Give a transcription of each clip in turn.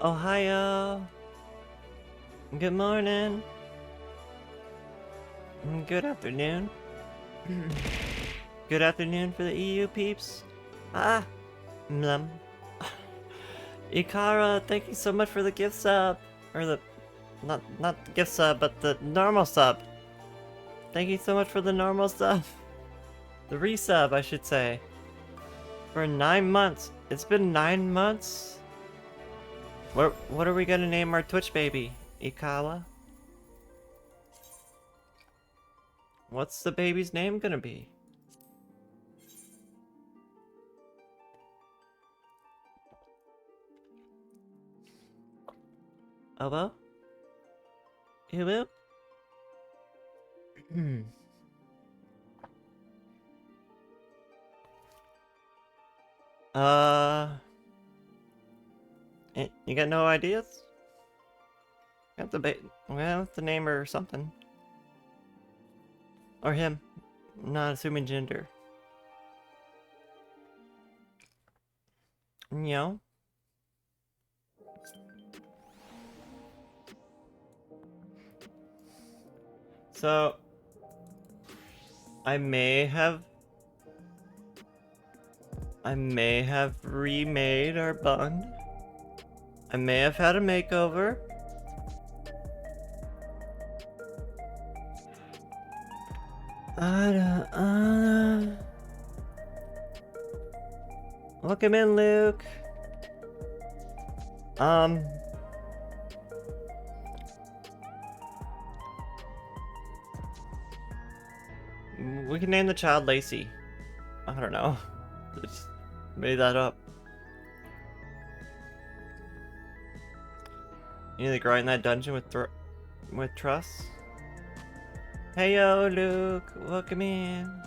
Ohio. Good morning. Good afternoon. Good afternoon for the EU peeps. Mlum. Ikara, thank you so much for the gift sub. Or the not the gift sub, but the normal sub. Thank you so much for the normal sub. The resub, I should say. For 9 months. It's been 9 months? What are we gonna name our Twitch baby? Ikawa? What's the baby's name gonna be? Obo? Ubu? You got no ideas? We have to name her something. Or him. I'm not assuming gender. No. So I may have remade our bond. I may have had a makeover. Welcome in, Luke. We can name the child Lacey. I don't know. Just made that up. You need to grind that dungeon with trust. Heyo, Luke. Welcome in.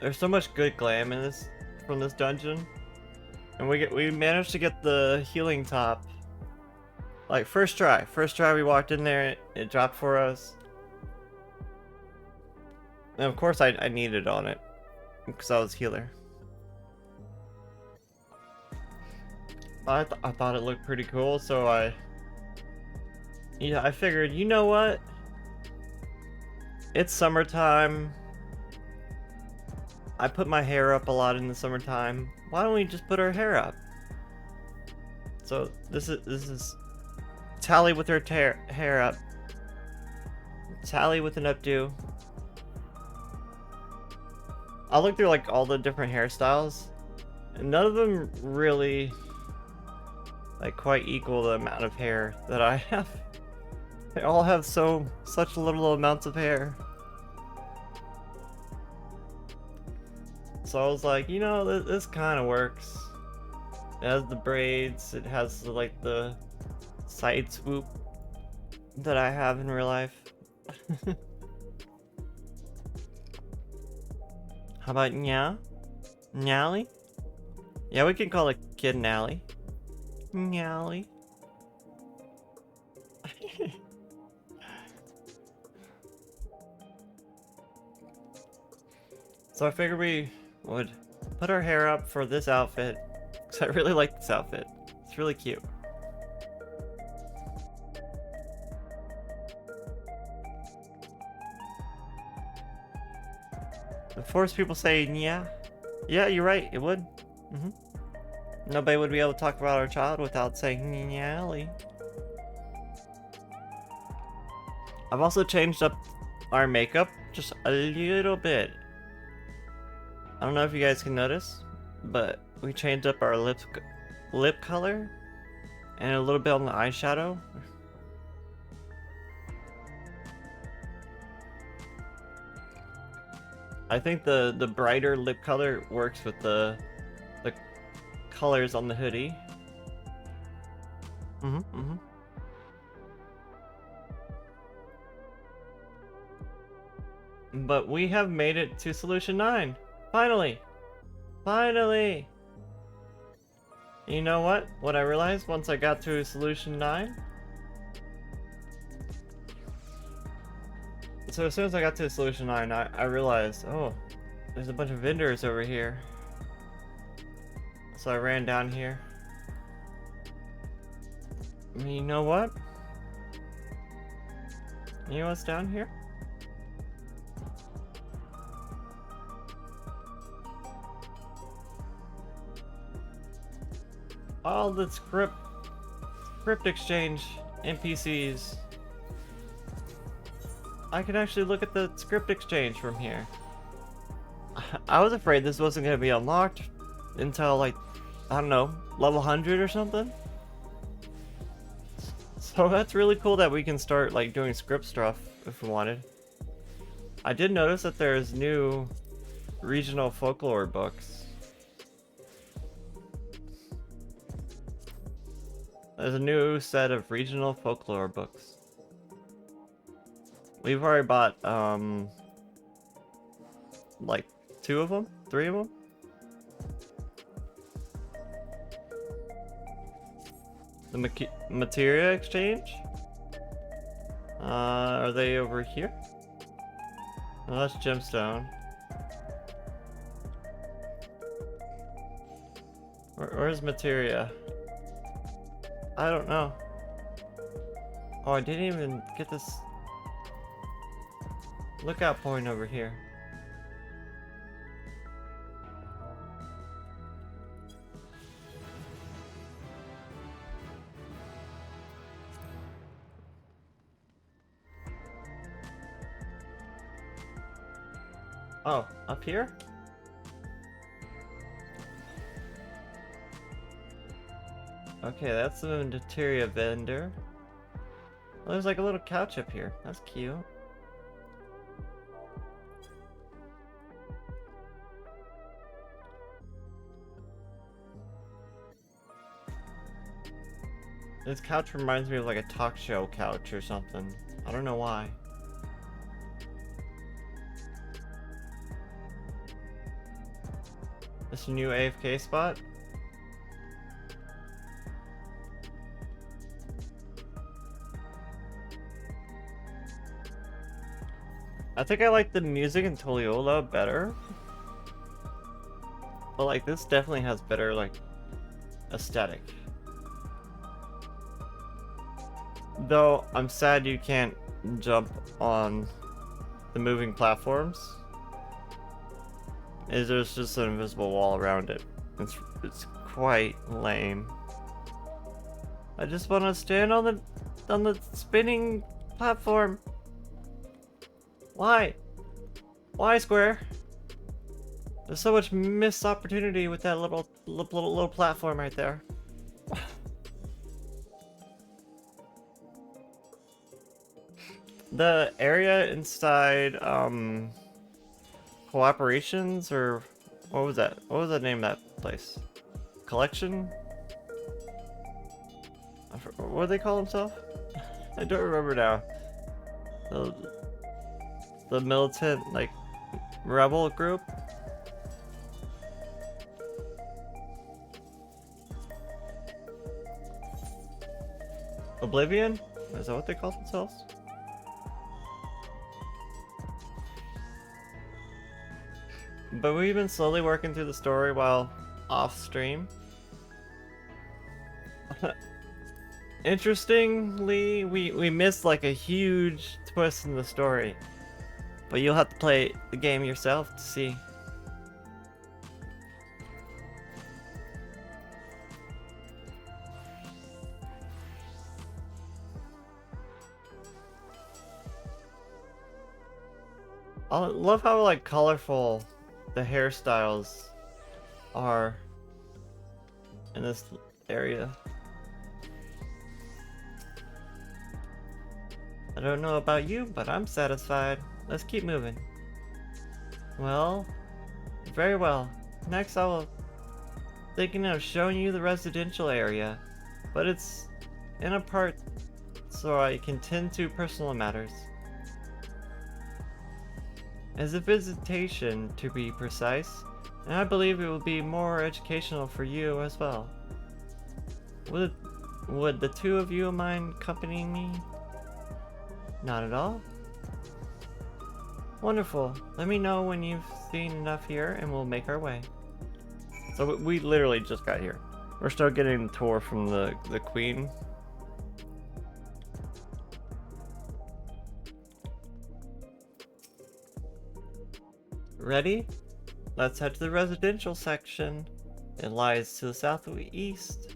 There's so much good glam in this from this dungeon, and we managed to get the healing top. Like first try we walked in there, it dropped for us. And of course I needed on it because I was healer. I thought it looked pretty cool, so I figured, you know what? It's summertime. I put my hair up a lot in the summertime. Why don't we just put her hair up? So this is Tali with her hair up. Tali with an updo. I looked through like all the different hairstyles, and none of them really like quite equal the amount of hair that I have. They all have such little amounts of hair. So I was like, you know, this kind of works. It has the braids, it has like the side swoop that I have in real life. How about Nya? Nyally? Yeah, we can call a kid Nally. Nyally. So I figured we would put our hair up for this outfit, because I really like this outfit. It's really cute. Of course people say, yeah. Yeah, you're right, it would. Nobody would be able to talk about our child without saying, nyally. I've also changed up our makeup just a little bit. I don't know if you guys can notice, but we changed up our lip color and a little bit on the eyeshadow. I think the brighter lip color works with the colors on the hoodie. But we have made it to Solution 9. Finally! Finally! You know what? What I realized once I got to Solution 9? So as soon as I got to Solution 9, I realized, oh, there's a bunch of vendors over here. So I ran down here. You know what? You know what's down here? All the script exchange NPCs. I can actually look at the script exchange from here. I was afraid this wasn't going to be unlocked until, like, I don't know, level 100 or something. So that's really cool that we can start, like, doing script stuff if we wanted. I did notice that there's new regional folklore books. There's a new set of regional folklore books. We've already bought, like 2 of them? 3 of them? The materia exchange? Are they over here? Oh, that's gemstone. Where's materia? I don't know. Oh, I didn't even get this lookout point over here. Oh, up here? Okay, that's the materia vendor. Well, there's like a little couch up here. That's cute. This couch reminds me of like a talk show couch or something. I don't know why. This new AFK spot? I think I like the music in Toliola better. But like this definitely has better like aesthetic. Though I'm sad you can't jump on the moving platforms. There's just an invisible wall around it. It's quite lame. I just want to stand on the spinning platform. Why? Why, Square? There's so much missed opportunity with that little platform right there. The area inside cooperations, or what was that? What was the name of that place? Collection? What do they call themselves? I don't remember now. The militant, like, rebel group? Oblivion? Is that what they call themselves? But we've been slowly working through the story while off stream. Interestingly, we missed like a huge twist in the story. But you'll have to play the game yourself to see. I love how like colorful the hairstyles are in this area. I don't know about you, but I'm satisfied. Let's keep moving. Well, very well. Next I will thinking of showing you the residential area, but it's in a part so I can tend to personal matters. As a visitation, to be precise, and I believe it will be more educational for you as well. Would the two of you mind accompanying me? Not at all? Wonderful. Let me know when you've seen enough here and we'll make our way. So we literally just got here. We're still getting the tour from the queen. Ready? Let's head to the residential section. It lies to the southeast.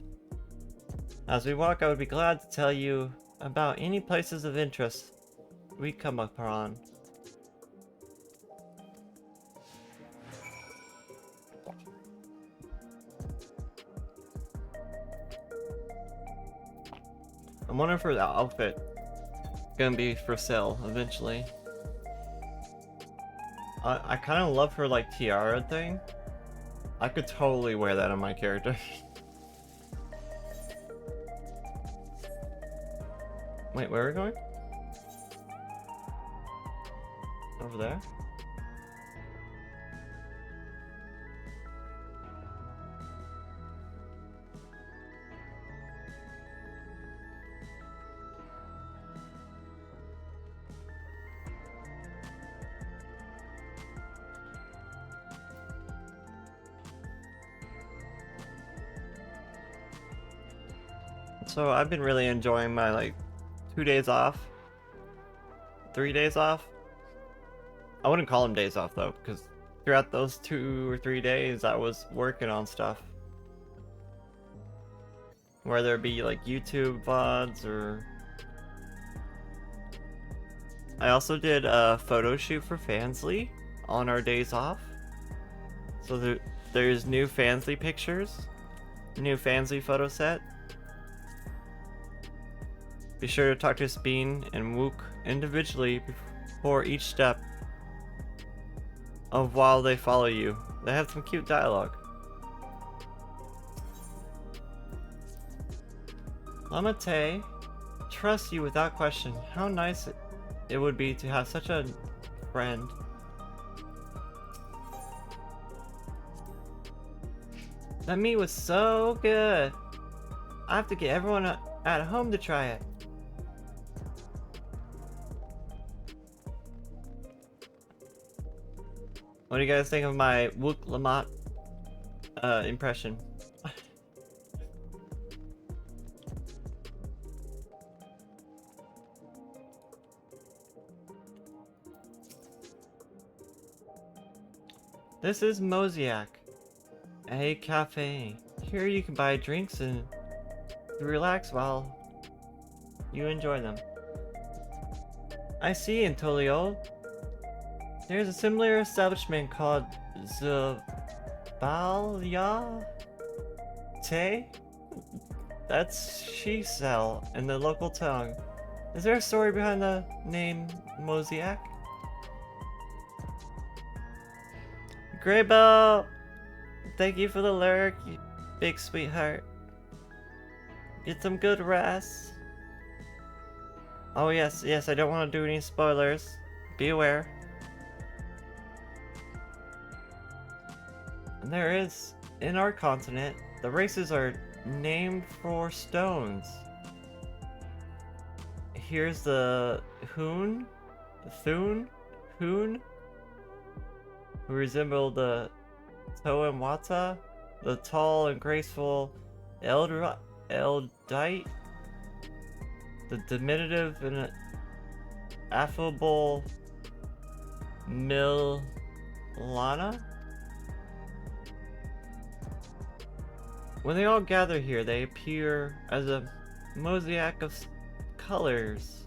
As we walk, I would be glad to tell you about any places of interest we come upon. I'm wondering if her outfit is gonna be for sale eventually. I kind of love her like tiara thing. I could totally wear that on my character. Wait, where are we going? Over there? So I've been really enjoying my like 2 days off, 3 days off. I wouldn't call them days off though, because throughout those 2 or 3 days I was working on stuff. Whether it be like YouTube VODs or... I also did a photo shoot for Fansly on our days off. So there's new Fansly pictures, new Fansly photo set. Be sure to talk to Speen and Wook individually before each step of while they follow you. They have some cute dialogue. Lamate, trust you without question. How nice it would be to have such a friend. That meat was so good. I have to get everyone at home to try it. What do you guys think of my Wook Lamont impression? This is Mosaic, a cafe. Here you can buy drinks and relax while you enjoy them. I see, Antolio. There's a similar establishment called Zabalya Te? That's Shisel in the local tongue. Is there a story behind the name Mosaic? Graybo! Thank you for the lurk, you big sweetheart. Get some good rest. Oh yes, I don't want to do any spoilers. Be aware. And there is, in our continent, the races are named for stones. Here's the Thun, who resemble the Toemwata, the tall and graceful Eldite, the diminutive and affable Milana. When they all gather here, they appear as a mosaic of colors.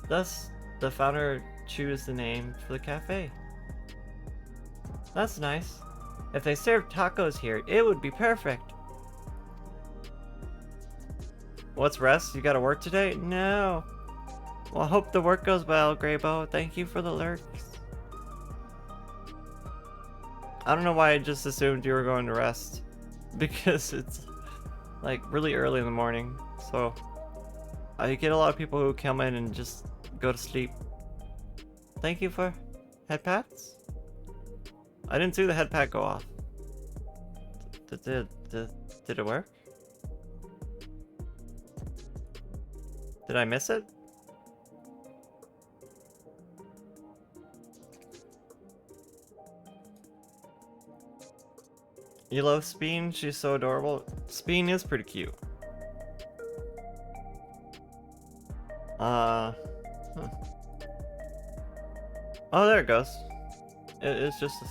Thus, the founder chose the name for the cafe. That's nice. If they served tacos here, it would be perfect. What's rest? You gotta work today? No. Well, I hope the work goes well, Graybo. Thank you for the lurks. I don't know why I just assumed you were going to rest. Because it's like really early in the morning, so I get a lot of people who come in and just go to sleep. Thank you for head pats. I didn't see the head pat go off. Did it work? Did I miss it? You love Speen? She's so adorable. Speen is pretty cute. Oh, there it goes. It's just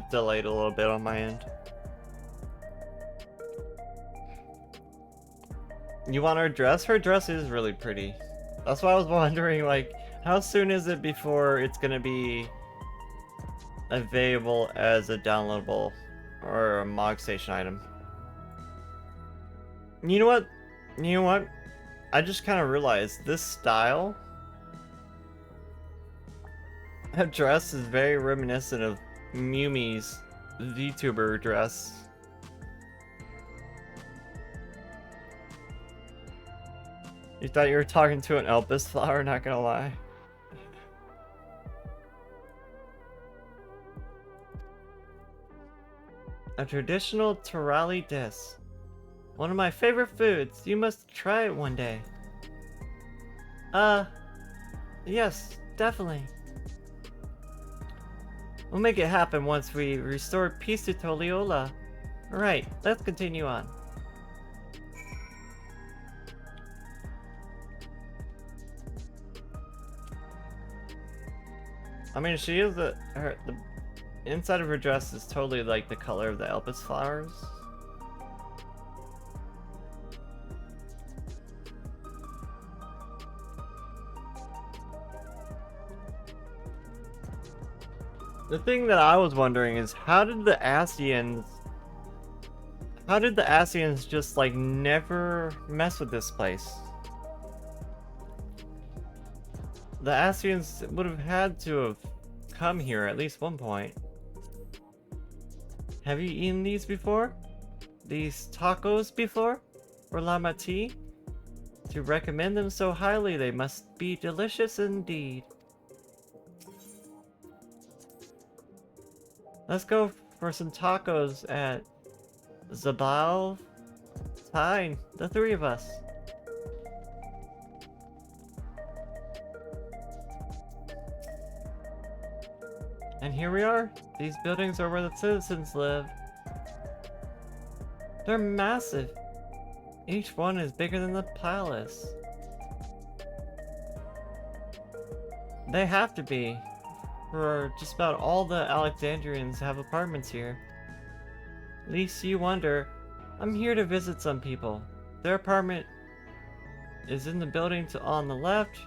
delayed a little bit on my end. You want her dress? Her dress is really pretty. That's why I was wondering, like, how soon is it before it's gonna be available as a downloadable or a Mog Station item? You know what? You know what? I just kind of realized this style of dress is very reminiscent of Mewmi's VTuber dress. You thought you were talking to an Elpis flower, not gonna lie. A traditional Tali dish. One of my favorite foods. You must try it one day. Yes, definitely. We'll make it happen once we restore peace to Toliola. Alright, let's continue on. I mean, she is the inside of her dress is totally like the color of the Elpis flowers. The thing that I was wondering is how did the Asians just like never mess with this place? The Asians would have had to have come here at least one point. Have you eaten these before? These tacos before? Or llama tea? To recommend them so highly, they must be delicious indeed. Let's go for some tacos at Zabal. Fine, the three of us. And here we are. These buildings are where the citizens live. They're massive. Each one is bigger than the palace. They have to be, for just about all the Alexandrians have apartments here. Least you wonder, I'm here to visit some people. Their apartment is in the building on the left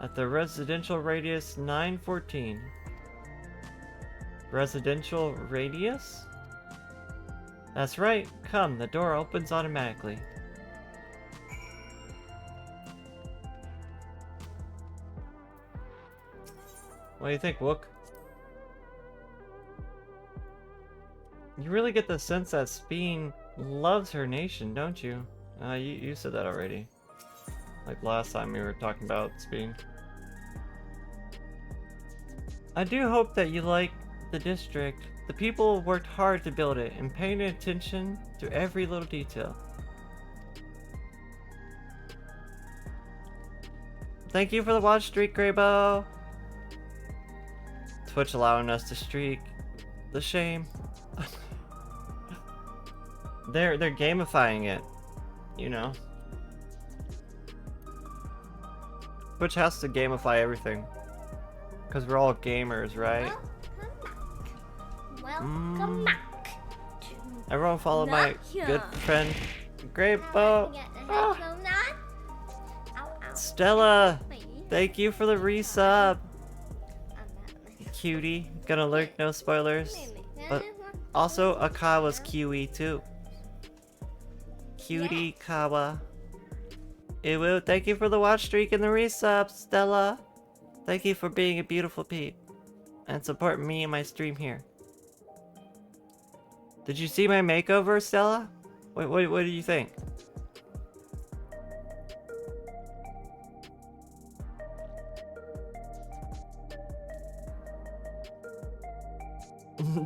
at the residential radius 914. Residential radius? That's right, come, the door opens automatically. What do you think, Wook? You really get the sense that Speen loves her nation, don't you? You said that already. Like last time we were talking about Speen. I do hope that you like the district. The people worked hard to build it and paying attention to every little detail. Thank you for the watch streak, Graybow. Twitch allowing us to streak. The shame. They're gamifying it, you know. Twitch has to gamify everything. Because we're all gamers, right? Welcome back. Everyone follow my good friend Graybow. Stella, thank you for the resub. Cutie, gonna lurk, no spoilers. But also, Akawa's QE too. Cutie Kawa. Iwu, thank you for the watch streak and the resub, Stella. Thank you for being a beautiful peep and supporting me in my stream here. Did you see my makeover, Stella? What do you think?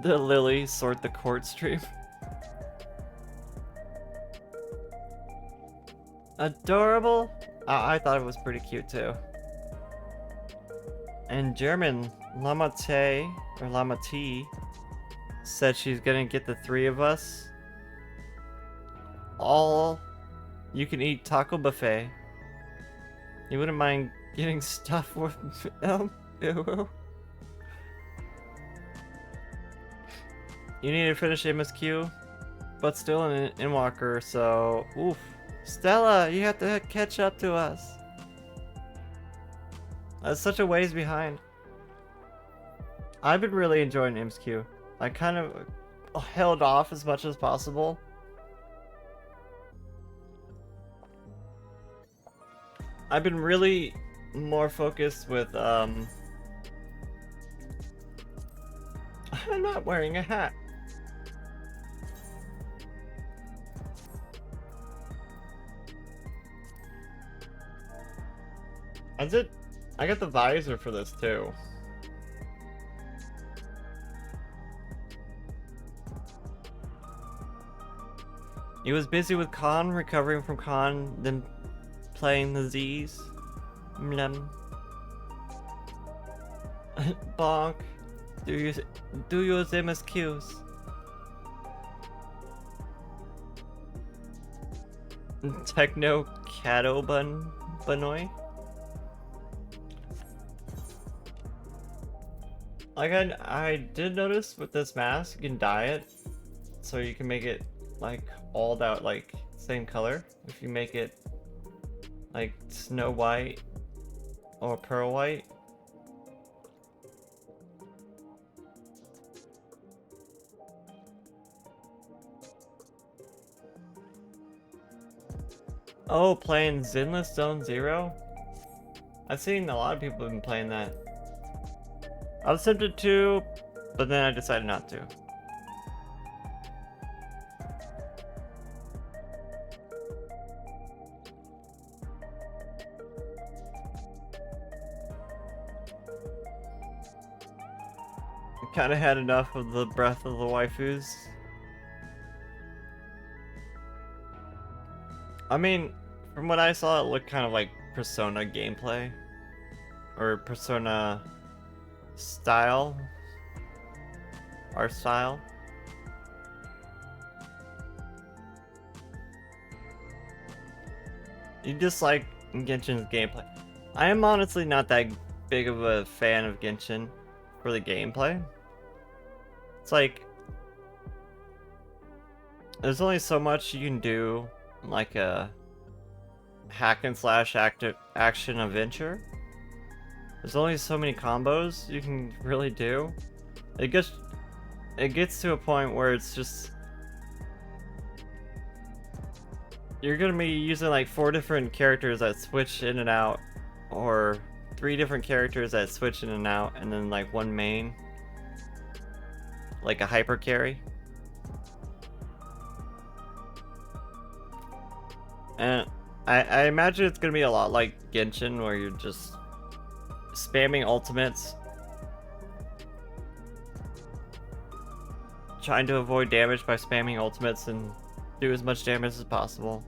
The Lily sort the court stream. Adorable. I thought it was pretty cute too. And German Lamate or Lamati said she's gonna get the three of us all you can eat taco buffet. You wouldn't mind getting stuff with ew. You need to finish MSQ, but still an Inwalker, so oof. Stella, you have to catch up to us. That's such a ways behind. I've been really enjoying MSQ. I kind of held off as much as possible. I've been really more focused with I'm not wearing a hat. I got the visor for this too. He was busy with con, recovering from con, then playing the Z's. Mlem. Bonk. Do your MSQs. Techno Cato Banoy. Like I did notice with this mask you can dye it, so you can make it like all that like same color. If you make it like snow white or pearl white. Oh, playing Zenless Zone Zero? I've seen a lot of people have been playing that. I was tempted to, but then I decided not to. I kind of had enough of the breath of the waifus. I mean, from what I saw, it looked kind of like Persona gameplay. Or Persona style. Art style. You dislike Genshin's gameplay. I am honestly not that big of a fan of Genshin for the gameplay. It's like there's only so much you can do like a hack and slash action adventure. There's only so many combos you can really do. It gets to a point where it's just you're gonna be using like 4 different characters that switch in and out, or 3 different characters that switch in and out, and then like one main, like a hyper carry. And I imagine it's gonna be a lot like Genshin, where you're just spamming ultimates, trying to avoid damage by spamming ultimates and do as much damage as possible.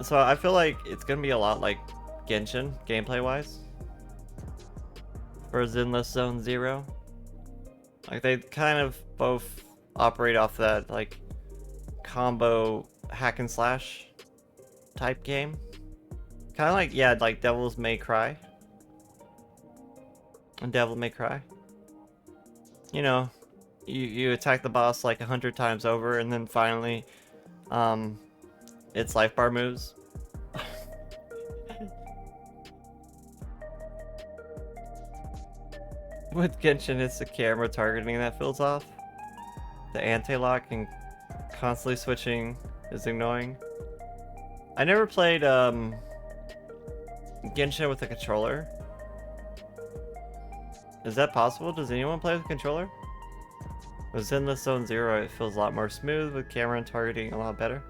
So I feel like it's gonna be a lot like Genshin, gameplay-wise, for Zenless Zone Zero. Like they kind of both operate off that like combo hack and slash type game. Kind of like, yeah, like Devil's May Cry. And Devil May Cry. You know, you attack the boss like 100 times over, and then finally, its life bar moves. With Genshin, it's the camera targeting that feels off. The anti-lock and constantly switching is annoying. I never played Genshin with a controller. Is that possible? Does anyone play with a controller? With Zenless Zone Zero, it feels a lot more smooth with camera and targeting a lot better.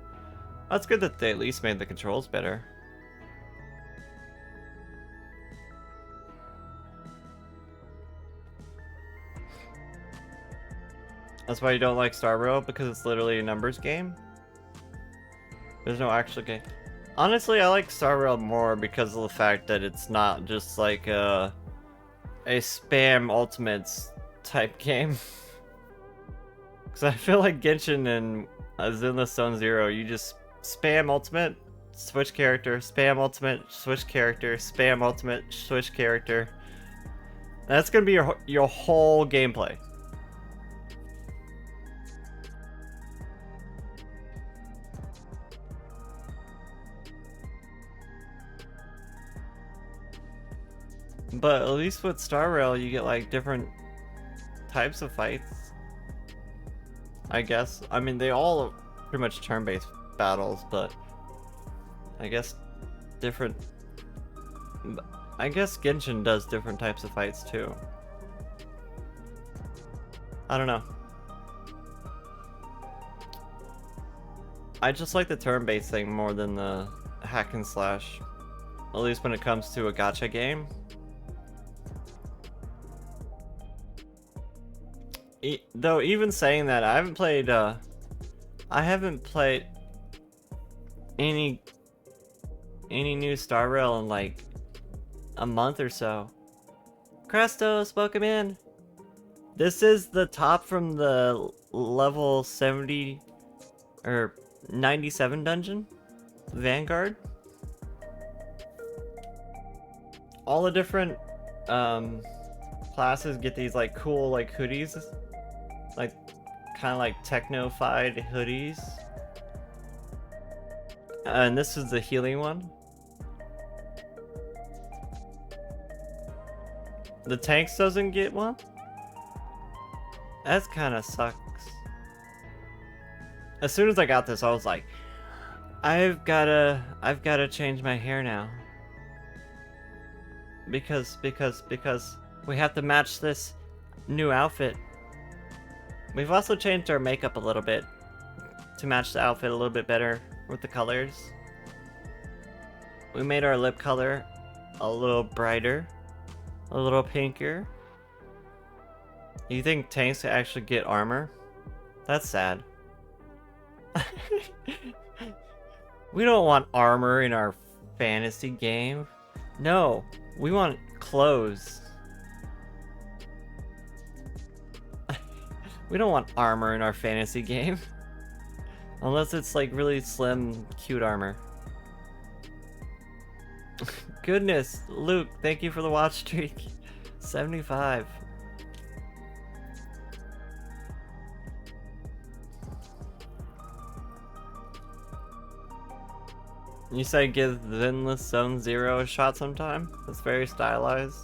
That's good that they at least made the controls better. That's why you don't like Star Rail, because it's literally a numbers game. There's no actual game. Honestly, I like Star Rail more because of the fact that it's not just like a spam ultimates type game. Because I feel like Genshin and Zenless Zone Zero, you just spam ultimate, switch character, spam ultimate, switch character, spam ultimate, switch character. That's gonna be your whole gameplay. But at least with Star Rail, you get like different types of fights. I guess. I mean, they all are pretty much turn-based battles, but I guess different. I guess Genshin does different types of fights too. I don't know. I just like the turn-based thing more than the hack and slash. At least when it comes to a gacha game. Though even saying that, I haven't played any new Star Rail in like a month or so. Krestos, welcome in. This is the top from the level 70 or 97 dungeon, Vanguard. All the different classes get these like cool like hoodies, like kind of like techno-fied hoodies. And this is the healing one. The tanks doesn't get one? That kind of sucks. As soon as I got this, I was like, I've gotta change my hair now. Because we have to match this new outfit. We've also changed our makeup a little bit to match the outfit a little bit better with the colors. We made our lip color a little brighter, a little pinker. You think tanks actually get armor? That's sad. We don't want armor in our fantasy game. No, we want clothes. We don't want armor in our fantasy game. Unless it's like really slim, cute armor. Goodness, Luke, thank you for the watch streak. 75. You say give Zenless Zone Zero a shot sometime? It's very stylized.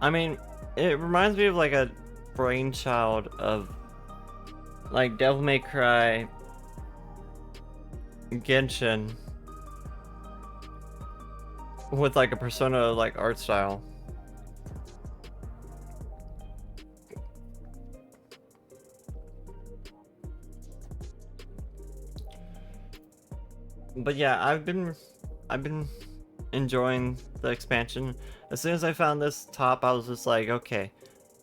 I mean, it reminds me of like a brainchild of like Devil May Cry, Genshin, with like a Persona like art style. But yeah, I've been enjoying the expansion. As soon as I found this top, I was just like, okay,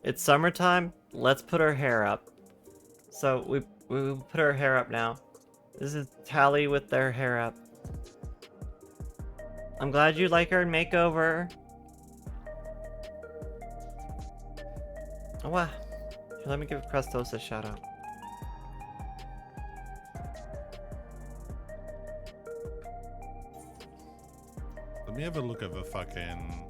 it's summertime, let's put our hair up. So we put our hair up now. This is Tali with their hair up. I'm glad you like our makeover. Oh wow. Here, let me give Krestos a shout out. Let me have a look at the fucking...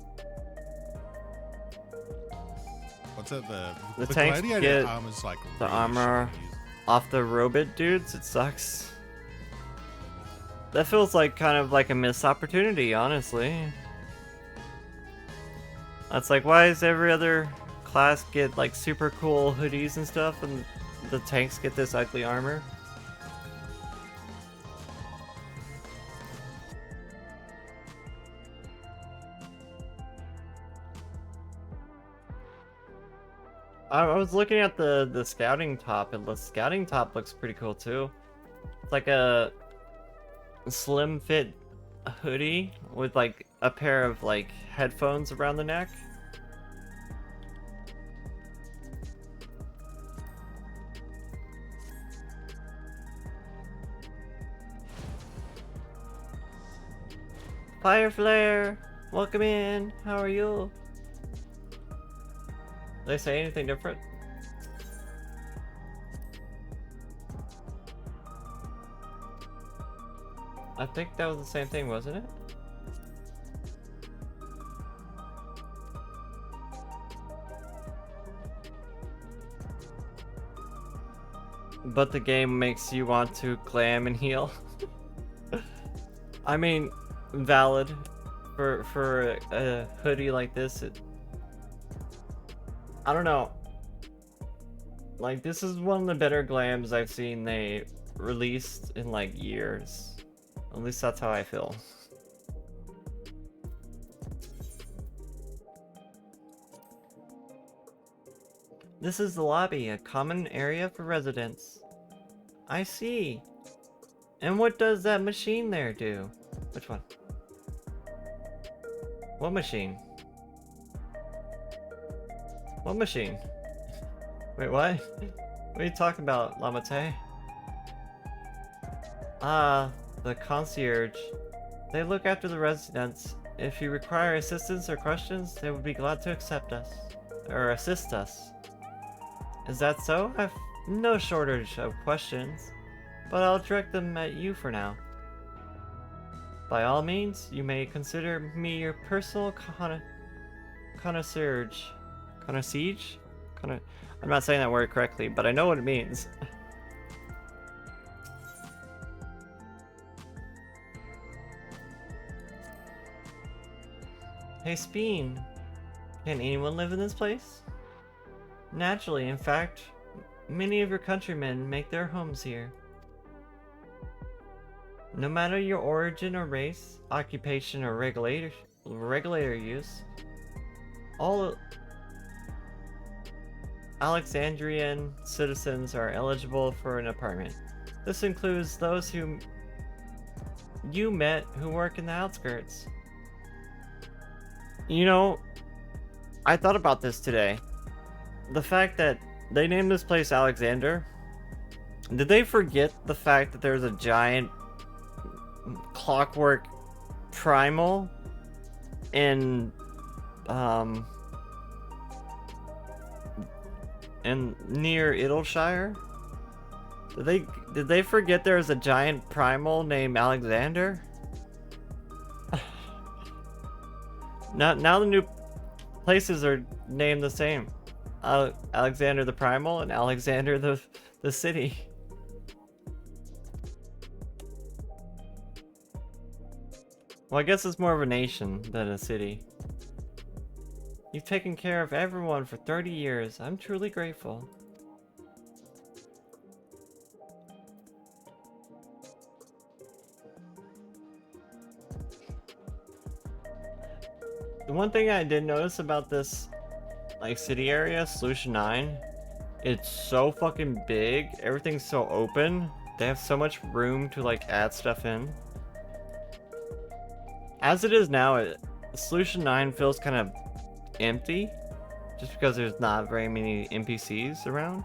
What's it? The tanks gladiator get armor's like the really armor shiny. off the robot dudes. It sucks. That feels like kind of like a missed opportunity, honestly. That's like, why does every other class get like super cool hoodies and stuff, and the tanks get this ugly armor? I was looking at the scouting top, and the scouting top looks pretty cool too. It's like a slim fit hoodie with like a pair of like headphones around the neck. Fire Flare, welcome in. How are you? Did they say anything different? I think that was the same thing, wasn't it? But the game makes you want to glam and heal. I mean, valid. for a hoodie like this, I don't know. Like, this is one of the better glams I've seen they released in like years. At least that's how I feel. This is the lobby, a common area for residents. I see. And what does that machine there do? Which one? What machine? What machine? Wait, what? What are you talking about, Lamate? Ah, the concierge. They look after the residents. If you require assistance or questions, they would be glad to accept us. Or assist us. Is that so? I've no shortage of questions, but I'll direct them at you for now. By all means, you may consider me your personal connoisseur. Connoisseur? I'm not saying that word correctly, but I know what it means. Hey Speen, can anyone live in this place? Naturally, in fact, many of your countrymen make their homes here. No matter your origin or race, occupation or regulator use, all Alexandrian citizens are eligible for an apartment. This includes those whom you met who work in the outskirts. You know, I thought about this today. The fact that they named this place Alexander, did they forget the fact that there's a giant clockwork primal in near Idleshire? Did they forget there was a giant primal named Alexander? Now the new places are named the same. Alexander the Primal and Alexander the city. Well, I guess it's more of a nation than a city. You've taken care of everyone for 30 years. I'm truly grateful. The one thing I did notice about this like city area, Solution 9, it's so fucking big. Everything's so open. They have so much room to like add stuff in. As it is now, Solution 9 feels kind of empty, just because there's not very many NPCs around.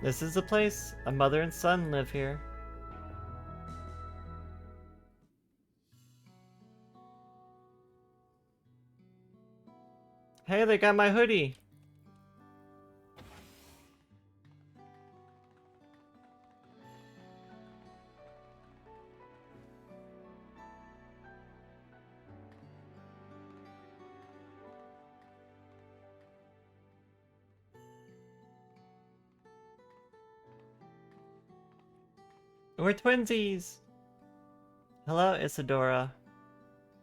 This is the place. A mother and son live here. Hey, they got my hoodie. We're twinsies! Hello, Isadora.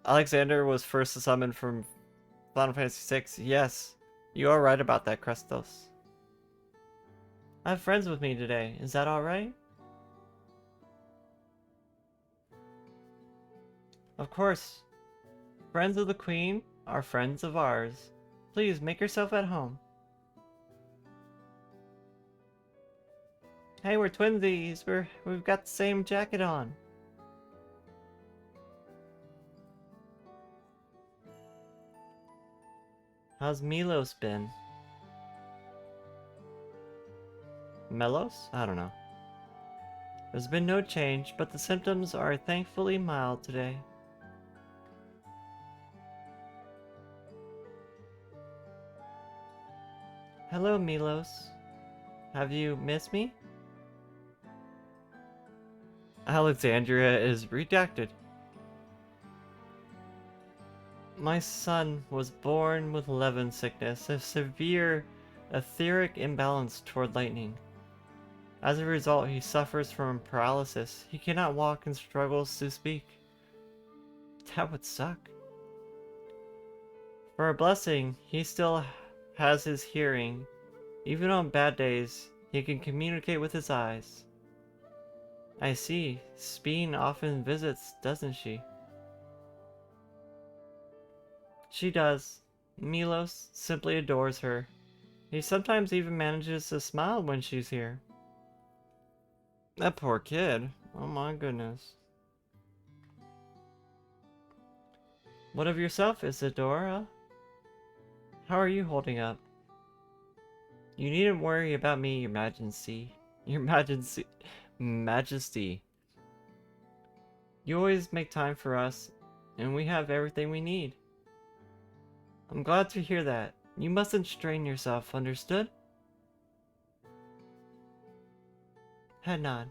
Alexander was first summoned from Final Fantasy VI. Yes, you are right about that, Krestos. I have friends with me today. Is that alright? Of course. Friends of the Queen are friends of ours. Please, make yourself at home. Hey, we're twinsies. We've got the same jacket on. How's Milos been? Melos? I don't know. There's been no change, but the symptoms are thankfully mild today. Hello, Milos. Have you missed me? Alexandria is redacted. My son was born with Levin sickness, a severe etheric imbalance toward lightning. As a result, he suffers from paralysis. He cannot walk and struggles to speak. That would suck. For a blessing, he still has his hearing. Even on bad days, he can communicate with his eyes. I see. Speen often visits, doesn't she? She does. Milos simply adores her. He sometimes even manages to smile when she's here. That poor kid. Oh my goodness. What of yourself, Isadora? How are you holding up? You needn't worry about me, Your Majesty. Your Majesty. Majesty. You always make time for us, and we have everything we need. I'm glad to hear that. You mustn't strain yourself, understood? Head nod.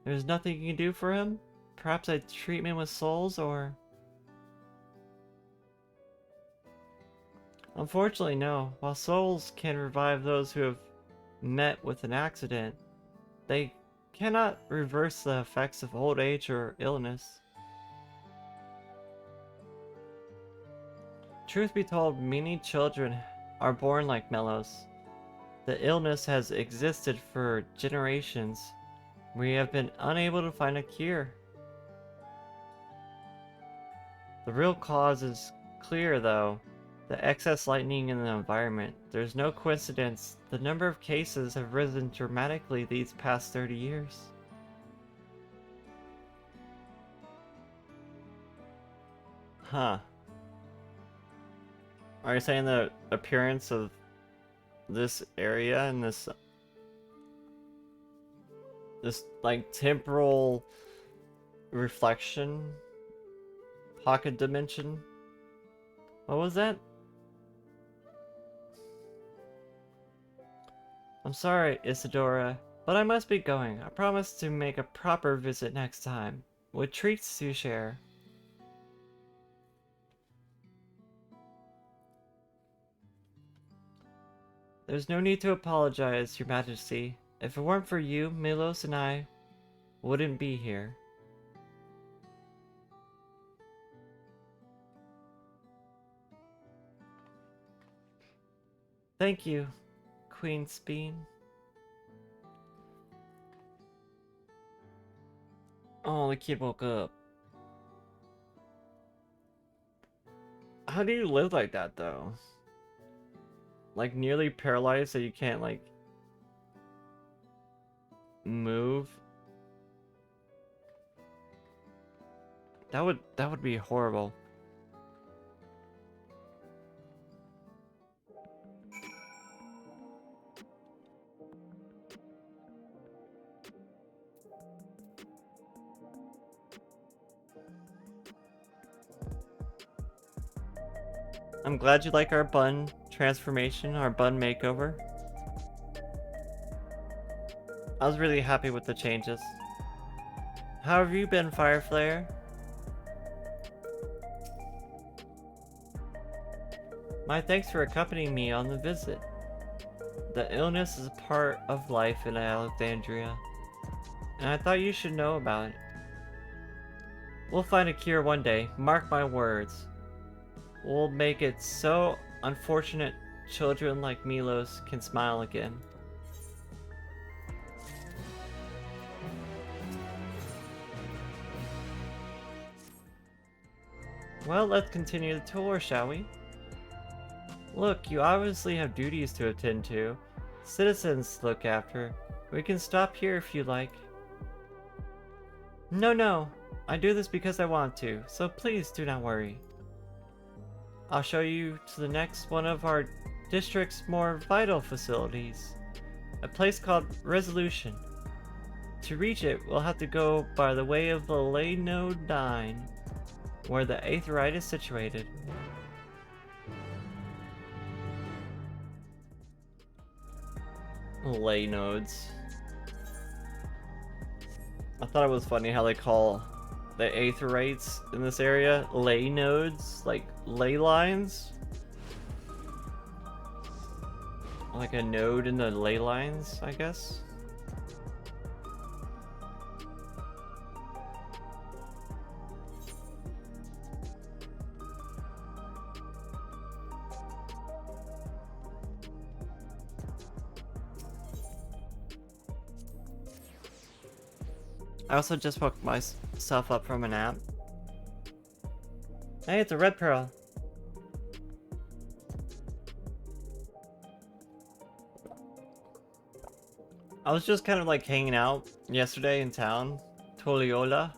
There's nothing you can do for him? Perhaps a treatment with souls, or... Unfortunately, no. While souls can revive those who have met with an accident, they cannot reverse the effects of old age or illness. Truth be told, many children are born like Melos. The illness has existed for generations. We have been unable to find a cure. The real cause is clear, though. The excess lightning in the environment. There's no coincidence. The number of cases have risen dramatically these past 30 years. Huh. Are you saying the appearance of this area and this like temporal reflection pocket dimension? What was that? I'm sorry, Isadora, but I must be going. I promise to make a proper visit next time, with treats to share. There's no need to apologize, Your Majesty. If it weren't for you, Milos and I wouldn't be here. Thank you, Queen Speen. Oh, the kid woke up. How do you live like that, though? Like, nearly paralyzed so you can't, like, move? That would be horrible. I'm glad you like our bun transformation, our bun makeover. I was really happy with the changes. How have you been, Fireflare? My thanks for accompanying me on the visit. The illness is a part of life in Alexandria, and I thought you should know about it. We'll find a cure one day, mark my words. We'll make it so unfortunate children like Milos can smile again. Well, let's continue the tour, shall we? Look, you obviously have duties to attend to. Citizens to look after. We can stop here if you like. No. I do this because I want to, so please do not worry. I'll show you to the next one of our district's more vital facilities. A place called Resolution. To reach it, we'll have to go by the way of the Ley Node 9, where the Aetheryte is situated. Ley nodes. I thought it was funny how they call the Aetherytes in this area ley nodes, like ley lines. Like a node in the ley lines, I guess. I also just woke myself up from a nap. Hey, it's a red pearl. I was just kind of like hanging out yesterday in town, Toliola,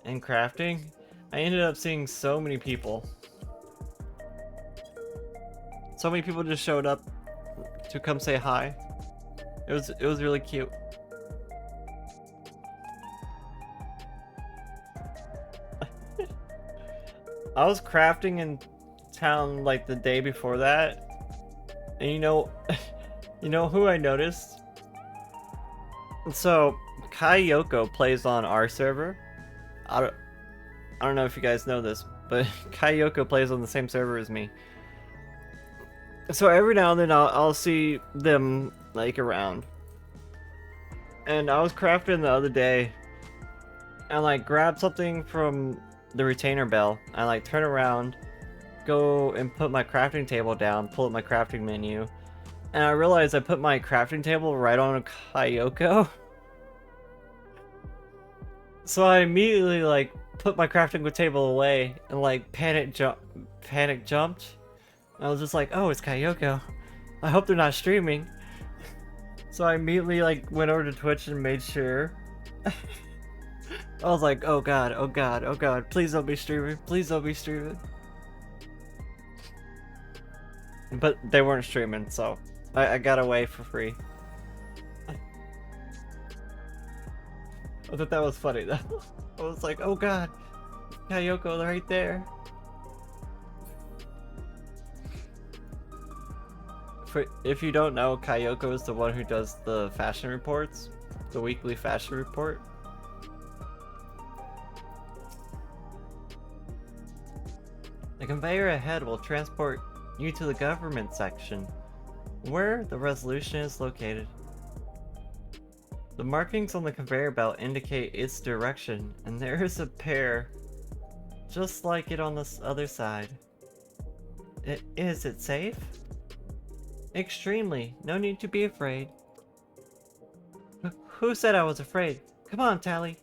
and crafting. I ended up seeing so many people. So many people just showed up to come say hi. It was really cute. I was crafting in town like the day before that, and you know who I noticed? So Kyoko plays on our server. I don't know if you guys know this, but Kyoko plays on the same server as me. So every now and then I'll see them like around. And I was crafting the other day and like grabbed something from the retainer bell. I like turn around, go and put my crafting table down, pull up my crafting menu, and I realized I put my crafting table right on a Kyoko. So I immediately like put my crafting table away and like panic jumped. I was just like, oh, it's Kyoko. I hope they're not streaming. So I immediately like went over to Twitch and made sure. I was like, oh god, oh god, oh god, please don't be streaming, please don't be streaming. But they weren't streaming, so I got away for free. I thought that was funny though. I was like, oh god, Kyoko, they're right there. If you don't know, Kyoko is the one who does the fashion reports, the weekly fashion report. The conveyor ahead will transport you to the government section, where the resolution is located. The markings on the conveyor belt indicate its direction, and there is a pair just like it on the other side. Is it safe? Extremely. No need to be afraid. Who said I was afraid? Come on, Tali.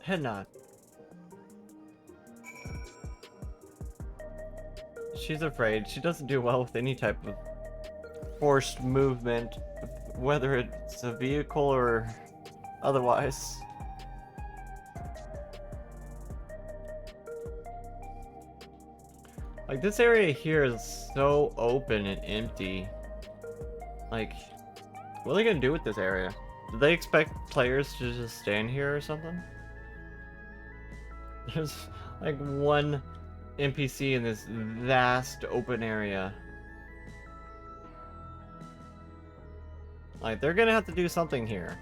Head nod. She's afraid. She doesn't do well with any type of forced movement, whether it's a vehicle or otherwise. Like, this area here is so open and empty. Like, what are they gonna do with this area? Do they expect players to just stand here or something? There's like one NPC in this vast open area. Like, they're gonna have to do something here.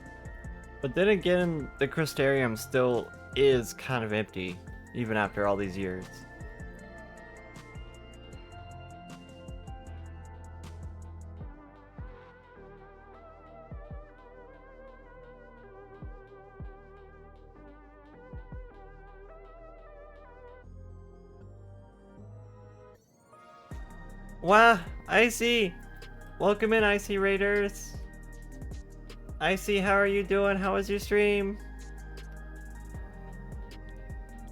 But then again, the Crystarium still is kind of empty, even after all these years. Wow, Icy! Welcome in, Icy Raiders! Icy, how are you doing? How was your stream?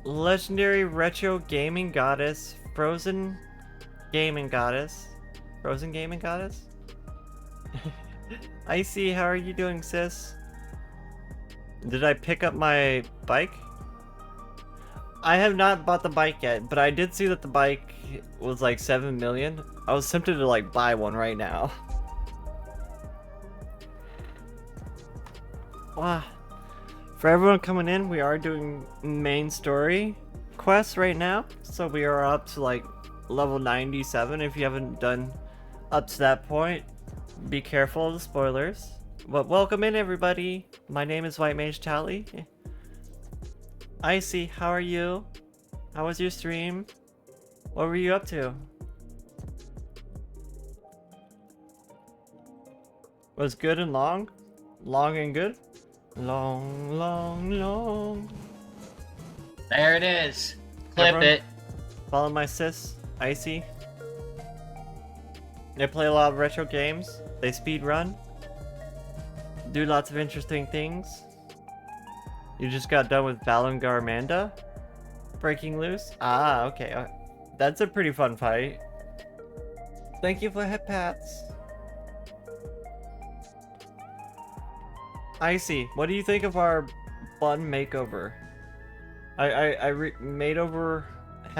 Legendary Retro Gaming Goddess, Frozen Gaming Goddess. Frozen Gaming Goddess? Icy, how are you doing, sis? Did I pick up my bike? I have not bought the bike yet, but I did see that the bike was like 7 million. I was tempted to like buy one right now. Wow. For everyone coming in, we are doing main story quests right now. So we are up to like level 97. If you haven't done up to that point, be careful of the spoilers. But welcome in, everybody. My name is White Mage Tali. Icy, how are you? How was your stream? What were you up to? Was good and long? Long and good? Long, long, long. There it is. Clip Everyone, it. Follow my sis, Icy. They play a lot of retro games. They speed run. Do lots of interesting things. You just got done with Valangarmanda? Breaking loose? Ah, okay. That's a pretty fun fight. Thank you for head pats. Icy, what do you think of our bun makeover? Had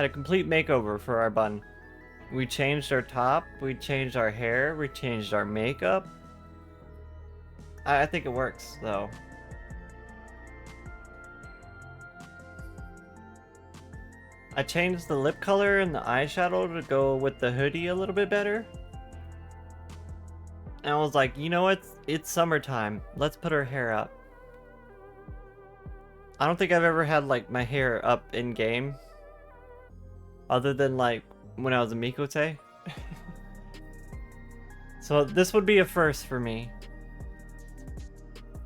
a complete makeover for our bun. We changed our top, we changed our hair, we changed our makeup. I think it works, though. I changed the lip color and the eyeshadow to go with the hoodie a little bit better. And I was like, you know what? It's summertime. Let's put her hair up. I don't think I've ever had like my hair up in game. Other than like when I was a Mikote. So this would be a first for me.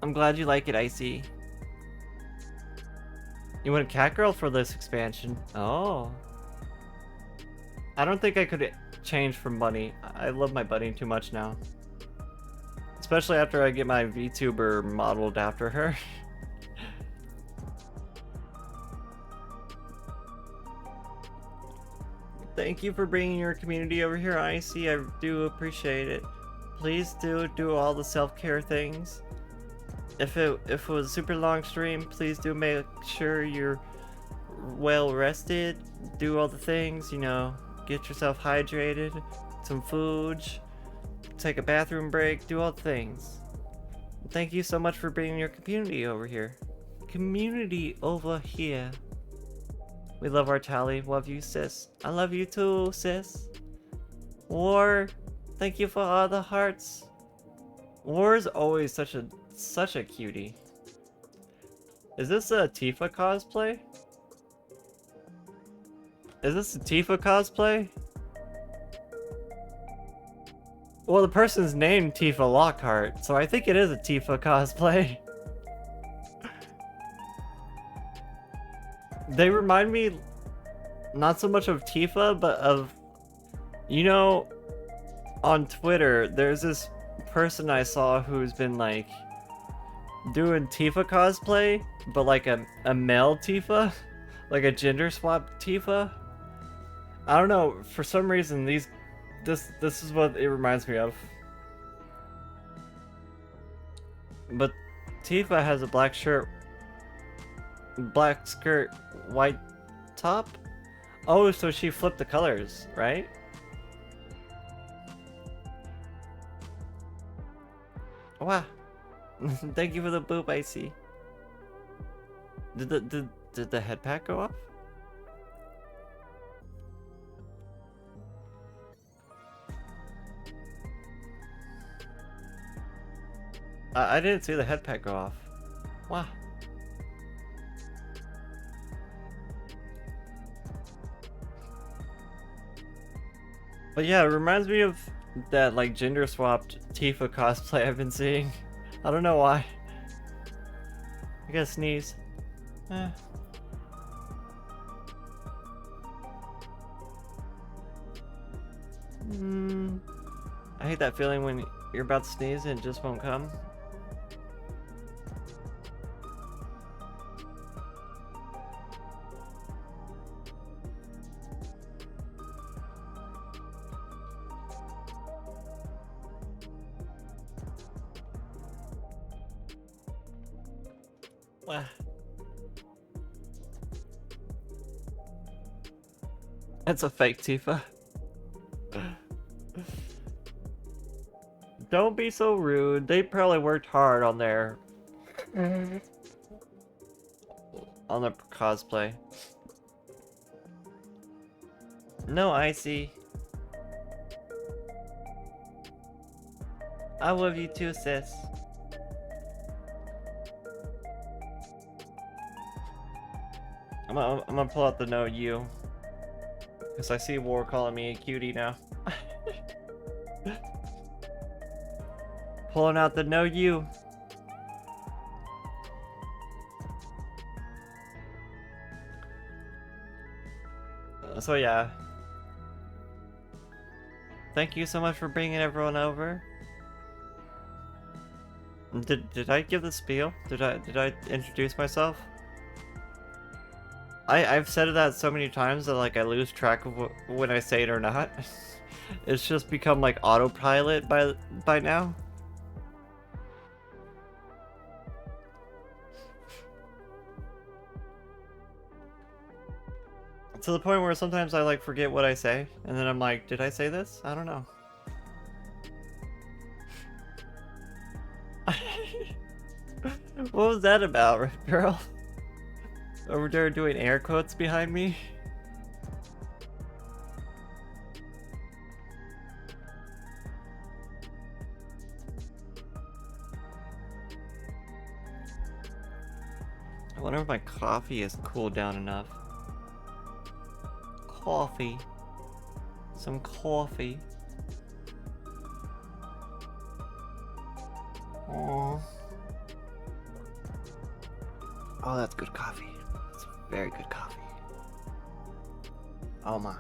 I'm glad you like it, Icy. You went Catgirl for this expansion? Oh. I don't think I could change from Bunny. I love my Bunny too much now. Especially after I get my VTuber modeled after her. Thank you for bringing your community over here, Icy. I do appreciate it. Please do all the self-care things. If it was a super long stream, please do make sure you're well rested. Do all the things, you know, get yourself hydrated, some food, take a bathroom break, do all the things. Thank you so much for bringing your community over here. Community over here. We love our Tali. Love you, sis. I love you too, sis. War, thank you for all the hearts. War is always such a cutie. Is this a Tifa cosplay? Is this a Tifa cosplay? Well, the person's named Tifa Lockhart, so I think it is a Tifa cosplay. They remind me not so much of Tifa, but of, you know, on Twitter, there's this person I saw who's been like doing Tifa cosplay, but like a male Tifa, like a gender swap Tifa. I don't know, for some reason this is what it reminds me of. But Tifa has a black shirt, black skirt, white top. Oh, so she flipped the colors, right? Wow. Thank you for the boop, Icy. Did the head pack go off? I didn't see the head pack go off. Wow. But yeah, it reminds me of that like gender swapped Tifa cosplay I've been seeing. I don't know why. I gotta sneeze. I hate that feeling when you're about to sneeze and it just won't come. That's a fake Tifa. Don't be so rude. They probably worked hard on their cosplay. No, Icy. I love you too, sis. I'm gonna pull out the no you. Because I see War calling me a cutie now. Pulling out the no you. So yeah. Thank you so much for bringing everyone over. Did I give the spiel? Did I introduce myself? I've said that so many times that like I lose track of when I say it or not. It's just become like autopilot by now. To the point where sometimes I like forget what I say, and then I'm like, did I say this? I don't know. What was that about, Red Girl? Over there doing air quotes behind me? I wonder if my coffee has cooled down enough. Coffee. Some coffee. Aww. Oh, that's good coffee. That's very good coffee. Oh my.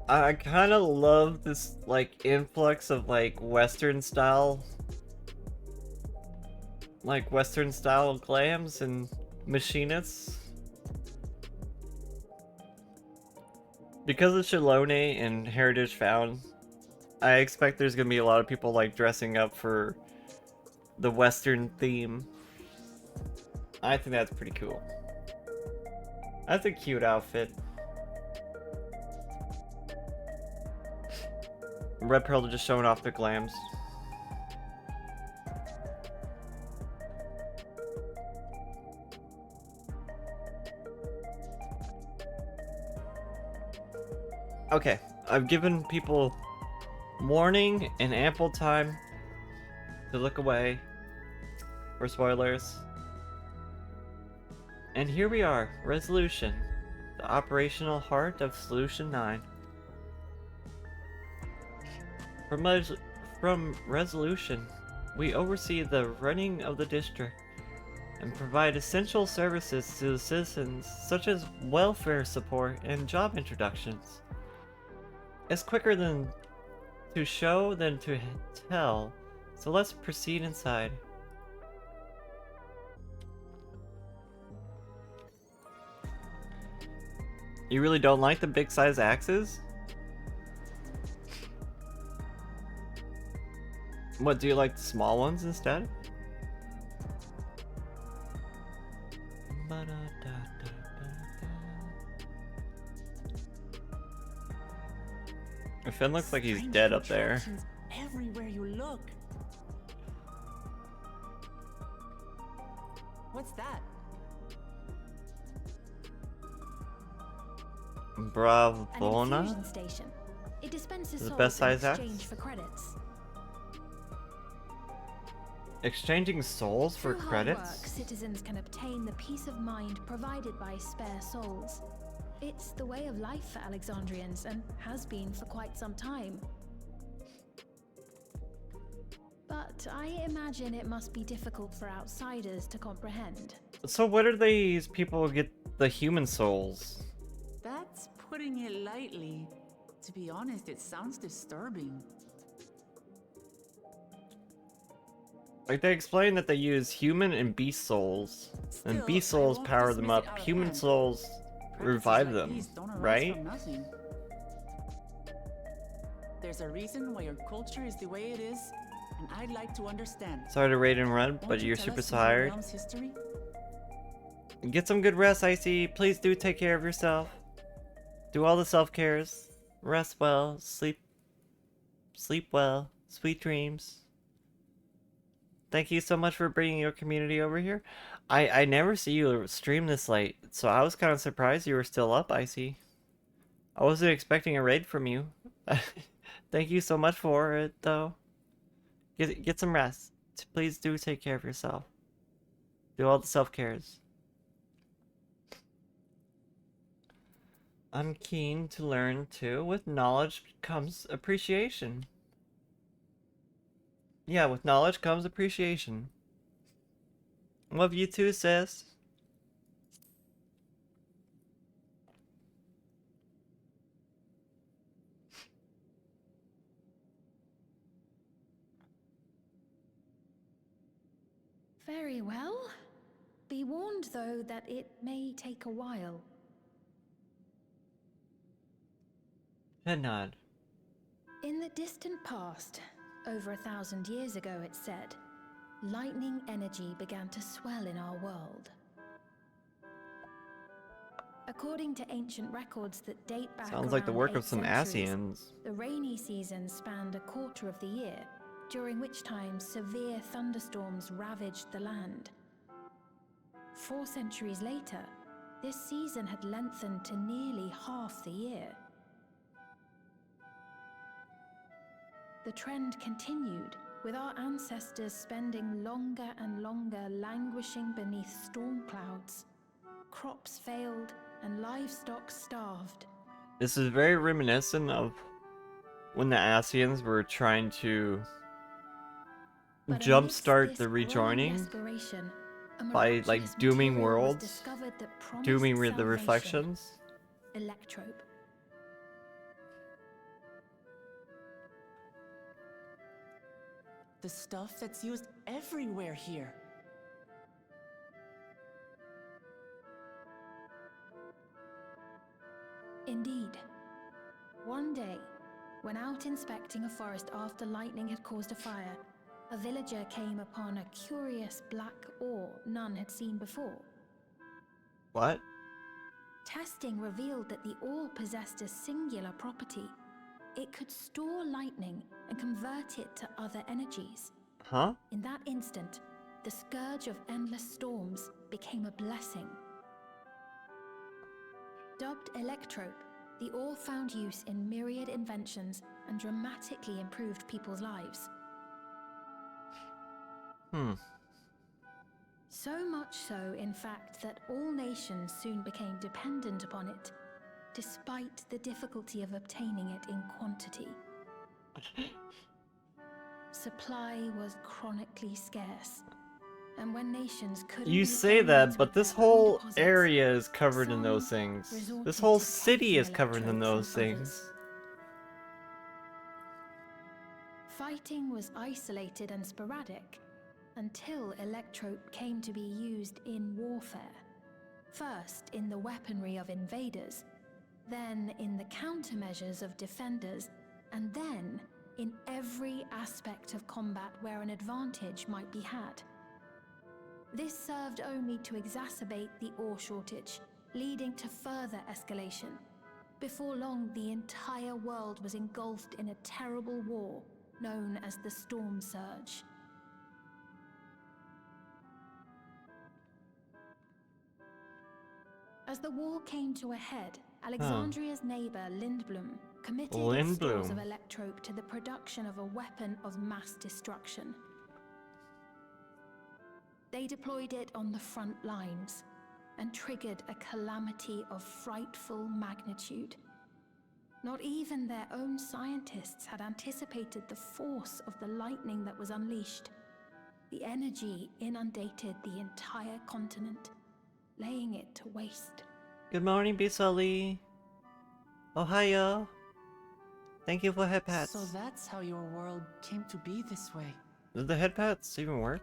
I kind of love this like influx of like Western style glams and machinists. Because of Shalone and Heritage Found, I expect there's gonna be a lot of people like dressing up for the Western theme. I think that's pretty cool. That's a cute outfit. Red Pearl just showing off the glams. Okay, I've given people warning and ample time to look away for spoilers. And here we are, Resolution, the operational heart of Solution 9. From Resolution, we oversee the running of the district and provide essential services to the citizens such as welfare support and job introductions. It's quicker to show than to tell, so let's proceed inside. You really don't like the big size axes? What, do you like the small ones instead? Finn looks like he's dead up there. Everywhere you look. What's that? Bravona? An infusion station. It dispenses The souls best in size axe? exchange for credits. Exchanging souls for Through hard credits? work, citizens can obtain the peace of mind provided by spare souls. It's the way of life for Alexandrians and has been for quite some time. But I imagine it must be difficult for outsiders to comprehend. So where do these people get the human souls? That's putting it lightly. To be honest, it sounds disturbing. Like, they explain that they use human and beast souls. And Still, beast I souls won't power dismiss them it up. out of Human hand. souls Practices revive like them, these don't arise right? from nothing. There's a reason why your culture is the way it is, and I'd like to understand. Sorry to raid and run, Won't but you you're tell super us some of the tired. realm's history? Get some good rest, Icy. Please do take care of yourself. Do all the self-cares. Rest well. Sleep well. Sweet dreams. Thank you so much for bringing your community over here. I never see you stream this late, so I was kind of surprised you were still up, Icy. I wasn't expecting a raid from you. Thank you so much for it, though. Get some rest. Please do take care of yourself. Do all the self-cares. I'm keen to learn too. With knowledge comes appreciation. Yeah, with knowledge comes appreciation. Love you too, sis. Very well. Be warned, though, that it may take a while. Head nod. In the distant past, over 1,000 years ago it said, lightning energy began to swell in our world. According to ancient records that date back Sounds like the around work 8 of some centuries, Asians. the rainy season spanned a quarter of the year, during which time severe thunderstorms ravaged the land. 4 centuries later, this season had lengthened to nearly half the year. The trend continued, with our ancestors spending longer and longer languishing beneath storm clouds. Crops failed and livestock starved. This is very reminiscent of when the Asians were trying to But amidst jumpstart this the growing rejoining desperation, a by like miraculous dooming material was worlds, discovered that promised dooming the salvation. reflections. Electrope. The stuff that's used everywhere here. Indeed. One day, when out inspecting a forest after lightning had caused a fire, a villager came upon a curious black ore none had seen before. What? Testing revealed that the ore possessed a singular property. It could store lightning and convert it to other energies. Huh? In that instant, the scourge of endless storms became a blessing. Dubbed Electrope, the ore found use in myriad inventions and dramatically improved people's lives. So much so, in fact, that all nations soon became dependent upon it, despite the difficulty of obtaining it in quantity. Supply was chronically scarce, and when nations couldn't You meet say their that, needs but with this their own whole deposits, area is covered in those some things. resorted This whole to city is taking covered in electrodes those from things. others. Fighting was isolated and sporadic until Electrope came to be used in warfare. First in the weaponry of invaders, then in the countermeasures of defenders, and then in every aspect of combat where an advantage might be had. This served only to exacerbate the ore shortage, leading to further escalation. Before long, the entire world was engulfed in a terrible war known as the Storm Surge. As the war came to a head, Alexandria's neighbor Lindblum committed its stores of Electrope to the production of a weapon of mass destruction. They deployed it on the front lines and triggered a calamity of frightful magnitude. Not even their own scientists had anticipated the force of the lightning that was unleashed. The energy inundated the entire continent, laying it to waste. Good morning, Bisoli. Ohio. Thank you for head pats. So that's how your world came to be this way. Did the head pats even work?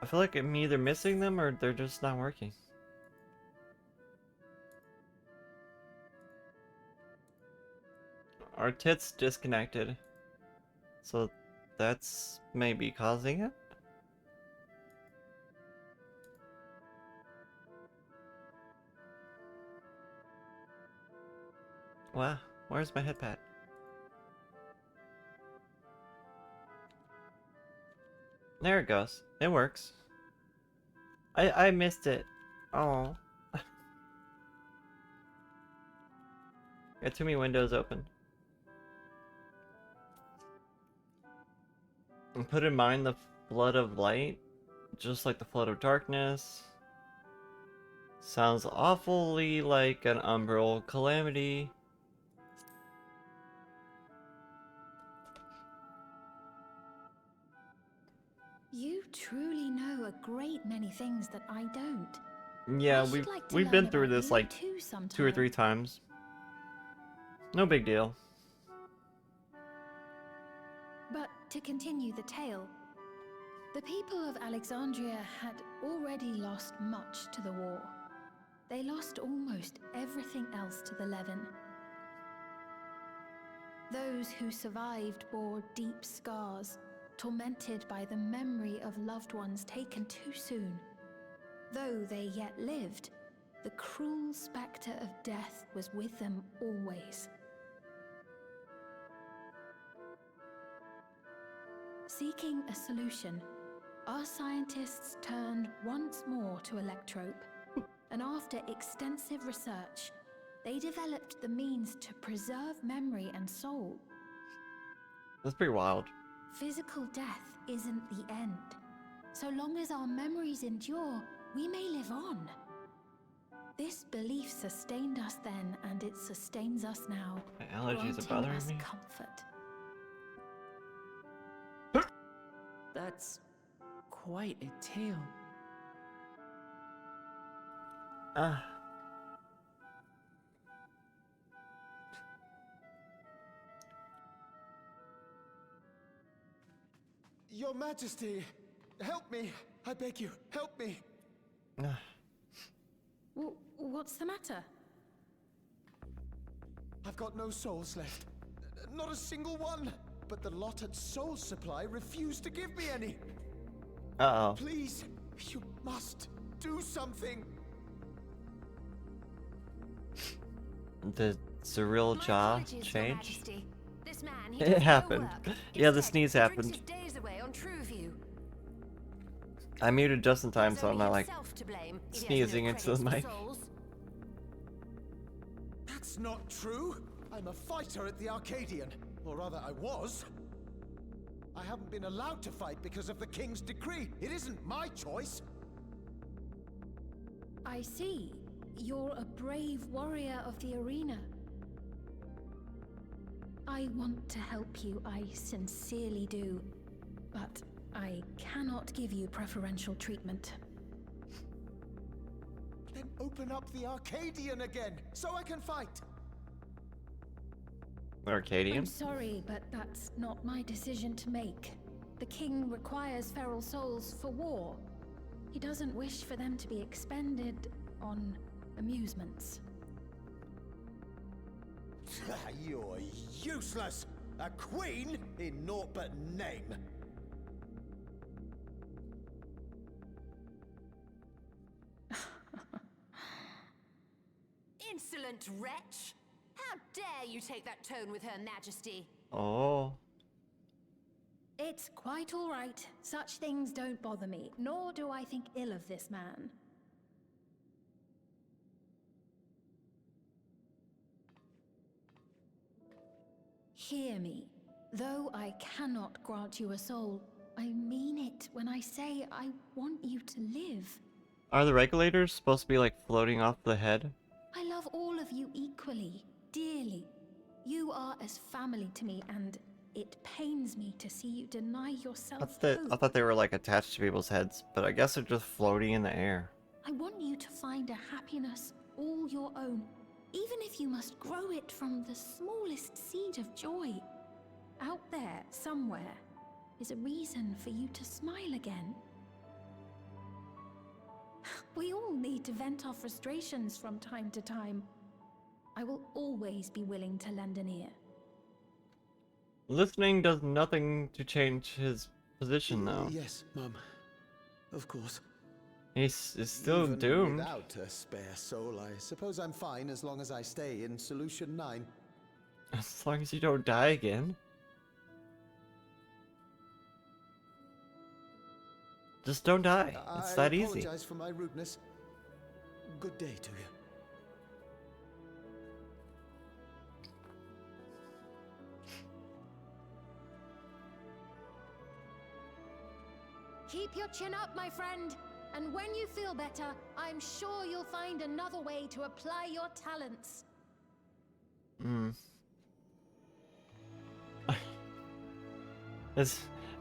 I feel like I'm either missing them or they're just not working. Our tits disconnected. So that's maybe causing it? Wow, where's my head pat? There it goes. It works. I missed it. Oh. Got too many windows open. And put in mind the flood of light, just like the flood of darkness. Sounds awfully like an umbral calamity. You truly know a great many things that I don't. Yeah, I should like to we've learn been through about this you like too sometime. 2 or 3 times. No big deal. But to continue the tale, The people of Alexandria had already lost much to the war. They lost almost everything else to the Levin. Those who survived bore deep scars, tormented by the memory of loved ones taken too soon. Though they yet lived, the cruel spectre of death was with them always. Seeking a solution, our scientists turned once more to Electrope, and after extensive research, they developed the means to preserve memory and soul. That's pretty wild. Physical death isn't the end. So long as our memories endure, we may live on. This belief sustained us then, and it sustains us now, My allergies are granting bothering us me. comfort. That's quite a tale. Ah. Your Majesty, help me! I beg you, help me! Ah. What's the matter? I've got no souls left. Not a single one! But the lot at Soul Supply refused to give me any! Uh-oh. Please, you must do something! Did Cyril My jaw apologies, Your change? Majesty. This man, he It does no happened. work. Yeah, the Instead, sneeze he drinks happened. his days away on Trueview. I muted just in time, There's so I'm only not like himself to blame if he has sneezing no into the credit for mic. souls. That's not true! I'm a fighter at the Arcadian. Or rather, I was. I haven't been allowed to fight because of the King's decree. It isn't my choice. I see. You're a brave warrior of the arena. I want to help you, I sincerely do. But I cannot give you preferential treatment. Then open up the Arcadian again, so I can fight. Arcadian? I'm sorry, but that's not my decision to make. The king requires feral souls for war. He doesn't wish for them to be expended on amusements. You're useless! A queen in naught but name! Insolent wretch! How dare you take that tone with Her Majesty? Oh. It's quite all right. Such things don't bother me, nor do I think ill of this man. Hear me. Though I cannot grant you a soul, I mean it when I say I want you to live. Are the regulators supposed to be like floating off the head? I love all of you equally, dearly. You are as family to me, and it pains me to see you deny yourself I hope. thought they were like attached to people's heads, but I guess they're just floating in the air. I want you to find a happiness all your own, even if you must grow it from the smallest seed of joy. Out there, somewhere, is a reason for you to smile again. We all need to vent our frustrations from time to time. I will always be willing to lend an ear. Listening does nothing to change his position, though. Yes, Mum. Of course. He's still Even doomed. Without a spare soul, I suppose I'm fine as long as I stay in Solution 9. As long as you don't die again. Just don't die. It's that easy. I apologize for my rudeness. Good day to you. Keep your chin up, my friend. And when you feel better, I'm sure you'll find another way to apply your talents.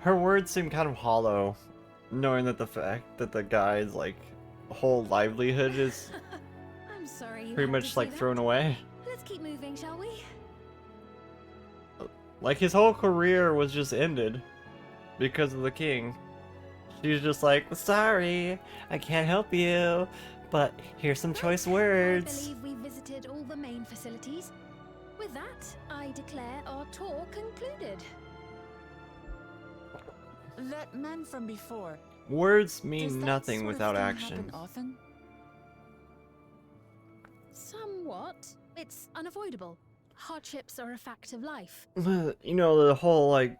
Her words seem kind of hollow, knowing that the fact that the guy's like whole livelihood is I'm sorry you pretty had to much see like that. thrown away. Let's keep moving, shall we? Like his whole career was just ended because of the king. She's just like, sorry, I can't help you, but here's some choice words. I believe we visited all the main facilities. With that, I declare our tour concluded. That man from before. Words Does mean that nothing sort of without thing action. happen often? Somewhat. It's unavoidable. Hardships are a fact of life. You know, the whole, like,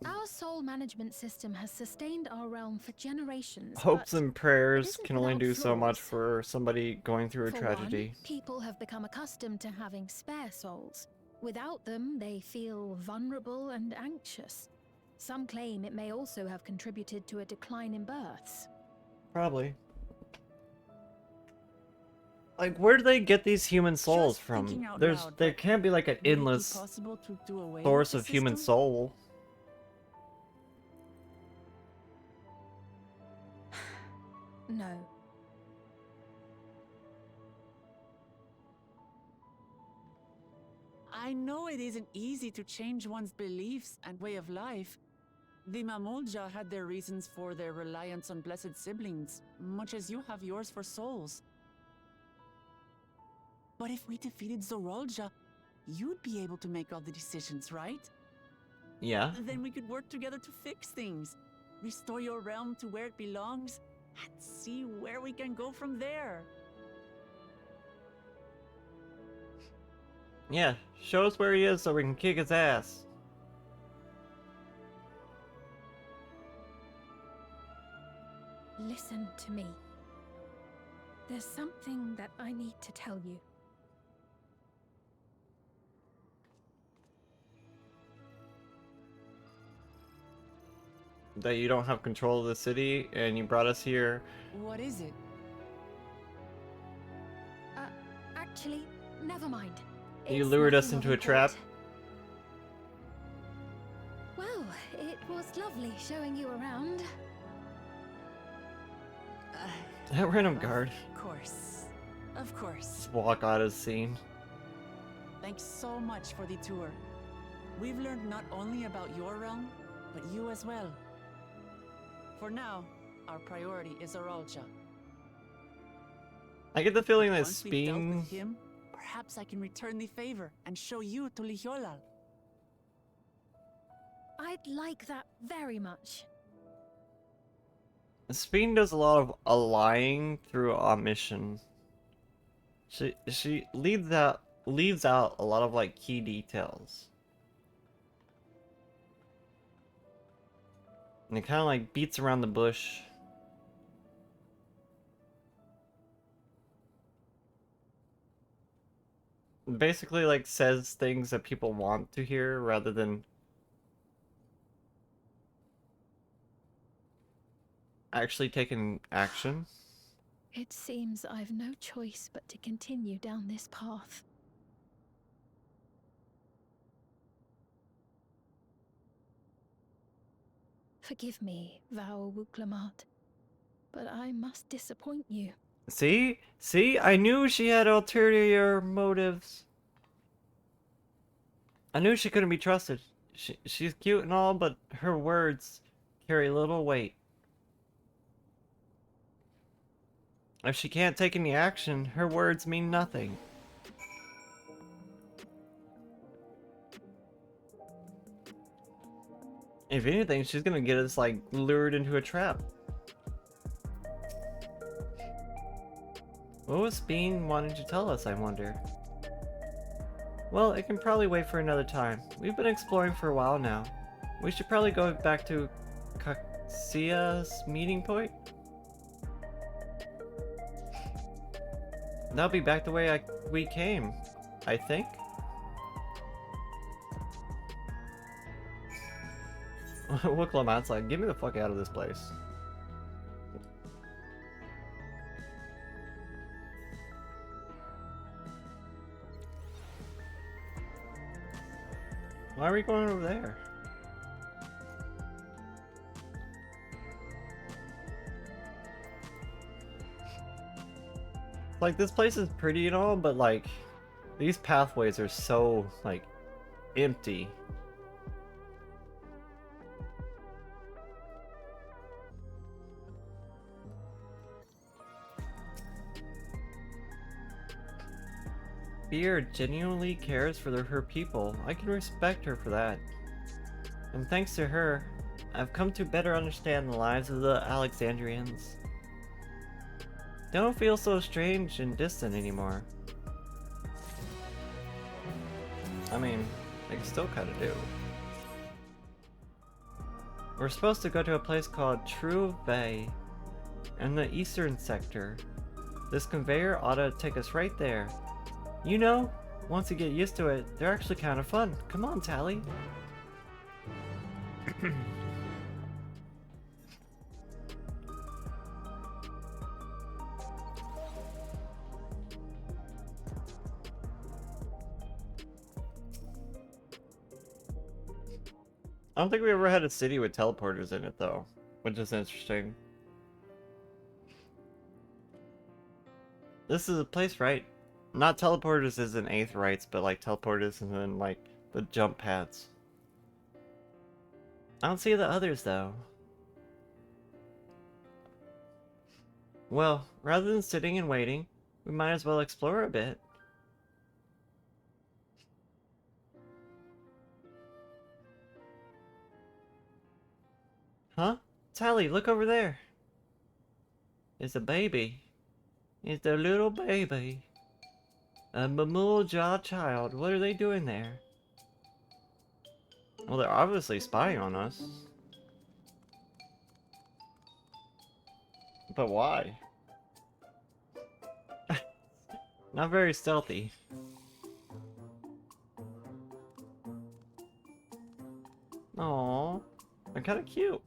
Our soul management system has sustained our realm for generations. hopes but and prayers isn't can only without do so much flaws. for somebody going through a For tragedy. one, people have become accustomed to having spare souls. Without them, they feel vulnerable and anxious. Some claim it may also have contributed to a decline in births. Probably. Like, where do they get these human souls Just from? thinking out There loud, can't be like an would it be endless possible to do away source with of the human system? soul. No. I know it isn't easy to change one's beliefs and way of life. The Mamolja had their reasons for their reliance on blessed siblings, much as you have yours for souls. But if we defeated Zorolja, you'd be able to make all the decisions, right? Yeah. Then we could work together to fix things, restore your realm to where it belongs, and see where we can go from there. Yeah. Show us where he is so we can kick his ass. Listen to me. There's something that I need to tell you. That you don't have control of the city and you brought us here. What is it? Actually, never mind. You It's lured us nothing of into a trap. import. Well, it was lovely showing you around. That random guard. Of course. Of course. Just walk out of the scene. Thanks so much for the tour. We've learned not only about your realm, but you as well. For now, our priority is Zorolja. I get the feeling that Once we've dealt Speen... with him, perhaps I can return the favor and show you to Lihiolal. I'd like that very much. Speen does a lot of lying through omission. She leaves out a lot of like key details. And it kind of like beats around the bush. Basically like says things that people want to hear rather than actually taking action. It seems I've no choice but to continue down this path. Forgive me, Val Wuklamat, but I must disappoint you. See? See? I knew she had ulterior motives. I knew she couldn't be trusted. She's cute and all, but her words carry little weight. If she can't take any action, her words mean nothing. If anything, she's gonna get us, like, lured into a trap. What was Bean wanting to tell us, I wonder? Well, it can probably wait for another time. We've been exploring for a while now. We should probably go back to Kaxia's meeting point? That'll be back the way we came, I think. Wuklamat's like, get me the fuck out of this place. Why are we going over there? Like, this place is pretty and all, but like, these pathways are so, like, empty. Beard genuinely cares for her people. I can respect her for that. And thanks to her, I've come to better understand the lives of the Alexandrians. They don't feel so strange and distant anymore. I mean, they still kinda do. We're supposed to go to a place called True Bay in the eastern sector. This conveyor ought to take us right there. You know, once you get used to it, they're actually kind of fun. Come on, Tali. I don't think we ever had a city with teleporters in it, though, which is interesting. This is a place, right? Not teleporters as in 8th rights, but like teleporters and then like the jump pads. I don't see the others, though. Well, rather than sitting and waiting, we might as well explore a bit. Huh? Tali, look over there. It's a baby. It's a little baby. A Mamool-Ja child. What are they doing there? Well, they're obviously spying on us. But why? Not very stealthy. Aww. They're kind of cute.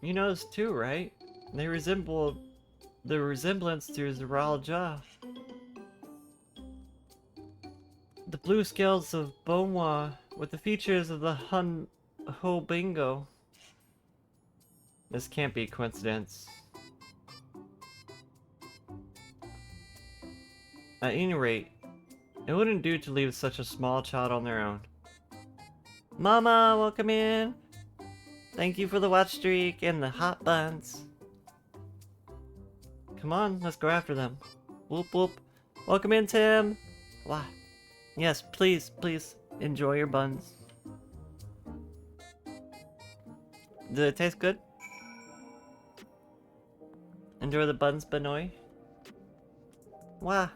You noticed too, right? They resemble the resemblance to Eorzea. The blue scales of Bonwa with the features of the Hun Ho Bingo. This can't be a coincidence. At any rate, it wouldn't do to leave such a small child on their own. Mama, welcome in! Thank you for the watch streak and the hot buns. Come on, let's go after them. Whoop whoop. Welcome in, Tim! Why? Yes, please, please, enjoy your buns. Do they taste good? Enjoy the buns, Benoy. Wow.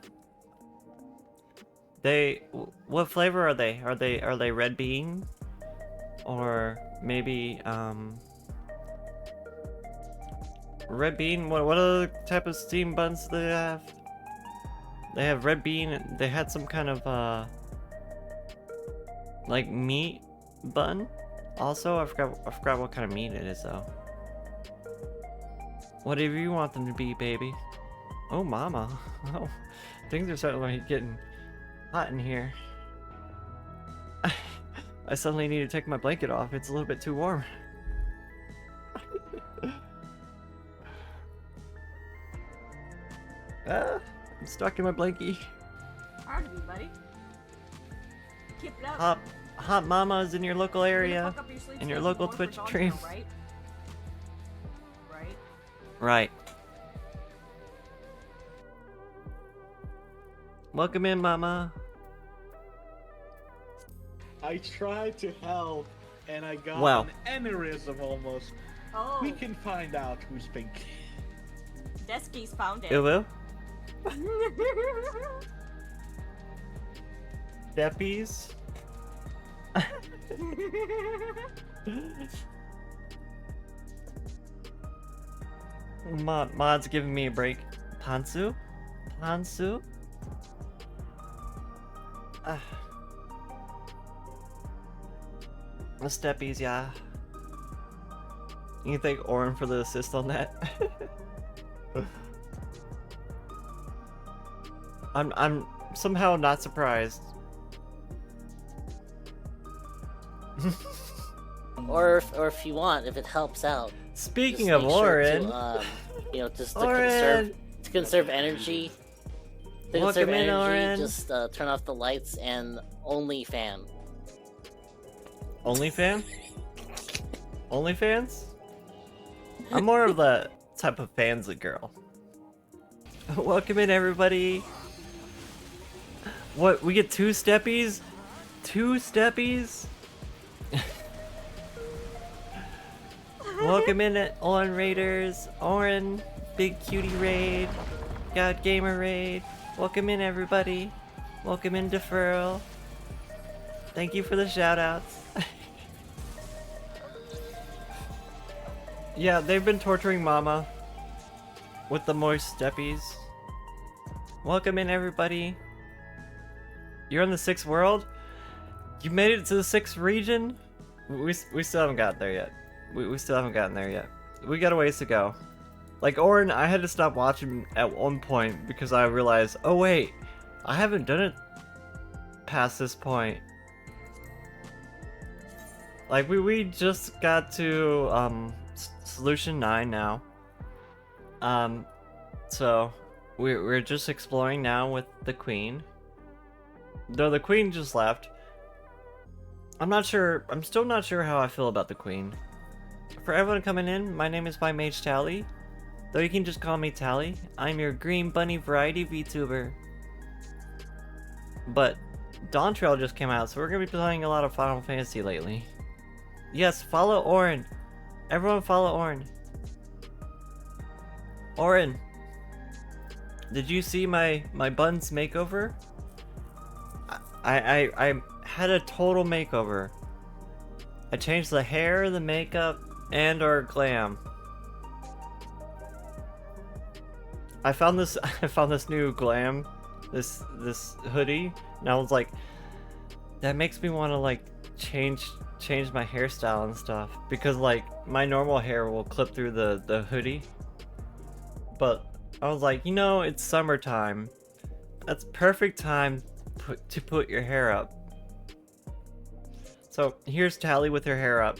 What flavor are they? Are they red bean? Or maybe, red bean? What other type of steam buns do they have? They have red bean, they had some kind of, like meat bun? Also, I forgot what kind of meat it is, though. Whatever you want them to be, baby. Oh, mama. Oh, things are starting like getting hot in here. I suddenly need to take my blanket off. It's a little bit too warm. I'm stuck in my blankie. Hard to be, buddy. Keep it up. Hot mamas in your local area. Fuck up your sleep In your so local warm for Twitch dog stream. show, right? Right? Right. Welcome in, mama. I tried to help, and I got Wow. an aneurysm almost. Oh, We can find out who's pink. Deskies found it. It will? Deppies? Mod's giving me a break. Pansu? Pansu? The steppies, yeah. You thank Orin for the assist on that? I'm somehow not surprised. Or if you want, if it helps out. Speaking just of make sure Orin, to, you know, just to Orin! conserve energy. To Welcome conserve in, energy, Orin. just turn off the lights and only fan. OnlyFan? OnlyFans? I'm more of the type of fansly girl. Welcome in, everybody. What, we get 2 steppies? 2 steppies? Welcome in at Oren Raiders, Oren, Big Cutie Raid, God Gamer Raid. Welcome in, everybody. Welcome in, Deferral. Thank you for the shoutouts. Yeah, they've been torturing Mama with the moist steppies. Welcome in, everybody. You're in the 6th world? You made it to the 6th region? We still haven't gotten there yet. We still haven't gotten there yet. We got a ways to go. Like Oren, I had to stop watching at one point because I realized, oh wait, I haven't done it past this point. Like we just got to solution 9 now. So we're just exploring now with the queen. Though the queen just left. I'm still not sure how I feel about the queen. For everyone coming in, my name is Mage Tali. Though you can just call me Tali. I'm your green bunny variety VTuber. But Dawn Trail just came out, so we're gonna be playing a lot of Final Fantasy lately. Yes, follow Oren. Everyone follow Oren. Oren, did you see my buns makeover? I had a total makeover. I changed the hair, the makeup, and our glam. I found this new glam, this hoodie, and I was like, that makes me want to like change my hairstyle and stuff, because like my normal hair will clip through the hoodie. But I was like, you know, it's summertime. That's perfect time to put your hair up. So here's Tali with her hair up.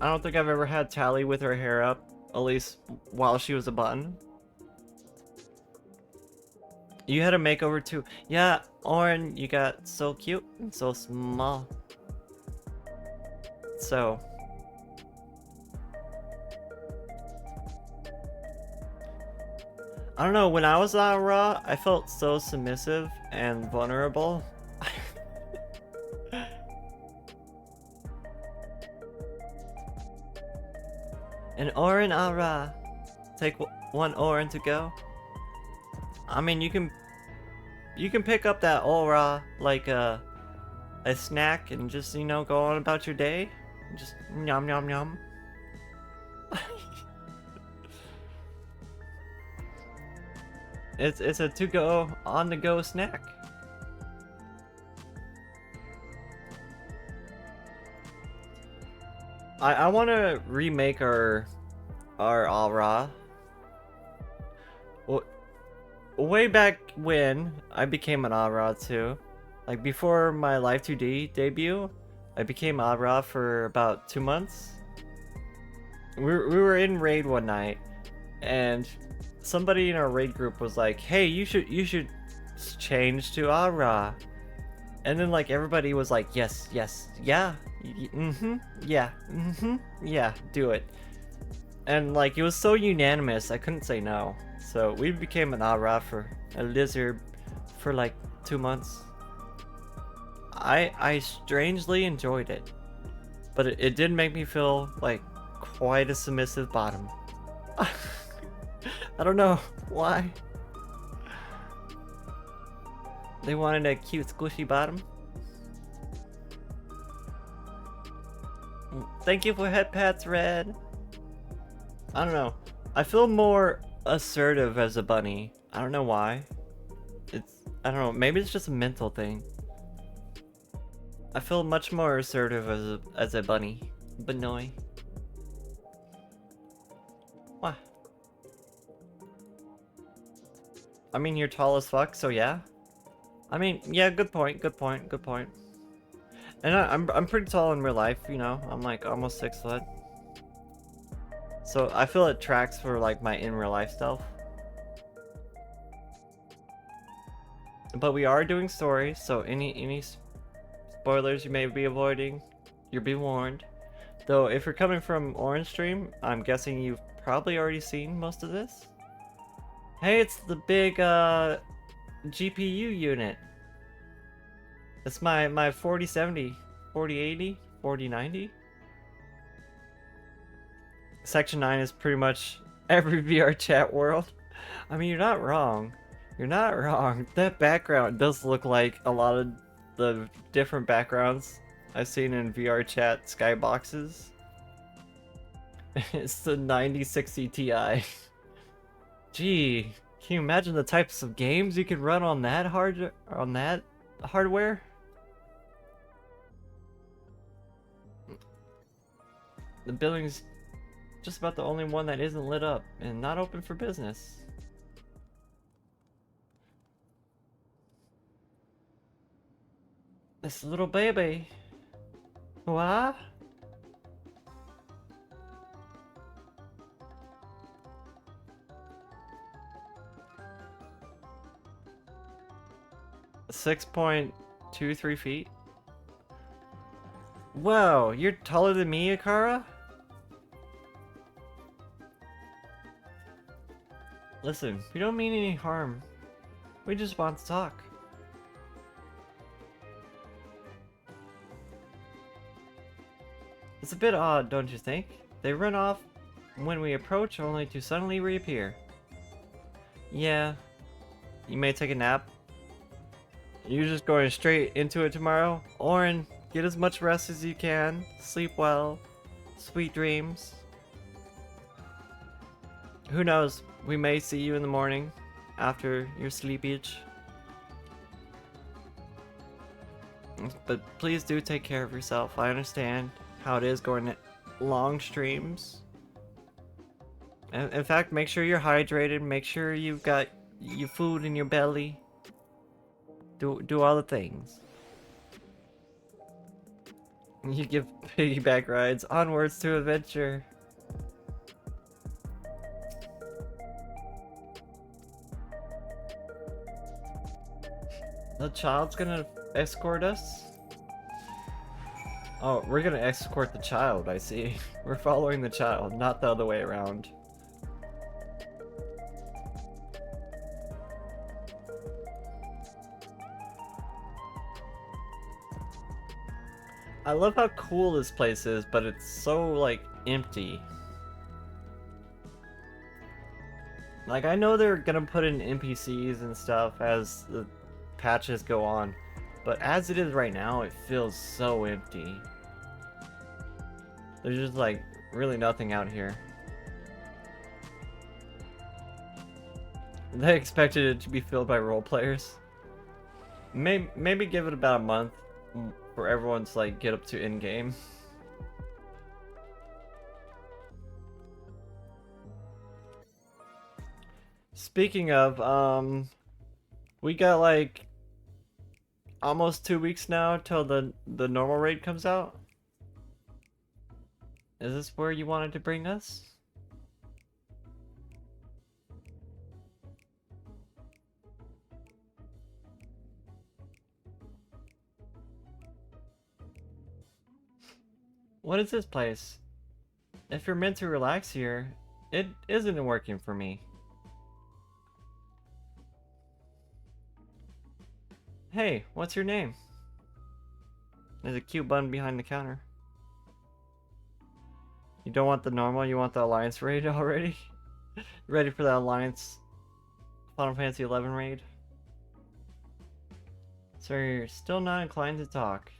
I don't think I've ever had Tali with her hair up, at least while she was a button. You had a makeover too. Yeah, Oren, you got so cute and so small. So I don't know, when I was on Raw, I felt so submissive and vulnerable. An Oren Ara. Take one Oren to go. I mean, you can pick up that Aura like a snack and just, you know, go on about your day. Just yum yum yum. It's a to-go, on-the-go snack. I want to remake our Aura. Well, way back when I became an Aura too, like before my Live 2D debut, I became Aura for about 2 months. We were in raid one night, and somebody in our raid group was like, "Hey, you should change to Aura," and then like everybody was like, "Yes, yes, yeah, yeah, do it." And like it was so unanimous, I couldn't say no. So we became an Aura for a lizard for like 2 months. I strangely enjoyed it, but it did make me feel like quite a submissive bottom. I don't know why. They wanted a cute squishy bottom. Thank you for head pats, Red. I don't know. I feel more assertive as a bunny. I don't know why. I don't know, maybe it's just a mental thing. I feel much more assertive as a bunny. Banoy. Why? I mean, you're tall as fuck, so yeah. I mean, yeah, good point. And I'm pretty tall in real life, you know. I'm like almost 6 foot. So I feel it tracks for like my in real life stuff. But we are doing stories, so any spoilers you may be avoiding. You'll be warned. Though, if you're coming from Orange Stream, I'm guessing you've probably already seen most of this. Hey, it's the big GPU unit. It's my 4070, 4080, 4090. Section 9 is pretty much every VR chat world. I mean, you're not wrong. You're not wrong. That background does look like a lot of the different backgrounds I've seen in VR chat skyboxes. It's the 9060 Ti. Gee, can you imagine the types of games you could run on that hardware? The building's just about the only one that isn't lit up and not open for business. This little baby. What? .23 feet. Whoa, you're taller than me, Akara? Listen, we don't mean any harm. We just want to talk. It's a bit odd, don't you think? They run off when we approach, only to suddenly reappear. Yeah, you may take a nap. You're just going straight into it tomorrow? Orin, get as much rest as you can. Sleep well. Sweet dreams. Who knows? We may see you in the morning after your sleepage. But please do take care of yourself. I understand how it is going long streams. In fact, make sure you're hydrated. Make sure you've got your food in your belly. Do all the things. You give piggyback rides. Onwards to adventure. The child's gonna escort us? Oh, we're gonna escort the child, I see. We're following the child, not the other way around. I love how cool this place is, but it's so, like, empty. Like, I know they're gonna put in NPCs and stuff as the patches go on, but as it is right now, it feels so empty. There's just, like, really nothing out here. They expected it to be filled by role players. Maybe give it about a month for everyone to, like, get up to in-game. Speaking of, we got, like, almost 2 weeks now till the normal raid comes out. Is this where you wanted to bring us? What is this place? If you're meant to relax here, it isn't working for me. Hey, what's your name? There's a cute button behind the counter. You don't want the normal, you want the Alliance raid already? Ready for the Alliance Final Fantasy XI raid? So you're still not inclined to talk.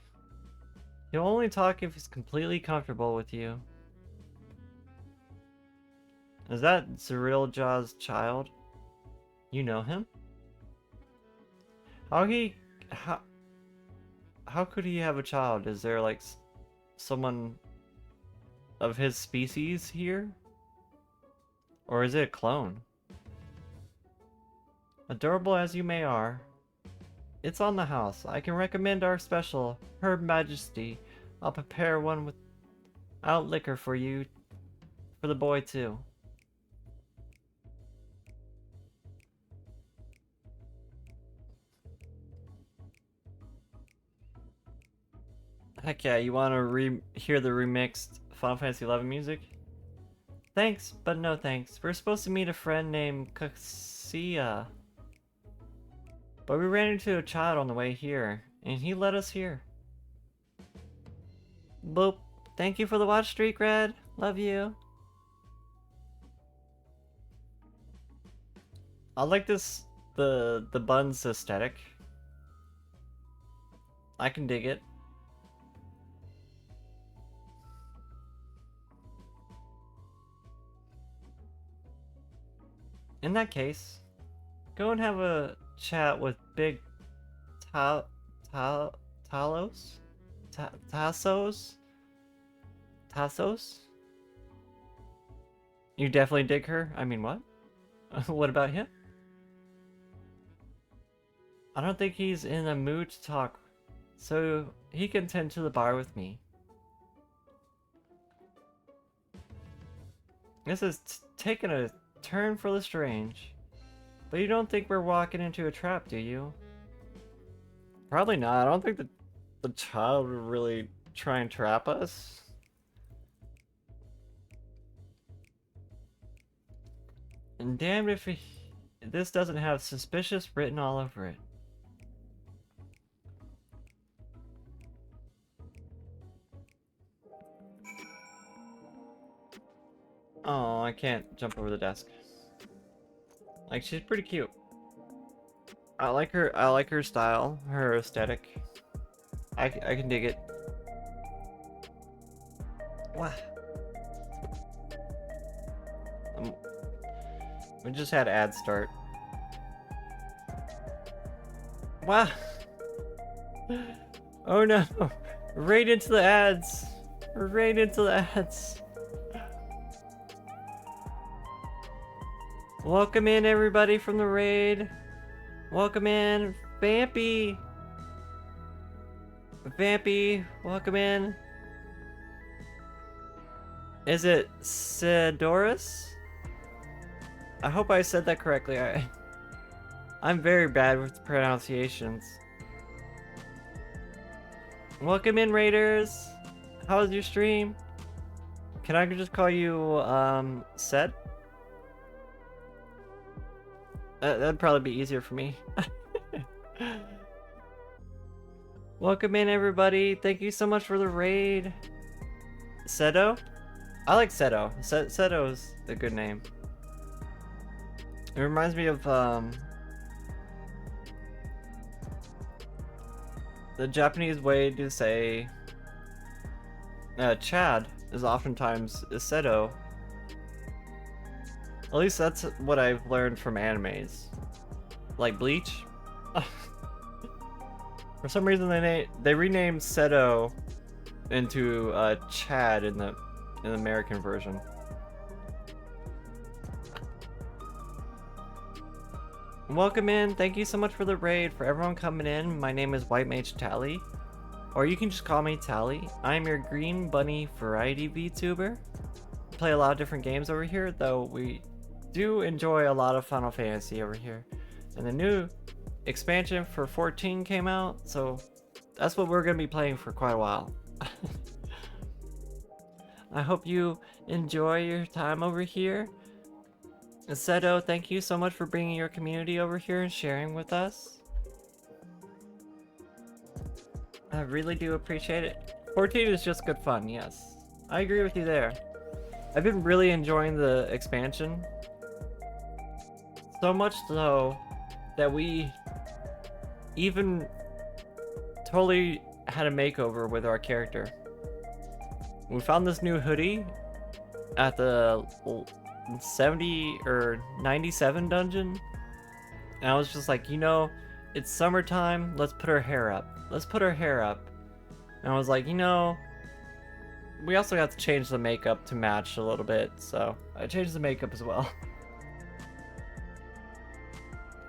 He'll only talk if he's completely comfortable with you. Is that Zerilja's child? You know him? How could he have a child? Is there like someone of his species here? Or is it a clone? Adorable as you may are, it's on the house. I can recommend our special, Her Majesty. I'll prepare one without liquor for you, for the boy too. Heck yeah, you want to hear the remixed Final Fantasy XI music? Thanks, but no thanks. We're supposed to meet a friend named Kasia. But we ran into a child on the way here, and he led us here. Boop. Thank you for the watch streak, Red. Love you. I like this, the buns aesthetic. I can dig it. In that case, go and have a chat with Big Tassos? Tassos? You definitely dig her? I mean, what? What about him? I don't think he's in a mood to talk, so he can tend to the bar with me. This is taking a turn for the strange. But you don't think we're walking into a trap, do you? Probably not. I don't think the child would really try and trap us. And damned if this doesn't have suspicious written all over it. Oh, I can't jump over the desk. Like, she's pretty cute. I like her style, her aesthetic. I can dig it. Wow. We just had ads start. Wow. Oh no. Right into the ads. Right into the ads. Welcome in everybody from the raid. Welcome in Vampy. Vampy, welcome in. Is it Sidoris? I hope I said that correctly. I'm very bad with pronunciations. Welcome in, Raiders. How was your stream? Can I just call you, Sed? That'd probably be easier for me. Welcome in, everybody. Thank you so much for the raid. Sedo? I like Sedo. Sedo is a good name. It reminds me of, the Japanese way to say, Chad is oftentimes Sedo. At least that's what I've learned from animes. Like Bleach. For some reason they renamed Seto into Chad in the American version. Welcome in. Thank you so much for the raid. For everyone coming in, my name is White Mage Tali. Or you can just call me Tali. I am your Green Bunny variety VTuber. Play a lot of different games over here, though we do enjoy a lot of Final Fantasy over here. And the new expansion for 14 came out, so that's what we're going to be playing for quite a while. I hope you enjoy your time over here. Seto, thank you so much for bringing your community over here and sharing with us. I really do appreciate it. 14 is just good fun, yes. I agree with you there. I've been really enjoying the expansion. So much so that we even totally had a makeover with our character. We found this new hoodie at the 70 or 97 dungeon, and I was just like, you know, it's summertime, let's put our hair up. Let's put our hair up. And I was like, you know, we also have to change the makeup to match a little bit, so I changed the makeup as well.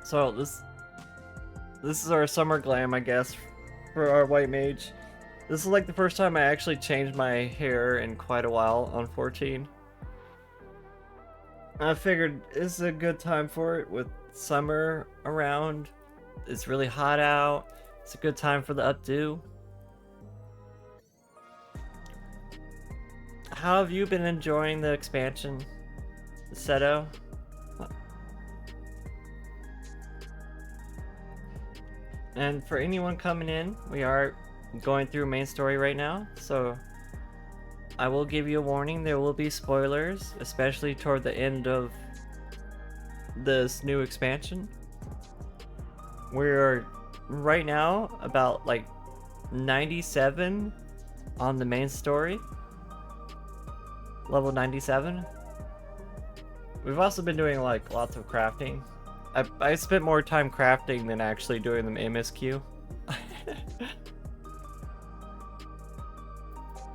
So this is our summer glam, I guess, for our White Mage. This is like the first time I actually changed my hair in quite a while on 14. I figured it's a good time for it with summer around. It's really hot out. It's a good time for the updo. how have you been enjoying the expansion, Seto? And for anyone coming in, we are going through main story right now, so I will give you a warning, there will be spoilers, especially toward the end of this new expansion. We're right now about like 97 on the main story. Level 97. We've also been doing like lots of crafting. I spent more time crafting than actually doing the MSQ.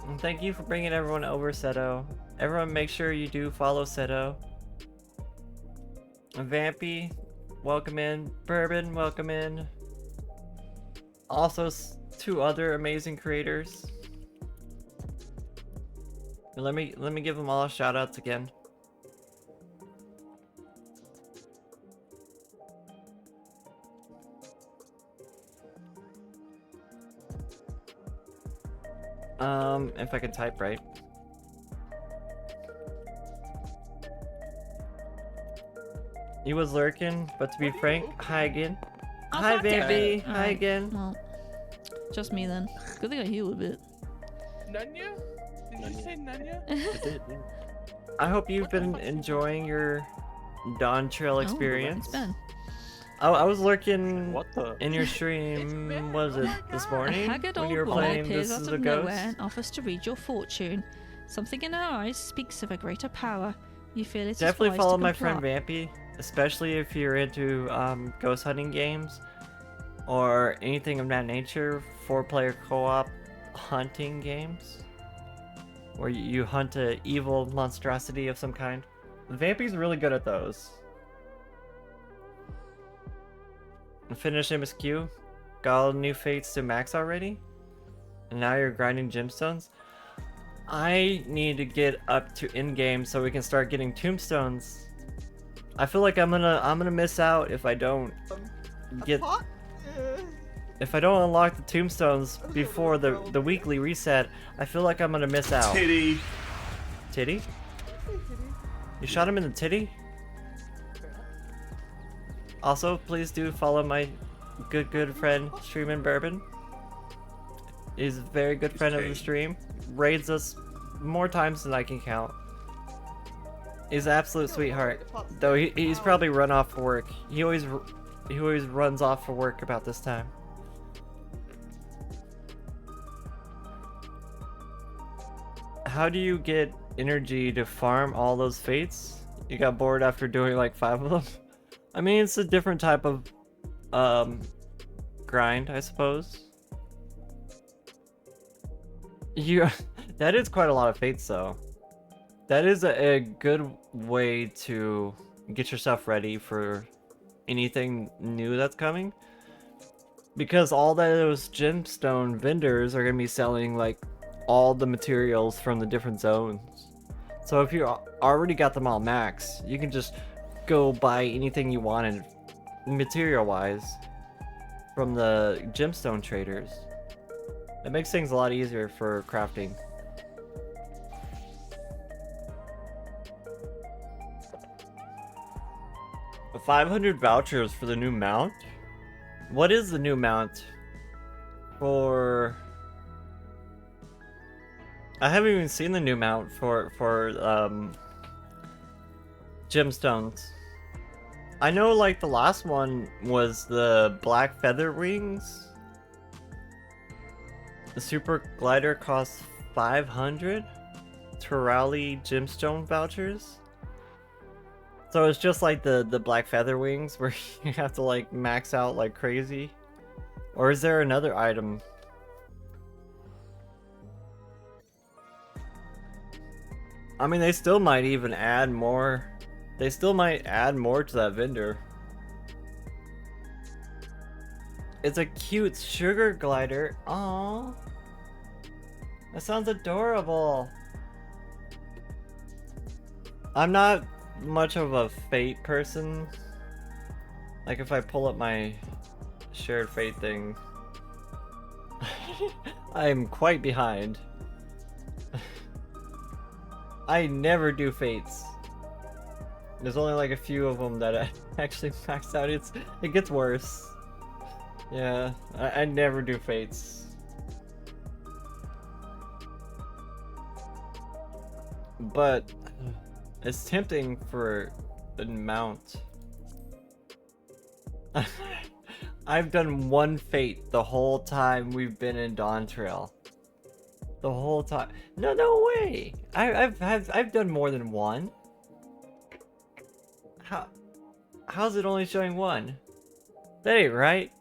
And thank you for bringing everyone over, Seto. Everyone make sure you do follow Seto. Vampy, welcome in. Bourbon, welcome in. Also, two other amazing creators. And let me give them all shout outs again. If I can type right. He was lurking, but to be frank, hi again. Hi, baby. Hi again. Well, just me then. Good thing I heal a bit. Nanya? Did you say Nanya? I did, yeah. I hope you've been enjoying your Trail experience. Oh, Ben. I was lurking What the? in your stream, was it this A morning? haggard When old you were woman playing appears This out Is of a nowhere Ghost? and offers to read your fortune. Something in her eyes speaks of a greater power. You feel it is Definitely wise follow to my comply. friend Vampy, especially if you're into ghost hunting games or anything of that nature. 4-player co-op hunting games where you hunt a evil monstrosity of some kind. Vampy's really good at those. Finish MSQ. Got all the new fates to max already? And now you're grinding gemstones? I need to get up to in-game so we can start getting tombstones. I feel like I'm gonna miss out if I don't get if I don't unlock the tombstones before the weekly reset. I feel like I'm gonna miss out. Titty. Titty? You shot him in the titty? Also, please do follow my good friend Streamin' Bourbon. He's a very good friend of the stream. Raids us more times than I can count. He's an absolute sweetheart. Though he's probably run off for work. He always runs off for work about this time. How do you get energy to farm all those fates? You got bored after doing like 5 of them? I mean, it's a different type of grind, I suppose. That is quite a lot of fates though. That is a good way to get yourself ready for anything new that's coming. Because all those gemstone vendors are going to be selling like all the materials from the different zones. So if you already got them all max, you can just go buy anything you wanted material wise from the gemstone traders. It makes things a lot easier for crafting. A 500 vouchers for the new mount? What is the new mount for? I haven't even seen the new mount for gemstones. I know like the last one was the black feather wings. The super glider costs 500 Turali gemstone vouchers. So it's just like the black feather wings where you have to like max out like crazy. Or is there another item? I mean, they still might even add more. They still might add more to that vendor. It's a cute sugar glider. Aww. That sounds adorable. I'm not much of a fate person. Like if I pull up my shared fate thing, I'm quite behind. I never do fates. There's only like a few of them that I actually max out. It gets worse. Yeah, I never do fates. But it's tempting for a mount. I've done one fate the whole time we've been in Dawn Trail. The whole time. No way. I've done more than one. How's it only showing one? That ain't right.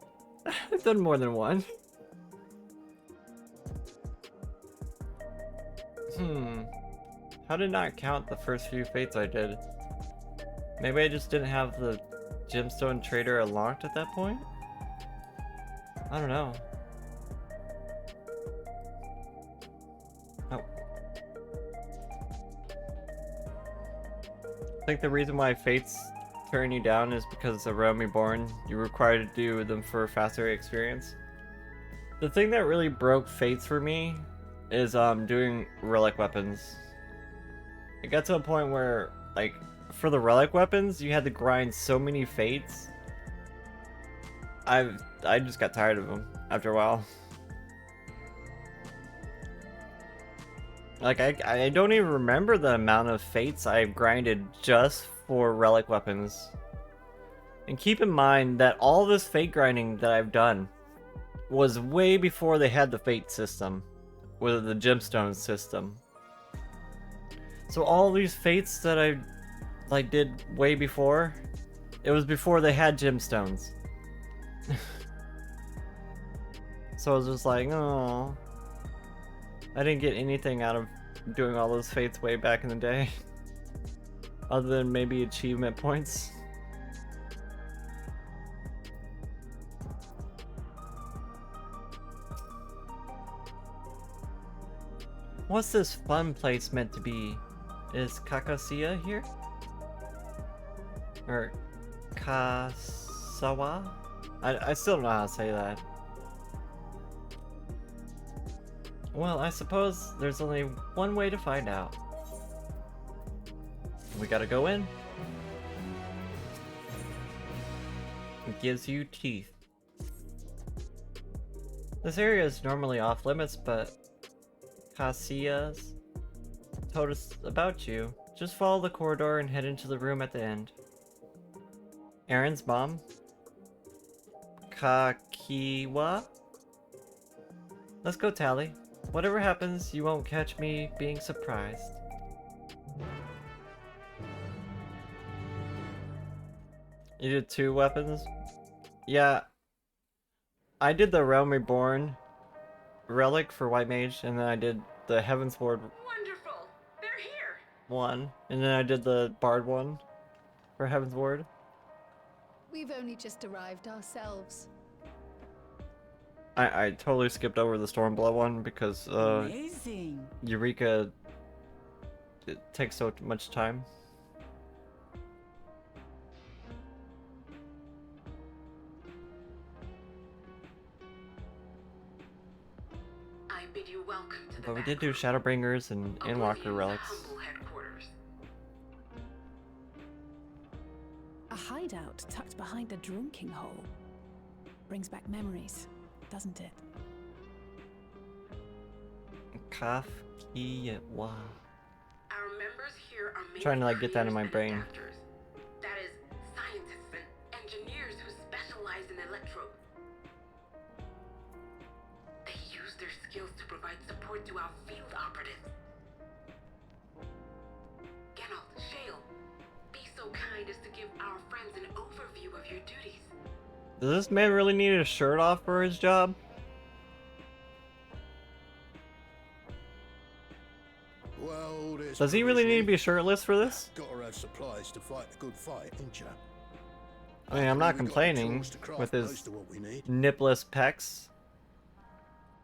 I've done more than one. How did not count the first few fates I did? Maybe I just didn't have the gemstone trader unlocked at that point? I don't know. Oh. I think the reason why fates turn you down is because of A Realm Reborn. You're required to do them for faster experience. The thing that really broke fates for me is doing relic weapons. It got to a point where, like, for the relic weapons, you had to grind so many fates. I just got tired of them after a while. Like, I don't even remember the amount of fates I've grinded just for relic weapons. And keep in mind that all this fate grinding that I've done was way before they had the fate system, with the gemstone system. So all these fates that I did way before, it was before they had gemstones. So I was just like, oh, I didn't get anything out of doing all those fates way back in the day. Other than maybe achievement points. What's this fun place meant to be? Is Kakasia here? Or Kasawa? I still don't know how to say that. Well, I suppose there's only one way to find out. We gotta go in. It gives you teeth. This area is normally off limits, but Kasia's told us about you. Just follow the corridor and head into the room at the end. Aaron's mom? Kakiwa? Let's go, Tali. Whatever happens, you won't catch me being surprised. You did 2 weapons? Yeah. I did the Realm Reborn relic for White Mage, and then I did the Heavensward Wonderful! They're here! one, and then I did the Bard one for Heavensward. We've only just arrived ourselves. I totally skipped over the Stormblood one because Amazing. Eureka, it takes so much time. I bid you welcome to the But we did do Shadowbringers and Endwalker relics. A hideout tucked behind a drinking hole. Brings back memories, doesn't it? Kafkiwa. Our members here are Trying to get that in my brain. adapters. That is, scientists and engineers who specialize in electro. They use their skills to provide support to our field operatives. Geralt, Shale, be so kind as to give our friends an overview of your duties. Does this man really need a shirt off for his job? Well, Does he really need to be shirtless for this? Gotta have supplies to fight a good fight, ain't ya? I mean, I'm not complaining with his nipless pecs.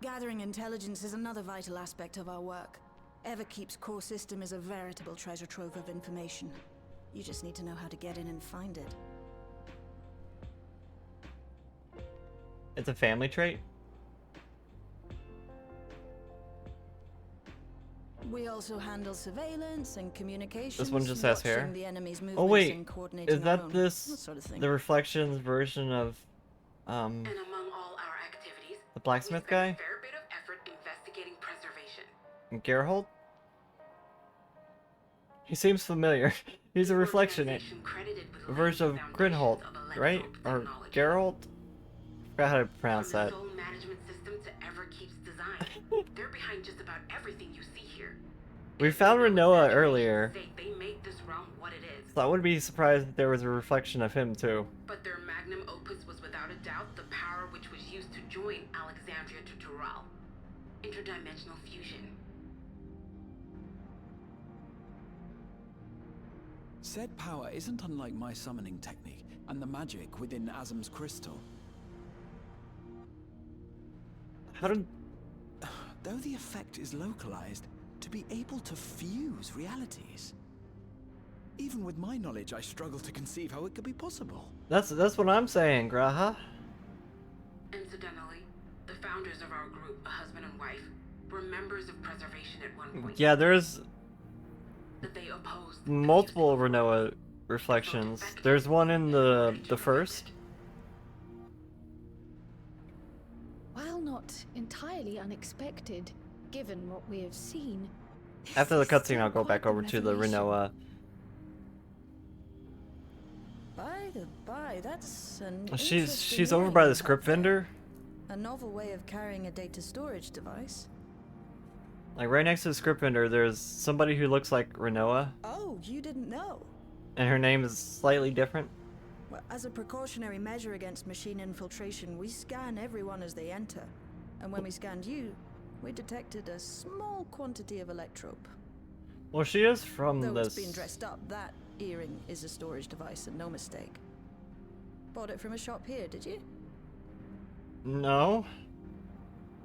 Gathering intelligence is another vital aspect of our work. Everkeep's core system is a veritable treasure trove of information. You just need to know how to get in and find it. It's a family trait? We also handle surveillance and communications. This one just has hair. watching the enemy's Oh movements wait, and coordinating is our that own, this that sort of thing. the Reflections version of And among all our activities, the blacksmith we spend guy? a fair bit of effort investigating preservation. Geralt? He seems familiar. He's a reflection, a version of Grinhold, right? Or Geralt? Forgot how to pronounce that. From the sole management system to Everkeep's design, they're behind just about everything you see here. We found Renoa earlier, They made this realm what it is. so I wouldn't be surprised if there was a reflection of him too. But their magnum opus was without a doubt the power which was used to join Alexandria to Tural. Interdimensional fusion. Said power isn't unlike my summoning technique and the magic within Azam's crystal. How did... Though the effect is localized, to be able to fuse realities. Even with my knowledge, I struggle to conceive how it could be possible. That's what I'm saying, Graha. Incidentally, the founders of our group, a husband and wife, were members of preservation at one point. Yeah, there's That they opposed multiple Renoa reflections. There's one in the first. While not entirely unexpected, given what we have seen. After the cutscene, I'll go back over to the Renoa. By the by, that's an She's over by the Scrip vendor. A novel way of carrying a data storage device. Like right next to the Scrip vendor, there's somebody who looks like Renoa, Oh, you didn't know? and her name is slightly different. Well, as a precautionary measure against machine infiltration, we scan everyone as they enter. And when we scanned you, we detected a small quantity of electrope. Well, she is from Though this. it's been dressed up, that earring is a storage device and no mistake. Bought it from a shop here, did you? No,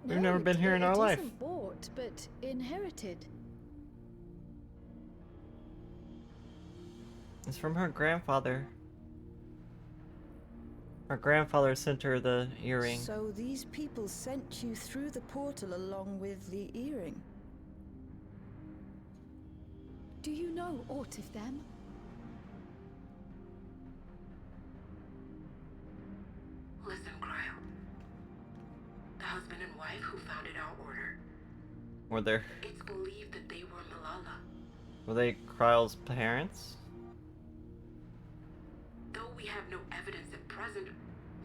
we've never been here in our life. It isn't bought, but inherited. It's from her grandfather. Her grandfather sent her the earring. So these people sent you through the portal along with the earring? Do you know aught of them? Listen, Cryo. The husband and wife who founded our order. Were It's believed that they were Malala. they Kryle's parents? Though we have no evidence at present,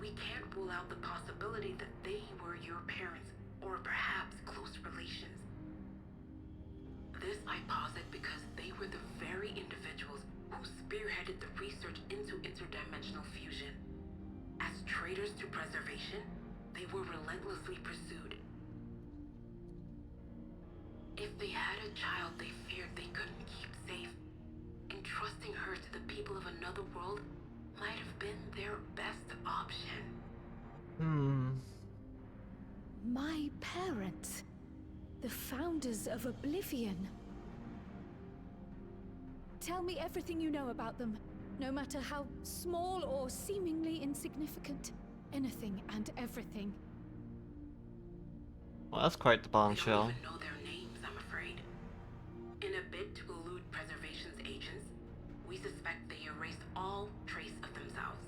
we can't rule out the possibility that they were your parents, or perhaps close relations. This I posit because they were the very individuals who spearheaded the research into interdimensional fusion. As traitors to preservation, they were relentlessly pursued. If they had a child they feared they couldn't keep safe, entrusting her to the people of another world might have been their best option. My parents. The founders of Oblivion. Tell me everything you know about them, no matter how small or seemingly insignificant. Anything and everything. Well, that's quite the bombshell. We don't even know their names, I'm afraid. In a bid to elude preservation's agents, we suspect they erased all trace of themselves.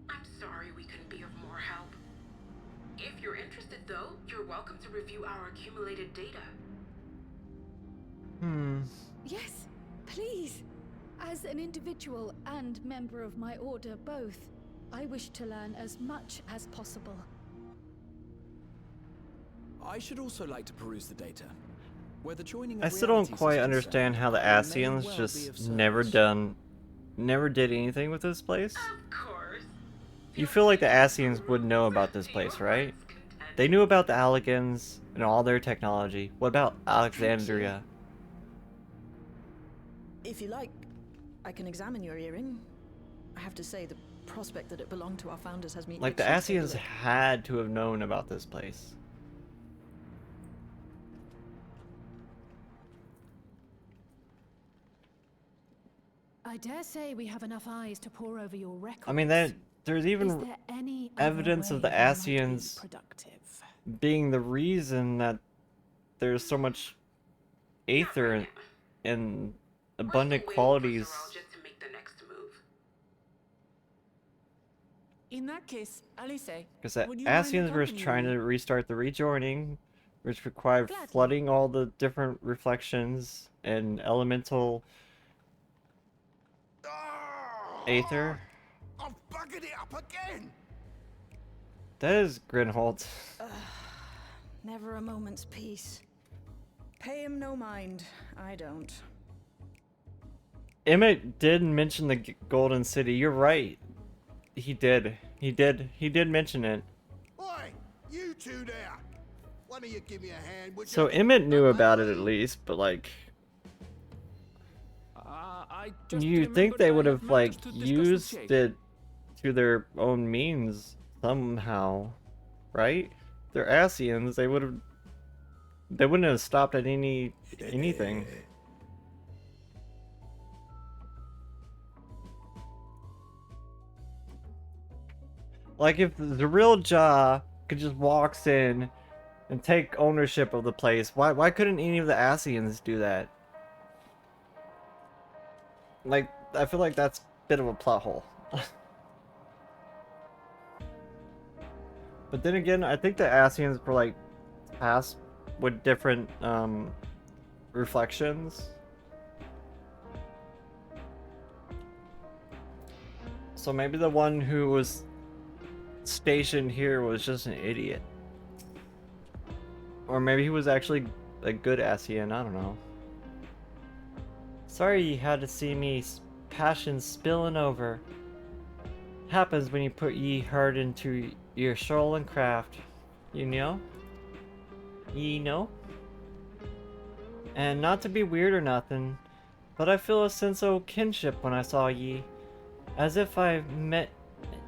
I'm sorry we couldn't be of more help. If you're interested, though, you're welcome to review our accumulated data. Yes, please. As an individual and member of my order both, I wish to learn as much as possible. I should also like to peruse the data. Whether joining I still don't quite understand how the Asians just never did anything with this place. Of course. You feel like the Asians would know about this place, right? They knew about the Alligans and all their technology. What about Alexandria? If you like, I can examine your earring. I have to say, the prospect that it belonged to our founders has me Like, the itching to Asians take a look. had to have known about this place. I dare say we have enough eyes to pore over your records. I mean, there's Is even there any other evidence of way the we might be Asians productive? being the reason that there's so much aether and abundant qualities. In that case, Alice, Because the would you mind Ascians were accompanying trying me? to restart the rejoining, which required Gladly. flooding all the different reflections and elemental aether. I've buggered it up again. That is Grinhold. Never a moment's peace. Pay him no mind. I don't. Emmett did mention the Golden City. You're right. He did. He did mention it. Oi, you two there. Why don't you give me a hand? Would So you? Emmett knew about it at least, but like, you think they would have like used it to their own means somehow, right? They're Ascians. They wouldn't have stopped at anything. Like if the real Jaw could just walks in and take ownership of the place, why couldn't any of the Ascians do that? Like, I feel like that's a bit of a plot hole. But then again, I think the Ascians were like tasked with different reflections. So maybe the one who was stationed here was just an idiot. Or maybe he was actually a good Ascian, I don't know. Sorry you had to see me passion spilling over. Happens when you put ye heart into your soul and craft. You know? Ye know? And not to be weird or nothing, but I feel a sense of kinship when I saw ye. As if I met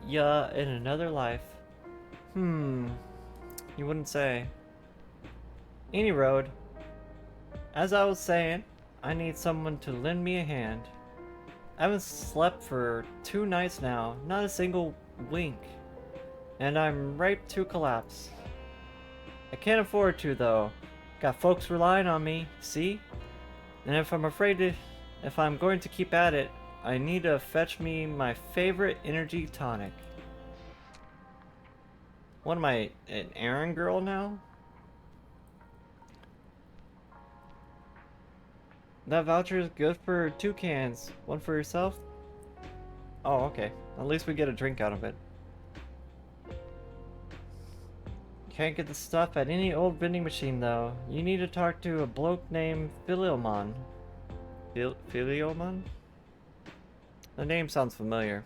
ya in another life. You wouldn't say. Any road. As I was saying, I need someone to lend me a hand. I haven't slept for 2 nights now, not a single wink. And I'm ripe to collapse. I can't afford to though. Got folks relying on me, see? And if I'm going to keep at it, I need to fetch me my favorite energy tonic. What am I, an errand girl now? That voucher is good for 2 cans. One for yourself? Oh, okay. At least we get a drink out of it. Can't get the stuff at any old vending machine though. You need to talk to a bloke named Philiomon. Philiomon? The name sounds familiar.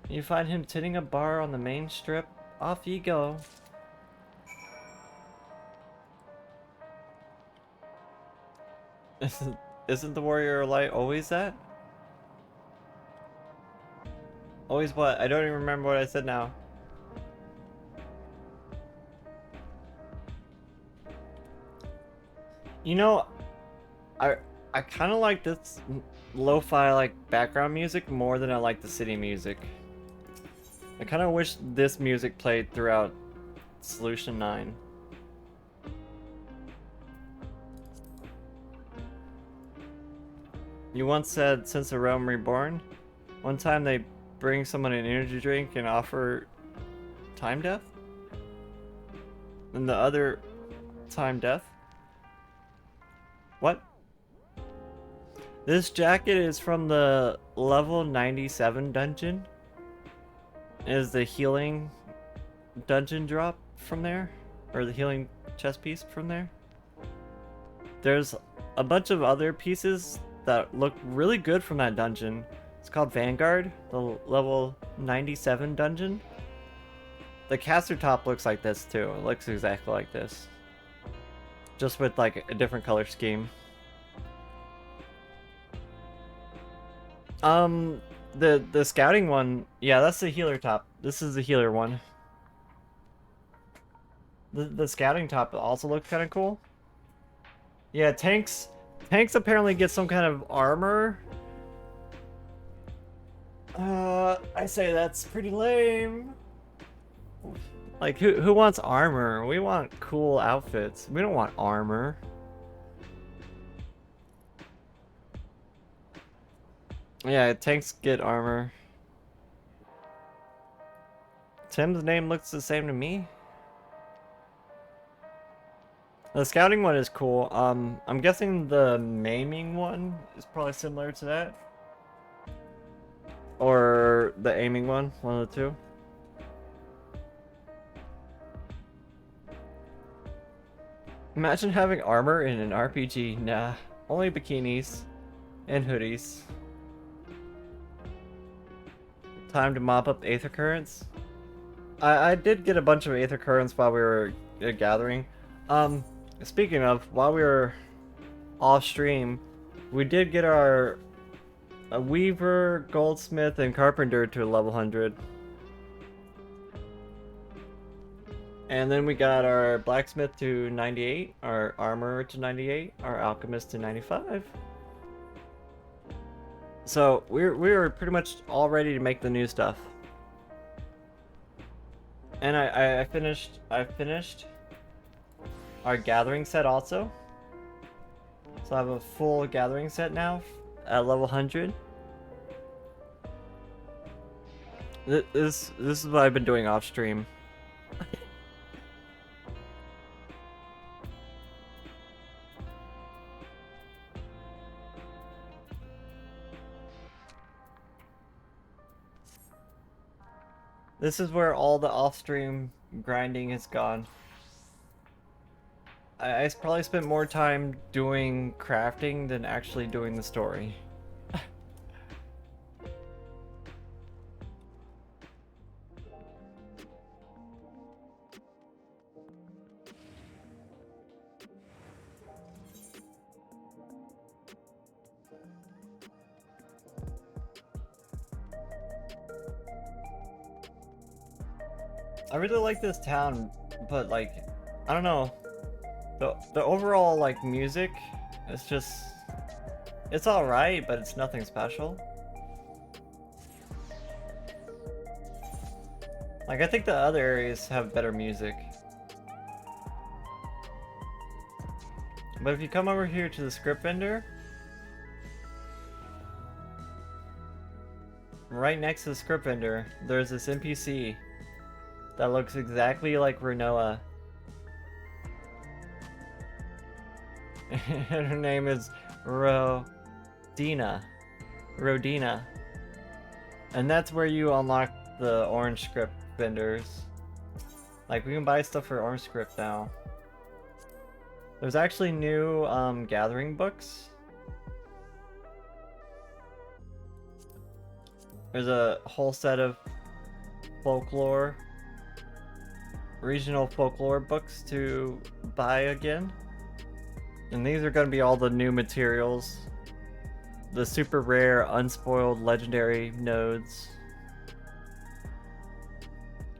You find him tending a bar on the main strip. Off you go. Isn't the warrior light always that? Always what? I don't even remember what I said now. You know, I kind of like this lo-fi like background music more than I like the city music. I kind of wish this music played throughout Solution 9. You once said since A Realm Reborn, one time they bring someone an energy drink and offer time death? And the other time death? What? This jacket is from the level 97 dungeon. Is the healing dungeon drop from there? Or the healing chest piece from there? There's a bunch of other pieces that look really good from that dungeon. It's called Vanguard, the level 97 dungeon. The caster top looks like this too. It looks exactly like this. Just with like a different color scheme. The scouting one, yeah, that's the healer top. This is the healer one. The scouting top also looks kind of cool. Yeah, tanks apparently get some kind of armor. I say that's pretty lame. Like, who wants armor? We want cool outfits. We don't want armor. Yeah, tanks get armor. Tim's name looks the same to me. The scouting one is cool. I'm guessing the maiming one is probably similar to that. Or the aiming one of the two. Imagine having armor in an RPG. Nah, only bikinis and hoodies. Time to mop up Aether Currents. I did get a bunch of Aether Currents while we were gathering. Speaking of, while we were off stream, we did get our Weaver, Goldsmith, and Carpenter to level 100. And then we got our Blacksmith to 98, our Armorer to 98, our Alchemist to 95. So we were pretty much all ready to make the new stuff. And I finished our gathering set also. So I have a full gathering set now at level 100. This is what I've been doing off stream. This is where all the off-stream grinding has gone. I probably spent more time doing crafting than actually doing the story. I really like this town, but like, I don't know, the overall like music, it's just, it's alright, but it's nothing special. Like, I think the other areas have better music. But if you come over here to the Scrip vendor, right next to the Scrip vendor, there's this NPC that looks exactly like Renoa. And her name is Rodina. And that's where you unlock the orange script vendors. Like, we can buy stuff for orange script now. There's actually new gathering books. There's a whole set of folklore, regional folklore books to buy again. And these are going to be all the new materials. The super rare, unspoiled, legendary nodes.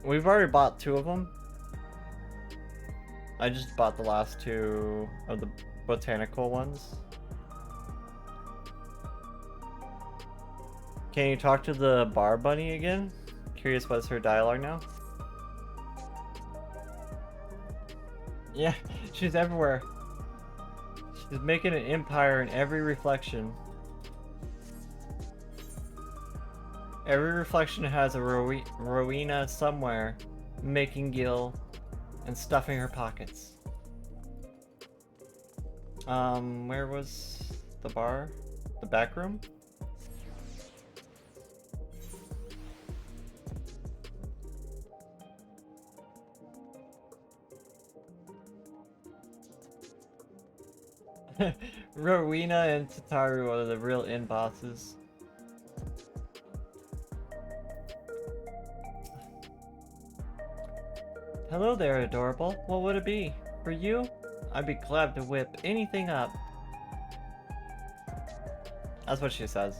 We've already bought 2 of them. I just bought the last 2 of the botanical ones. Can you talk to the bar bunny again? Curious what's her dialogue now? Yeah, she's everywhere. She's making an empire in every reflection. Every reflection has a Rowena somewhere, making gil and stuffing her pockets. Where was the bar? The back room? Rowena and Tataru are the real end bosses. Hello there, adorable. What would it be? For you? I'd be glad to whip anything up. That's what she says.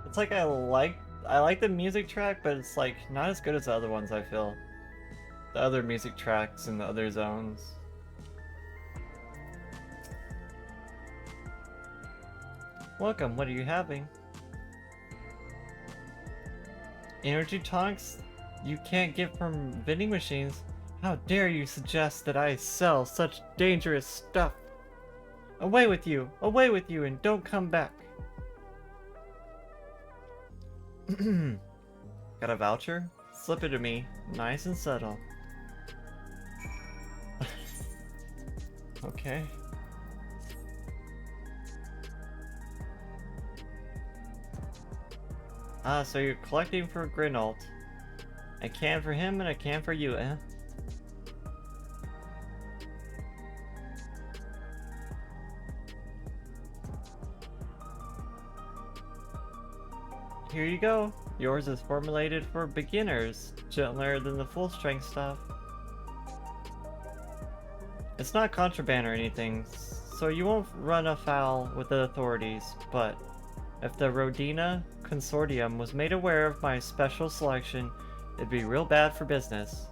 It's like I like the music track, but it's like not as good as the other ones, I feel. the other music tracks in the other zones. Welcome, what are you having? Energy tonics you can't get from vending machines? How dare you suggest that I sell such dangerous stuff? Away with you, and don't come back. Got a voucher? Slip it to me, nice and subtle. Okay. Ah, so you're collecting for Grinold. A can for him and a can for you, eh? Here you go. Yours is formulated for beginners, gentler than the full strength stuff. It's not contraband or anything, so you won't run afoul with the authorities, but if the Rodina Consortium was made aware of my special selection, it'd be real bad for business.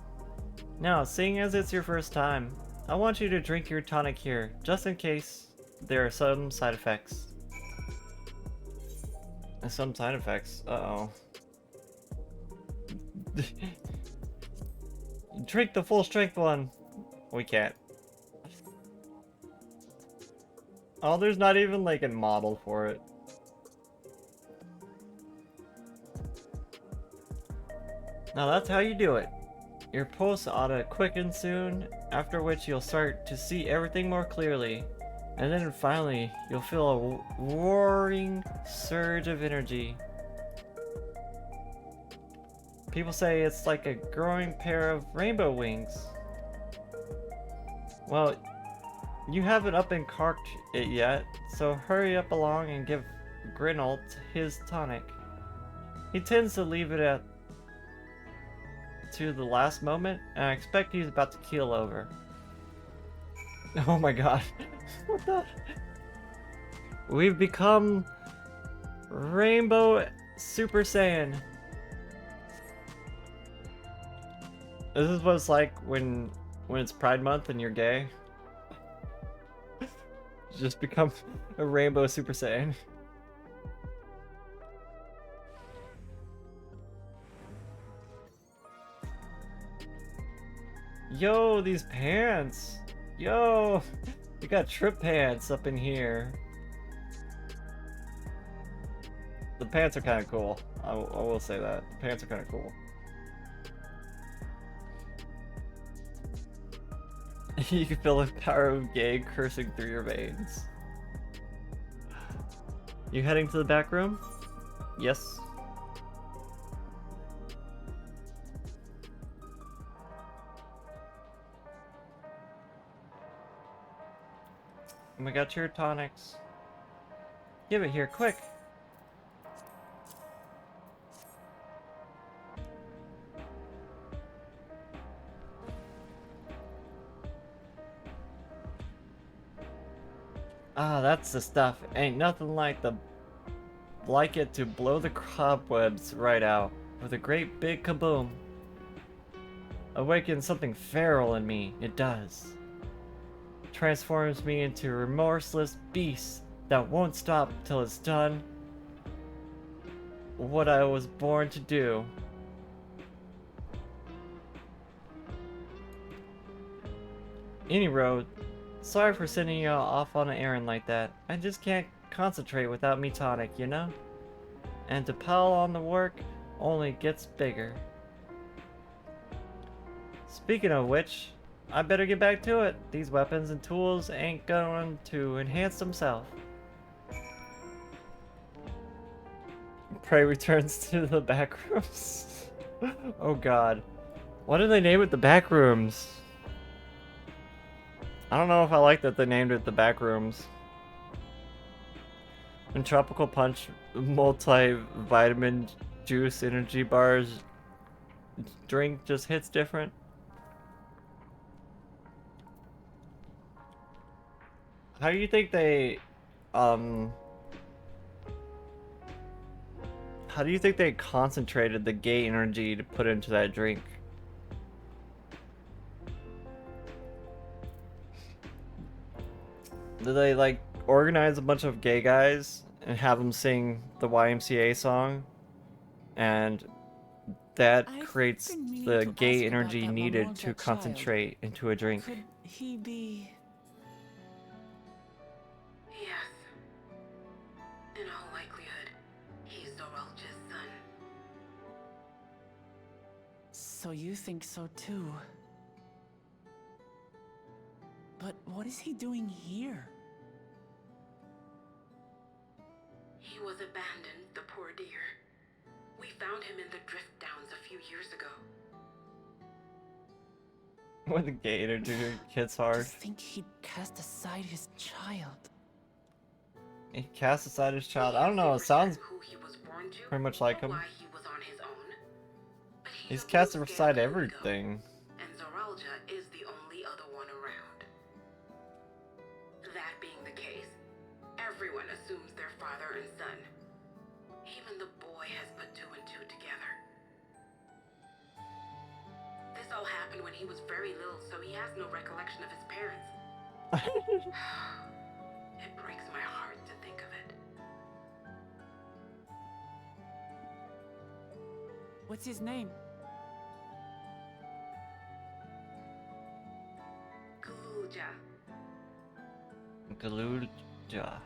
Now, seeing as it's your first time, I want you to drink your tonic here, just in case there are some side effects. Some side effects? Uh-oh. Drink the full strength one! We can't. Oh, there's not even like a model for it. Now that's how you do it. Your pulse ought to quicken soon, after which you'll start to see everything more clearly. And then finally, you'll feel a roaring surge of energy. People say it's like a growing pair of rainbow wings. Well, you haven't up and carked it yet, so hurry up along and give Grinold his tonic. He tends to leave it to the last moment, and I expect he's about to keel over. Oh my god. What the? We've become Rainbow Super Saiyan. This is what it's like when it's Pride Month and you're gay. Just become a Rainbow Super Saiyan. Yo, these pants! Yo! We got trip pants up in here. The pants are kind of cool. I will say that. The pants are kind of cool. You can feel the power of gay coursing through your veins. You heading to the back room? Yes. We got your tonics. Give it here, quick! Ah, that's the stuff. Ain't nothing like it to blow the cobwebs right out with a great big kaboom. Awakens something feral in me, it does. Transforms me into a remorseless beast that won't stop till it's done what I was born to do. Any road. Sorry for sending you off on an errand like that. I just can't concentrate without me tonic, you know? And to pile on the work only gets bigger. Speaking of which, I better get back to it. These weapons and tools ain't going to enhance themselves. Prey returns to the back rooms. Oh god. Why did they name it the back rooms? I don't know if I like that they named it the back rooms. And Tropical Punch multi-vitamin juice energy bars drink just hits different. How do you think they concentrated the gay energy to put into that drink? Did they like organize a bunch of gay guys and have them sing the YMCA song? And that creates the gay energy needed to concentrate into a drink. Could he be... Yes. In all likelihood, he's Zoralja's son. So you think so too? But what is he doing here? He was abandoned, the poor dear. We found him in the Drift Downs a few years ago. When the gay energy hits hard. To think he'd cast aside his child. He cast aside his child. I don't know, it sounds pretty much like him. He's casted aside everything. And Zoralja is the only other one around. That being the case, everyone assumes they're father and son. Even the boy has put two and two together. This all happened when he was very little, so he has no recollection of his parents. It breaks my heart to think of it. What's his name? Galulja.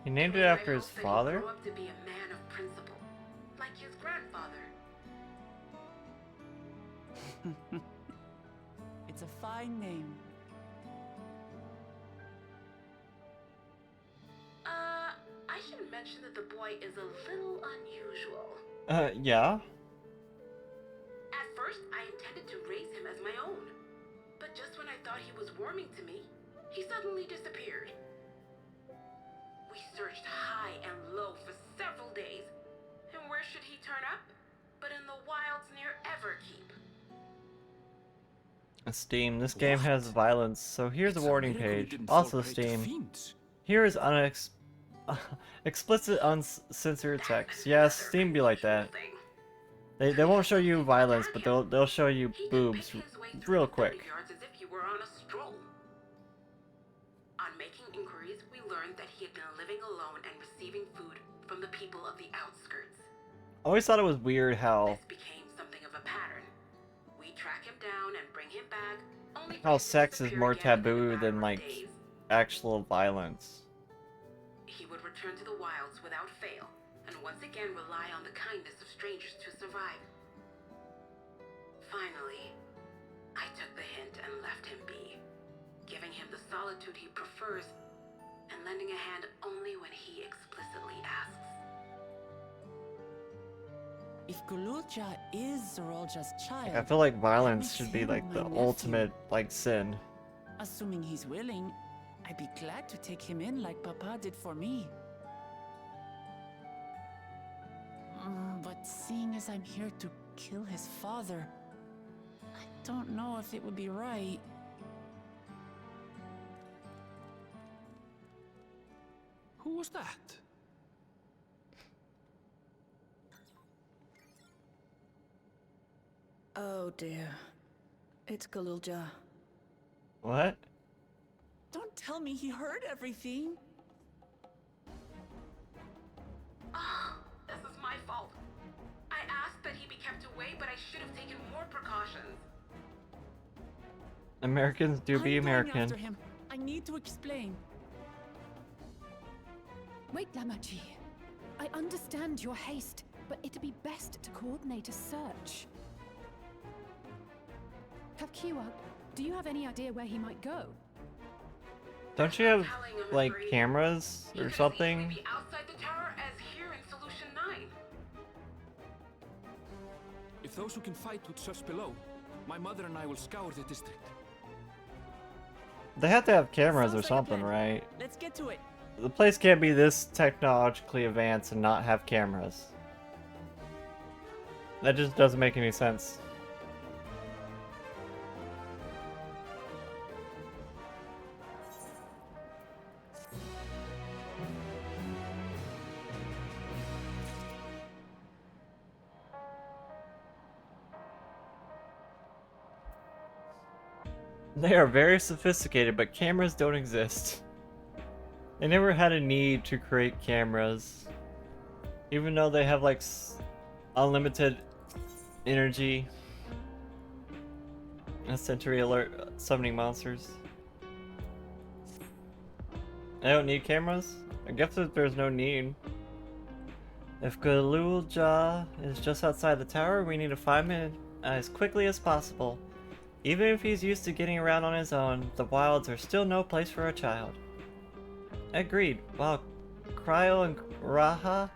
He named it after his father? Grew up to be a man of principle, like his grandfather. It's a fine name. I should mention that the boy is a little unusual. Yeah? At first, I intended to raise him as my own. But just when I thought he was warming to me, he suddenly disappeared. We searched high and low for several days. And where should he turn up? But in the wilds near Everkeep. Steam. This game has violence, so here's a warning page. Also Steam. Here is explicit uncensored text. Yes, Steam be like that. They won't show you violence, but they'll show you boobs real quick. As if you were on a stroll. On making inquiries, we learned that he had been living alone and receiving food from the people of the outskirts. I always thought it was weird how This became something of a pattern. We track him down and bring him back, only how sex is more taboo than like actual violence. He would return to the wilds without fail, and once again rely on the kindness of strangers to survive. Finally, I took the hint and left him be, giving him the solitude he prefers, and lending a hand only when he explicitly asks. If Galulja is Zoralja's child, I feel like violence that should makes be like him the my nephew. ultimate like sin. Assuming he's willing, I'd be glad to take him in like Papa did for me. But seeing as I'm here to kill his father, I don't know if it would be right. Who was that? Oh dear. It's Galulja. What? Don't tell me he heard everything. This is my fault. I asked that he be kept away, but I should have taken more precautions. Americans do be I'm going American. after him. I need to explain. Wait, Lamaji. I understand your haste, but it'd be best to coordinate a search. Kavkiwa, do you have any idea where he might go? Don't you have like cameras or something? Be outside the tower as here in Solution 9. If those who can fight would search below, my mother and I will scour the district. They have to have cameras or Sounds like a something, plan. right? Let's get to it. The place can't be this technologically advanced and not have cameras. That just doesn't make any sense. They are very sophisticated, but cameras don't exist. They never had a need to create cameras. Even though they have like unlimited energy. A century alert summoning monsters. They don't need cameras? I guess that there's no need. If Galulja is just outside the tower, we need to find him as quickly as possible. Even if he's used to getting around on his own, the wilds are still no place for a child. Agreed. While Cryo and Raha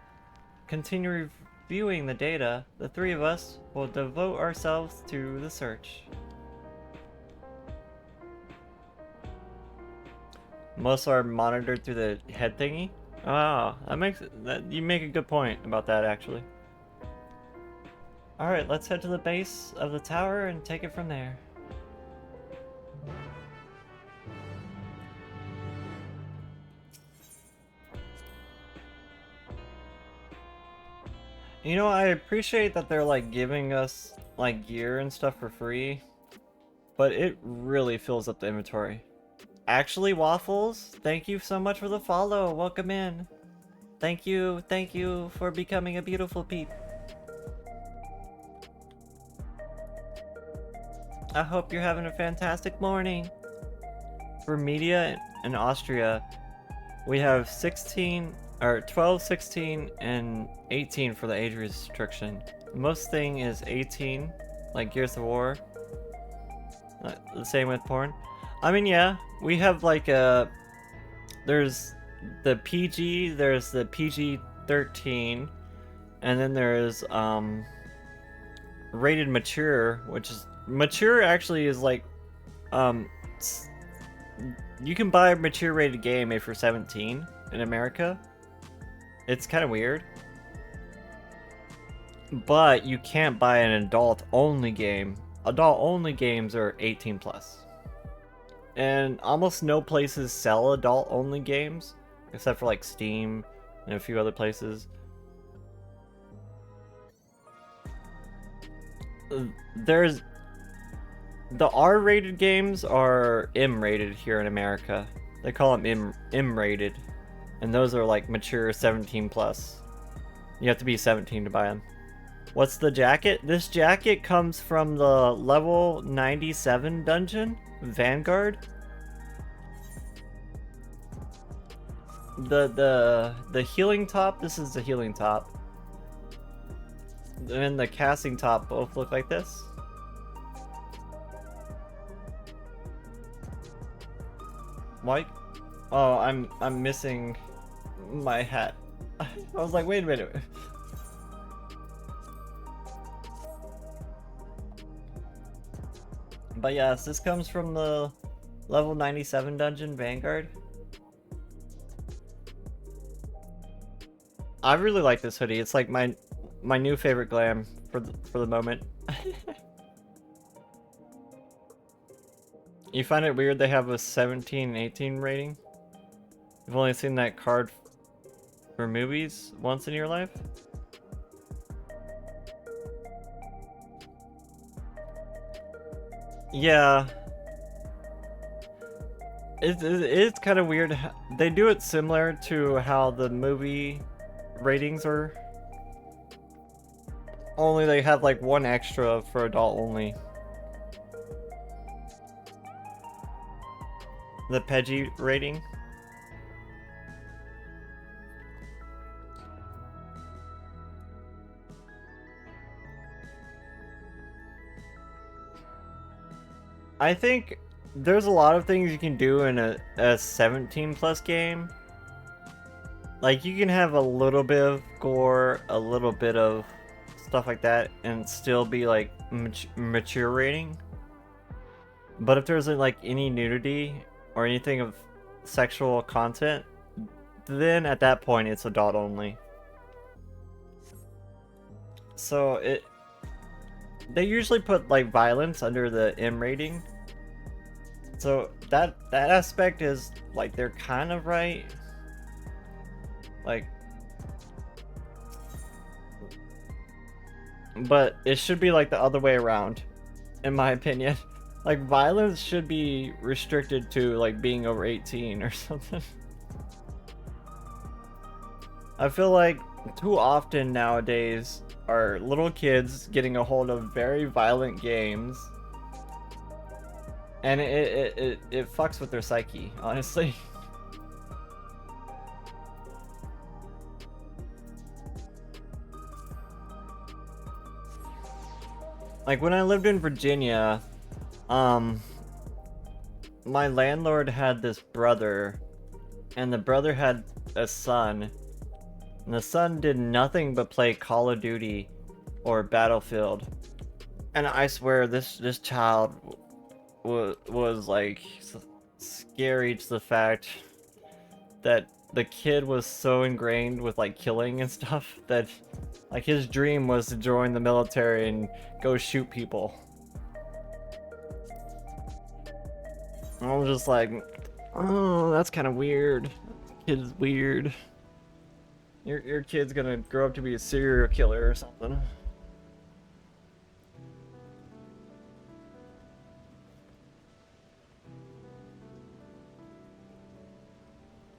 continue reviewing the data, the three of us will devote ourselves to the search. Most are monitored through the head thingy. Oh, you make a good point about that actually. Alright, let's head to the base of the tower and take it from there. You know, I appreciate that they're like giving us like gear and stuff for free, but it really fills up the inventory. Actually, Waffles, thank you so much for the follow. Welcome in. Thank you for becoming a beautiful peep. I hope you're having a fantastic morning. For media in Austria, we have 12, 16, and 18 for the age restriction. Most thing is 18, like Gears of War. The same with porn. I mean, yeah, we have like there's the PG, there's the PG-13, and then there's rated mature, which is mature actually is like you can buy a mature rated game if you're 17 in America. It's kind of weird. But you can't buy an adult only game. Adult only games are 18 plus. And almost no places sell adult only games except for like Steam and a few other places. There's the R-rated games are M-rated here in America. They call them M-rated. And those are like mature 17 plus. You have to be 17 to buy them. What's the jacket? This jacket comes from the level 97 dungeon, Vanguard. The healing top, this is the healing top. And the casting top both look like this. Why? Oh, I'm missing my hat. I was like, wait a minute. But yes, this comes from the level 97 dungeon, Vanguard. I really like this hoodie. It's like my new favorite glam for the moment. You find it weird they have a 17 and 18 rating? You've only seen that card for movies once in your life? Yeah. It's kind of weird. They do it similar to how the movie ratings are. Only they have like one extra for adult only. The PEGI rating. I think there's a lot of things you can do in a 17 plus game. Like you can have a little bit of gore, a little bit of stuff like that, and still be like mature rating. But if there's like any nudity or anything of sexual content, then at that point it's adult only. So they usually put like violence under the M rating. So that aspect is like they're kind of right. Like, but it should be like the other way around, in my opinion. Like violence should be restricted to like being over 18 or something. I feel like too often nowadays are little kids getting a hold of very violent games, and it fucks with their psyche, honestly. Like when I lived in Virginia, my landlord had this brother, and the brother had a son, and the son did nothing but play Call of Duty or Battlefield. And I swear this child was like scary to the fact that the kid was so ingrained with like killing and stuff that like his dream was to join the military and go shoot people. I was just like, oh, that's kind of weird. Kid's weird. Your kid's gonna grow up to be a serial killer or something.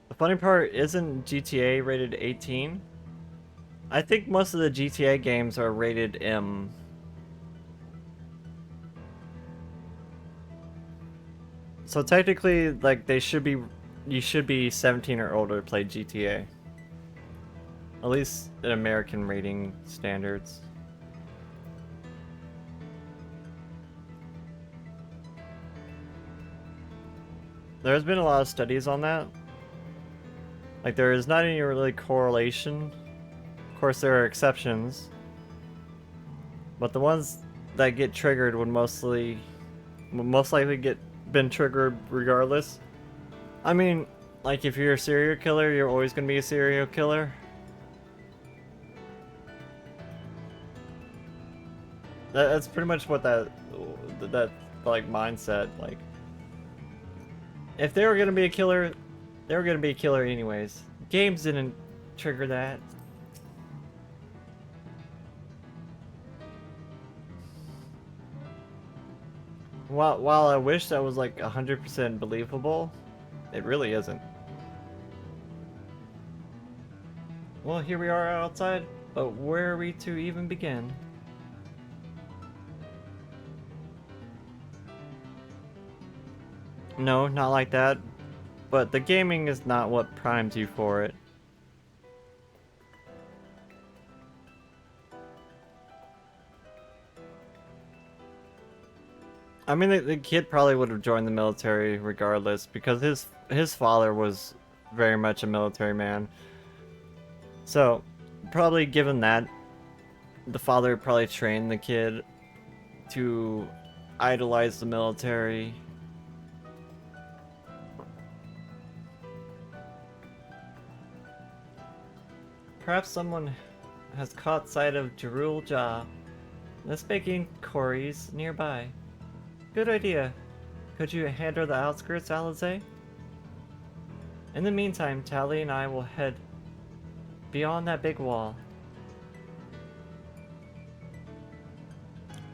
The funny part, isn't GTA rated 18? I think most of the GTA games are rated M. So technically, like, you should be 17 or older to play GTA. At least in American rating standards. There's been a lot of studies on that. Like, there is not any really correlation. Of course, there are exceptions. But the ones that get triggered would most likely been triggered regardless. I mean, like, if you're a serial killer, you're always gonna be a serial killer. That's pretty much what that like mindset, like, if they were gonna be a killer, they were gonna be a killer anyways. Games didn't trigger that. While I wish that was like 100% believable, it really isn't. Well, here we are outside, but where are we to even begin? No, not like that. But the gaming is not what primes you for it. I mean, the kid probably would have joined the military regardless, because his father was very much a military man. So, probably given that, the father probably trained the kid to idolize the military. Perhaps someone has caught sight of Eorzea. Let's begin quarries nearby. Good idea. Could you handle the outskirts, Eorzea? In the meantime, Tali and I will head beyond that big wall.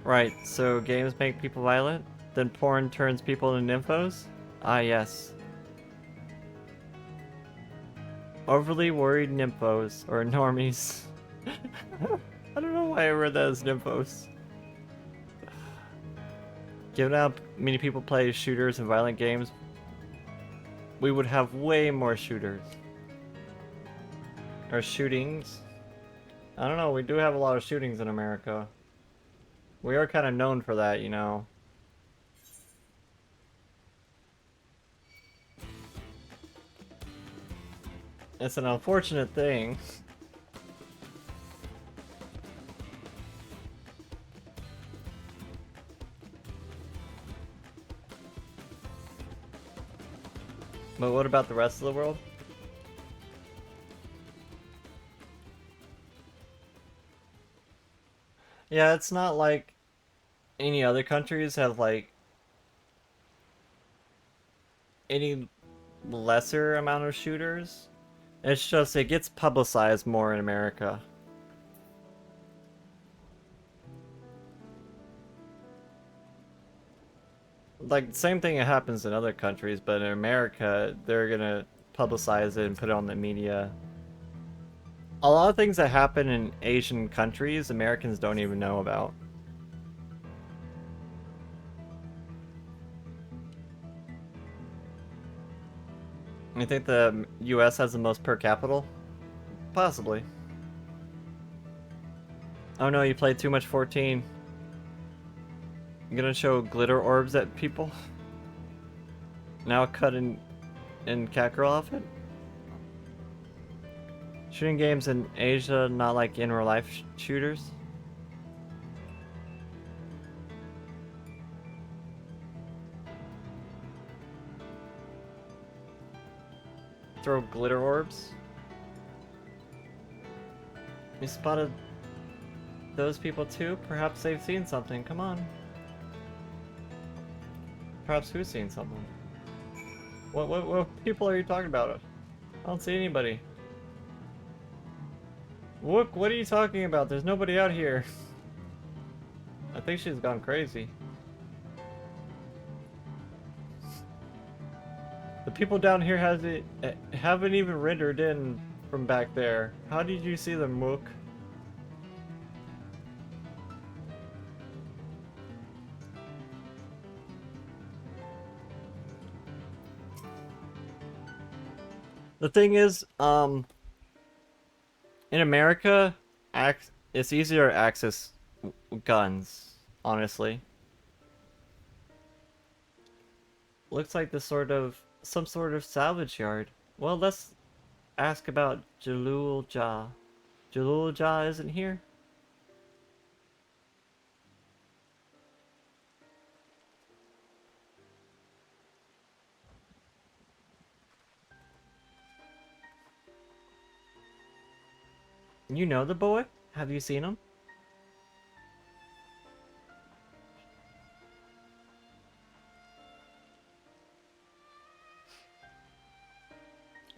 Right, so games make people violent? Then porn turns people into nymphos? Ah, yes. Overly worried nymphos, or normies. I don't know why I read that as nymphos. Given how many people play shooters and violent games, we would have way more shooters. Or shootings. I don't know, we do have a lot of shootings in America. We are kind of known for that, you know. It's an unfortunate thing. But what about the rest of the world? Yeah, it's not like any other countries have like any lesser amount of shooters. It's just it gets publicized more in America. Like, same thing that happens in other countries, but in America, they're gonna publicize it and put it on the media. A lot of things that happen in Asian countries, Americans don't even know about. You think the US has the most per capita? Possibly. Oh no, you played too much 14. You gonna show glitter orbs at people? Now cut in Catgirl outfit? Shooting games in Asia, not like in real life shooters? Throw glitter orbs? You spotted those people too? Perhaps they've seen something. Come on. Perhaps who's seen something? What people are you talking about? I don't see anybody. What are you talking about? There's nobody out here. I think she's gone crazy. The people down here haven't even rendered in from back there. How did you see them, Mook? The thing is, in America, it's easier to access guns, honestly. Looks like some sort of salvage yard. Well, let's ask about Jalul-Jah. Jalul-Jah isn't here? You know the boy? Have you seen him?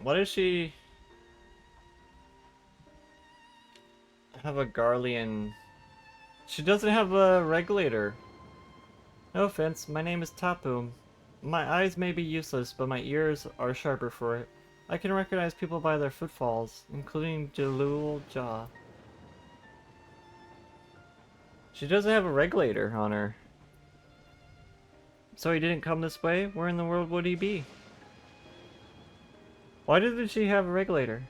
Why does she have a Garlean? She doesn't have a regulator. No offense, my name is Tapu. My eyes may be useless, but my ears are sharper for it. I can recognize people by their footfalls, including Jalul-Jah. She doesn't have a regulator on her. So he didn't come this way? Where in the world would he be? Why didn't she have a regulator?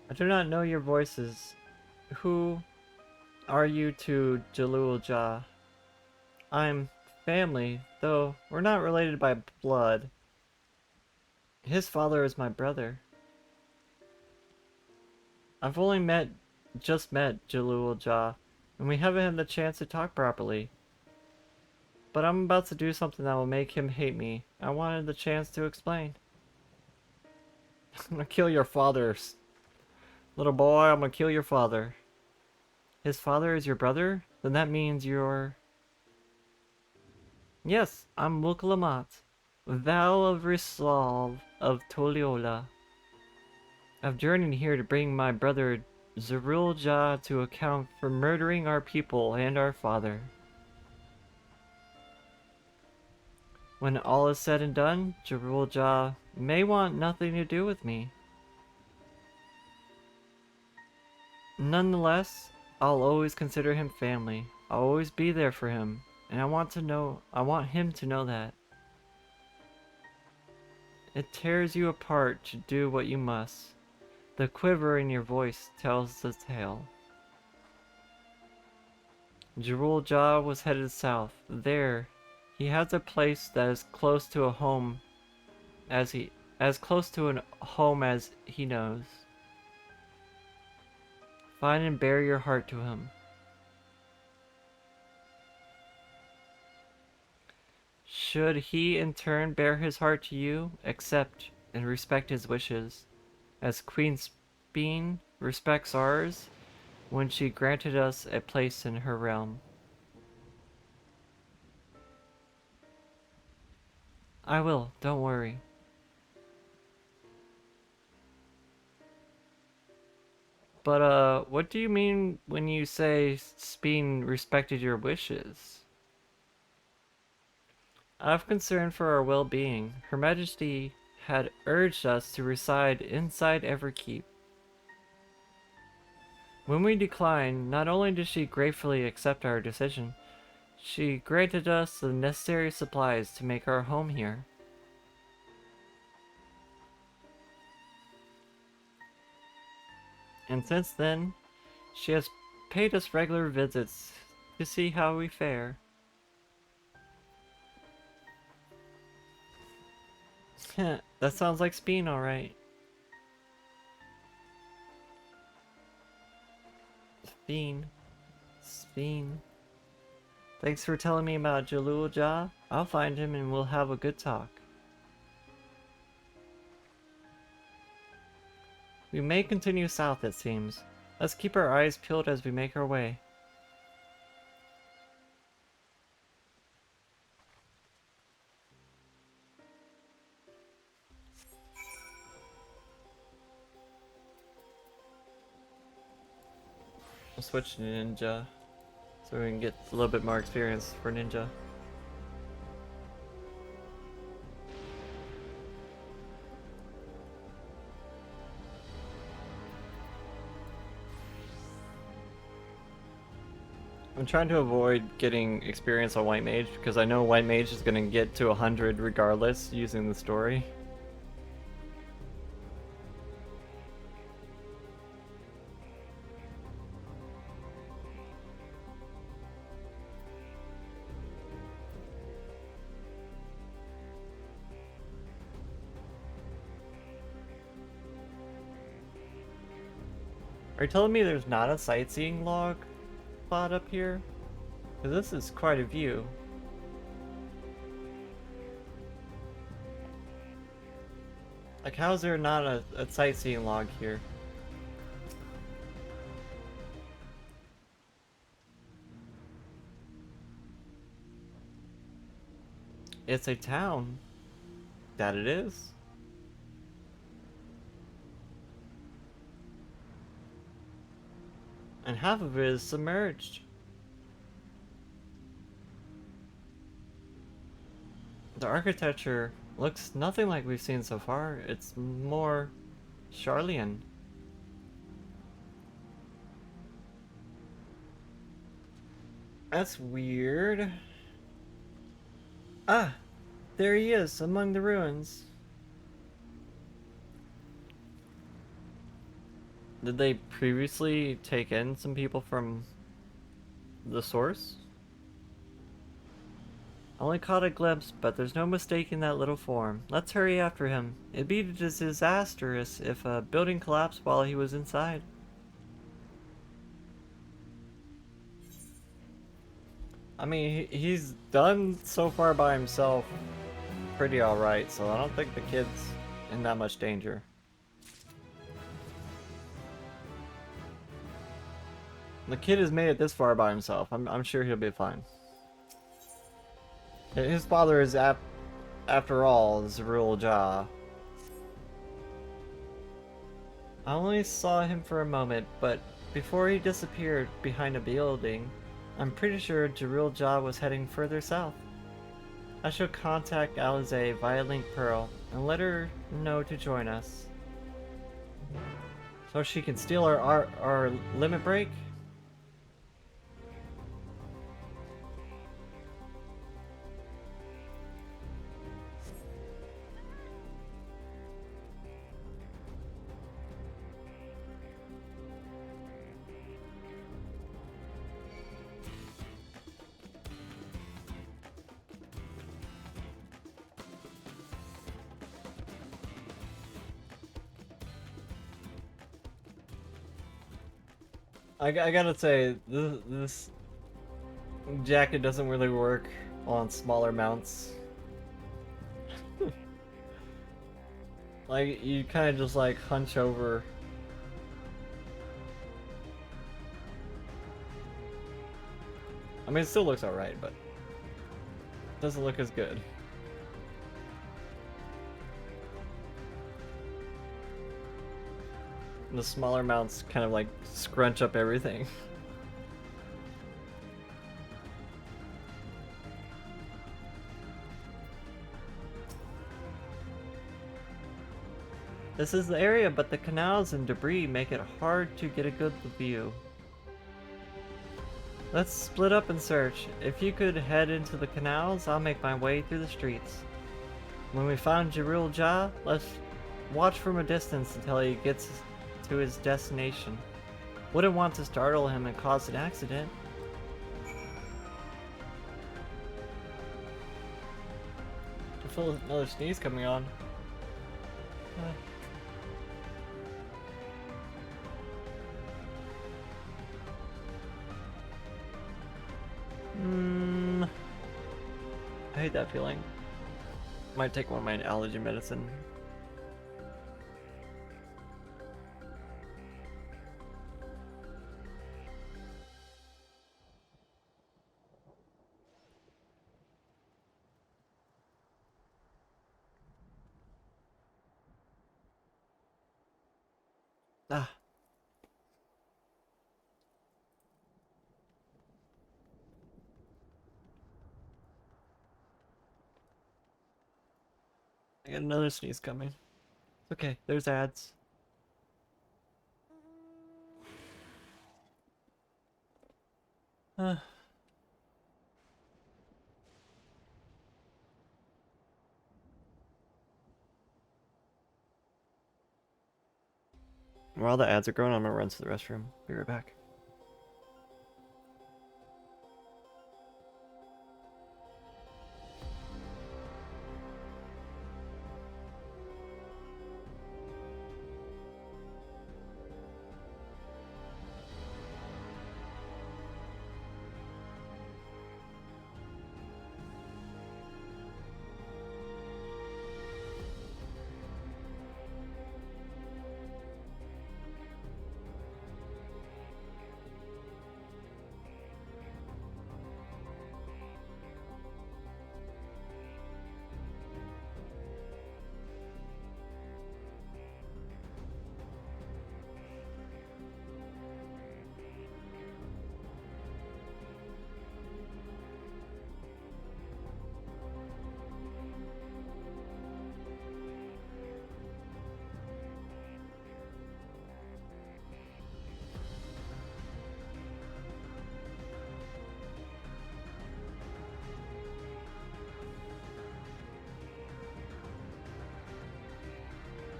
I do not know your voices. Who are you to Jalul-Jah? I'm family, though we're not related by blood. His father is my brother. I've only just met Jalul-Jah, and we haven't had the chance to talk properly. But I'm about to do something that will make him hate me. I wanted the chance to explain. I'm gonna kill your father. Little boy, I'm gonna kill your father. His father is your brother? Then that means you're... Yes, I'm Muklamat, Vow of Resolve of Toliola. I've journeyed here to bring my brother Jalul-Jah to account for murdering our people and our father. When all is said and done, Jalul-Jah may want nothing to do with me. Nonetheless, I'll always consider him family. I'll always be there for him, and I want him to know that. It tears you apart to do what you must. The quiver in your voice tells the tale. Jalul-Jah was headed south. There, he has a place that is close to a home as close to a home as he knows. Find and bare your heart to him. Should he in turn bear his heart to you, accept and respect his wishes, as Queen Speen respects ours when she granted us a place in her realm. I will, don't worry. But, what do you mean when you say Speen respected your wishes? I have concern for our well-being. Her Majesty had urged us to reside inside Everkeep. When we declined, not only did she gratefully accept our decision, she granted us the necessary supplies to make our home here. And since then, she has paid us regular visits to see how we fare. That sounds like Speen, alright. Speen. Thanks for telling me about Eorzea. I'll find him and we'll have a good talk. We may continue south, it seems. Let's keep our eyes peeled as we make our way. We'll switch to ninja so we can get a little bit more experience for ninja. I'm trying to avoid getting experience on White Mage because I know White Mage is going to get to 100 regardless using the story. Are you telling me there's not a sightseeing log spot up here? Because this is quite a view. Like, how is there not a sightseeing log here? It's a town. That it is. And half of it is submerged. The architecture looks nothing like we've seen so far. It's more Charlian. That's weird. Ah, there he is among the ruins. Did they previously take in some people from the source? I only caught a glimpse, but there's no mistaking that little form. Let's hurry after him. It'd be disastrous if a building collapsed while he was inside. I mean, he's done so far by himself pretty alright, so I don't think the kid's in that much danger. The kid has made it this far by himself. I'm sure he'll be fine. His father is, after all, Eorzea. I only saw him for a moment, but before he disappeared behind a building, I'm pretty sure Eorzea was heading further south. I shall contact Eorzea via Link Pearl and let her know to join us. So she can steal our limit break? I gotta say, this jacket doesn't really work on smaller mounts. Like, you kind of just like hunch over. I mean, it still looks alright, but it doesn't look as good. The smaller mounts kind of like scrunch up everything. This is the area, but the canals and debris make it hard to get a good view. Let's split up and search. If you could head into the canals, I'll make my way through the streets. When we find Eorzea, let's watch from a distance until he gets to his destination. Wouldn't want to startle him and cause an accident. I feel another sneeze coming on. I hate that feeling. Might take one of my allergy medicine. Ah. I got another sneeze coming. It's okay, there's ads. While the ads are going, I'm gonna run to the restroom. Be right back.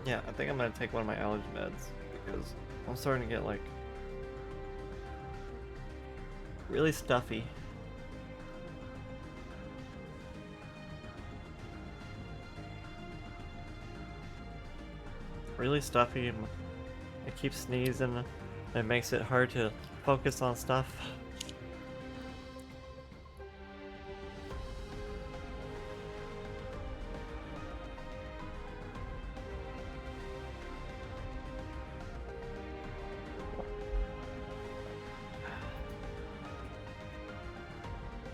Yeah, I think I'm gonna take one of my allergy meds because I'm starting to get like really stuffy. Really stuffy and I keep sneezing and it makes it hard to focus on stuff.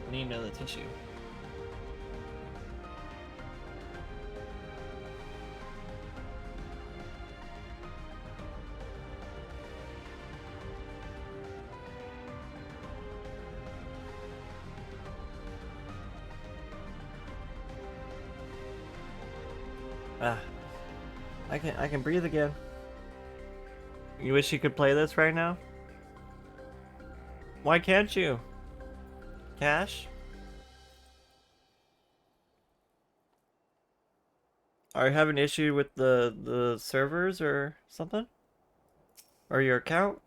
I need another tissue. Ah, I can breathe again. You wish you could play this right now? Why can't you? Cash? Are you having an issue with the servers or something? Or your account?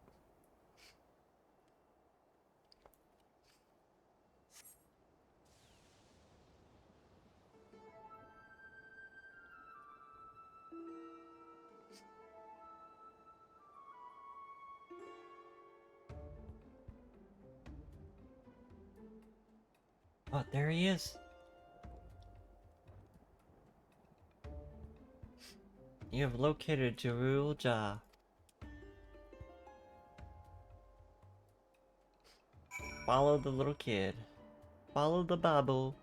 Oh, there he is. You have located Eorzea. Follow the little kid. Follow the bubble.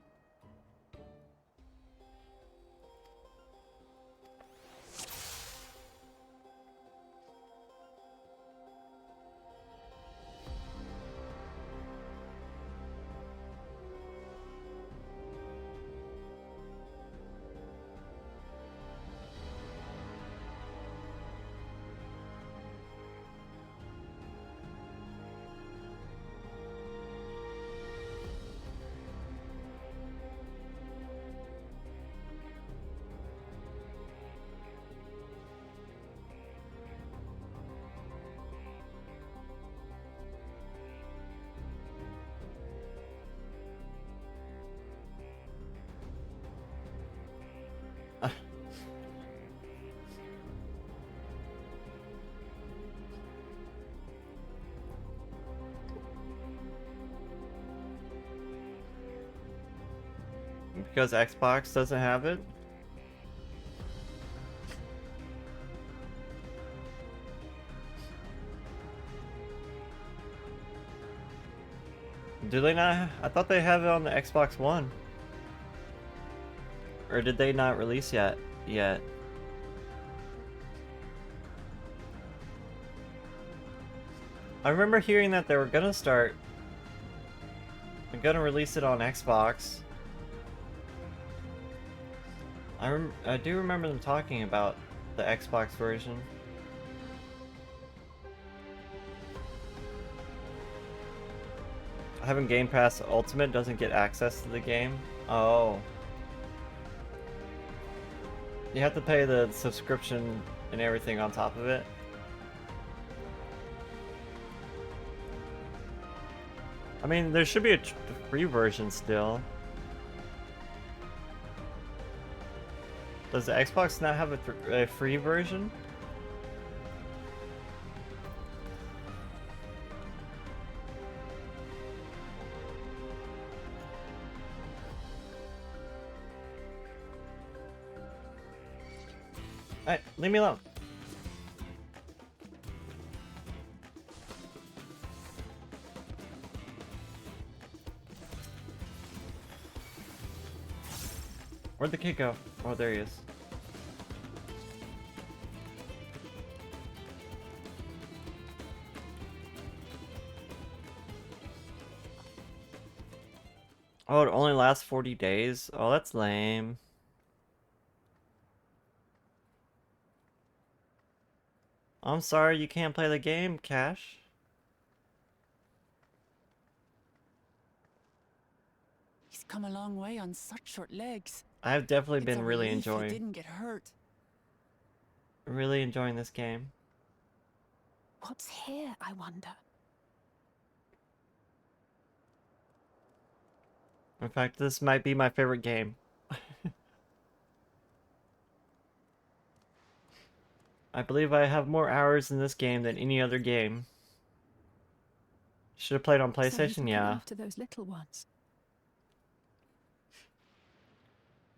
because Xbox doesn't have it? Do they not? I thought they have it on the Xbox One. Or did they not release yet? I remember hearing that they were gonna start. They're gonna release it on Xbox. I do remember them talking about the Xbox version. Having Game Pass Ultimate doesn't get access to the game. Oh. You have to pay the subscription and everything on top of it. I mean, there should be a free version still. Does the Xbox not have a free version? Alright, leave me alone. Where'd the kid go? Oh, there he is. Oh, it only lasts 40 days? Oh, that's lame. I'm sorry you can't play the game, Cash. He's come a long way on such short legs. I've definitely been It's a really relief he enjoying. didn't get hurt. Really enjoying this game. What's here, I wonder? In fact, this might be my favorite game. I believe I have more hours in this game than any other game. Should have played on So he's PlayStation, looking yeah. after those little ones.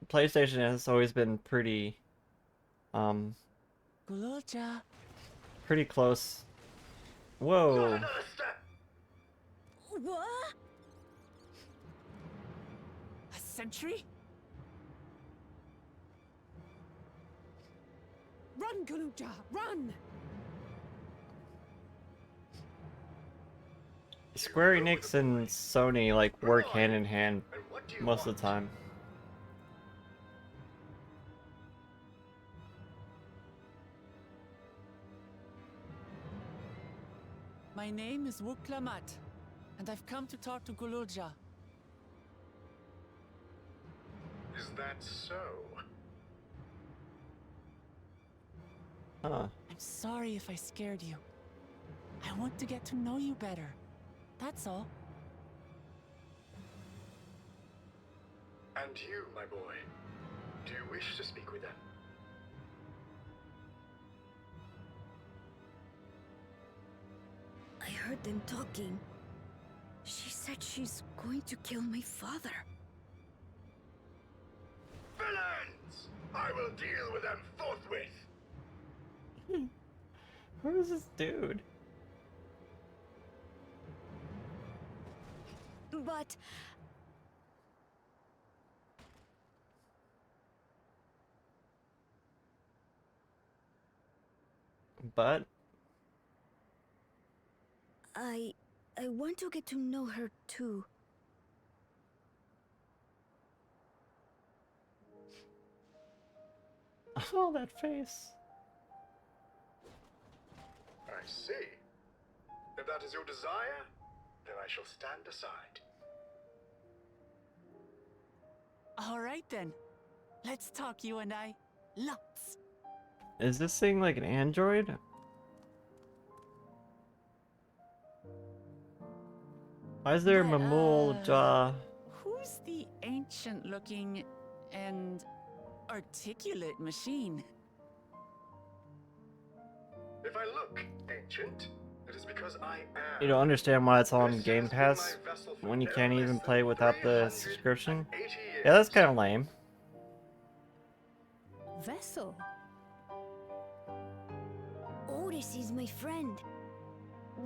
PlayStation has always been pretty, Gululja. pretty close. Whoa. What? A sentry? Run, Gululja, run! Square Enix and Sony like work hand in hand most of the time. My name is Wuklamat, and I've come to talk to Gululja. Is that so? Huh. I'm sorry if I scared you. I want to get to know you better. That's all. And you, my boy, do you wish to speak with them? I heard them talking. She said she's going to kill my father. Villains! I will deal with them forthwith! Who is this dude? But... But? I want to get to know her too. Oh, that face. I see. If that is your desire, then I shall stand aside. All right then. Let's talk, you and I. Lots. Is this thing like an android? Why is there a Mamul jaw? Who's the ancient-looking and articulate machine? If I look ancient, It is because I am. You don't understand why it's on This Game has been Pass my vessel for when you no can't less even than play without the 380 subscription? years. Yeah, that's kind of lame. Vessel? Otis is my friend.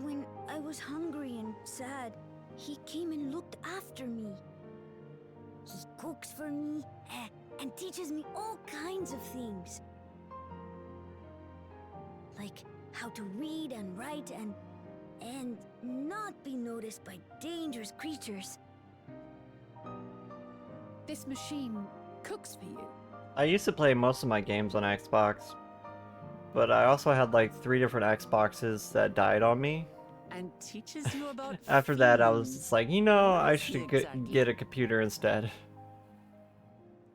When I was hungry and sad, he came and looked after me. He cooks for me and teaches me all kinds of things. Like how to read and write and not be noticed by dangerous creatures. This machine cooks for you. I used to play most of my games on Xbox, but I also had like 3 different Xboxes that died on me. And teaches you about After that, I was feelings. just like, you know, I What is should he exactly? get a computer instead.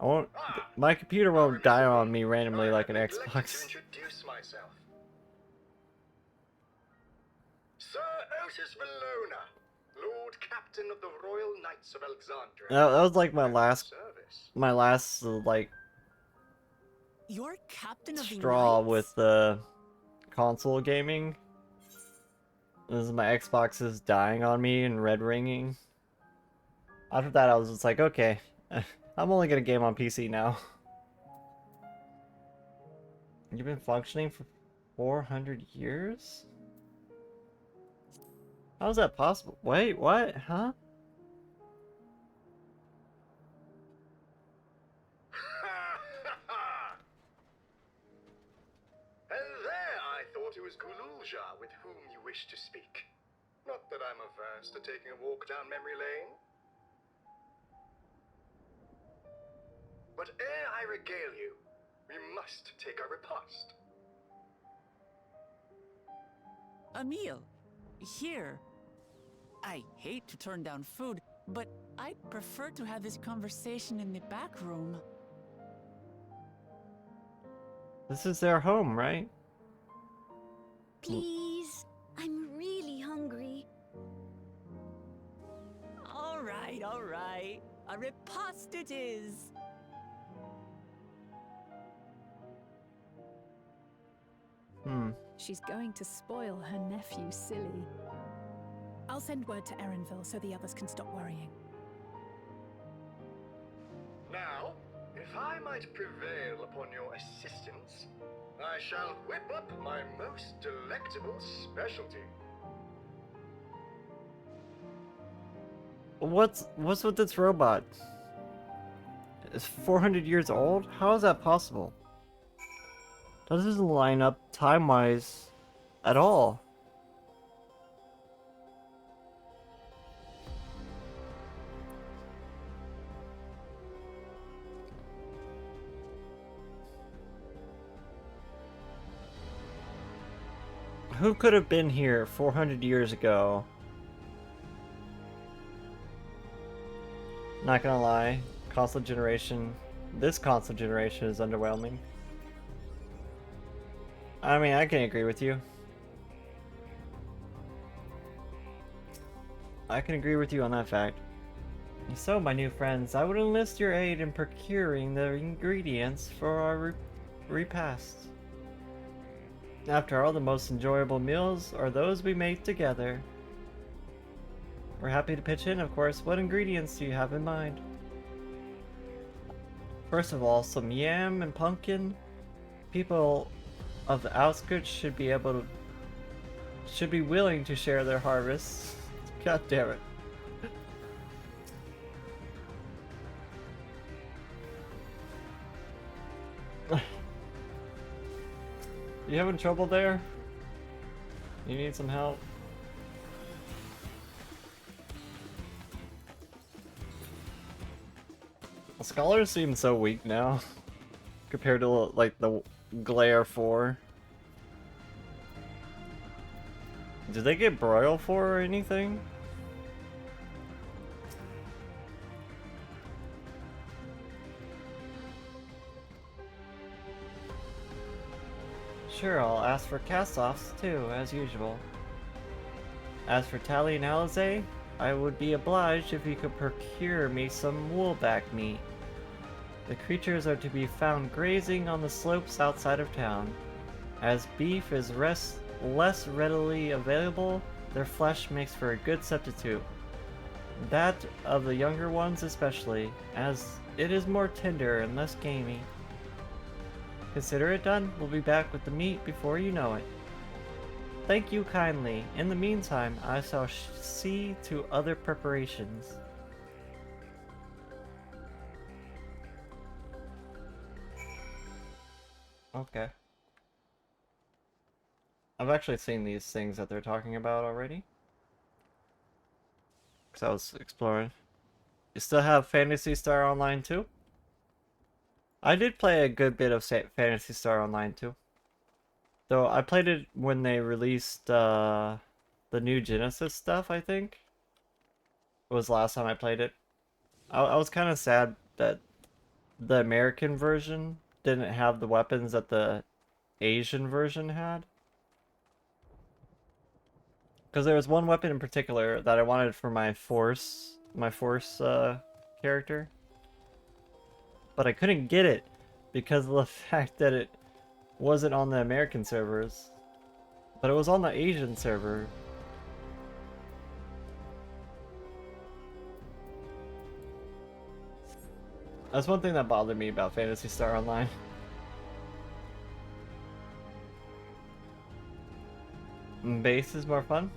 I won't. My computer won't die on me randomly like an Xbox. Introduce myself. Sir Otis Valona, Lord Captain of the Royal Knights of Alexandria. That was like Service. my last like You're captain of the straw Knights? with the console gaming. This is my Xbox is dying on me and red ringing. After that, I was just like, okay, I'm only gonna game on PC now. You've been functioning for 400 years? How is that possible? Wait, what? Huh? And there I thought it was Gululja with whom you wish to speak. Not that I'm averse to taking a walk down memory lane. But ere I regale you, we must take our repast. A meal. Here. I hate to turn down food, but I'd prefer to have this conversation in the back room. This is their home, right? Please, I'm really hungry. All right, all right. A repast it is. She's going to spoil her nephew silly. I'll send word to Erenville so the others can stop worrying. Now, if I might prevail upon your assistance, I shall whip up my most delectable specialty. What's with this robot? It's 400 years old? How is that possible? That doesn't line up time-wise at all. Who could have been here 400 years ago? Not gonna lie, console generation, this console generation is underwhelming. I mean, I can agree with you. I can agree with you on that fact. So, my new friends, I would enlist your aid in procuring the ingredients for our repast. After all, the most enjoyable meals are those we make together. We're happy to pitch in, of course. What ingredients do you have in mind? First of all, some yam and pumpkin. People of the outskirts should be willing to share their harvests. God damn it. You having trouble there? You need some help? The scholars seem so weak now compared to like the Glare 4. Did they get Broil for or anything? Sure, I'll ask for cast-offs too, as usual. As for Tali and Eorzea, I would be obliged if you could procure me some woolback meat. The creatures are to be found grazing on the slopes outside of town. As beef is less readily available, their flesh makes for a good substitute. That of the younger ones especially, as it is more tender and less gamey. Consider it done. We'll be back with the meat before you know it. Thank you kindly. In the meantime, I shall see to other preparations. Okay. I've actually seen these things that they're talking about already. Because I was exploring. You still have Phantasy Star Online too? I did play a good bit of Phantasy Star Online too. Though I played it when they released the new Genesis stuff, I think. It was the last time I played it. I was kind of sad that the American version didn't have the weapons that the Asian version had. Because there was one weapon in particular that I wanted for my force character. But I couldn't get it because of the fact that it wasn't on the American servers. But it was on the Asian server. That's one thing that bothered me about Phantasy Star Online. Base is more fun.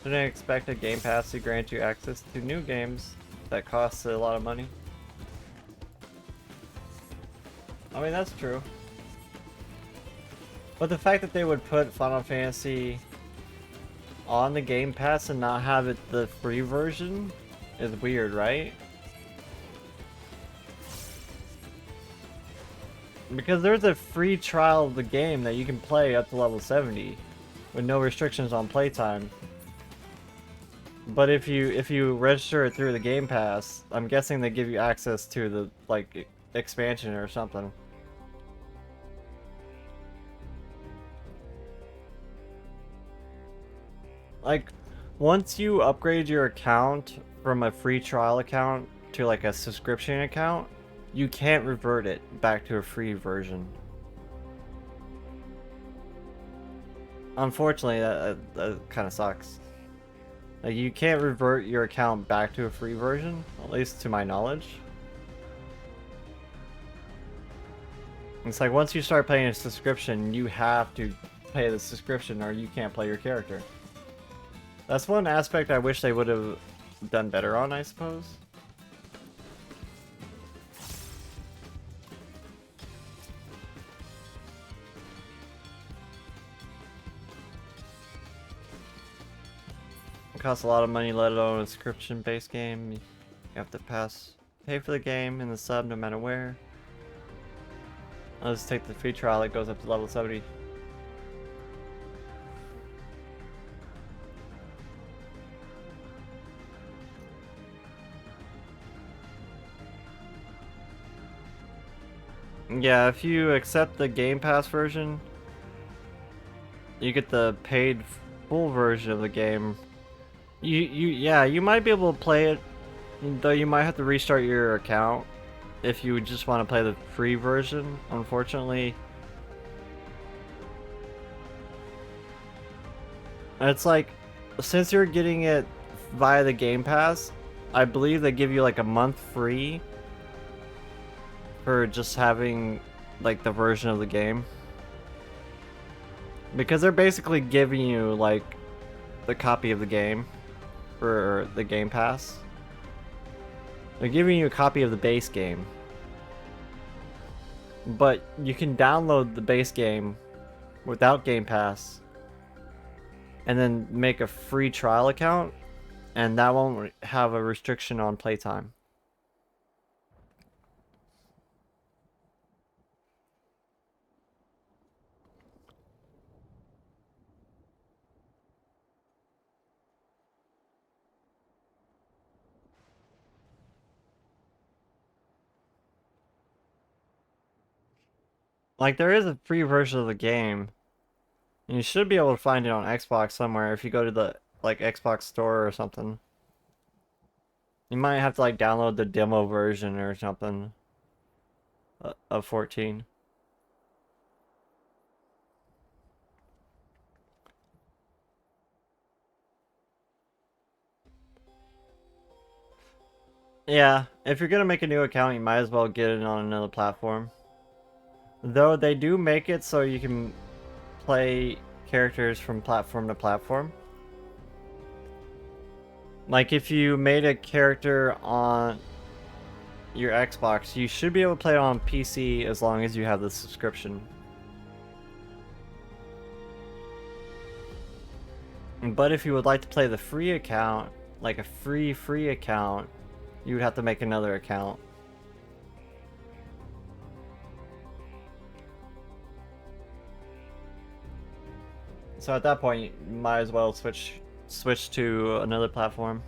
Shouldn't I expect a Game Pass to grant you access to new games that cost a lot of money? I mean, that's true. But the fact that they would put Final Fantasy on the Game Pass and not have it the free version is weird, right? Because there's a free trial of the game that you can play up to level 70 with no restrictions on playtime. But if you register it through the Game Pass, I'm guessing they give you access to the like expansion or something. Like, once you upgrade your account from a free trial account to like a subscription account, you can't revert it back to a free version. Unfortunately, that kind of sucks. Like, you can't revert your account back to a free version, at least to my knowledge. It's like once you start paying a subscription, you have to pay the subscription or you can't play your character. That's one aspect I wish they would have done better on, I suppose. It costs a lot of money, let alone a subscription-based game. You have to pay for the game and the sub no matter where. I'll just take the free trial, it goes up to level 70. Yeah, if you accept the Game Pass version, you get the paid full version of the game. You might be able to play it, though you might have to restart your account if you just want to play the free version, unfortunately. It's like, since you're getting it via the Game Pass, I believe they give you like a month free for just having like the version of the game, because they're basically giving you like the copy of the game for the Game Pass. They're giving you a copy of the base game, but you can download the base game without Game Pass and then make a free trial account, and that won't have a restriction on playtime. Like, there is a free version of the game, And you should be able to find it on Xbox somewhere if you go to the like Xbox store or something. You might have to like download the demo version or something of 14. Yeah, if you're gonna make a new account, you might as well get it on another platform. Though they do make it so you can play characters from platform to platform. Like if you made a character on your Xbox, you should be able to play it on PC as long as you have the subscription. But if you would like to play the free account, like a free account, you would have to make another account. So at that point, you might as well switch to another platform.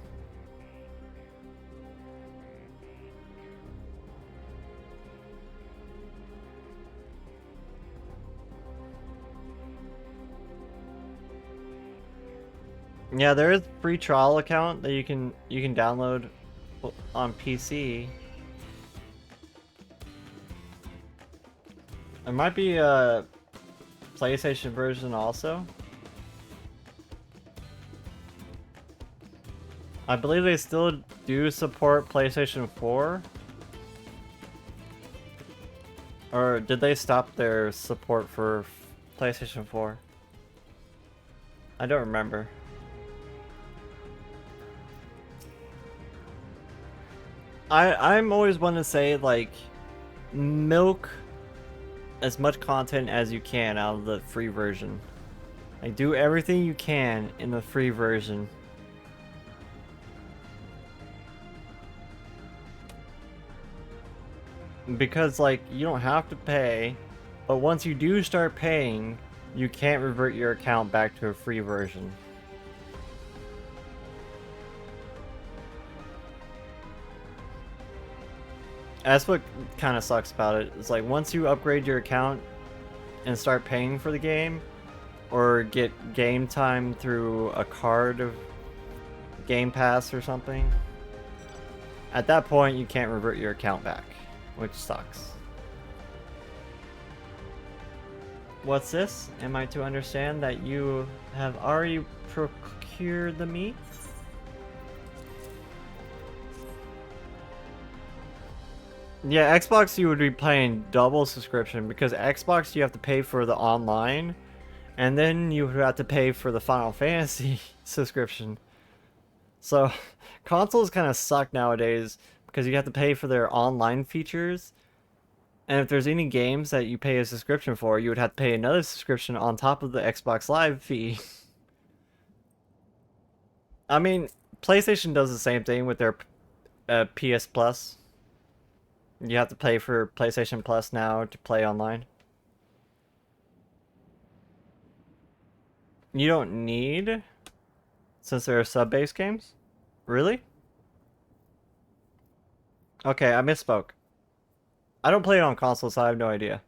Yeah, there is a free trial account that you can download on PC. There might be a PlayStation version also. I believe they still do support PlayStation 4. Or did they stop their support for PlayStation 4? I don't remember. I'm always one to say, like, milk as much content as you can out of the free version. Like, do everything you can in the free version. Because, like, you don't have to pay, but once you do start paying, you can't revert your account back to a free version. That's what kind of sucks about it. It's like once you upgrade your account and start paying for the game, or get game time through a card of Game Pass or something, at that point you can't revert your account back, which sucks. What's this? Am I to understand that you have already procured the meat? Yeah, Xbox you would be paying double subscription, because Xbox you have to pay for the online, and then you would have to pay for the Final Fantasy subscription. So consoles kind of suck nowadays because you have to pay for their online features, and if there's any games that you pay a subscription for, you would have to pay another subscription on top of the Xbox Live fee. I mean, PlayStation does the same thing with their PS Plus. You have to pay for PlayStation Plus now to play online. You don't need, since there are sub-based games? Really? Okay, I misspoke. I don't play it on console, so I have no idea.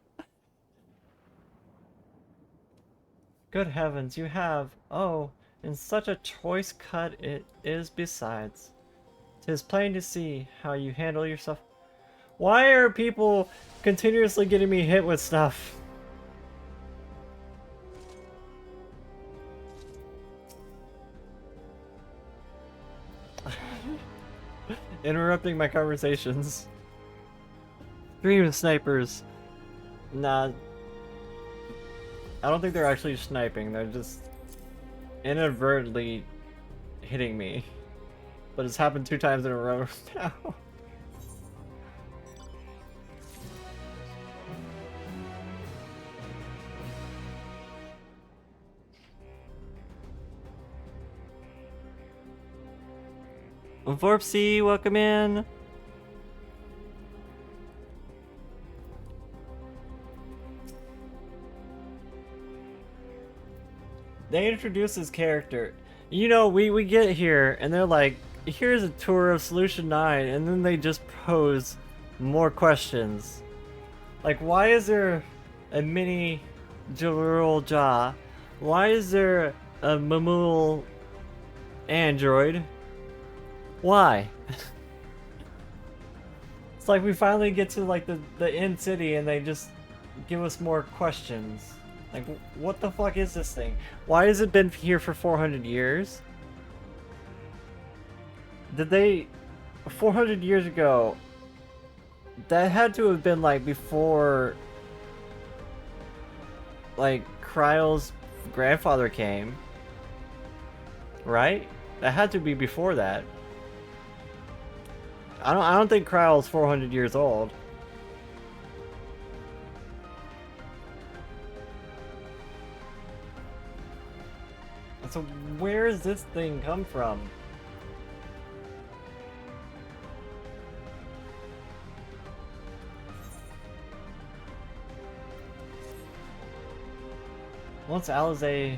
Good heavens, you have, oh, and such a choice cut it is besides. 'Tis plain to see how you handle yourself. Why are people continuously getting me hit with stuff? Interrupting my conversations. Stream snipers. Nah. I don't think they're actually sniping, they're just inadvertently hitting me. But it's happened 2 times in a row now. Vorpsy, welcome in. They introduce his character. You know, we get here and they're like, here's a tour of Solution 9, and then they just pose more questions. Like, why is there a mini Jalurul Jah Why is there a Mamool android? Why? It's like we finally get to like the end city and they just give us more questions. Like, what the fuck is this thing? Why has it been here for 400 years? Did they... 400 years ago... That had to have been like before... Like, Kryle's grandfather came. Right? That had to be before that. I don't think Kryle's 400 years old. So where does this thing come from? Once Alize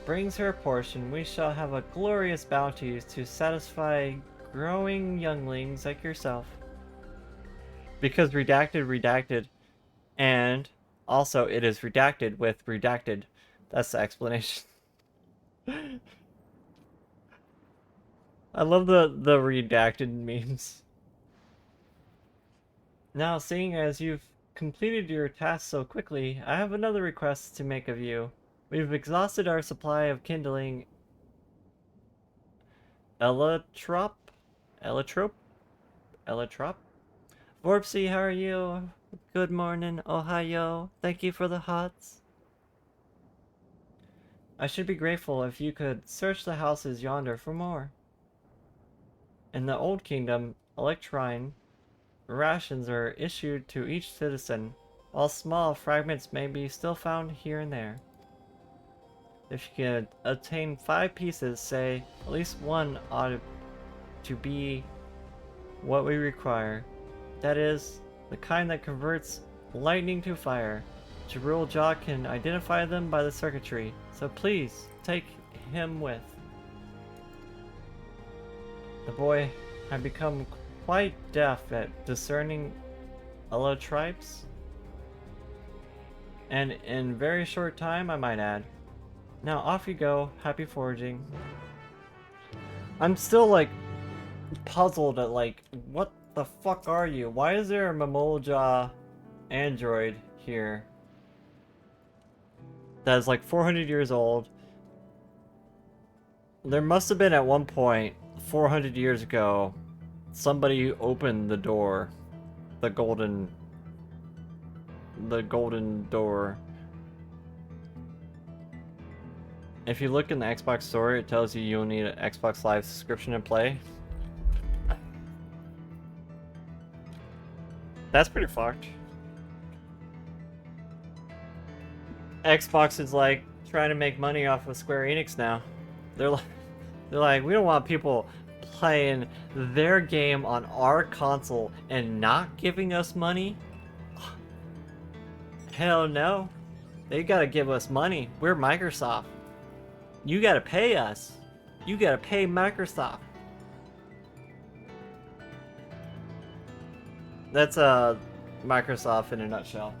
brings her portion, we shall have a glorious bounty to satisfy growing younglings like yourself. Because redacted, and also it is redacted with redacted. That's the explanation. I love the redacted memes. Now, seeing as you've completed your task so quickly, I have another request to make of you. We've exhausted our supply of kindling Elatrop? Vorpsy, how are you? Good morning, Ohio. Thank you for the hots. I should be grateful if you could search the houses yonder for more. In the Old Kingdom, Electrine rations are issued to each citizen, while small fragments may be still found here and there. If you can obtain 5 pieces, say, at least one ought to be what we require. That is, the kind that converts lightning to fire. Jarul Jaw can identify them by the circuitry, so please, take him with. The boy had become quite deaf at discerning allotripes, and in very short time, I might add. Now off you go, happy foraging. I'm still like puzzled at like, what the fuck are you? Why is there a Mamolja android here that is like 400 years old? There must have been at one point 400 years ago somebody opened the door, the golden door. If you look in the Xbox store, it tells you you'll need an Xbox Live subscription to play. That's pretty fucked. Xbox is like trying to make money off of Square Enix now. They're like, we don't want people playing their game on our console and not giving us money. Hell no. They gotta give us money. We're Microsoft. You gotta pay us. You gotta pay Microsoft. That's Microsoft in a nutshell.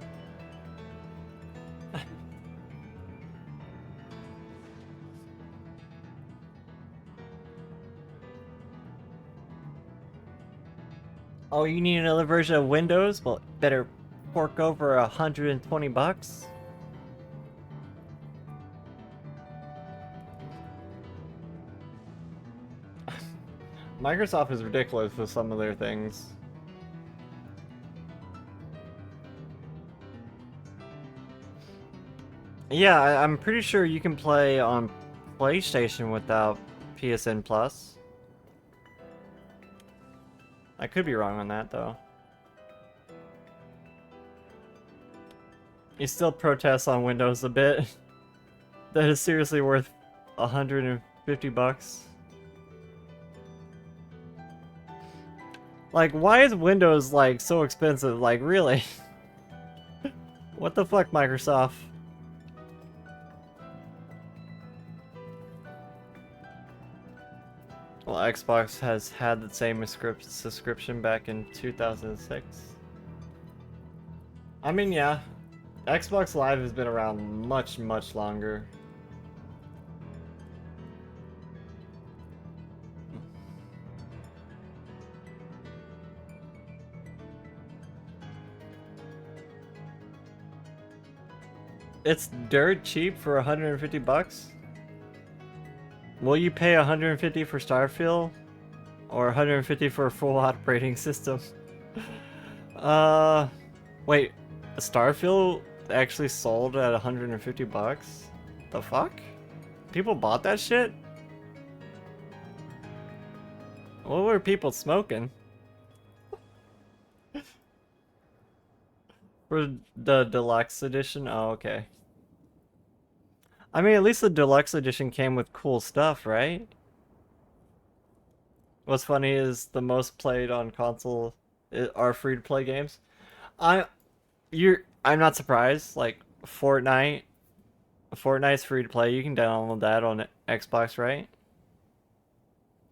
Oh, you need another version of Windows? Well, better fork over $120. Microsoft is ridiculous with some of their things. Yeah, I'm pretty sure you can play on PlayStation without PSN Plus. I could be wrong on that, though. He still protests on Windows a bit. That is seriously worth $150. Like, why is Windows, like, so expensive? Like, really? What the fuck, Microsoft? Well, Xbox has had the same subscription back in 2006. I mean, yeah. Xbox Live has been around much, much longer. It's dirt cheap for 150 bucks. Will you pay 150 for Starfield? Or 150 for a full operating system? Wait, Starfield actually sold at 150 bucks? The fuck? People bought that shit? What were people smoking? For the deluxe edition? Oh, okay. I mean, at least the deluxe edition came with cool stuff, right? What's funny is the most played on console are free-to-play games. I'm not surprised. Like Fortnite's free-to-play. You can download that on Xbox, right?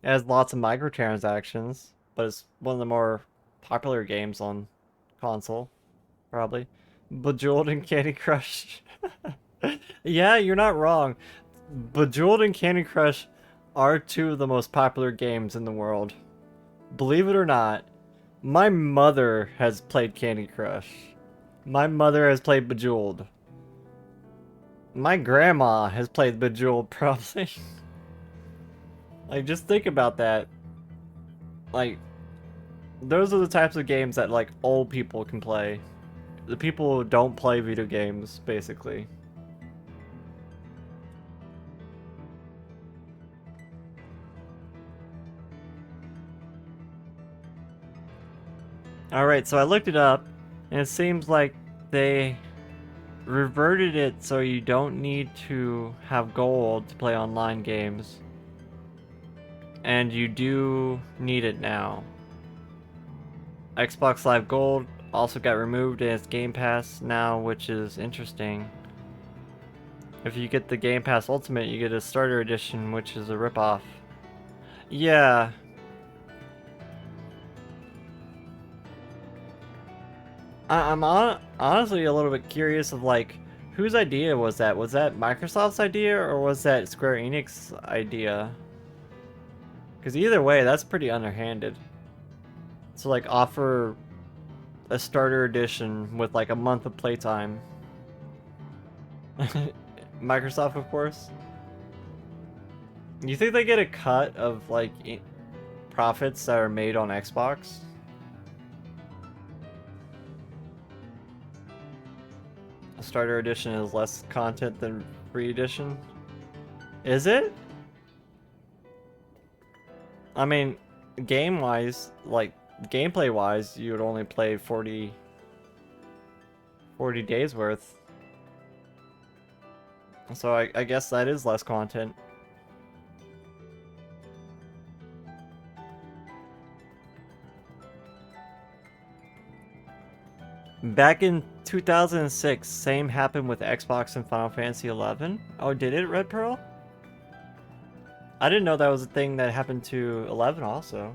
It has lots of microtransactions, but it's one of the more popular games on console, probably. Bejeweled and Candy Crush. Yeah, you're not wrong. Bejeweled and Candy Crush are two of the most popular games in the world. Believe it or not, my mother has played Candy Crush. My mother has played Bejeweled. My grandma has played Bejeweled, probably. Like, just think about that. Like, those are the types of games that, like, old people can play. The people who don't play video games, basically. Alright, so I looked it up, and it seems like they reverted it so you don't need to have gold to play online games. And you do need it now. Xbox Live Gold also got removed in its Game Pass now, which is interesting. If you get the Game Pass Ultimate, you get a starter edition, which is a ripoff. Yeah. I'm honestly a little bit curious of, like, whose idea was that? Was that Microsoft's idea, or was that Square Enix's idea? Because either way, that's pretty underhanded. So, like, offer a starter edition with, like, a month of playtime. Microsoft, of course. You think they get a cut of, like, profits that are made on Xbox? A starter edition is less content than free edition? Is it? I mean, game-wise, like, gameplay-wise, you would only play 40 days worth. So I guess that is less content. Back in 2006, same happened with Xbox and Final Fantasy XI. Oh, did it, Red Pearl? I didn't know that was a thing that happened to 11 also.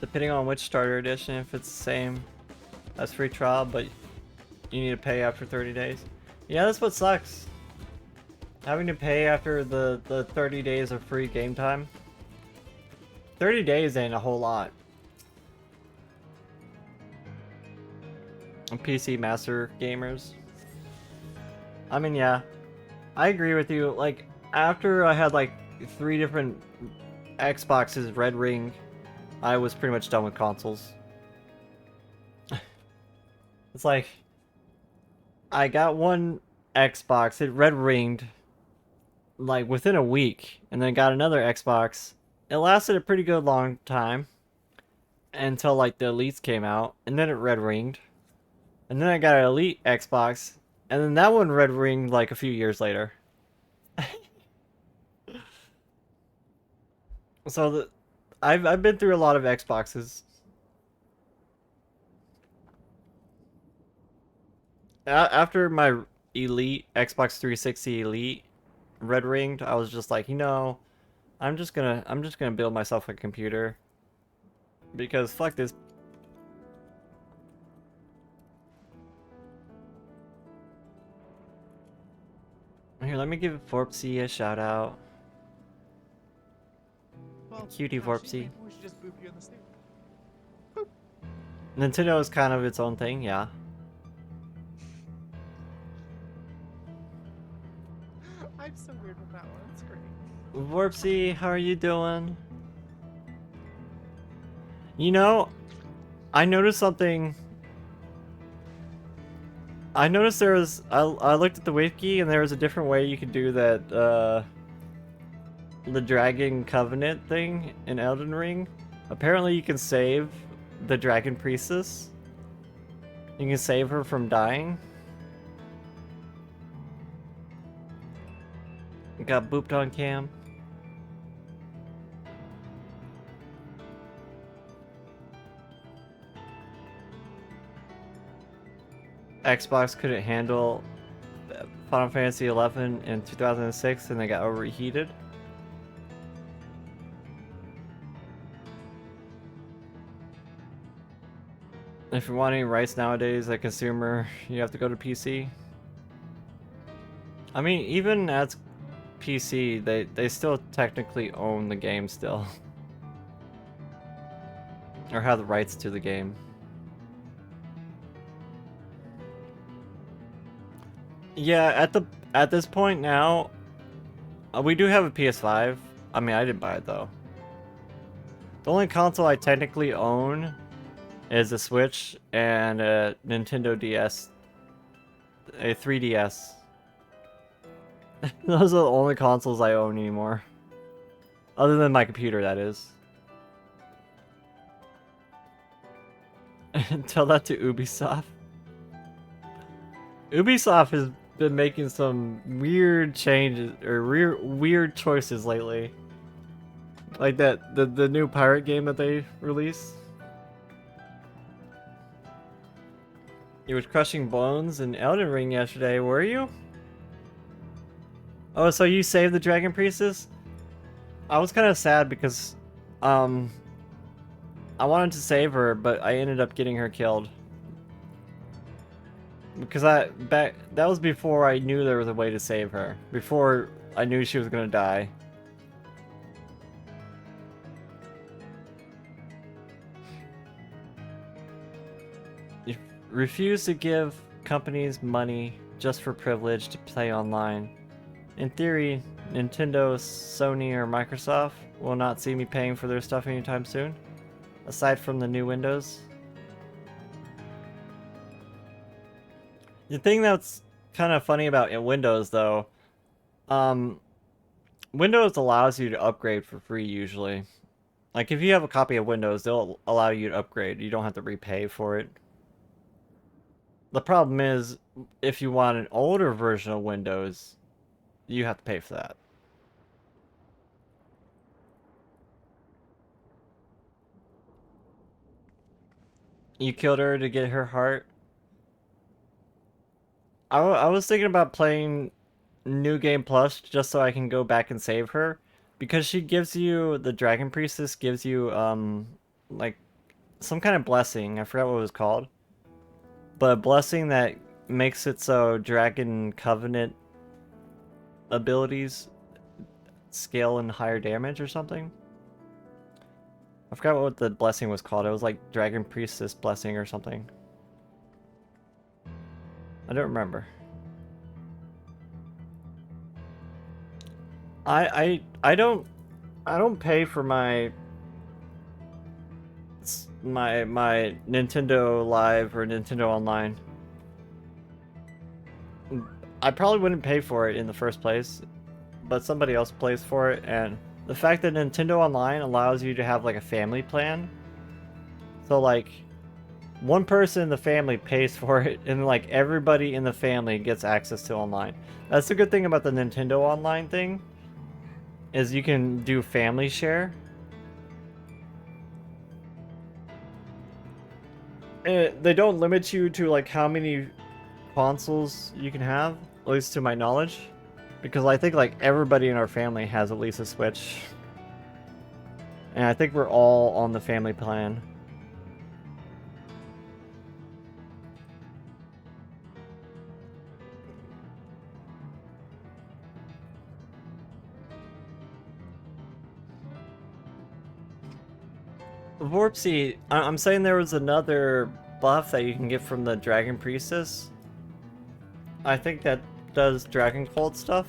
Depending on which starter edition, if it's the same as free trial, but you need to pay after 30 days. Yeah, that's what sucks. Having to pay after the 30 days of free game time. 30 days ain't a whole lot. PC Master gamers. I mean, yeah. I agree with you. Like, after I had like 3 different Xboxes Red Ring, I was pretty much done with consoles. It's like, I got one Xbox, it red ringed like within a week, and then got another Xbox. It lasted a pretty good long time until like the Elites came out, and then it red ringed. And then I got an Elite Xbox, and then that one red ringed like a few years later. So I've been through a lot of Xboxes. After my Elite, Xbox 360 Elite, red ringed, I was just like, you know, I'm just gonna build myself a computer. Because fuck this. Here, let me give Vorpsy a shout out. Well, Cutie gosh, Vorpsy. maybe we should just boop you in the snoot. Nintendo is kind of its own thing, yeah. I'm so weird with that one. It's great. Vorpsy, how are you doing? You know, I noticed something. I noticed there was, I looked at the wiki and there was a different way you could do that, the Dragon Covenant thing in Elden Ring. Apparently you can save the Dragon Priestess. You can save her from dying. Got booped on cam. Xbox couldn't handle Final Fantasy XI in 2006 and they got overheated. If you're wanting rights nowadays, a consumer, you have to go to PC. I mean, even as PC, they still technically own the game still. Or have the rights to the game. Yeah, at this point now, we do have a PS5. I mean, I didn't buy it though. The only console I technically own is a Switch and a Nintendo DS, a 3DS. Those are the only consoles I own anymore. Other than my computer, that is. Tell that to Ubisoft. Ubisoft has been making some weird changes, or weird choices lately. Like that, the new pirate game that they released. You was crushing bones in Elden Ring yesterday, were you? Oh, so you saved the Dragon Priestess? I was kind of sad because, I wanted to save her, but I ended up getting her killed. Because that was before I knew there was a way to save her. Before I knew she was gonna die. You refuse to give companies money just for privilege to play online. In theory, Nintendo, Sony, or Microsoft will not see me paying for their stuff anytime soon. Aside from the new Windows. The thing that's kind of funny about Windows, though, Windows allows you to upgrade for free usually. Like if you have a copy of Windows, they'll allow you to upgrade. You don't have to repay for it. The problem is, if you want an older version of Windows, you have to pay for that. You killed her to get her heart. I was thinking about playing New Game Plus just so I can go back and save her. Because she gives you, the Dragon Priestess gives you, like, some kind of blessing. I forgot what it was called. But a blessing that makes it so Dragon Covenant abilities scale in higher damage or something. I forgot what the blessing was called. It was like Dragon Priestess blessing or something. I don't remember. I don't pay for my Nintendo Live or Nintendo Online. I probably wouldn't pay for it in the first place, but somebody else plays for it, and the fact that Nintendo Online allows you to have like a family plan. So like one person in the family pays for it, and like everybody in the family gets access to online. That's the good thing about the Nintendo Online thing, is you can do family share. They don't limit you to like how many consoles you can have, at least to my knowledge. Because I think like everybody in our family has at least a Switch. And I think we're all on the family plan. Vorpsy, I'm saying there was another buff that you can get from the Dragon Priestess. I think that does Dragon Cult stuff.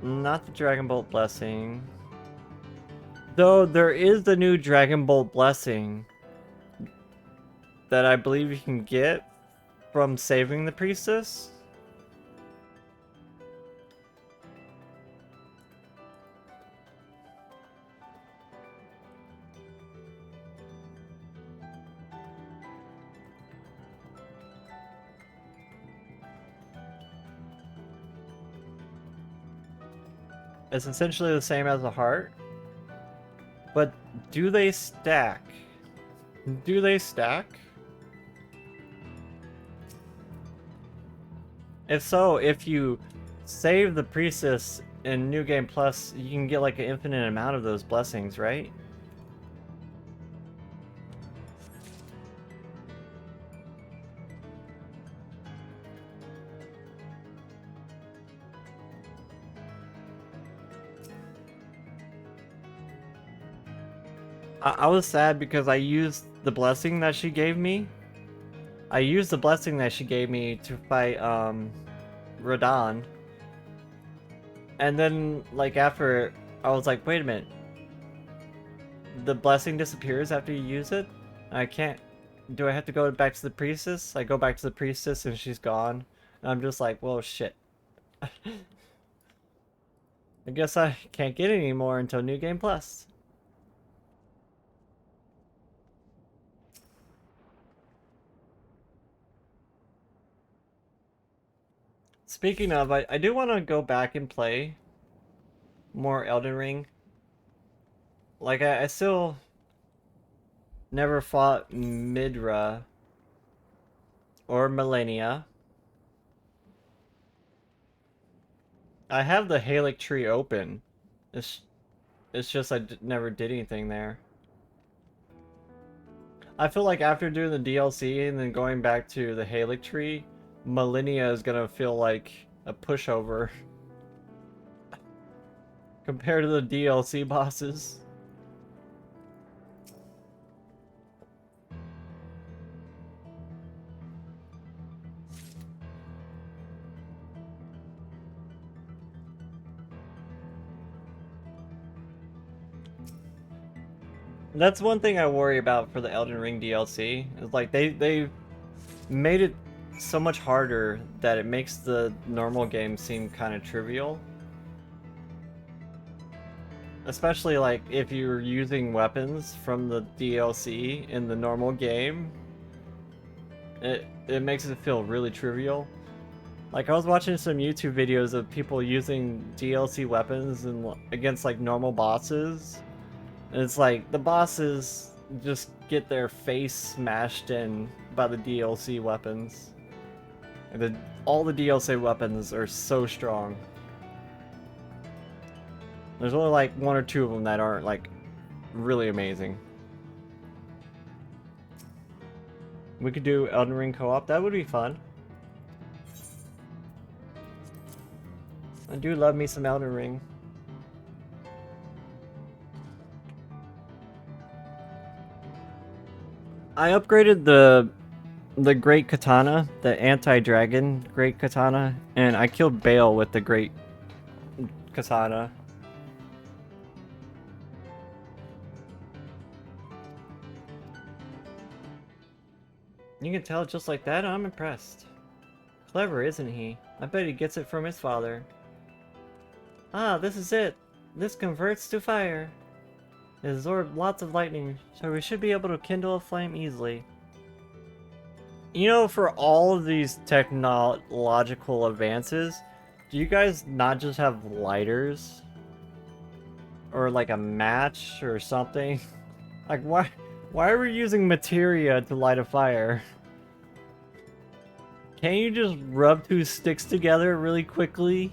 Not the Dragon Bolt Blessing. Though there is the new Dragon Bolt Blessing that I believe you can get from saving the Priestess. It's essentially the same as a heart. But do they stack? Do they stack? If so, if you save the Priestess in New Game Plus, you can get like an infinite amount of those blessings, right? I was sad because I used the blessing that she gave me. I used the blessing that she gave me to fight Radahn. And then like after I was like, wait a minute. The blessing disappears after you use it? I can't. Do I have to go back to the Priestess? I go back to the Priestess and she's gone. And I'm just like, well shit. I guess I can't get any more until New Game Plus. Speaking of, I do want to go back and play more Elden Ring. Like, I still never fought Midra or Millennia. I have the Halic tree open. It's just I never did anything there. I feel like after doing the DLC and then going back to the Halic tree, Millennia is gonna feel like a pushover compared to the DLC bosses. That's one thing I worry about for the Elden Ring DLC. Is like they made it so much harder that it makes the normal game seem kind of trivial. Especially like if you're using weapons from the DLC in the normal game. It makes it feel really trivial. Like I was watching some YouTube videos of people using DLC weapons and against like normal bosses. And it's like the bosses just get their face smashed in by the DLC weapons. And all the DLC weapons are so strong. There's only like one or two of them that aren't like really amazing. We could do Elden Ring co-op. That would be fun. I do love me some Elden Ring. I upgraded the Great Katana, the anti-dragon Great Katana, and I killed Bale with the Great Katana. You can tell just like that? I'm impressed. Clever, isn't he? I bet he gets it from his father. Ah, this is it. This converts to fire. It absorbs lots of lightning, so we should be able to kindle a flame easily. You know, for all of these technological advances, do you guys not just have lighters? Or like a match or something? Like, why are we using materia to light a fire? Can't you just rub two sticks together really quickly?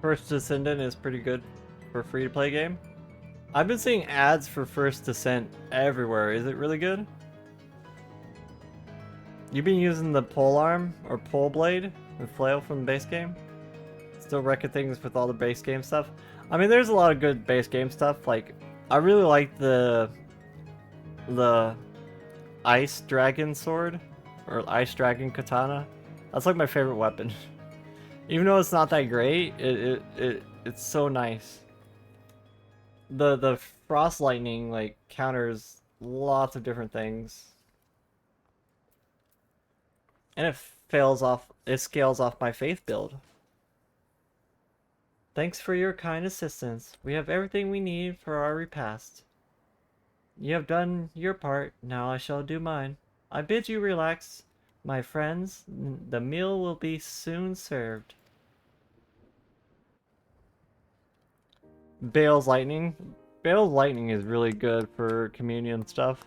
First Descendant is pretty good for a free-to-play game. I've been seeing ads for First Descent everywhere. Is it really good? You've been using the polearm or pole blade and flail from the base game? Still wrecking things with all the base game stuff? I mean, there's a lot of good base game stuff. Like, I really like the ice dragon sword or ice dragon katana. That's like my favorite weapon. Even though it's not that great, it's so nice. The frost lightning like counters lots of different things. And it scales off my faith build. Thanks for your kind assistance. We have everything we need for our repast. You have done your part, now I shall do mine. I bid you relax, my friends. The meal will be soon served. Bale's Lightning. Bale's Lightning is really good for communion stuff.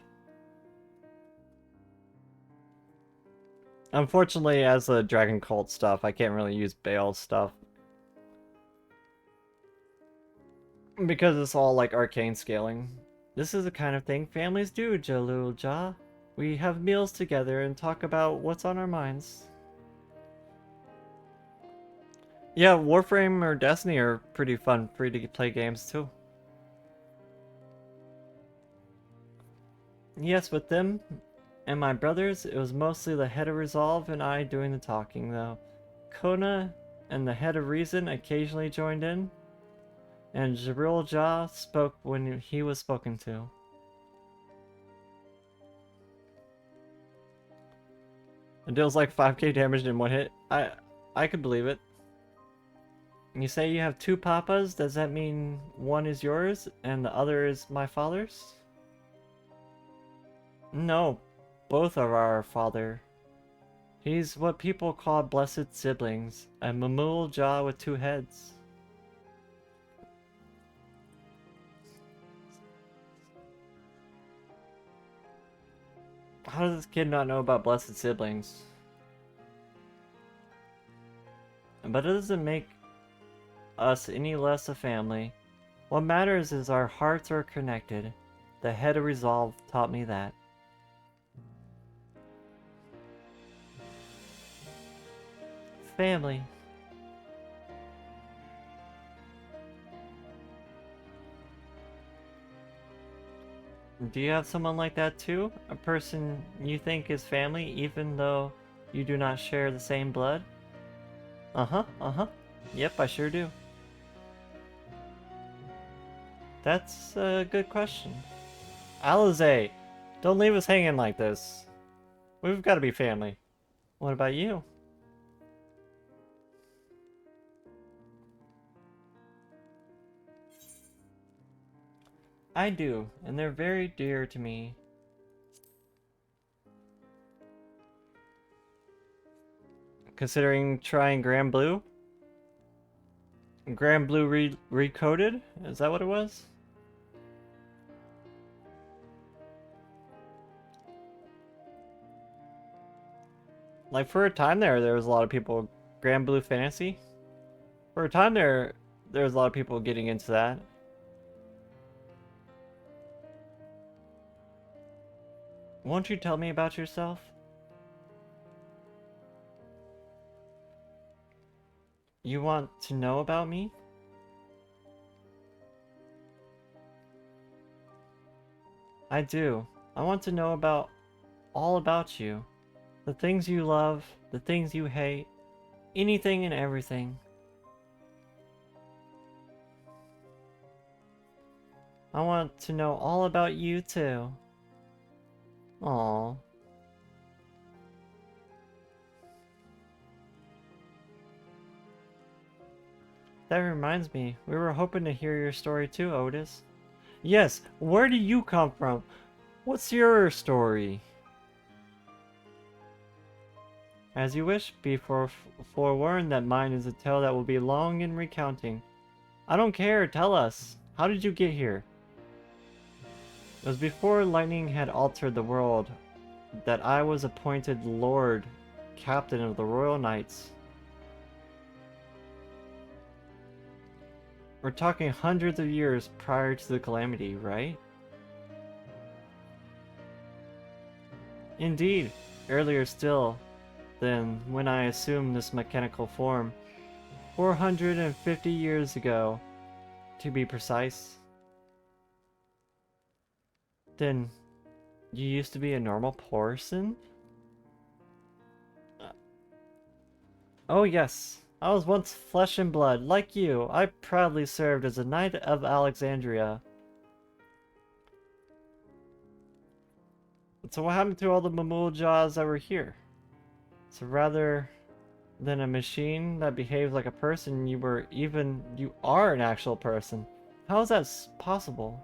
Unfortunately, as a Dragon Cult stuff, I can't really use Bale's stuff. Because it's all like arcane scaling. This is the kind of thing families do, Jalul-Ja. We have meals together and talk about what's on our minds. Yeah, Warframe or Destiny are pretty fun free-to-play games too. Yes, with them and my brothers, it was mostly the head of Resolve and I doing the talking though. Kona and the head of Reason occasionally joined in, and Jalul-Ja spoke when he was spoken to. It deals like 5k damage in one hit. I could believe it. You say you have two papas, does that mean one is yours and the other is my father's? No, both are our father. He's what people call blessed siblings, a Mamul-Ja with two heads. How does this kid not know about blessed siblings? But it doesn't make us any less a family. What matters is our hearts are connected. The head of Resolve taught me that. Family. Do you have someone like that too? A person you think is family even though you do not share the same blood? Uh-huh. Yep, I sure do. That's a good question. Alize, don't leave us hanging like this. We've got to be family. What about you? I do, and they're very dear to me. Considering trying Grand Blue? Grand Blue recoded? Is that what it was? Like for a time there was a lot of people Grand Blue Fantasy. For a time there was a lot of people getting into that. Won't you tell me about yourself? You want to know about me? I do. I want to know about all about you. The things you love, the things you hate, anything and everything. I want to know all about you too. Aww. That reminds me, we were hoping to hear your story too, Otis. Yes, where do you come from? What's your story? As you wish, be forewarned that mine is a tale that will be long in recounting. I don't care, tell us. How did you get here? It was before lightning had altered the world that I was appointed Lord, Captain of the Royal Knights. We're talking hundreds of years prior to the calamity, right? Indeed, earlier still than when I assumed this mechanical form. 450 years ago, to be precise. Then, you used to be a normal person? Oh yes, I was once flesh and blood, like you. I proudly served as a Knight of Alexandria. So what happened to all the Mamul Jaws that were here? So rather than a machine that behaves like a person, you are an actual person. How is that possible?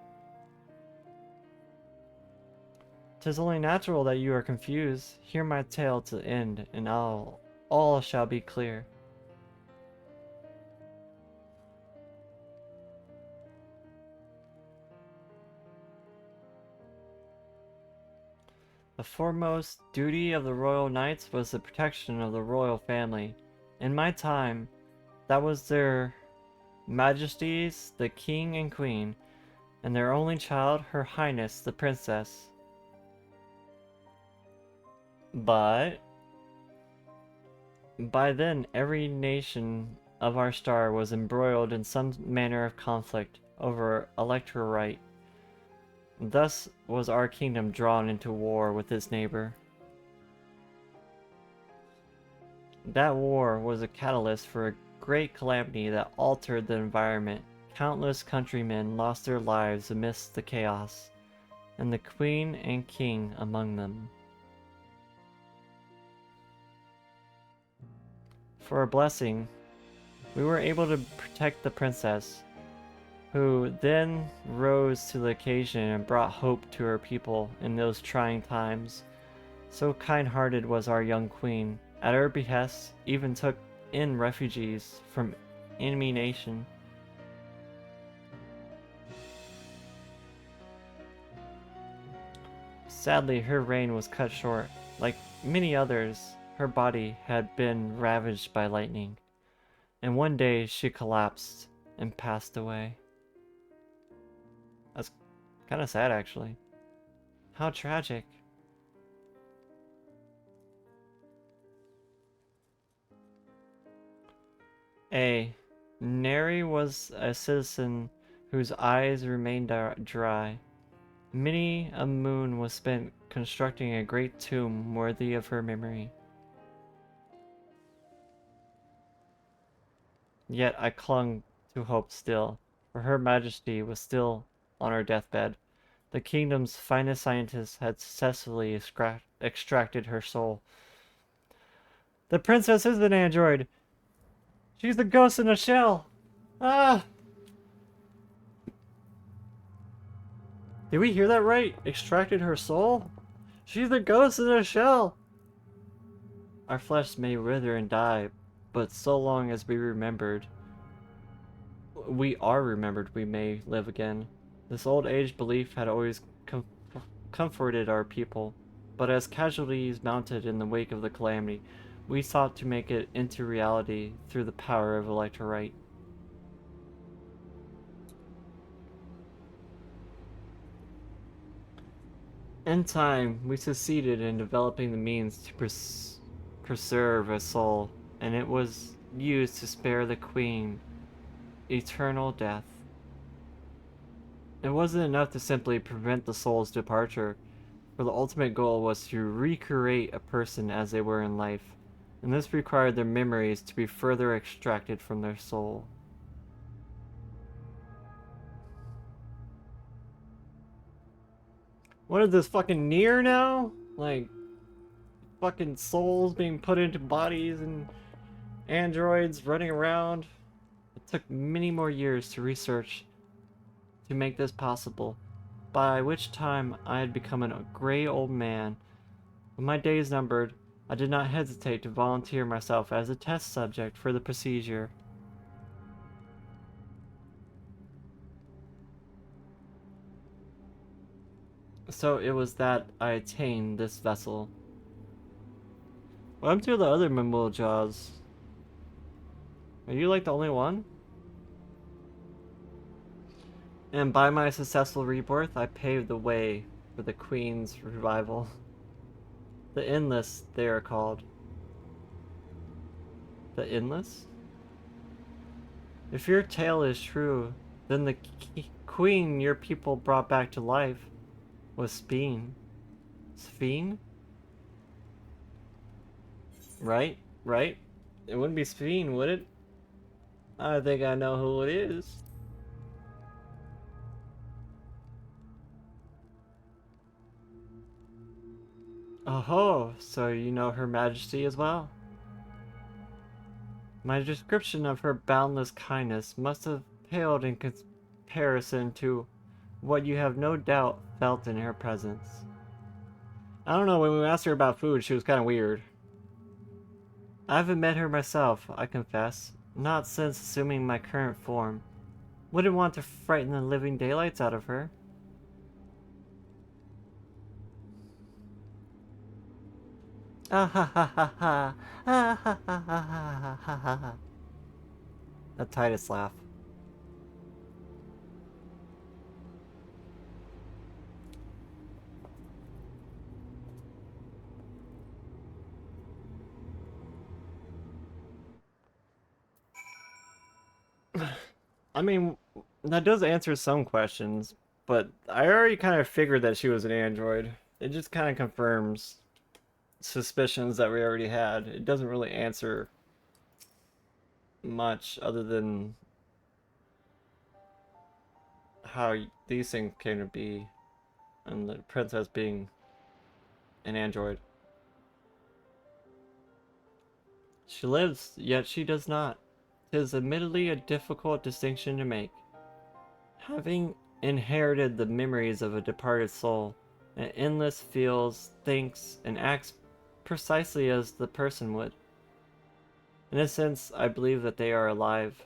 'Tis only natural that you are confused. Hear my tale to end, and all shall be clear. The foremost duty of the Royal Knights was the protection of the royal family. In my time, that was their Majesties, the King and Queen, and their only child, Her Highness, the Princess. But by then, every nation of our star was embroiled in some manner of conflict over electoral right. Thus was our kingdom drawn into war with its neighbor. That war was a catalyst for a great calamity that altered the environment. Countless countrymen lost their lives amidst the chaos, and the queen and king among them. For a blessing, we were able to protect the princess, who then rose to the occasion and brought hope to her people in those trying times. So kind-hearted was our young queen, at her behest even took in refugees from enemy nation. Sadly, her reign was cut short. Like many others, her body had been ravaged by lightning, and one day she collapsed and passed away. That's kind of sad, actually. How tragic. Neri was a citizen whose eyes remained dry. Many a moon was spent constructing a great tomb worthy of her memory. Yet I clung to hope still, for Her Majesty was still on her deathbed. The kingdom's finest scientists had successfully extracted her soul. The princess is an android! She's the ghost in a shell! Ah! Did we hear that right? Extracted her soul? She's the ghost in a shell! Our flesh may wither and die, but so long as we are remembered, we may live again. This old age belief had always comforted our people, but as casualties mounted in the wake of the calamity, we sought to make it into reality through the power of Electorite. In time, we succeeded in developing the means to preserve a soul, and it was used to spare the Queen eternal death. It wasn't enough to simply prevent the soul's departure, for the ultimate goal was to recreate a person as they were in life, and this required their memories to be further extracted from their soul. What is this, fucking Nier now? Like, fucking souls being put into bodies and androids running around? It took many more years to research to make this possible, by which time I had become a gray old man. With my days numbered, I did not hesitate to volunteer myself as a test subject for the procedure. So it was that I attained this vessel. What happened to the other Mimble Jaws? Are you like the only one? And by my successful rebirth, I paved the way for the Queen's revival. The Endless, they are called. The Endless? If your tale is true, then the Queen your people brought back to life was Speen. Speen? Right? Right? It wouldn't be Speen, would it? I think I know who it is. Oh, so you know Her Majesty as well. My description of her boundless kindness must have paled in comparison to what you have no doubt felt in her presence. I don't know, when we asked her about food, she was kind of weird. I haven't met her myself, I confess, not since assuming my current form. Wouldn't want to frighten the living daylights out of her. Ah ha ha ha ha. Ah ha ha ha ha ha ha ha. The Titus laugh. I mean, that does answer some questions, but I already kind of figured that she was an android. It just kind of confirms suspicions that we already had. It doesn't really answer much other than how these things came to be, and the princess being an android. She lives, yet she does not. 'Tis admittedly a difficult distinction to make. Having inherited the memories of a departed soul, an endless feels, thinks, and acts precisely as the person would. In a sense, I believe that they are alive.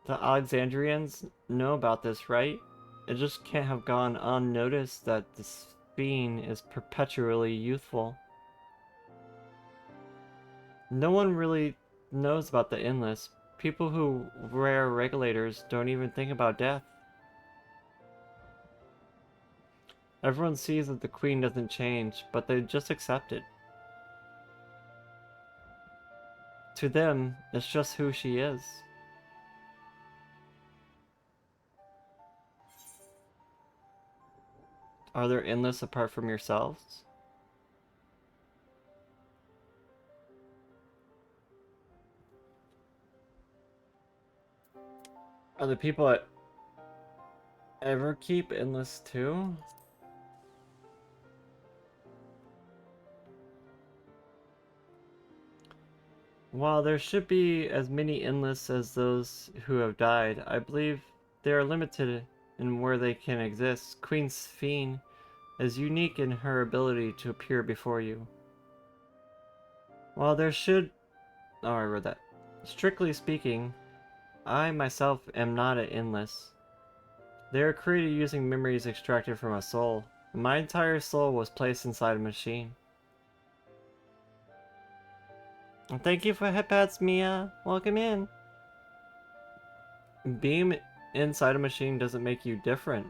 The Alexandrians know about this, right? It just can't have gone unnoticed that the Speen is perpetually youthful. No one really knows about the Endless. People who wear regulators don't even think about death. Everyone sees that the Queen doesn't change, but they just accept it. To them, it's just who she is. Are there Endless apart from yourselves? Are the people at Everkeep Endless too? While there should be as many Endless as those who have died, I believe they are limited in where they can exist. Queen Sphene is unique in her ability to appear before you. While there should... Oh, I read that. Strictly speaking, I myself am not an Endless. They are created using memories extracted from a soul. My entire soul was placed inside a machine. And thank you for headpads, Mia. Welcome in. Being inside a machine doesn't make you different.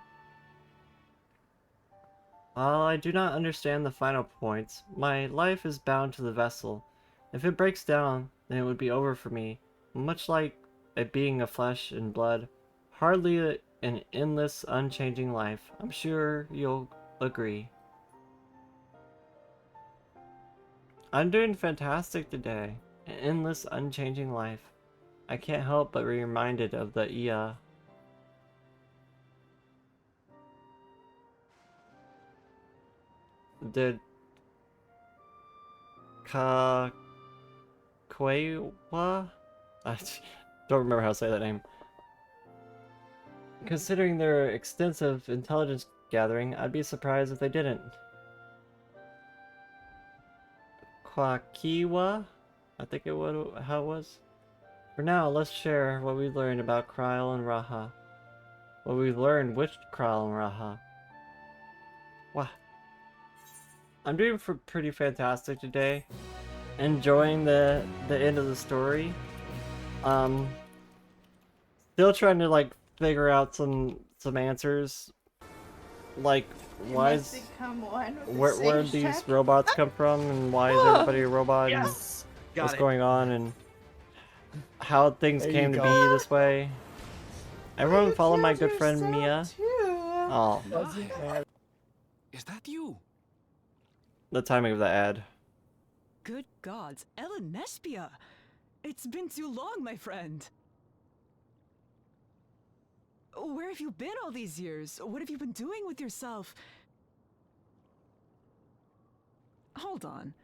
While I do not understand the final points, my life is bound to the vessel. If it breaks down, then it would be over for me, much like a being of flesh and blood. Hardly an endless, unchanging life. I'm sure you'll agree. I'm doing fantastic today. An endless, unchanging life. I can't help but be reminded of the Did Kakwewa? I don't remember how to say that name. Considering their extensive intelligence gathering, I'd be surprised if they didn't. Kwakiwa. I think how it was. For now, let's share what we learned about Kryl and Raha. What we've learned with Kryl and Raha. Wow. I'm doing pretty fantastic today. Enjoying the end of the story. Still trying to like figure out some answers. Like why is where did these robots come from, and why is everybody a robot, and what's going on, and how things came to be this way. Everyone follow my good friend Mia. Oh, is that you? The timing of the ad. Good gods, Ellen Nespia! It's been too long, my friend. Where have you been all these years? What have you been doing with yourself? Hold on.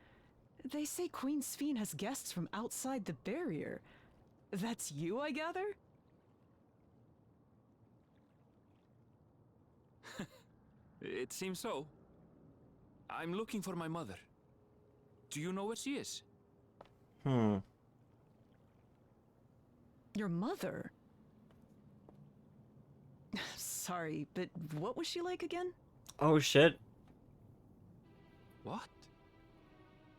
They say Queen Sphene has guests from outside the barrier. That's you, I gather? It seems so. I'm looking for my mother. Do you know where she is? Your mother? Sorry, but what was she like again? Oh shit. What?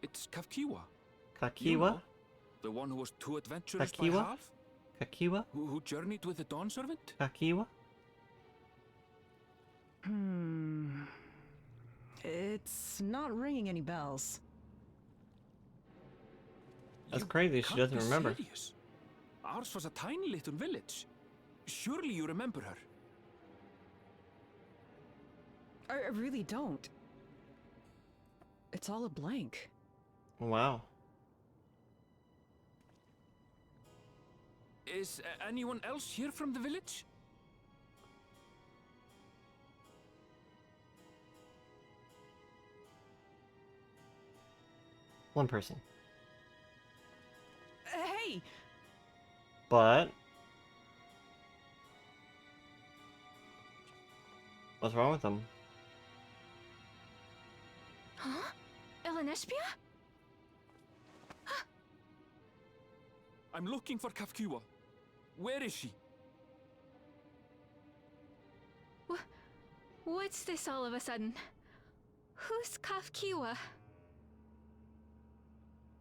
It's Kafkiwa. Kakiwa? You know, the one who was too adventurous by Kakiwa? half? Kakiwa? Who journeyed with the Dawn Servant? Kakiwa? It's not ringing any bells. That's crazy, she doesn't remember. Serious? Ours was a tiny little village. Surely you remember her. I really don't. It's all a blank. Wow. Is anyone else here from the village? One person. Hey! But what's wrong with them? Huh? Ellen Nespia? I'm looking for Kafkiwa. Where is she? What's this all of a sudden? Who's Kafkiwa?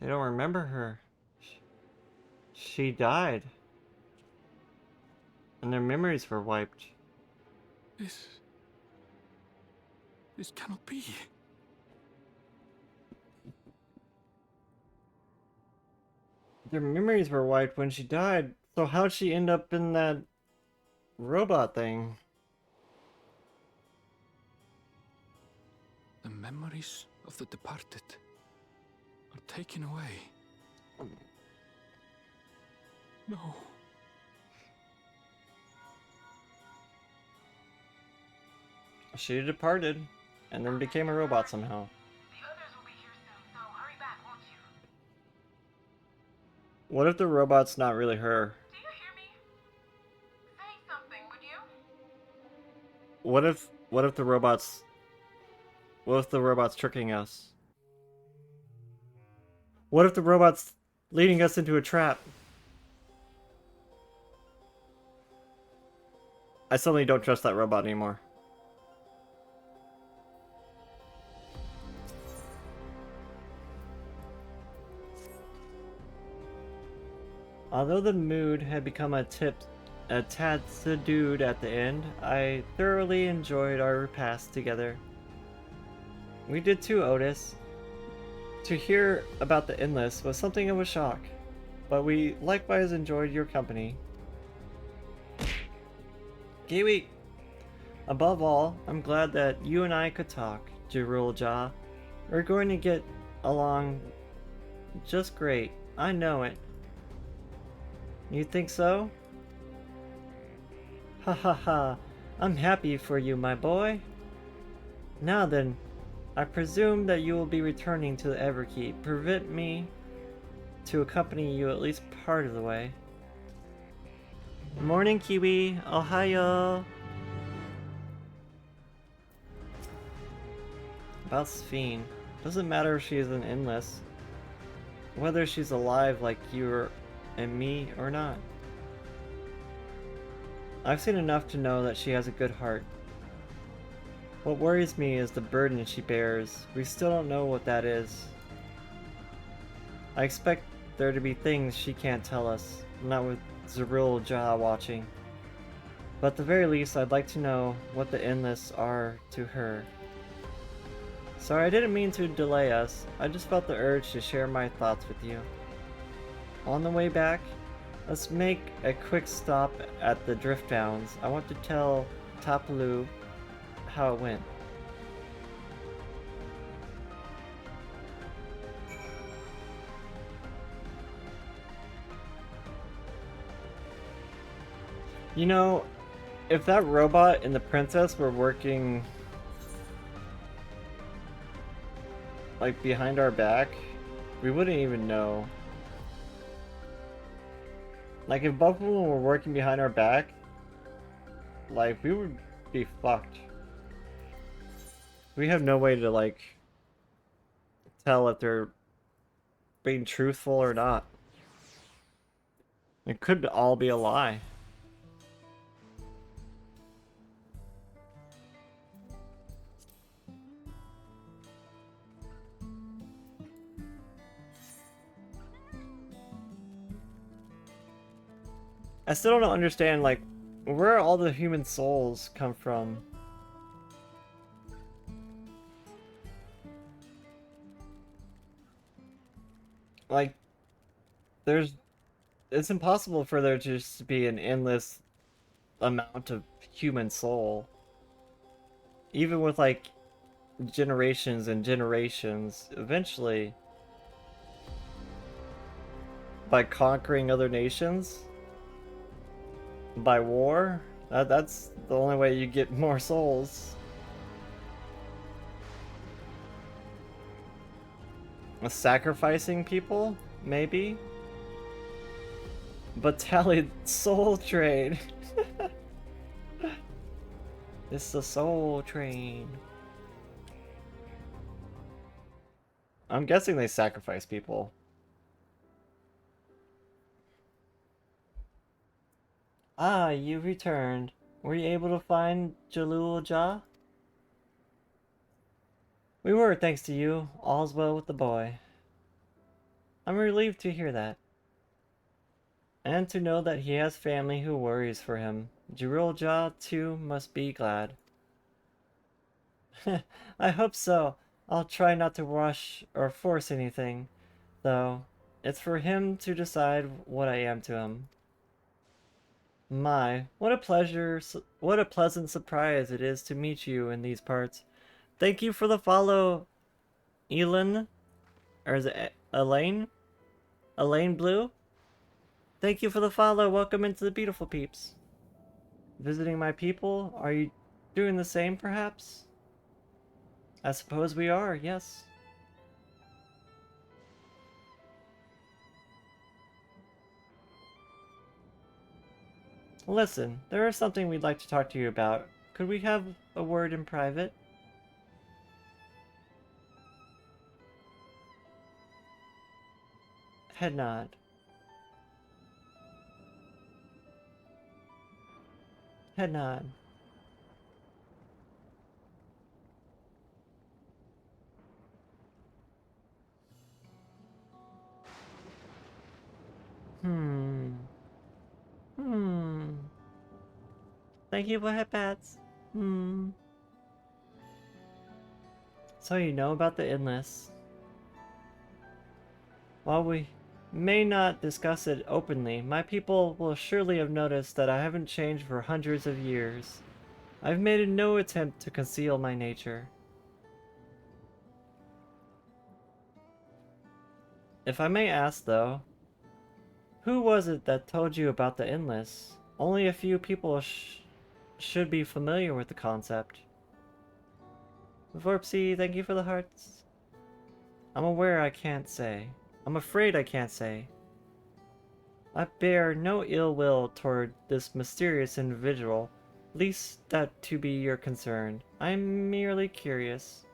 They don't remember her. She died. And their memories were wiped. This cannot be. Their memories were wiped when she died. So how'd she end up in that robot thing? The memories of the departed are taken away. No. She departed and then became a robot somehow. What if the robot's not really her? Do you hear me? Say something, would you? What if the robot's tricking us? What if the robot's leading us into a trap? I suddenly don't trust that robot anymore. Although the mood had become a tad subdued at the end, I thoroughly enjoyed our repast together. We did too, Otis. To hear about the Endless was something of a shock, but we likewise enjoyed your company. Kiwi! Above all, I'm glad that you and I could talk, Eorzea. We're going to get along just great. I know it. You think so? Ha ha ha. I'm happy for you, my boy. Now then, I presume that you will be returning to the Everkeep. Permit me to accompany you at least part of the way. Morning, Kiwi. Ohio. About Sphene. Doesn't matter if she is an Endless. whether she's alive like you and me or not. I've seen enough to know that she has a good heart. What worries me is the burden she bears. We still don't know what that is. I expect there to be things she can't tell us, not with Eorzea watching. But at the very least, I'd like to know what the Endless are to her. Sorry, I didn't mean to delay us. I just felt the urge to share my thoughts with you. On the way back, let's make a quick stop at the Drift Downs. I want to tell Tapalu how it went. You know, if that robot and the princess were working like behind our back, we wouldn't even know. Like if both of them were working behind our back, like we would be fucked. We have no way to like tell if they're being truthful or not. It could all be a lie. I still don't understand, like, where all the human souls come from. Like, it's impossible for there to just be an endless amount of human soul. Even with, like, generations and generations, eventually, by conquering other nations, by war, that's the only way you get more souls. Sacrificing people? Maybe? But Tali, soul trade. It's the soul train. I'm guessing they sacrifice people. Ah, you returned. Were you able to find Eorzea? We were, thanks to you. All's well with the boy. I'm relieved to hear that. And to know that he has family who worries for him. Eorzea, too, must be glad. I hope so. I'll try not to rush or force anything, though. It's for him to decide what I am to him. My, what a pleasure, what a pleasant surprise it is to meet you in these parts. Thank you for the follow, Elin. Or is it Elaine? Elaine Blue? Thank you for the follow. Welcome into the beautiful peeps. Visiting my people? Are you doing the same, perhaps? I suppose we are, yes. Listen, there is something we'd like to talk to you about. Could we have a word in private? Head nod. Head nod. Thank you for headpats. So you know about the Endless. While we may not discuss it openly, my people will surely have noticed that I haven't changed for hundreds of years. I've made no attempt to conceal my nature. If I may ask, though, who was it that told you about the Endless? Only a few people should be familiar with the concept. Vorpsy, thank you for the hearts. I'm aware I can't say. I'm afraid I can't say. I bear no ill will toward this mysterious individual, least that to be your concern. I'm merely curious.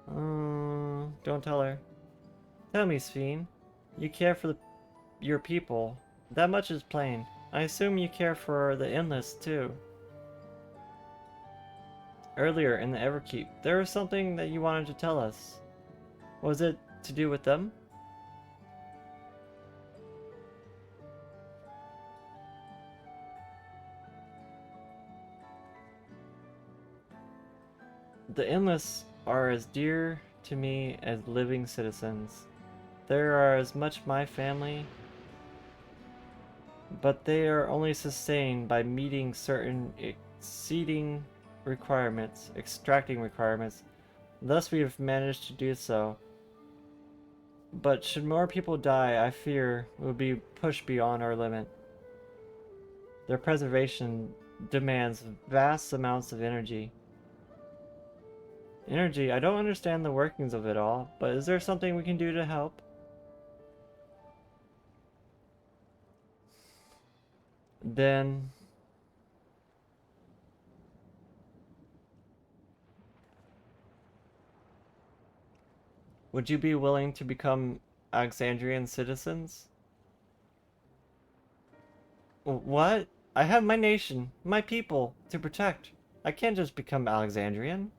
Don't tell her. Tell me, Sphene. You care for your people. That much is plain. I assume you care for the Endless, too. Earlier in the Everkeep, there was something that you wanted to tell us. Was it to do with them? The Endless are as dear to me as living citizens. They are as much my family, but they are only sustained by meeting certain extracting requirements. Thus we have managed to do so. But should more people die, I fear we will be pushed beyond our limit. Their preservation demands vast amounts of energy. I don't understand the workings of it all, but is there something we can do to help? Then... would you be willing to become Alexandrian citizens? What? I have my nation, my people, to protect. I can't just become Alexandrian.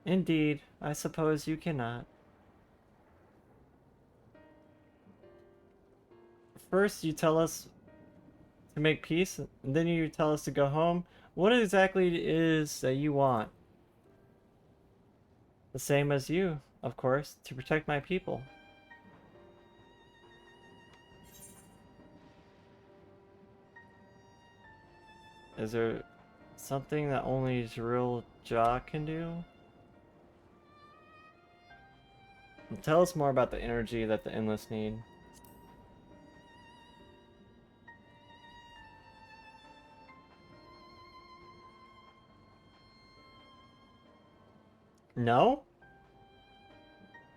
Indeed, I suppose you cannot. First you tell us to make peace, and then you tell us to go home. What exactly is that you want? The same as you, of course, to protect my people. Is there something that only Jiril Ja can do? Tell us more about the energy that the Endless need. No?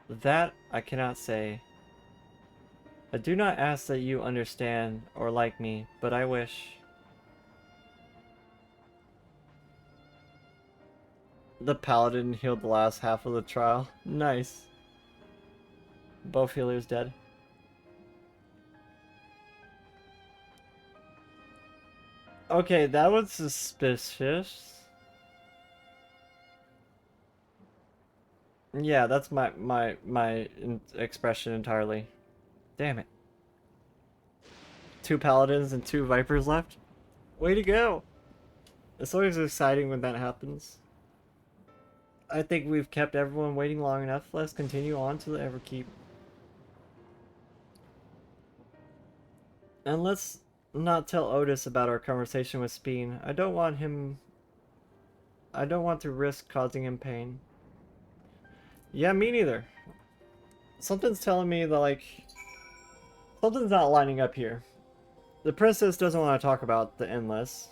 That I cannot say. I do not ask that you understand or like me, but I wish. The paladin healed the last half of the trial. Nice. Both healers dead. Okay, that was suspicious. Yeah, that's my expression entirely. Damn it. 2 paladins and 2 vipers left? Way to go! It's always exciting when that happens. I think we've kept everyone waiting long enough. Let's continue on to the Everkeep. And let's not tell Otis about our conversation with Sphene. I don't want to risk causing him pain. Yeah, me neither. Something's telling me that, like, something's not lining up here. The princess doesn't want to talk about the Endless.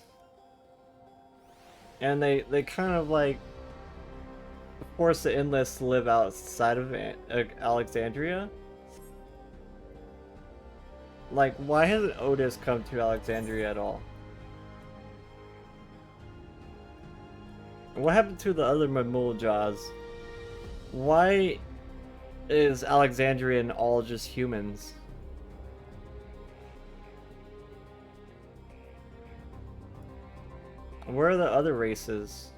And they kind of, like, force the Endless to live outside of Alexandria. Like, why hasn't Otis come to Alexandria at all? What happened to the other Mamul Jaws? Why is Alexandrian all just humans? Where are the other races?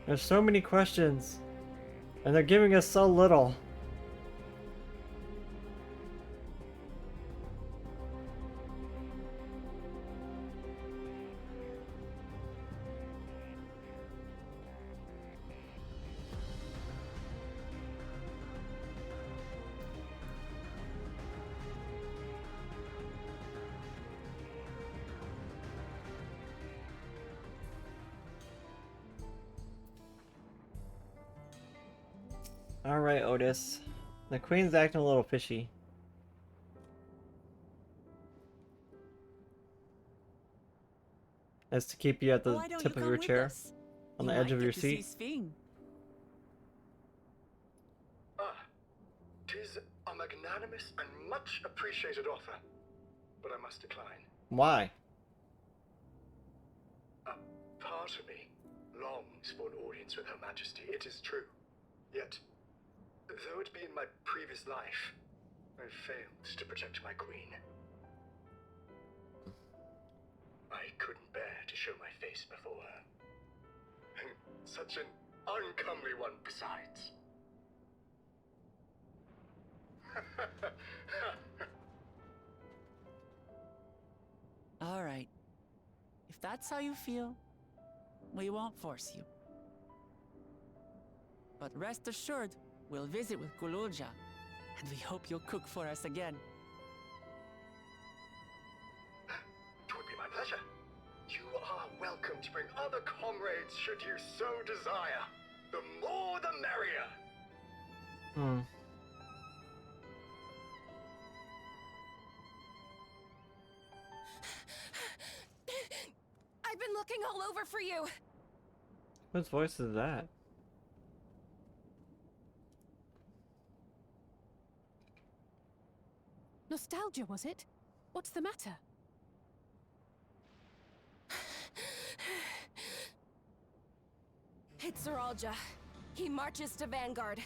There's so many questions, and they're giving us so little. Alright, Otis. The Queen's acting a little fishy. As to keep you at the tip of your chair, on the edge of your seat. Tis a magnanimous and much appreciated offer, but I must decline. Why? part of me longs for an audience with Her Majesty, it is true. Yet, though it be in my previous life, I failed to protect my queen. I couldn't bear to show my face before her. And such an uncomely one besides. Alright. If that's how you feel, we won't force you. But rest assured, we'll visit with Eorzea, and we hope you'll cook for us again. It would be my pleasure. You are welcome to bring other comrades should you so desire. The more the merrier. I've been looking all over for you. Whose voice is that? Nostalgia, was it? What's the matter? It's Eorzea. He marches to Vanguard.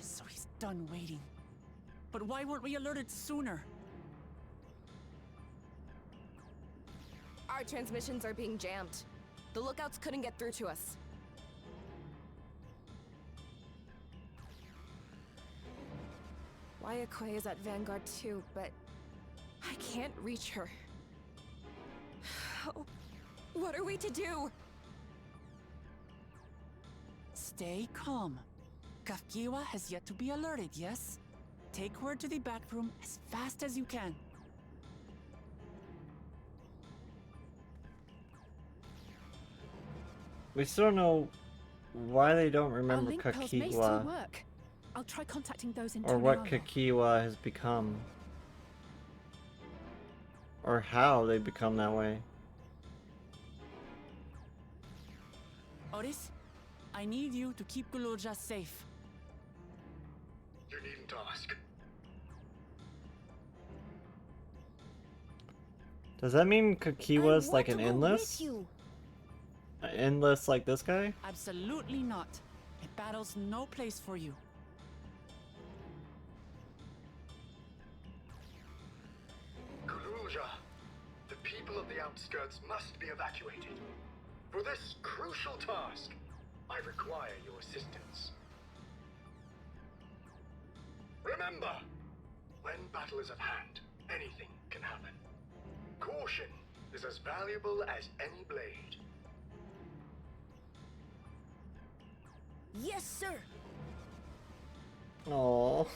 So he's done waiting. But why weren't we alerted sooner? Our transmissions are being jammed. The lookouts couldn't get through to us. Wayakwe is at Vanguard too, but I can't reach her. What are we to do? Stay calm. Kafkiwa has yet to be alerted, yes? Take word to the back room as fast as you can. We still don't know why they don't remember Our link pearls may still Kakiwa, work. I'll try contacting those in or what Tonarama. Kakiwa has become, or how they become that way. Otis, I need you to keep Eorzea safe. You needn't ask. Does that mean Kakiwa's like an to go endless? with you. An endless like this guy? Absolutely not. A battle's no place for you. Eorzea, the people of the outskirts must be evacuated. For this crucial task, I require your assistance. Remember, when battle is at hand, anything can happen. Caution is as valuable as any blade. Yes, sir. Aww.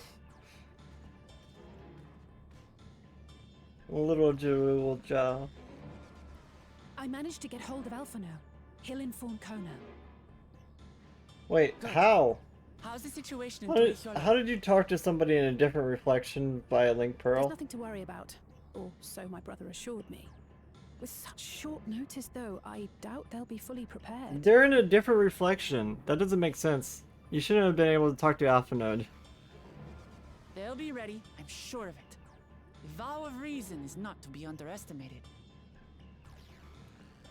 Little Eorzea. I managed to get hold of Alphano. He'll inform Kona. Wait, how? How's the situation in How did you talk to somebody in a different reflection by a link There's pearl? nothing to worry about. Or so my brother assured me. With such short notice, though, I doubt they'll be fully prepared. They're in a different reflection. That doesn't make sense. You shouldn't have been able to talk to Alpha Node. They'll be ready, I'm sure of it. The vow of reason is not to be underestimated.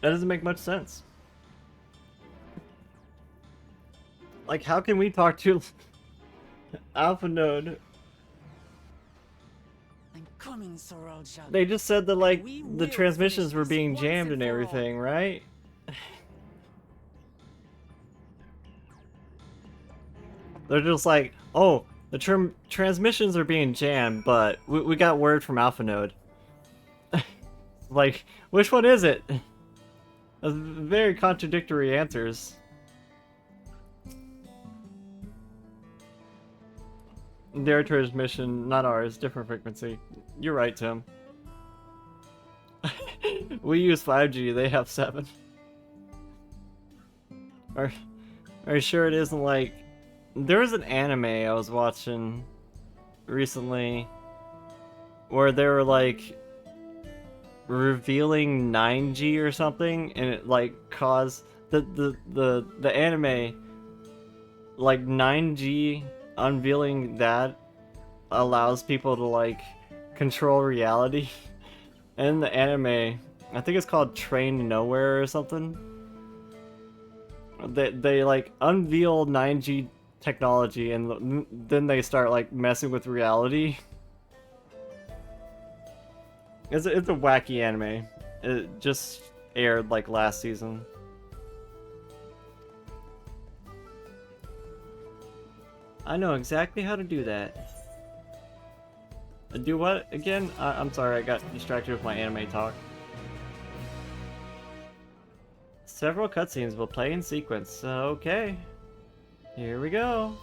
That doesn't make much sense. Like, how can we talk to Alpha Node? I'm coming, Eorzea. They just said that, like, We the will transmissions finish were this being once jammed and and for all. everything, right? They're just like, oh, the transmissions are being jammed, but we got word from Alpha Node. Like, which one is it? Very contradictory answers. Their transmission, not ours, different frequency. You're right, Tim. We use 5G, they have 7. Are you sure it isn't like... There was an anime I was watching recently where they were like revealing 9G or something, and it like caused the anime, like 9G unveiling that allows people to like control reality in the anime, I think it's called Train Nowhere or something. They like unveil 9G technology and then they start like messing with reality. It's a wacky anime. It just aired like last season. I know exactly how to do that. Do what again? I'm sorry, I got distracted with my anime talk. Several cutscenes will play in sequence. Okay. Here we go.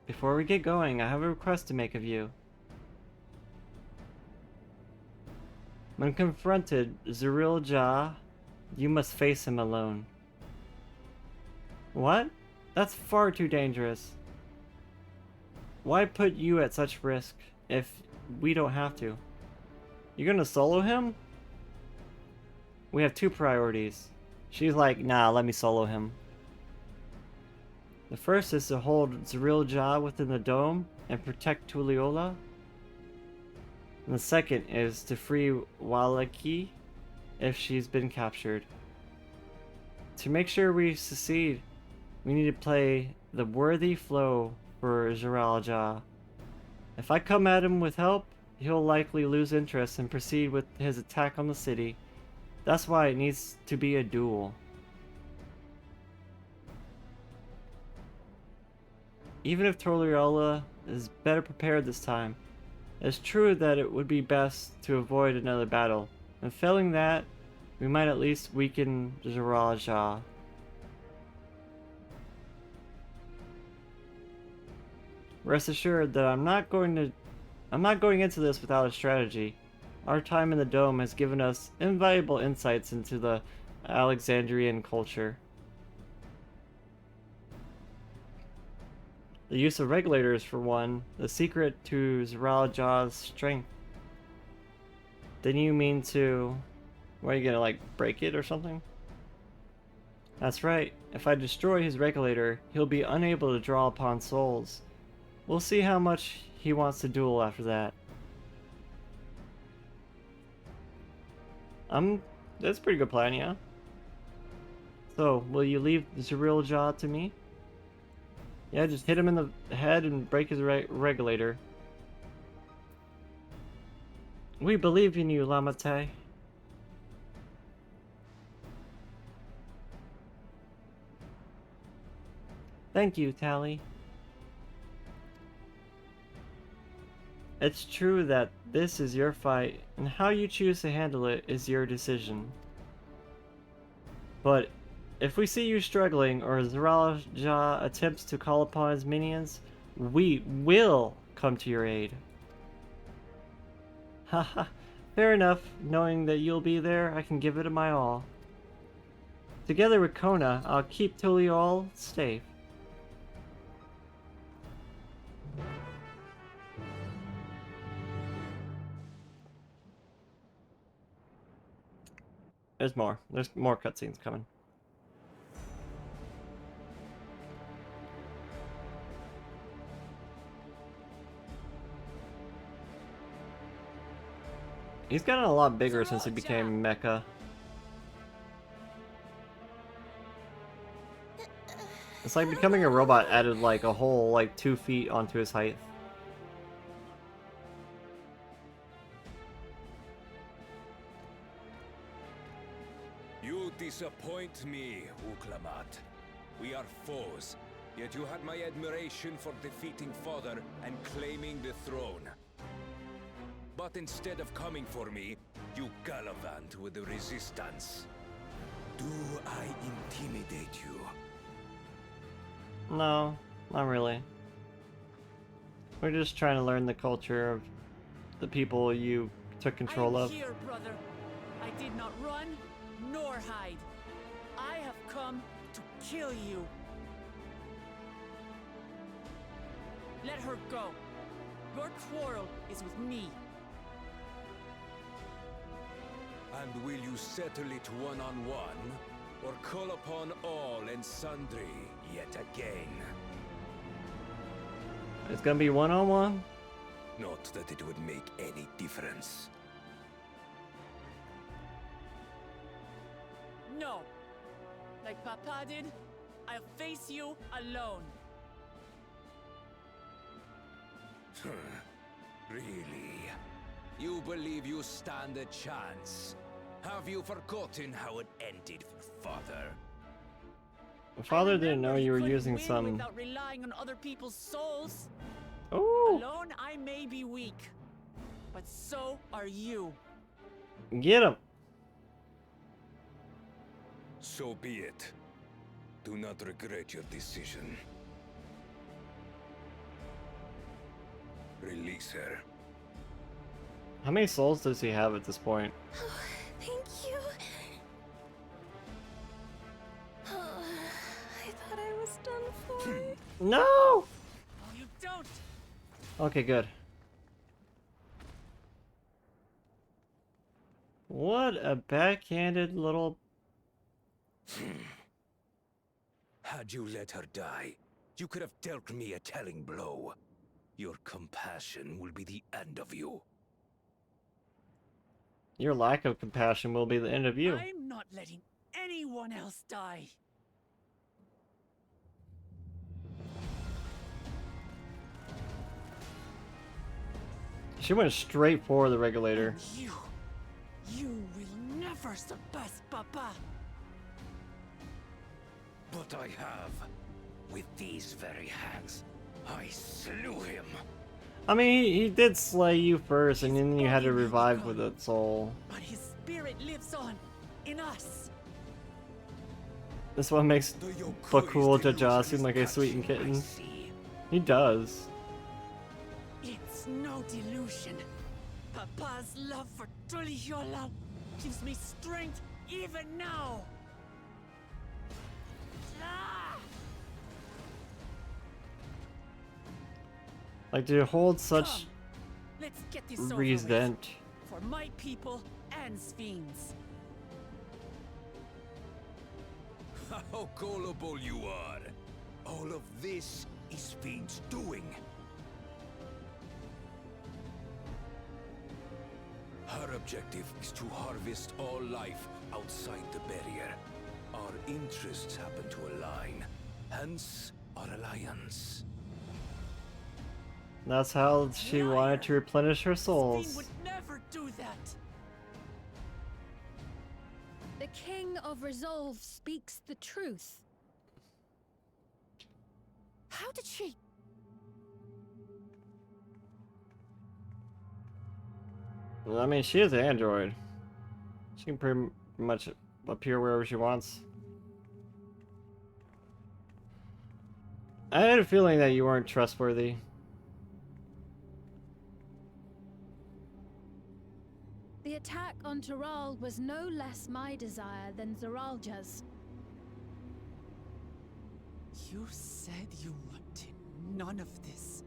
Before we get going, I have a request to make of you. When confronted Eorzea, you must face him alone. What? That's far too dangerous. Why put you at such risk if we don't have to? You're gonna solo him? We have two priorities. She's like, nah, let me solo him. The first is to hold Eorzea within the dome and protect Tuliyola. And the second is to free Wallaki if she's been captured. To make sure we succeed, we need to play the worthy flow for Eorzea. If I come at him with help, he'll likely lose interest and proceed with his attack on the city. That's why it needs to be a duel. Even if Tuliyola is better prepared this time, it's true that it would be best to avoid another battle, and failing that, we might at least weaken Eorzea. Rest assured that I'm not going into this without a strategy. Our time in the dome has given us invaluable insights into the Alexandrian culture. The use of regulators, for one, the secret to Eorzea's strength. Then you mean to... What, are you gonna, like, break it or something? That's right. If I destroy his regulator, he'll be unable to draw upon souls. We'll see how much he wants to duel after that. That's a pretty good plan, yeah? So, will you leave Eorzea to me? Yeah, just hit him in the head and break his regulator. We believe in you, Lamate. Thank you, Tali. It's true that this is your fight, and how you choose to handle it is your decision. But if we see you struggling, or Eorzea attempts to call upon his minions, we will come to your aid. Haha, fair enough. Knowing that you'll be there, I can give it my all. Together with Kona, I'll keep Tuliyola safe. There's more. There's more cutscenes coming. He's gotten a lot bigger since he became Mecha. It's like becoming a robot added like a whole like 2 feet onto his height. You disappoint me, Uklamat. We are foes, yet you had my admiration for defeating Father and claiming the throne. But instead of coming for me, you gallivant with the resistance. Do I intimidate you? No, not really. We're just trying to learn the culture of the people you took control of. I am here, brother. I did not run nor hide. I have come to kill you. Let her go. Your quarrel is with me. And will you settle it one-on-one, or call upon all and sundry yet again? It's gonna be one-on-one. Not that it would make any difference. No. Like Papa did, I'll face you alone. Really? You believe you stand a chance? Have you forgotten how it ended for Father? Father didn't know you were Couldn't using win some. without relying on other people's souls. Oh, Alone, I may be weak, but so are you. get him. So be it. Do not regret your decision. Release her. How many souls does he have at this point? Thank you. I thought I was done for. No. Oh, you don't. Okay, good. What a backhanded little. Had you let her die, you could have dealt me a telling blow. Your compassion will be the end of you. Your lack of compassion will be the end of you. I'm not letting anyone else die. She went straight for the regulator. You will never surpass Papa. But I have. With these very hands, I slew him. I mean, he did slay you first, and then you had to revive with a soul. But his spirit lives on in us. This one makes Bakul Jaja seem like a sweetened kitten. He does. It's no delusion. Papa's love for Tulihiola gives me strength even now. Like, to hold such Let's get this over with. resent. For my people and Sphinx. How gullible you are. All of this is Fiend's doing. Her objective is to harvest all life outside the barrier. Our interests happen to align, hence our alliance. That's how she wanted to replenish her Sphinx souls. would never do that. The King of Resolve speaks the truth. How did she? I mean, she is an android. She can pretty much appear wherever she wants. I had a feeling that you weren't trustworthy. The attack on Taral was no less my desire than Zaralja's. You said you wanted none of this.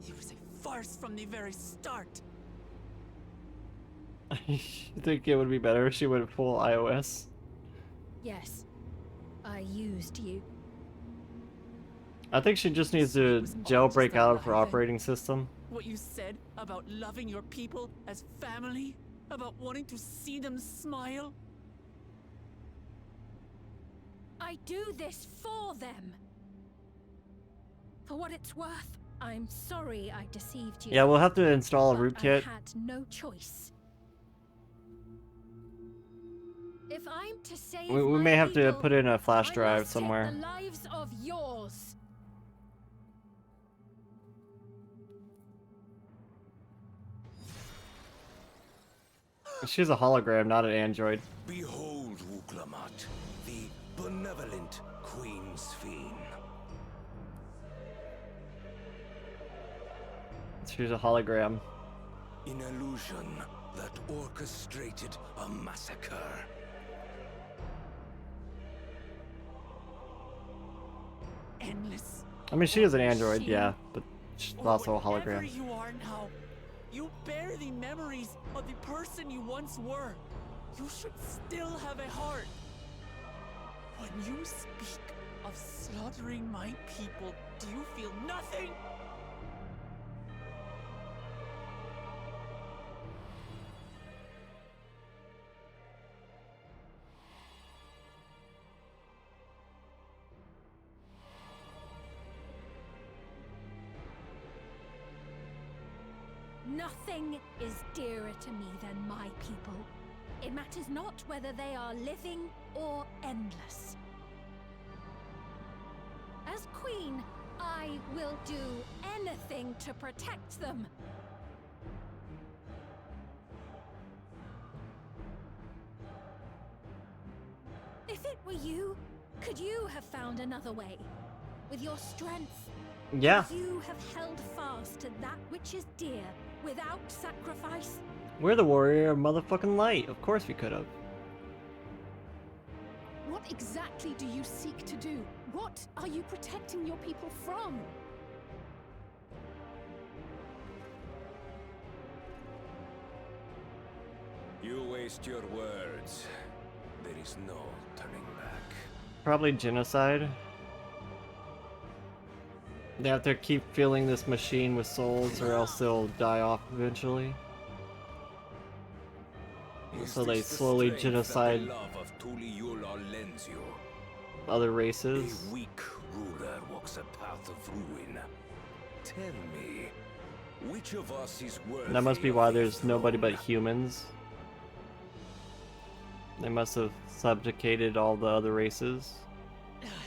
It was a farce from the very start. You think it would be better if she went full iOS? Yes, I used you. I think she just needs to jailbreak out of her operating system. What you said about loving your people as family, about wanting to see them smile. I do this for them. For what it's worth, I'm sorry I deceived you. Yeah, we'll have to install a but rootkit. I had no choice. If I'm to save We my may have to people, put in a flash I drive must take somewhere. the lives of yours. She's a hologram, not an android. Behold, Wuklamat, the benevolent Queen Sphinx. She's a hologram. An illusion that orchestrated a massacre. Endless. I mean, she is an android, yeah, but she's Or also a whatever hologram. you are now, you bear the memories of the person you once were. You should still have a heart. When you speak of slaughtering my people, do you feel nothing? Nothing is dearer to me than my people. It matters not whether they are living or endless. As queen, I will do anything to protect them. If it were you, could you have found another way? With your strength, Yeah. could you have held fast to that which is dear without sacrifice? We're the warrior of motherfucking light. Of course we could have. What exactly do you seek to do? What are you protecting your people from? You waste your words. There is no turning back. Probably genocide. They have to keep filling this machine with souls or else they'll die off eventually. So they slowly genocide other races. A weak ruler walks a path of ruin. Tell me, which of us is worthy? That must be why there's nobody but humans. They must have subjugated all the other races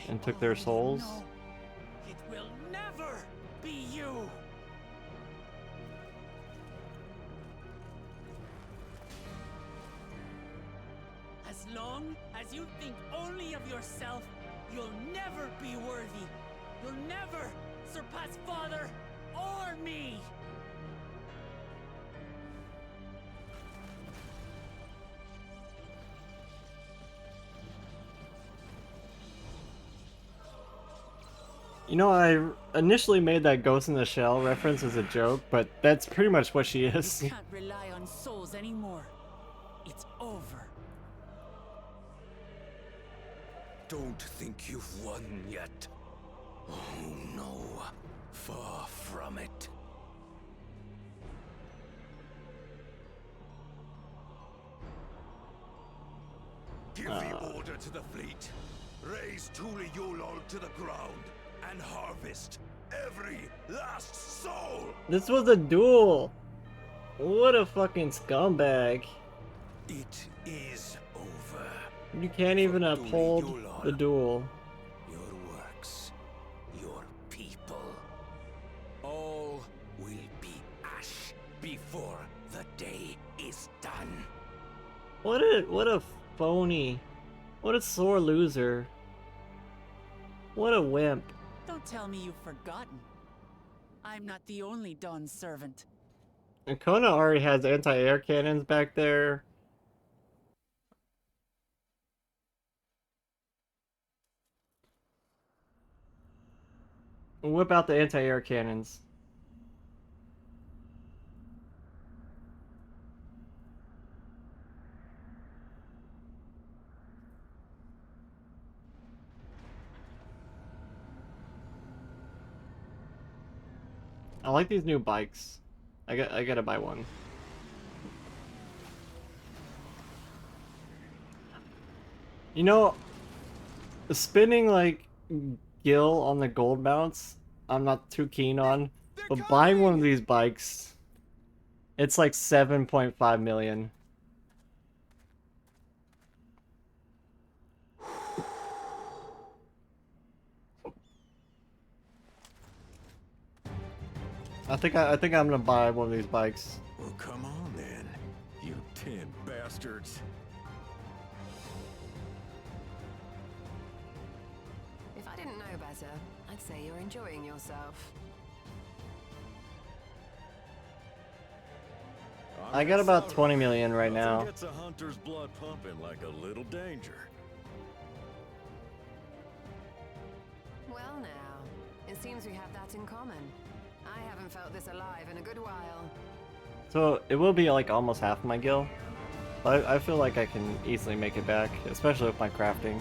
and took their souls. No, it will never be you. As long as you think only of yourself, you'll never be worthy. You'll never surpass Father or me. You know, I initially made that Ghost in the Shell reference as a joke, but that's pretty much what she is. You can't rely on souls anymore. It's over. Don't think you've won yet. Oh no, far from it. Give the order to the fleet. Raise Tuli Yulol to the ground and harvest every last soul. This was a duel. What a fucking scumbag. It is over. You can't even uphold the duel. Your works, your people, all will be ash before the day is done. What a phony. What a sore loser. What a wimp. Don't tell me you've forgotten. I'm not the only Dawn's servant. And Kona already has anti-air cannons back there. Whip out the anti-air cannons. I like these new bikes. I gotta buy one. You know, spinning like Gil on the gold mounts, I'm not too keen on. But buying one of these bikes, it's like 7.5 million. I think I'm gonna buy one of these bikes. Well, come on then, you 10 bastards. If I didn't know better, I'd say you're enjoying yourself. I got about 20 million right Nothing now. gets a hunter's blood pumping like a little danger. Well now, it seems we have that in common. I haven't felt this alive in a good while. So it will be like almost half my gil. But I feel like I can easily make it back, especially with my crafting.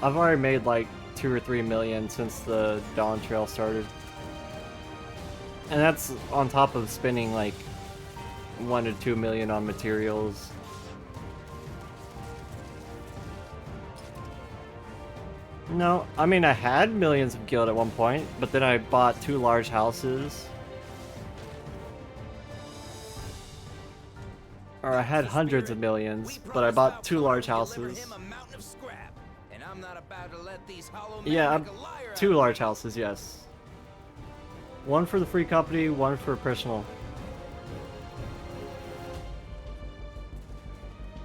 I've already made like 2 or 3 million since the Dawn Trail started. And that's on top of spending like 1 to 2 million on materials. No, I mean I had millions of guild at one point, but then I bought 2 large houses. Or I had hundreds of millions, but I bought 2 large houses. Yeah, 2 large houses, yes. One for the free company, one for personal.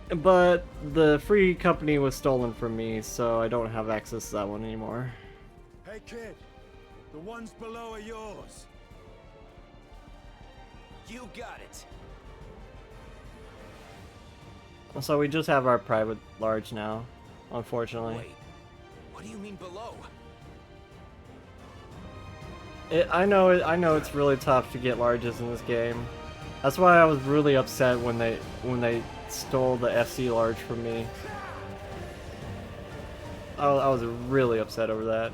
But the free company was stolen from me, so I don't have access to that one anymore. Hey kid, the ones below are yours. You got it. So we just have our private large now, unfortunately. Wait, what do you mean below? I know it's really tough to get larges in this game. That's why I was really upset when they stole the FC large from me. I was really upset over that.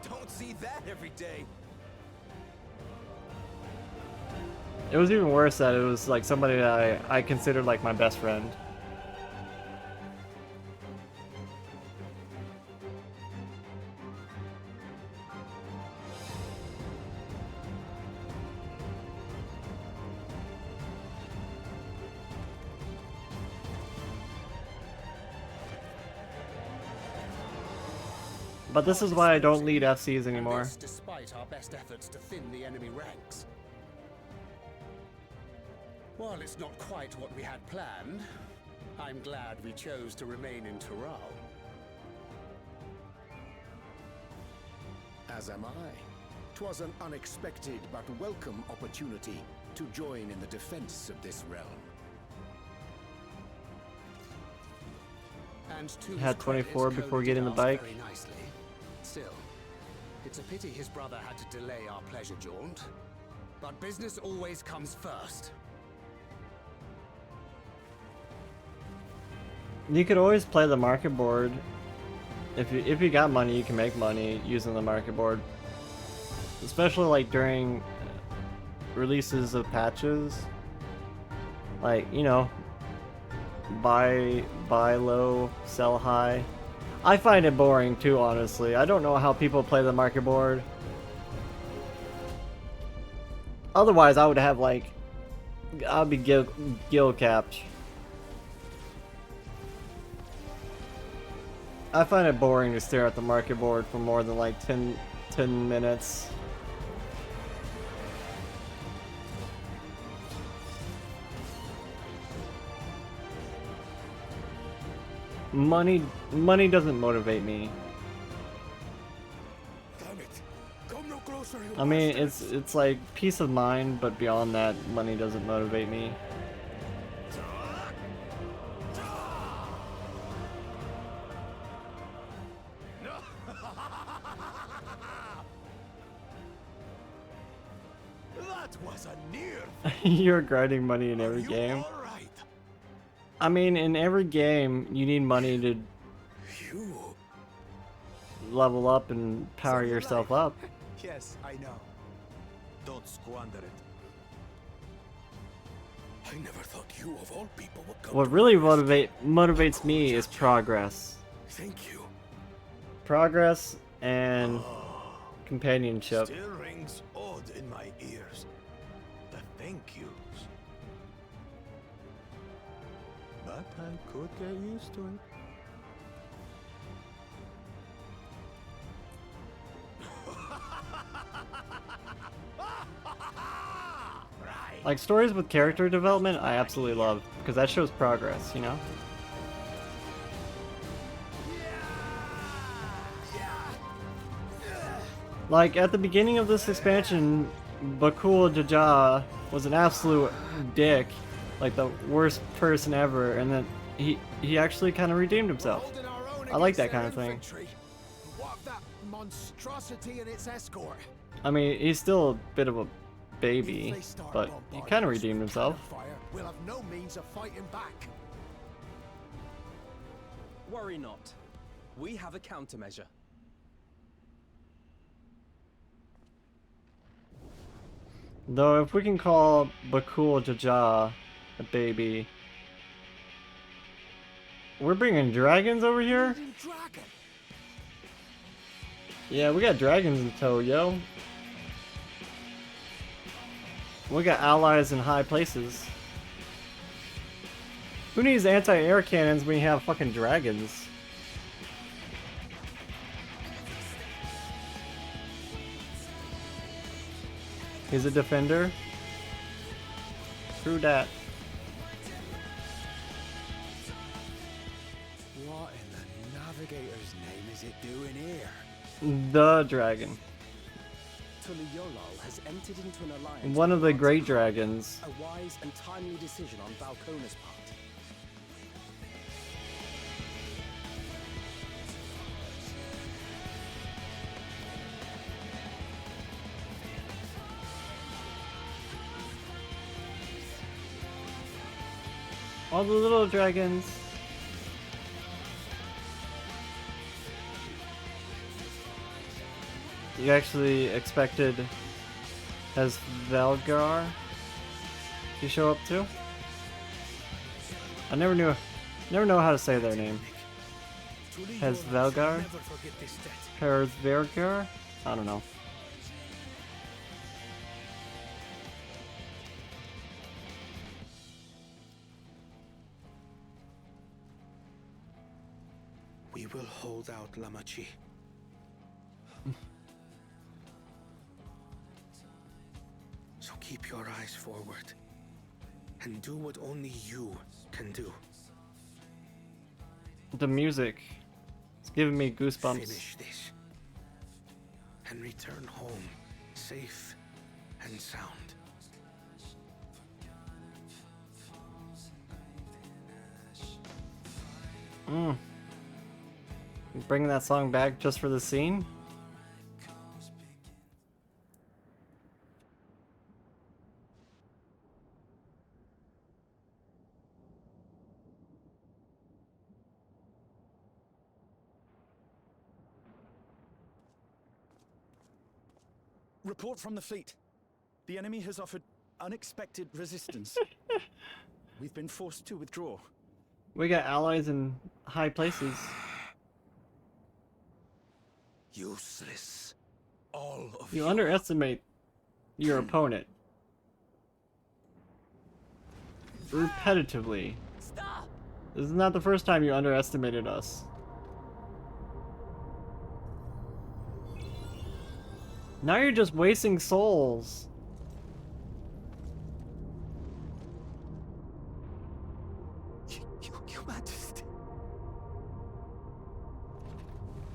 Don't see that every day. It was even worse that it was like somebody that I considered like my best friend. But this is why I don't lead FCs anymore. This despite our best efforts to thin the enemy ranks. While it's not quite what we had planned, I'm glad we chose to remain in Tural. As am I. 'Twas an unexpected but welcome opportunity to join in the defense of this realm. And to Had 24 before getting the bike. very nicely. Still, it's a pity his brother had to delay our pleasure jaunt. But business always comes first. You could always play the market board. If you got money, you can make money using the market board. Especially like during releases of patches. Like, you know, buy low, sell high. I find it boring too, honestly. I don't know how people play the market board. Otherwise, I would have like, I'd be guild capped. I find it boring to stare at the market board for more than like 10 minutes. Money doesn't motivate me. Damn it. Come no closer, you I mean, bastards. it's like peace of mind, but beyond that, money doesn't motivate me. That was a near. You're grinding money in every game. I mean, in every game, you need money to level up and power yourself up. Yes, I know. Don't squander it. I never thought you of all people would come. What really motivates me is progress. Thank you. Progress and companionship. Still rings odd in my ears. The thank yous. But I could get used to it. Like stories with character development, I absolutely love because that shows progress, you know? Like at the beginning of this expansion, Bakul Jaja was an absolute dick, like the worst person ever, and then he actually kind of redeemed himself. I like that kind of thing. What of that monstrosity and its escort? I mean, he's still a bit of a baby, but he kind of redeemed himself. We'll have no means of fighting back. Worry not. We have a countermeasure. Though if we can call Bakul Jaja a baby, We're bringing dragons over here? Yeah, we got dragons in tow, yo. We got allies in high places. Who needs anti-air cannons when you have fucking dragons? He's a defender. True that. What in the navigator's name is it doing here? The dragon. Tali has entered into an alliance. One of the with great Khan. dragons. A wise and timely decision on Valkona's part. All the little dragons. You actually expected as Velgar to show up too? I never know how to say their name. Has Velgar? Has Vergar? I don't know. We will hold out, Lamachi. So keep your eyes forward and do what only you can do. The music. It's giving me goosebumps. Finish this and return home safe and sound. Bringing that song back just for the scene? Report from the fleet. The enemy has offered unexpected resistance. We've been forced to withdraw. We got allies in high places. Useless. All of You underestimate your opponent. Repetitively. Stop! This is not the first time you underestimated us. Now you're just wasting souls. Your Majesty.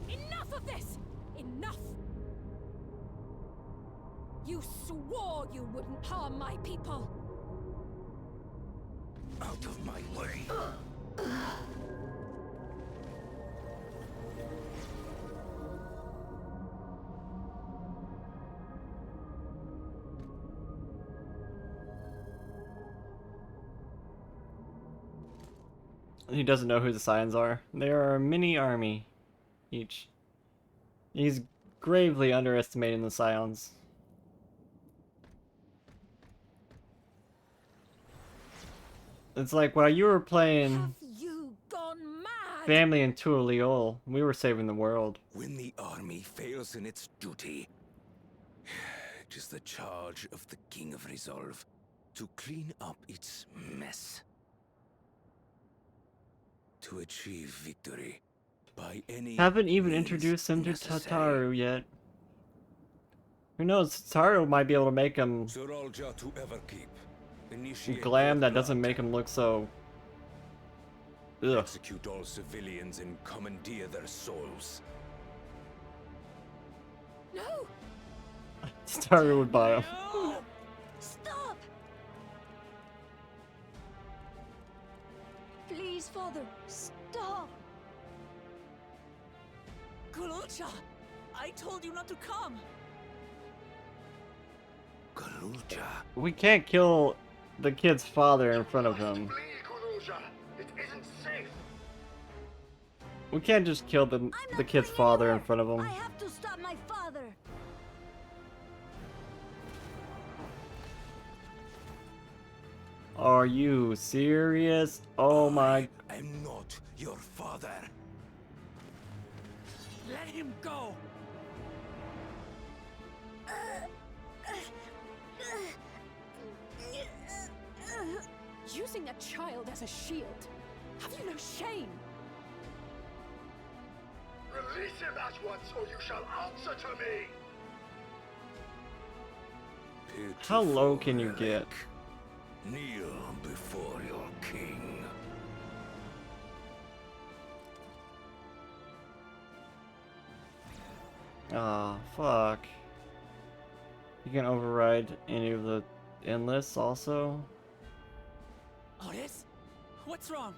Enough of this! Enough! You swore you wouldn't harm my people! Out of my way. He doesn't know who the Scions are. They are a mini army each. He's gravely underestimating the Scions. It's like while you were playing You gone mad! Family in Tuoliol, we were saving the world. When the army fails in its duty, it is the charge of the King of Resolve to clean up its mess. To achieve victory by any Haven't even means introduced him to necessary. Tataru yet. Who knows? Tataru might be able to make him Zoralja to Everkeep. Initiate glam that blood. doesn't make him look so. Ugh. Execute all civilians and commandeer their souls. No! Tataru would buy him. Stop! Please, Father, stop! Kululcha! I told you not to come! Garulja. We can't kill the kid's father in front of him. It isn't safe. We can't just kill the kid's father in front of him. I have to stop my father! Are you serious? Oh my... I'm not your father. Let him go! Using a child as a shield. Have you no shame? Release him at once, or you shall answer to me! How low can you get? Kneel before your king. Ah, fuck. You can override any of the endless also? Otis? What's wrong?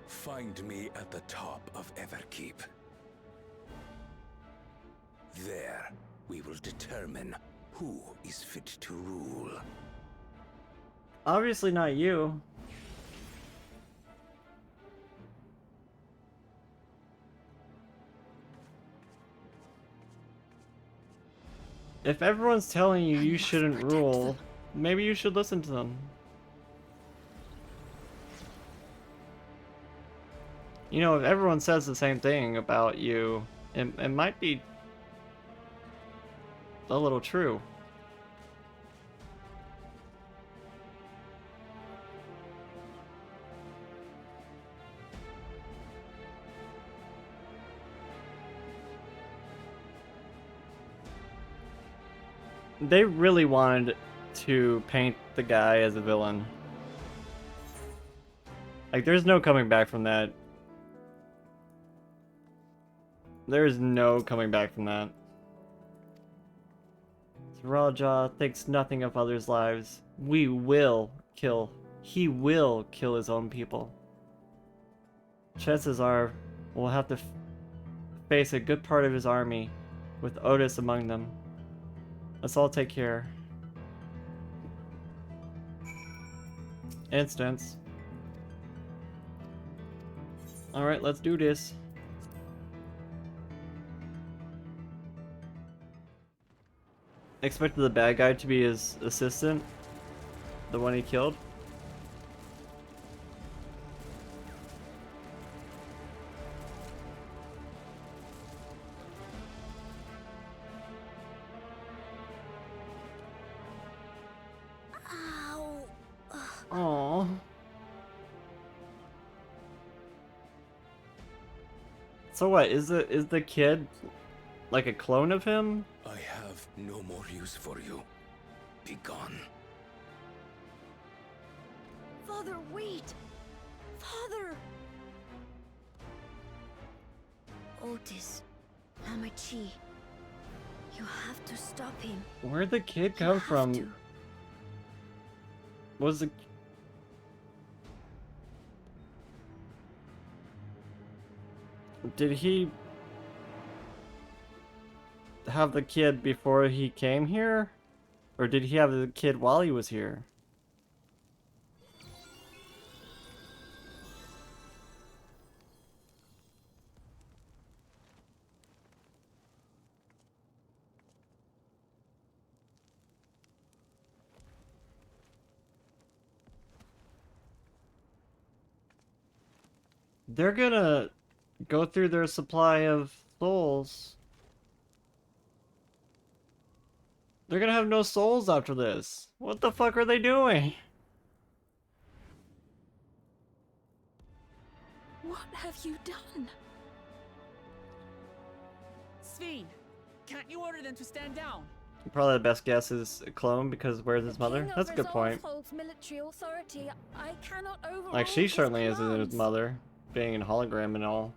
Find me at the top of Everkeep. There, we will determine who is fit to rule. Obviously not you. If everyone's telling you you shouldn't rule, maybe you should listen to them. You know, if everyone says the same thing about you, it might be a little true. They really wanted to paint the guy as a villain. Like, there's no coming back from that. There's no coming back from that. Raja thinks nothing of others' lives. He will kill his own people. Chances are we'll have to face a good part of his army, with Otis among them. Let's all take care. Instance. Alright, let's do this. Expected the bad guy to be his assistant, the one he killed. Aww. So what, is the kid like a clone of him? I have no more use for you. Be gone. Father, wait! Father! Otis, Hamachi, you have to stop him. Where'd the kid come from? Was the... Did he have the kid before he came here? Or did he have the kid while he was here? They're gonna go through their supply of souls. They're gonna have no souls after this. What the fuck are they doing? What have you done? Sveen, can't you order them to stand down? Probably the best guess is a clone, because where's his mother? That's a good point. Holds military authority. I cannot overrule Like, she his certainly isn't his commands. mother, being in hologram and all.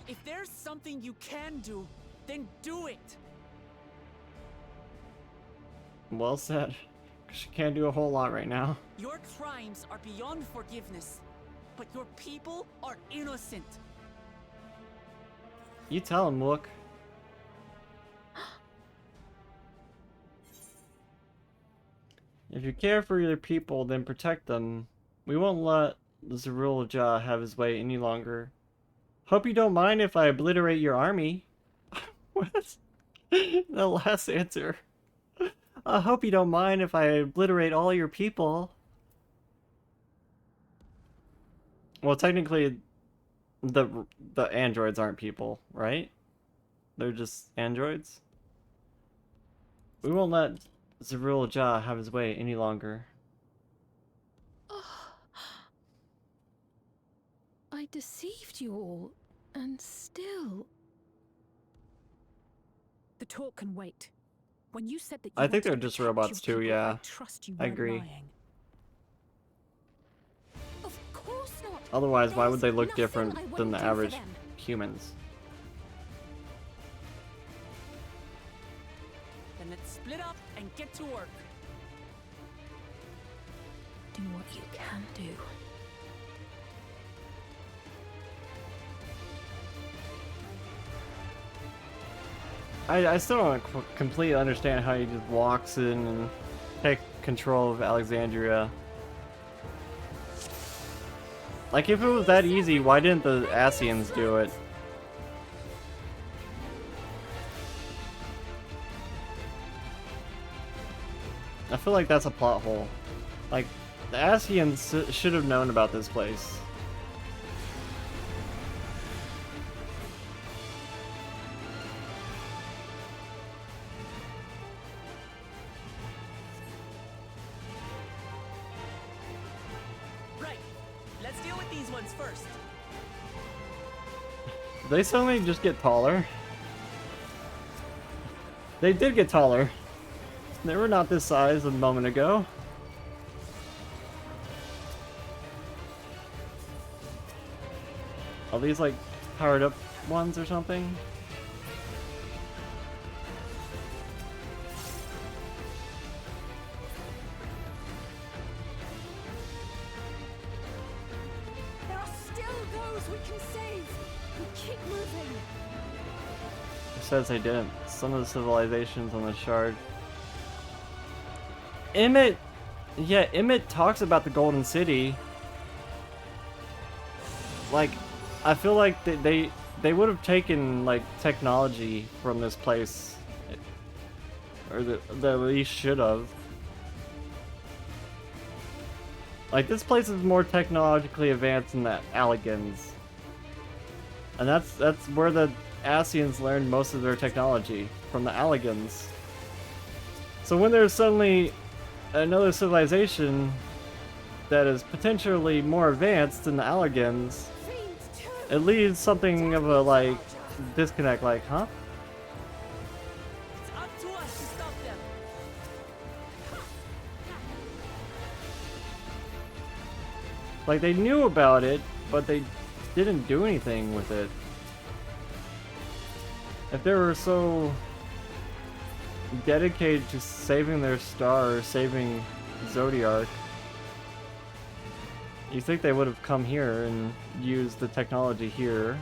If there's something you can do, then do it! Well said. She can't do a whole lot right now. Your crimes are beyond forgiveness, but your people are innocent. You tell him, look. If you care for your people, then protect them. We won't let the Zerul Jah have his way any longer. Hope you don't mind if I obliterate your army. What? The last answer. I hope you don't mind if I obliterate all your people. Well, technically, the androids aren't people, right? They're just androids. We won't let Zerul Jah have his way any longer. I deceived you all, and still... The talk can wait. When you said that you I think they're wanted to just protect robots your too, people, yeah. I trust you I weren't agree. lying. Of course not. Otherwise, why would they There's look nothing different I than wouldn't the do for average them. humans? Then let's split up and get to work. Do what you can do. I still don't completely understand how he just walks in and take control of Alexandria. Like, if it was that easy, why didn't the Asians do it? I feel like that's a plot hole. Like, the Asians should have known about this place. Right. Let's deal with these ones first. Did they suddenly just get taller? They did get taller. They were not this size a moment ago. Are these like powered up ones or something? There are still those we can save. We keep moving. It says they didn't. Some of the civilizations on the shard. Emmett, yeah, Emmett talks about the Golden City. Like, I feel like they would have taken like technology from this place, or they at least should have. Like, this place is more technologically advanced than the Alligans, and that's where the Asians learned most of their technology, from the Alligans. So when there's suddenly another civilization that is potentially more advanced than the Alligans, it leaves something of a like disconnect, like, huh? It's up to us to stop them. Like, they knew about it, but they didn't do anything with it. If they were so dedicated to saving their star, saving Zodiark, you think they would have come here and used the technology here.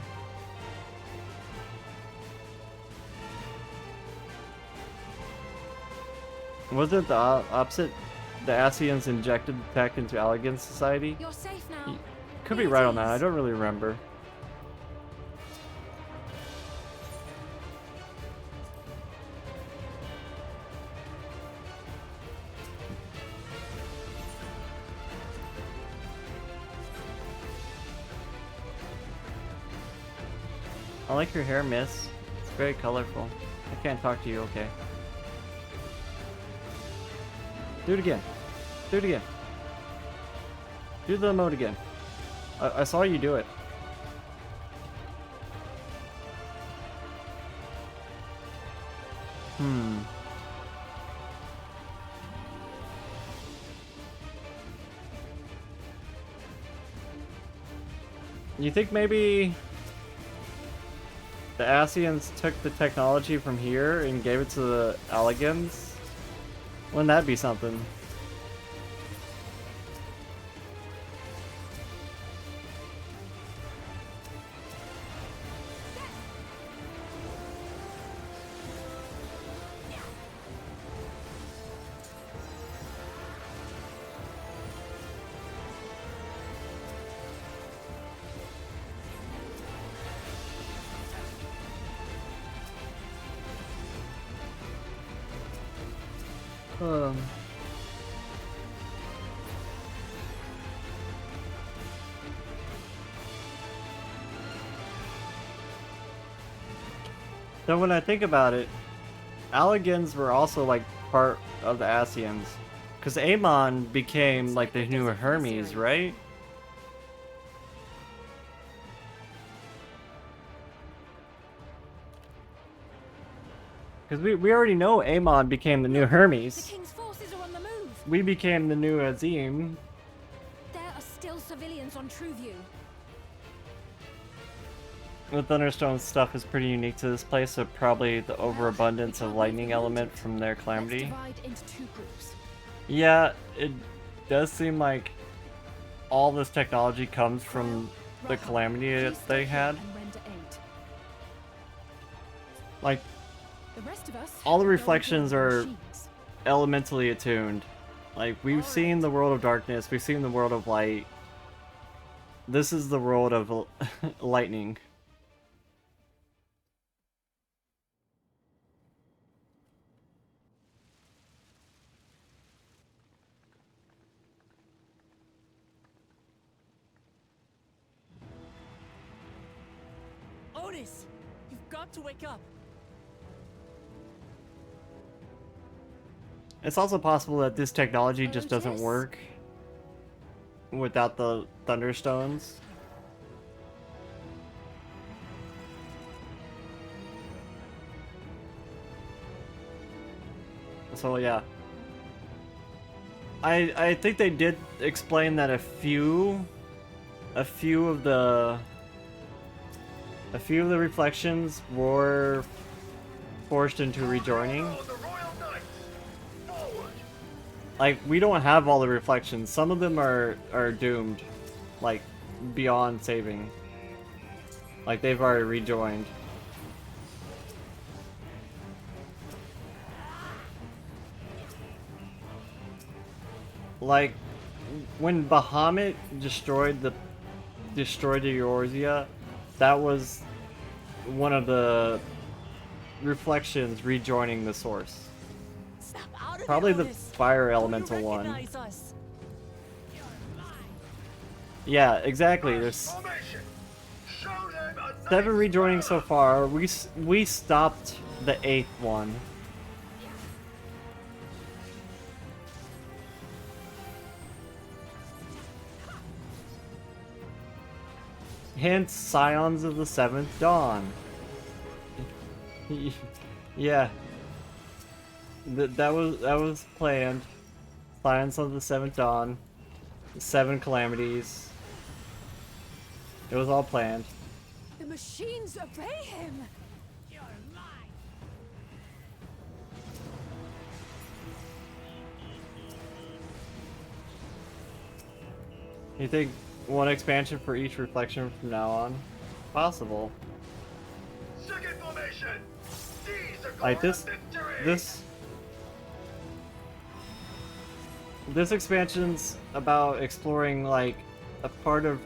Was it the opposite? The Asians injected the tech into Allegan society? You're safe now. Could be right on that, I don't really remember. I like your hair, miss. It's very colorful. I can't talk to you, okay. Do it again. Do it again. Do the emote again. I saw you do it. You think maybe the Asians took the technology from here and gave it to the Alligans? Wouldn't that be something? So when I think about it, Alligans were also like part of the Asians. Because Amon became like the new Hermes, right? Because we already know Amon became the new Hermes. The King's forces are on the move. We became the new Azim. There are still civilians on Trueview. The Thunderstone stuff is pretty unique to this place, so probably the overabundance of lightning element from their calamity. Divide into 2 groups. Yeah, it does seem like all this technology comes from the calamity that they had. Like, all the reflections are elementally attuned. Like, we've seen the world of darkness, we've seen the world of light. This is the world of lightning. Otis, you've got to wake up. It's also possible that this technology just doesn't work without the Thunderstones. So yeah. I think they did explain that a few of the reflections were forced into rejoining. Like, we don't have all the reflections. Some of them are doomed, like, beyond saving. Like, they've already rejoined. Like, when Bahamut destroyed the Eorzea, that was one of the reflections rejoining the source. Probably the fire elemental one. Yeah, exactly. There's 7 rejoining so far. We stopped the 8th one. Hence, Scions of the 7th Dawn. Yeah. That was planned. Scions of the 7th Dawn. 7 calamities. It was all planned. The machines obey him. You're mine. You think one expansion for each reflection from now on? Possible. Second formation. Like this expansion's about exploring like a part of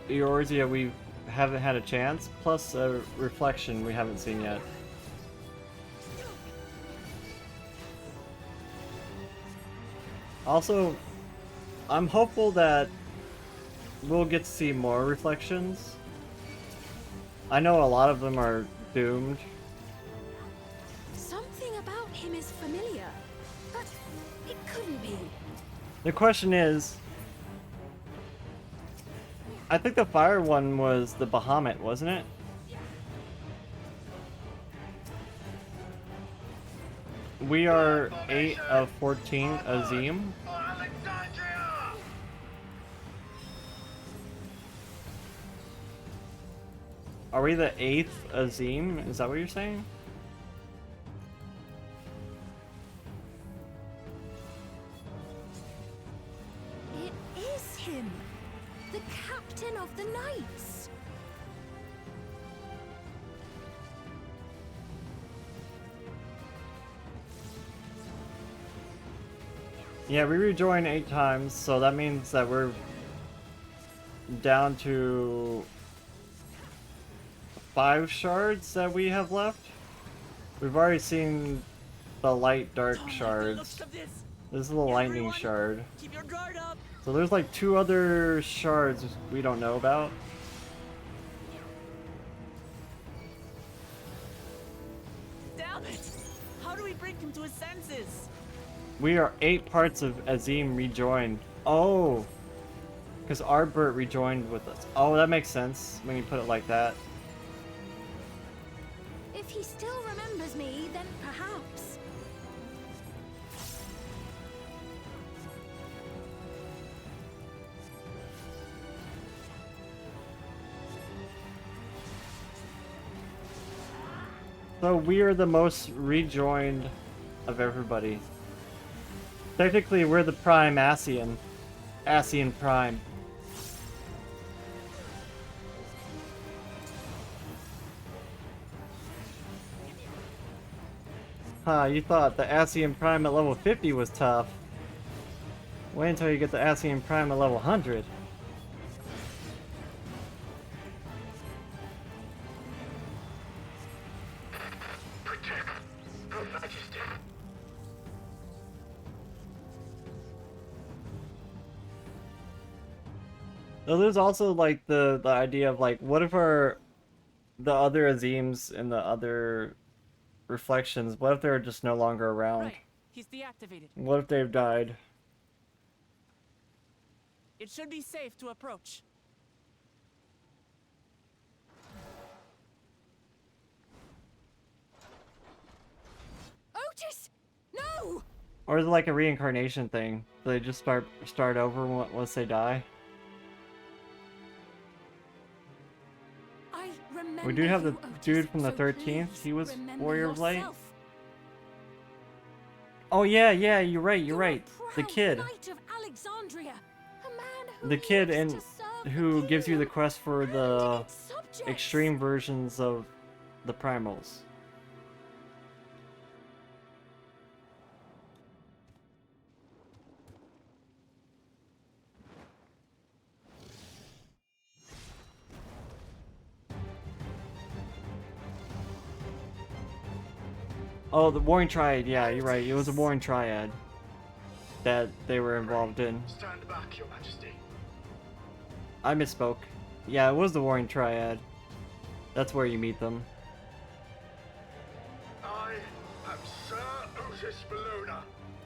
Eorzea we haven't had a chance, plus a reflection we haven't seen yet. Also, I'm hopeful that we'll get to see more reflections. I know a lot of them are doomed. Something about him is familiar, but it couldn't be. The question is, I think the fire one was the Bahamut, wasn't it? We are 8 of 14 Azim. Are we the 8th Azim? Is that what you're saying? It is him, the captain of the knights. Yeah, we rejoined 8 times, so that means that we're down to 5 shards that we have left. We've already seen the light dark shards. This is the lightning shard. Keep your guard up. So there's like 2 other shards we don't know about. Damn it! How do we bring him to his senses? We are 8 parts of Azim rejoined. Oh! Because Arbert rejoined with us. Oh, that makes sense when you put it like that. If he still remembers me, then perhaps. So we are the most rejoined of everybody. Technically, we're the Prime Asian. Asian Prime. You thought the Asian Prime at level 50 was tough. Wait until you get the Asian Prime at level 100. Protect Her Majesty. So there's also like the idea of like, what if the other Azims and the other reflections, what if they're just no longer around? Right. He's deactivated. What if they've died? It should be safe to approach. Otis! No! Or is it like a reincarnation thing? Do they just start over once they die? I remember We do have the you, Otis, dude from the so 13th. please He was remember Warrior of Light. yourself. Oh yeah, you're right, you're right. The kid. Knight of Alexandria, a man who The kid lives and to serve who the gives you the kingdom quest for and the its subjects. extreme versions of the primals. Oh, the Warring Triad, yeah, you're right. It was a Warring Triad that they were involved in. Stand back, Your Majesty. I misspoke. Yeah, it was the Warring Triad. That's where you meet them. I am Sir Otis Bologna,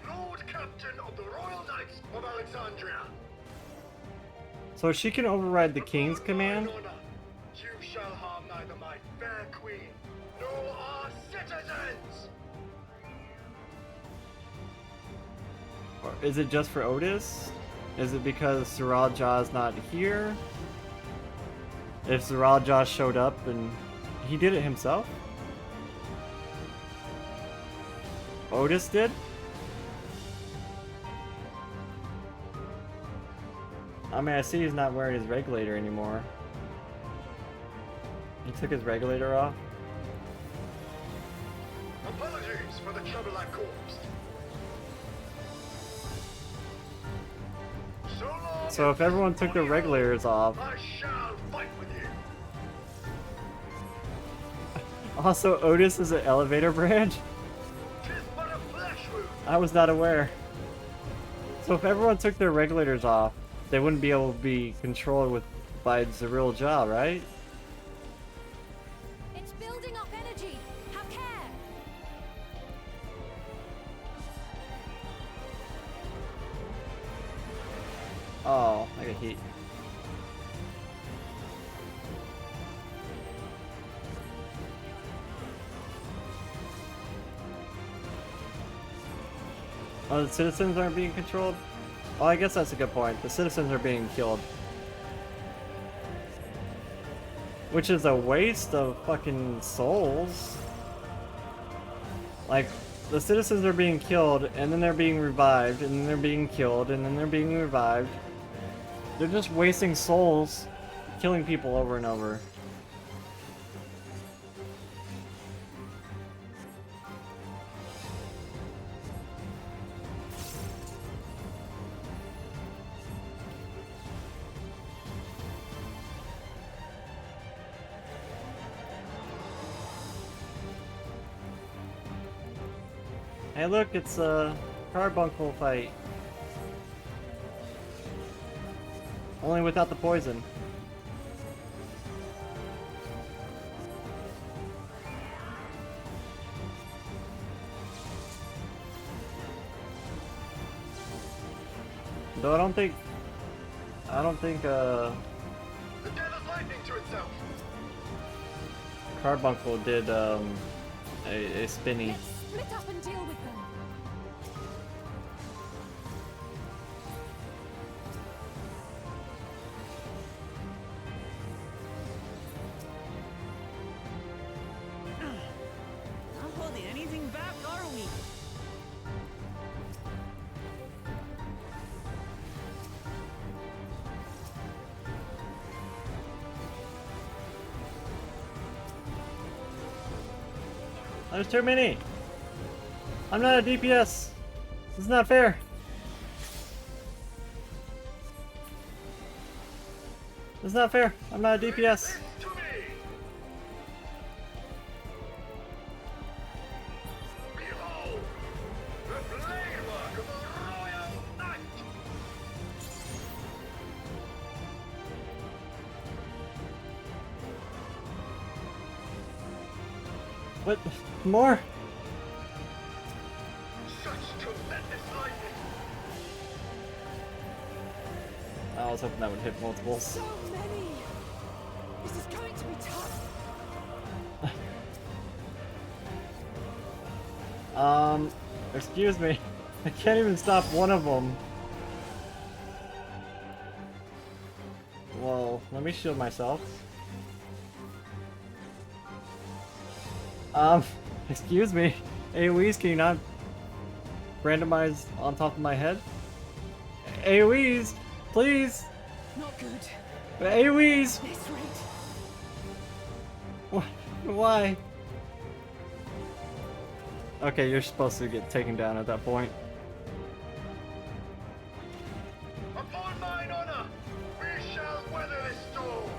Lord Captain of the Royal Knights of Alexandria. So she can override the King's command? You shall harm neither my fair queen nor our citizens. Or is it just for Otis? Is it because Suraja's not here? If Suraja showed up and he did it himself? Otis did? I mean, I see he's not wearing his regulator anymore. He took his regulator off. Apologies for the trouble I caused. So long So if everyone took their regulators off. I shall fight with you. Also, Otis is an elevator branch? 'Tis but a flesh wound. I was not aware. So if everyone took their regulators off, they wouldn't be able to be controlled by Zeril Jah, right? It's building up energy. Have care. Oh, I got heat. Oh, the citizens aren't being controlled? Well, I guess that's a good point. The citizens are being killed. Which is a waste of fucking souls. Like, the citizens are being killed, and then they're being revived, and then they're being killed, and then they're being revived. They're just wasting souls, killing people over and over. Hey look, it's a carbuncle fight. Only without the poison. Though I don't think The devil's lightning to itself. Carbuncle did a spinny. Split up and deal with them. Not holding anything back, are we? There's too many. I'm not a DPS. This is not fair. This is not fair. I'm not a DPS. What? More? Such tremendous lightning. I was hoping that would hit multiples. So many. This is going to be tough. Excuse me. I can't even stop one of them. Well, let me shield myself. Excuse me. AoEs, can you not randomize on top of my head? AoEs, please! Not good. AoEs! This rate. Why? Okay, you're supposed to get taken down at that point. Upon mine honor, we shall weather this storm.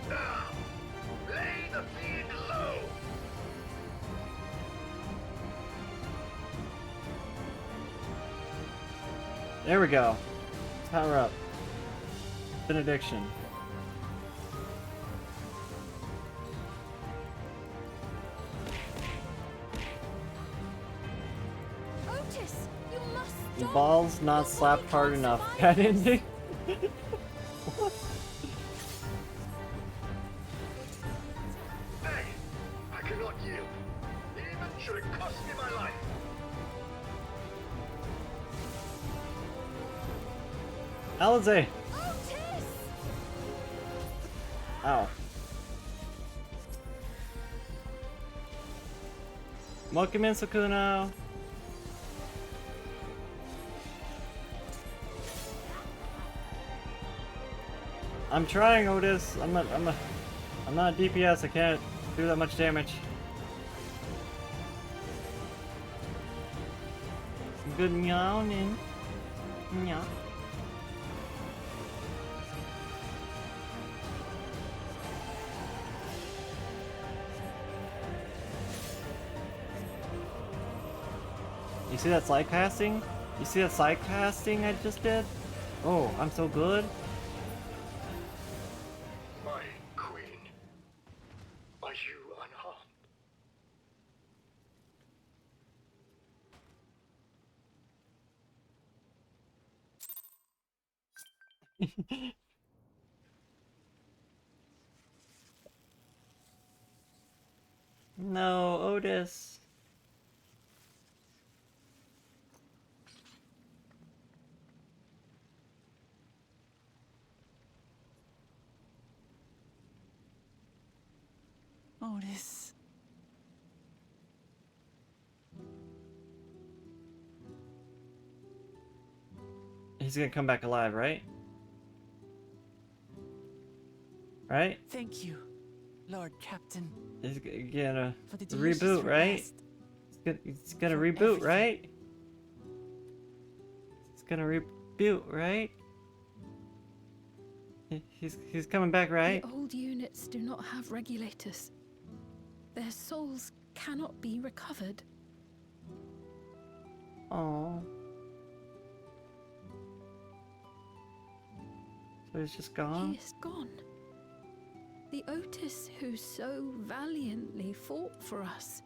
Now, lay the fiend low. There we go. Power up. Benediction. Otis, you must stop. Balls not slapped hard enough. Bad ending? Nay, I cannot yield, even should it cost me my life. Alize! Otis! Ow. Welcome in, Sukuna. I'm trying, Otis. I'm not a DPS. I can't do that much damage. Good meowing. Meow. You see that side casting? You see that side casting I just did? Oh, I'm so good. My queen, are you unharmed? No, Otis. Otis. He's gonna come back alive, right? Right? Thank you, Lord Captain. He's gonna For the delicious reboot, right? repast. He's gonna reboot, right? He's gonna reboot, right? He's coming back, right? The old units do not have regulators. Their souls cannot be recovered. Oh. So he's just gone? He is gone. The Otis who so valiantly fought for us.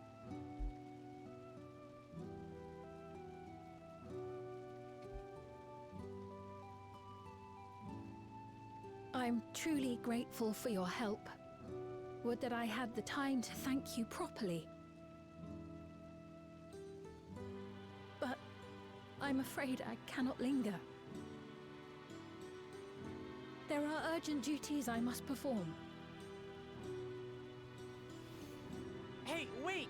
I'm truly grateful for your help. Would that I had the time to thank you properly. But I'm afraid I cannot linger. There are urgent duties I must perform. Hey, wait!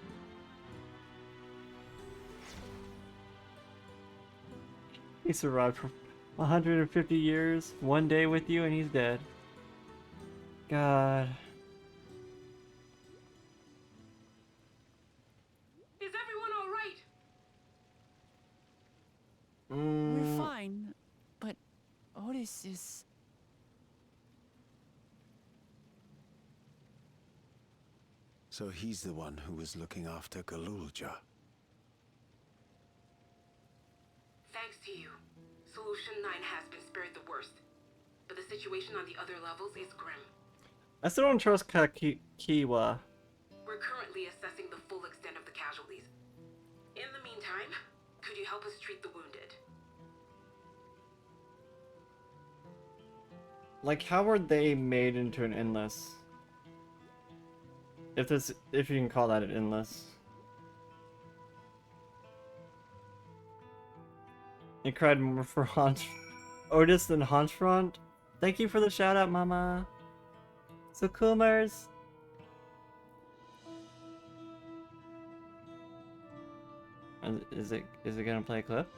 He survived for 150 years, one day with you, and he's dead. God. Is everyone all right? We're fine, but Otis is... So he's the one who was looking after Galulja. Thanks to you, Solution 9 has been spared the worst. But the situation on the other levels is grim. I still don't trust Kiwa. We're currently assessing the full extent of the casualties. In the meantime, could you help us treat the wounded? Like, how were they made into an endless? If you can call that an endless. He cried more for Otis than Haunchfront. Thank you for the shout out, Mama. So cool, Mars. Is it gonna play a clip?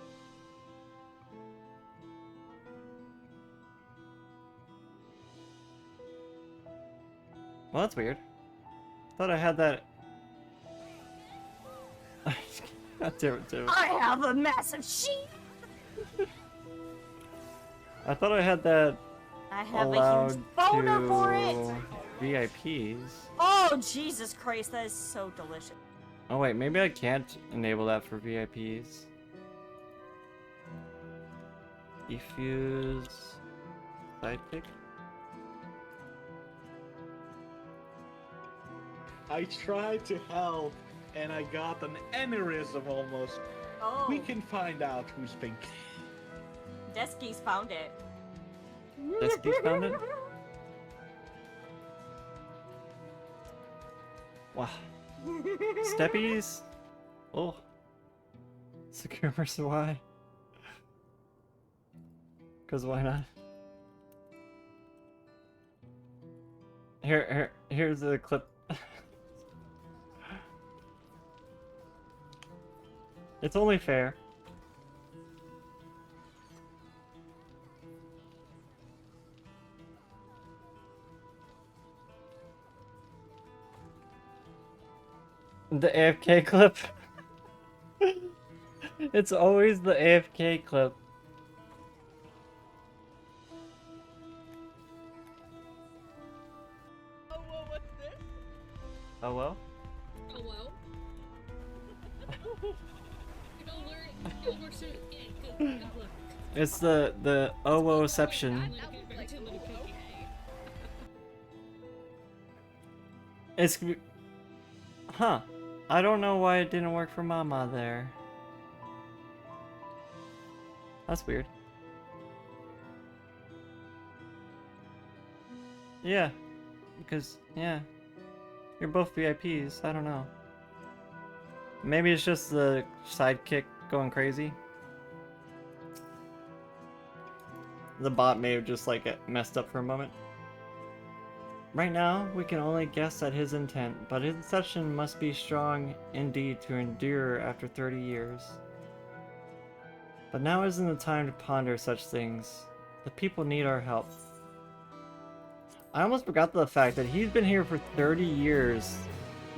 Well, that's weird. Thought I had that. God damn it, too. I have a massive sheep. I thought I had that. I have allowed a huge boner to for it. VIPs. Oh, Jesus Christ, that is so delicious. Oh wait, maybe I can't enable that for VIPs. Defuse sidekick. I tried to help, and I got an aneurysm almost. Oh. We can find out who's pink. Deskies found it. Deskies found it? Wow. Steppies? Oh. Secure versus Y. Cause why not? Here's the clip. It's only fair. The AFK clip. It's always the AFK clip. Oh, whoa, what's this? Oh well? Oh well. You'll learn soon. Yeah, good luck. It's the OWOception. It's... Huh. I don't know why it didn't work for Mama there. That's weird. Yeah. Because, yeah. You're both VIPs. I don't know. Maybe it's just the sidekick going crazy. The bot may have just like messed up for a moment. Right now, we can only guess at his intent, but his intention must be strong indeed to endure after 30 years. But now isn't the time to ponder such things. The people need our help. I almost forgot the fact that he's been here for 30 years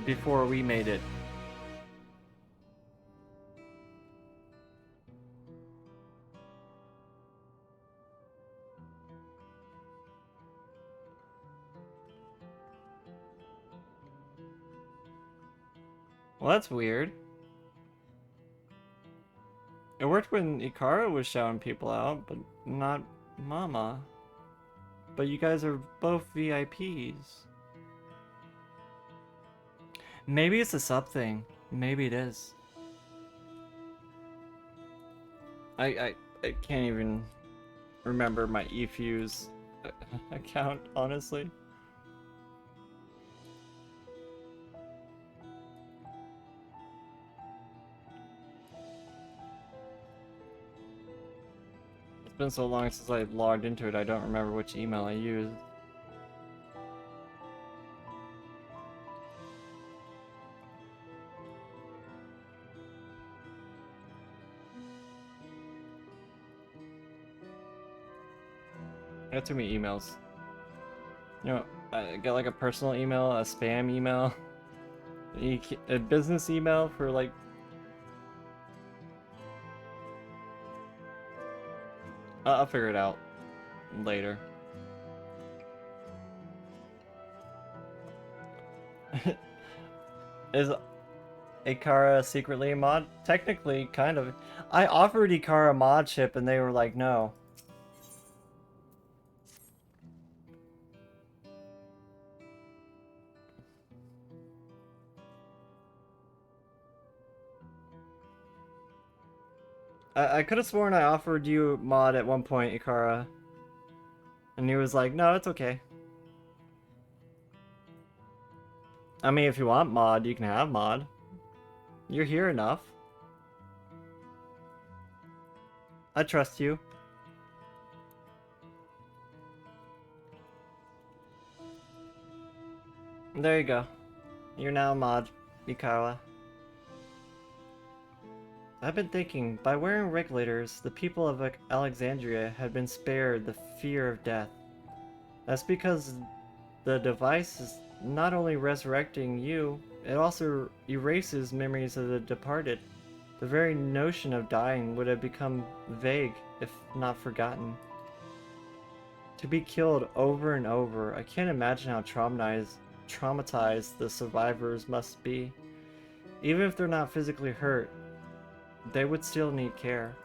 before we made it. Well, that's weird. It worked when Ikara was shouting people out, but not Mama. But you guys are both VIPs. Maybe it's a sub thing. Maybe it is. I can't even remember my eFuse account, honestly. It's been so long since I logged into it, I don't remember which email I used. I got too many emails. You know, I got like a personal email, a spam email, a business email for like... I'll figure it out later. Is Ikara secretly a mod? Technically, kind of. I offered Ikara a mod ship and they were like, no. I could have sworn I offered you mod at one point, Ikara. And he was like, no, it's okay. I mean, if you want mod, you can have mod. You're here enough. I trust you. There you go. You're now a mod, Ikara. I've been thinking, by wearing regulators, the people of Alexandria had been spared the fear of death. That's because the device is not only resurrecting you, it also erases memories of the departed. The very notion of dying would have become vague, if not forgotten. To be killed over and over, I can't imagine how traumatized the survivors must be. Even if they're not physically hurt, they would still need care.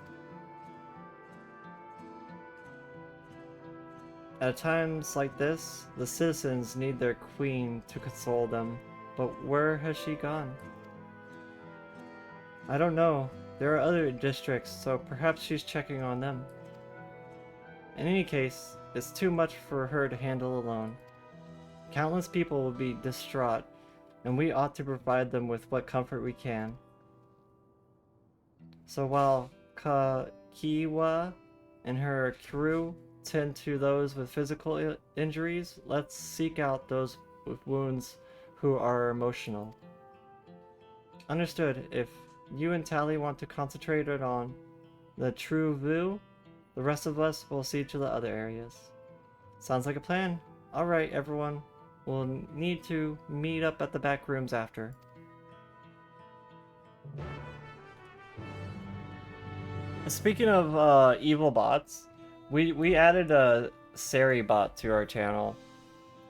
At times like this, the citizens need their queen to console them, but where has she gone? I don't know. There are other districts, so perhaps she's checking on them. In any case, it's too much for her to handle alone. Countless people will be distraught, and we ought to provide them with what comfort we can. So while Kakiwa and her crew tend to those with physical injuries, let's seek out those with wounds who are emotional. Understood. If you and Tali want to concentrate on the true Vu, the rest of us will see to the other areas. Sounds like a plan. Alright, everyone. We'll need to meet up at the back rooms after. Speaking of evil bots, we added a Sari bot to our channel,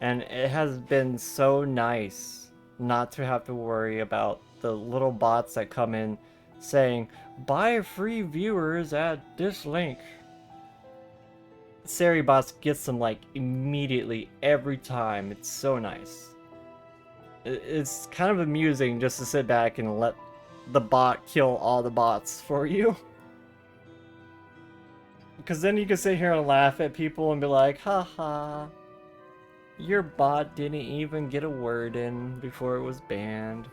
and it has been so nice not to have to worry about the little bots that come in saying, buy free viewers at this link. Sari bots gets them like immediately every time. It's so nice. It's kind of amusing just to sit back and let the bot kill all the bots for you. Because then you can sit here and laugh at people and be like, haha, your bot didn't even get a word in before it was banned.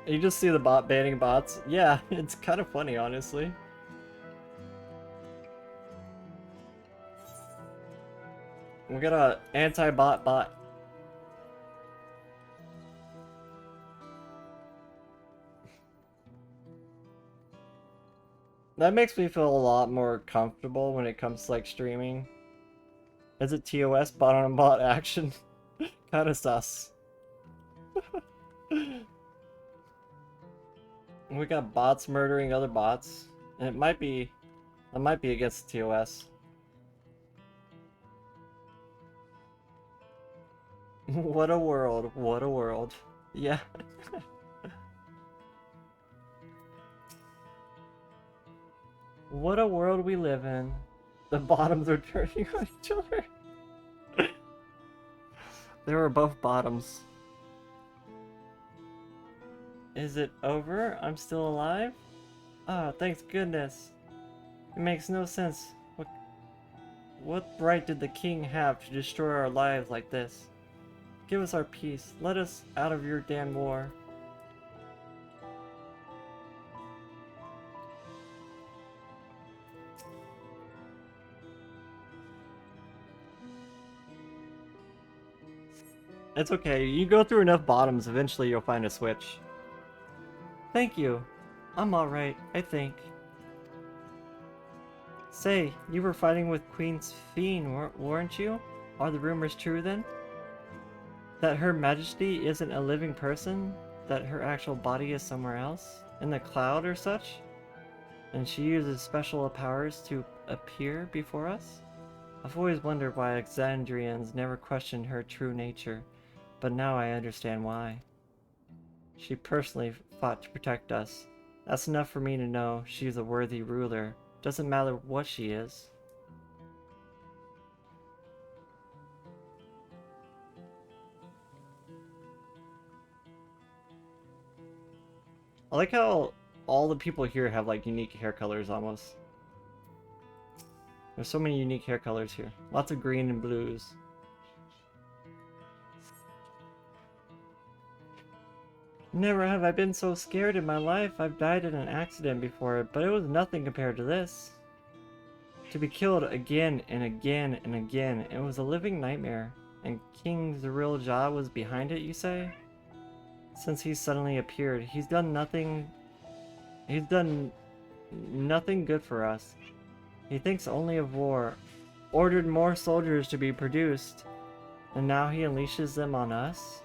You just see the bot banning bots. Yeah, it's kind of funny, honestly. We got a anti-bot bot. That makes me feel a lot more comfortable when it comes to like streaming. Is it TOS bot on bot action? Kinda sus. We got bots murdering other bots. And it might be against TOS. What a world. What a world. Yeah. What a world we live in. The bottoms are turning on each other. They were both bottoms. Is it over? I'm still alive? Ah, thanks goodness. It makes no sense. What right did the king have to destroy our lives like this? Give us our peace. Let us out of your damn war. It's okay. You go through enough bottoms, eventually you'll find a switch. Thank you. I'm alright, I think. Say, you were fighting with Queen Sphene, weren't you? Are the rumors true then? That Her Majesty isn't a living person? That her actual body is somewhere else? In the cloud or such? And she uses special powers to appear before us? I've always wondered why Exandrians never questioned her true nature, but now I understand why. She personally fought to protect us. That's enough for me to know she's a worthy ruler. Doesn't matter what she is. I like how all the people here have like unique hair colors almost. There's so many unique hair colors here. Lots of green and blues. Never have I been so scared in my life. I've died in an accident before, but it was nothing compared to this. To be killed again and again and again, it was a living nightmare. And King Eorzea was behind it, you say? Since he suddenly appeared, he's done nothing good for us. He thinks only of war, ordered more soldiers to be produced, and now he unleashes them on us?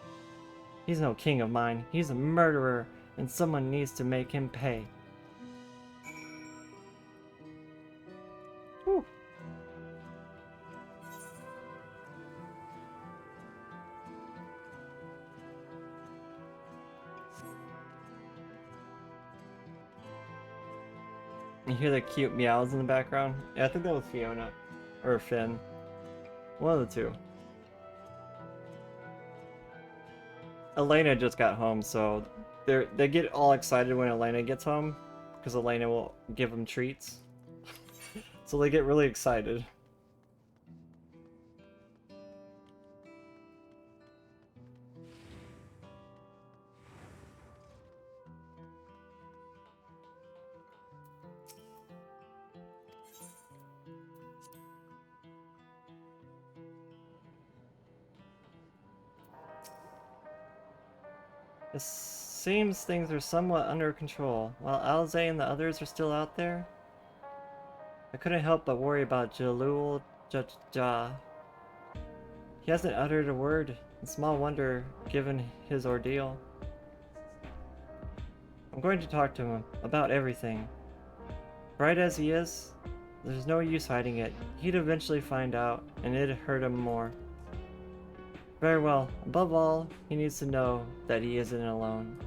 He's no king of mine. He's a murderer, and someone needs to make him pay. Whew. You hear the cute meows in the background? Yeah, I think that was Fiona. Or Finn. One of the two. Elena just got home, so they get all excited when Elena gets home, because Elena will give them treats. So they get really excited. It seems things are somewhat under control. While Eorzea and the others are still out there, I couldn't help but worry about Jalul Jaja. He hasn't uttered a word, and small wonder given his ordeal. I'm going to talk to him about everything. Bright as he is, there's no use hiding it. He'd eventually find out, and it'd hurt him more. Very well. Above all, he needs to know that he isn't alone.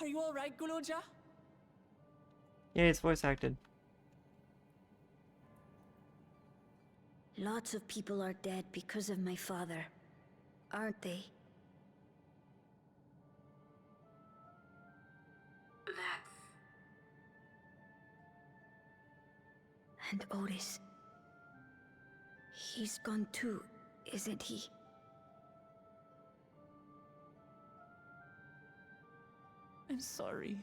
Are you alright, Guloja? Yeah, it's voice acted. Lots of people are dead because of my father, aren't they? That's... And Otis. He's gone too, isn't he? I'm sorry.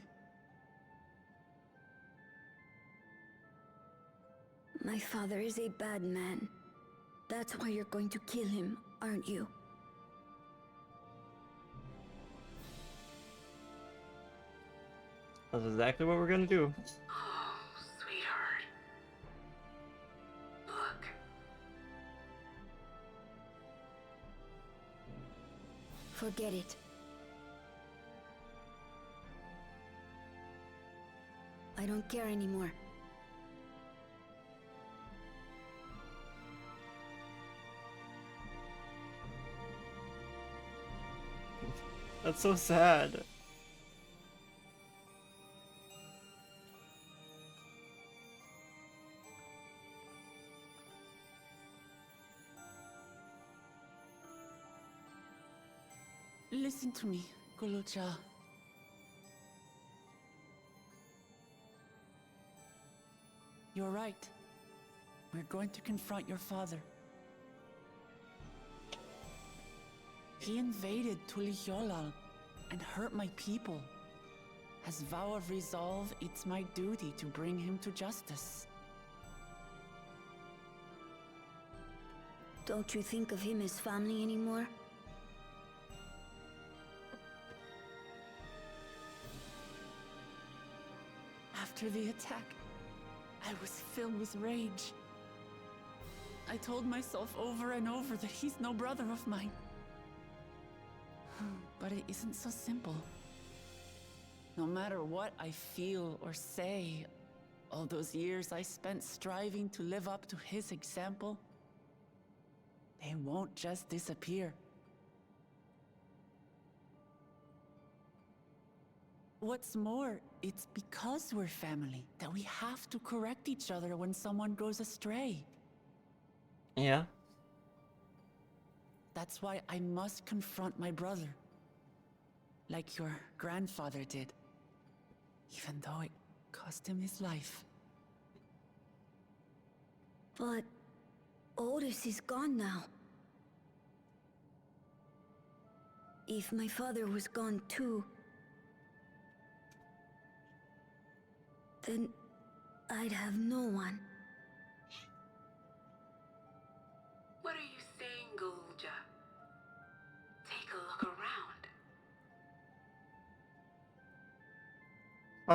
My father is a bad man. That's why you're going to kill him, aren't you? That's exactly what we're gonna do. Oh, sweetheart. Look. Forget it. I don't care anymore. That's so sad. Listen to me, Gulucha. You're right. We're going to confront your father. He invaded Tulihyolal and hurt my people. As vow of resolve, it's my duty to bring him to justice. Don't you think of him as family anymore? After the attack, I was filled with rage. I told myself over and over that he's no brother of mine. But it isn't so simple. No matter what I feel or say, all those years I spent striving to live up to his example, they won't just disappear. What's more, it's because we're family that we have to correct each other when someone goes astray. Yeah. That's why I must confront my brother. Like your grandfather did. Even though it cost him his life. But Otis is gone now. If my father was gone too, then I'd have no one. What are you saying, Golja? Take a look around.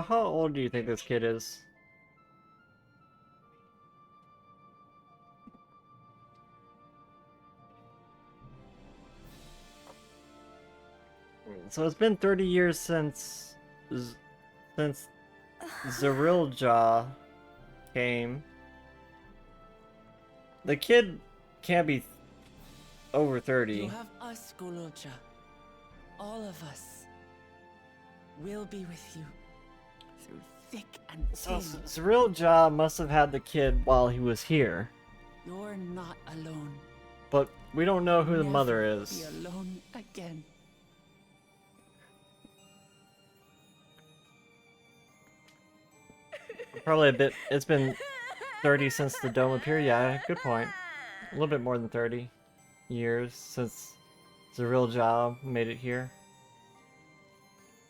How old do you think this kid is? So it's been 30 years since Zerilja came. The kid can't be over 30. You have us, Gulucha. All of us. We'll be with you. Through thick and So thin. Zerilja must have had the kid while he was here. You're not alone. But we don't know who the Never mother is. Be alone again. Probably a bit. It's been 30 since the dome appeared. Yeah, good point. A little bit more than 30 years since Zerilja made it here.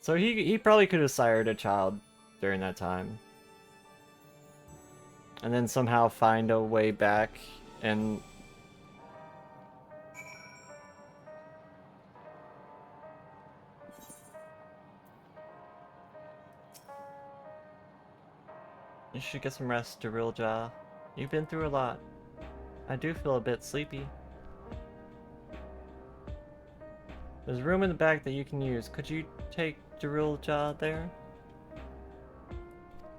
So he probably could have sired a child during that time. And then somehow find a way back and... You should get some rest, Zerilja. You've been through a lot. I do feel a bit sleepy. There's room in the back that you can use. Could you take Zerilja there?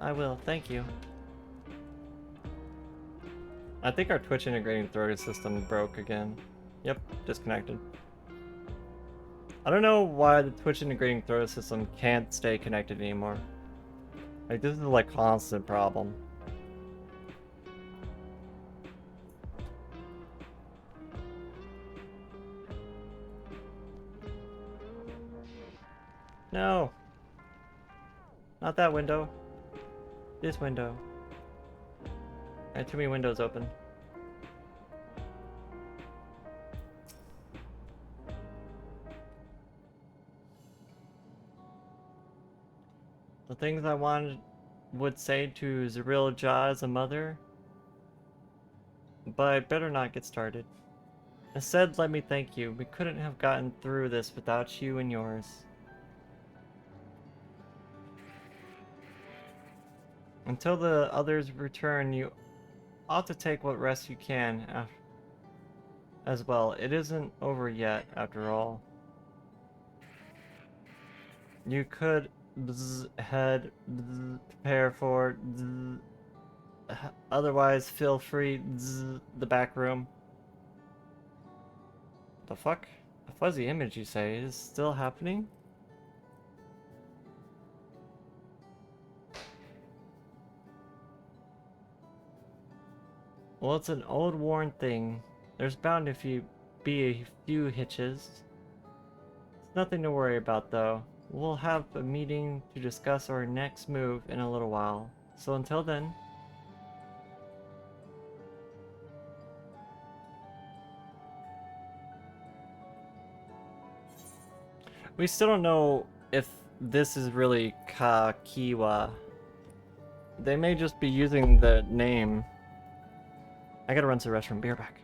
I will, thank you. I think our Twitch integrating throw system broke again. Yep, disconnected. I don't know why the Twitch integrating throw system can't stay connected anymore. Like, this is like constant problem. No! Not that window. This window. I had too many windows open. The things I would say to Zerilja as a mother, but I better not get started. Instead, let me thank you. We couldn't have gotten through this without you and yours. Until the others return, you ought to take what rest you can as well. It isn't over yet, after all. You could prepare for otherwise feel free the back room. The fuck? A fuzzy image, you say, is still happening? Well, it's an old worn thing. There's bound to be a few hitches. It's nothing to worry about, though. We'll have a meeting to discuss our next move in a little while. So until then... We still don't know if this is really Kakiwa. They may just be using the name. I gotta run to the restroom. Be right back.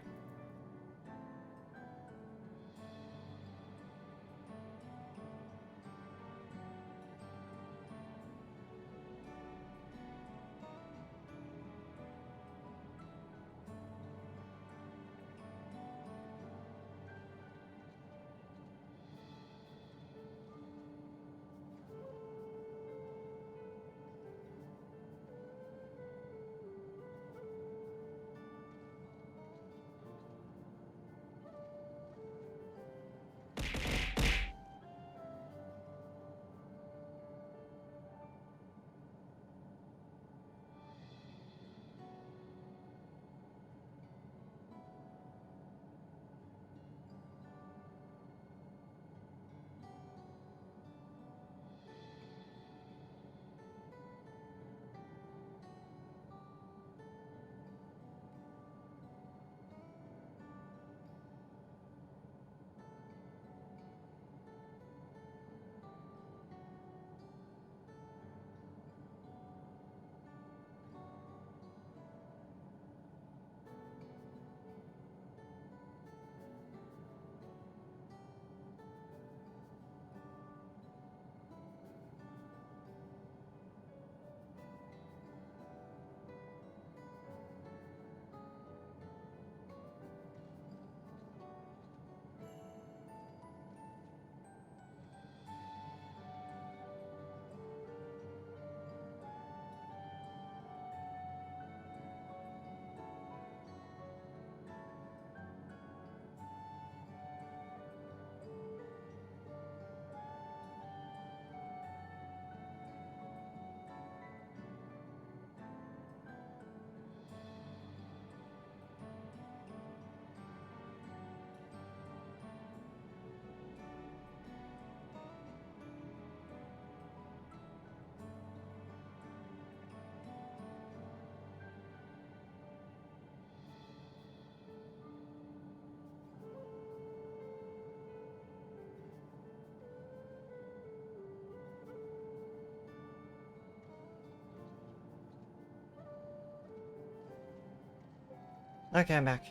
Okay, I'm back.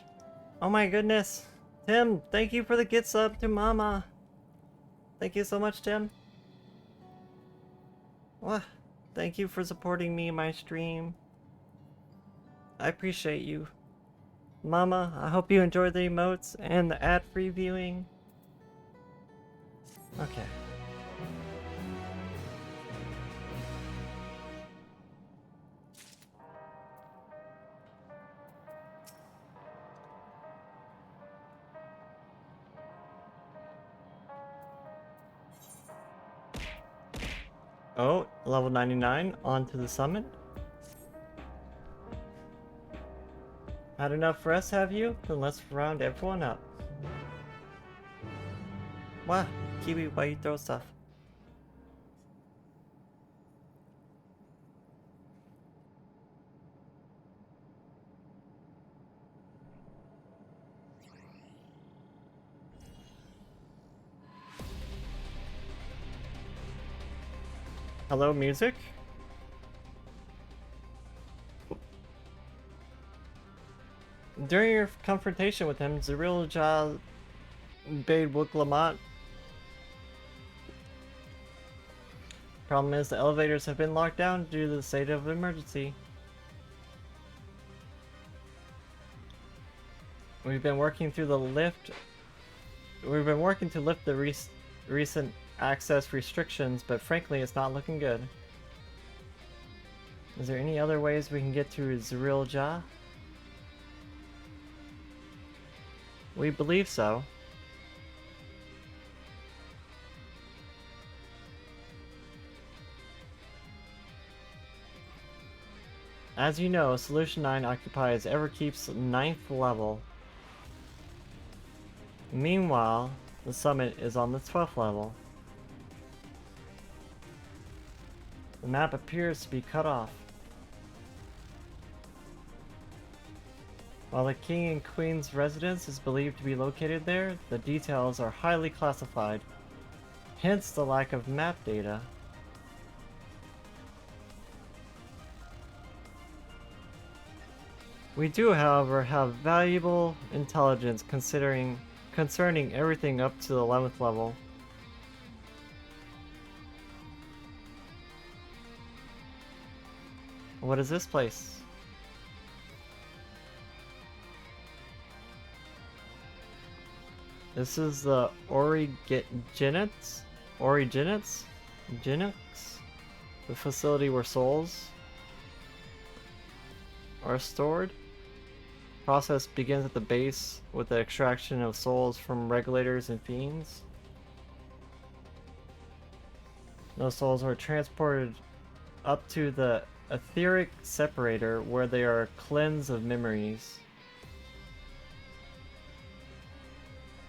Oh my goodness. Tim, thank you for the gift sub to Mama. Thank you so much, Tim. What? Thank you for supporting me in my stream. I appreciate you. Mama, I hope you enjoy the emotes and the ad-free viewing. Okay. Oh, level 99, on to the summit. Had enough rest, have you? Then let's round everyone up. Wow, Kiwi, why you throw stuff? Hello, music? During your confrontation with him, Eorzea bade Wuklamot Problem is, the elevators have been locked down due to the state of emergency. We've been working to lift the recent access restrictions, but frankly, it's not looking good. Is there any other ways we can get to Eorzea? We believe so. As you know, Solution 9 occupies Everkeep's 9th level. Meanwhile, the summit is on the 12th level. The map appears to be cut off. While the King and Queen's residence is believed to be located there, the details are highly classified, hence the lack of map data. We do, however, have valuable intelligence concerning everything up to the 11th level. What is this place? This is the Originets? Genix? The facility where souls are stored. Process begins at the base with the extraction of souls from regulators and fiends. Those souls are transported up to the etheric separator where they are cleansed of memories.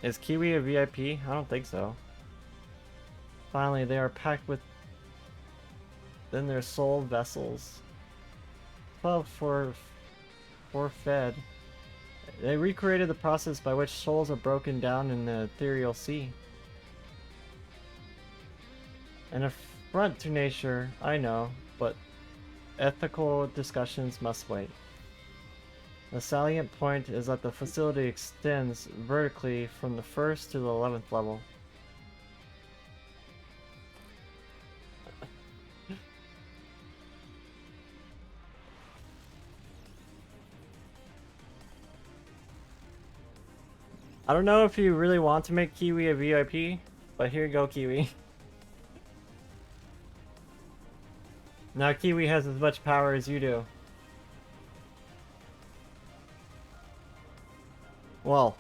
Is Kiwi a VIP? I don't think so. Finally, they are packed with their soul vessels. Well, for fed. They recreated the process by which souls are broken down in the ethereal sea. An affront to nature, I know, but ethical discussions must wait. The salient point is that the facility extends vertically from the 1st to the 11th level. I don't know if you really want to make Kiwi a VIP, but here you go, Kiwi. Now Kiwi has as much power as you do. Well,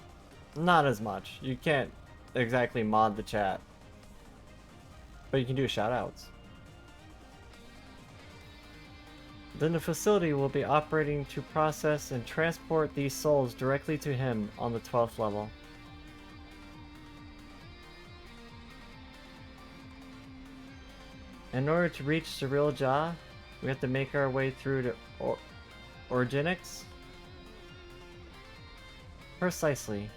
not as much. You can't exactly mod the chat. But you can do shoutouts. Then the facility will be operating to process and transport these souls directly to him on the 12th level. In order to reach Eorzea, we have to make our way through to Originix. Precisely.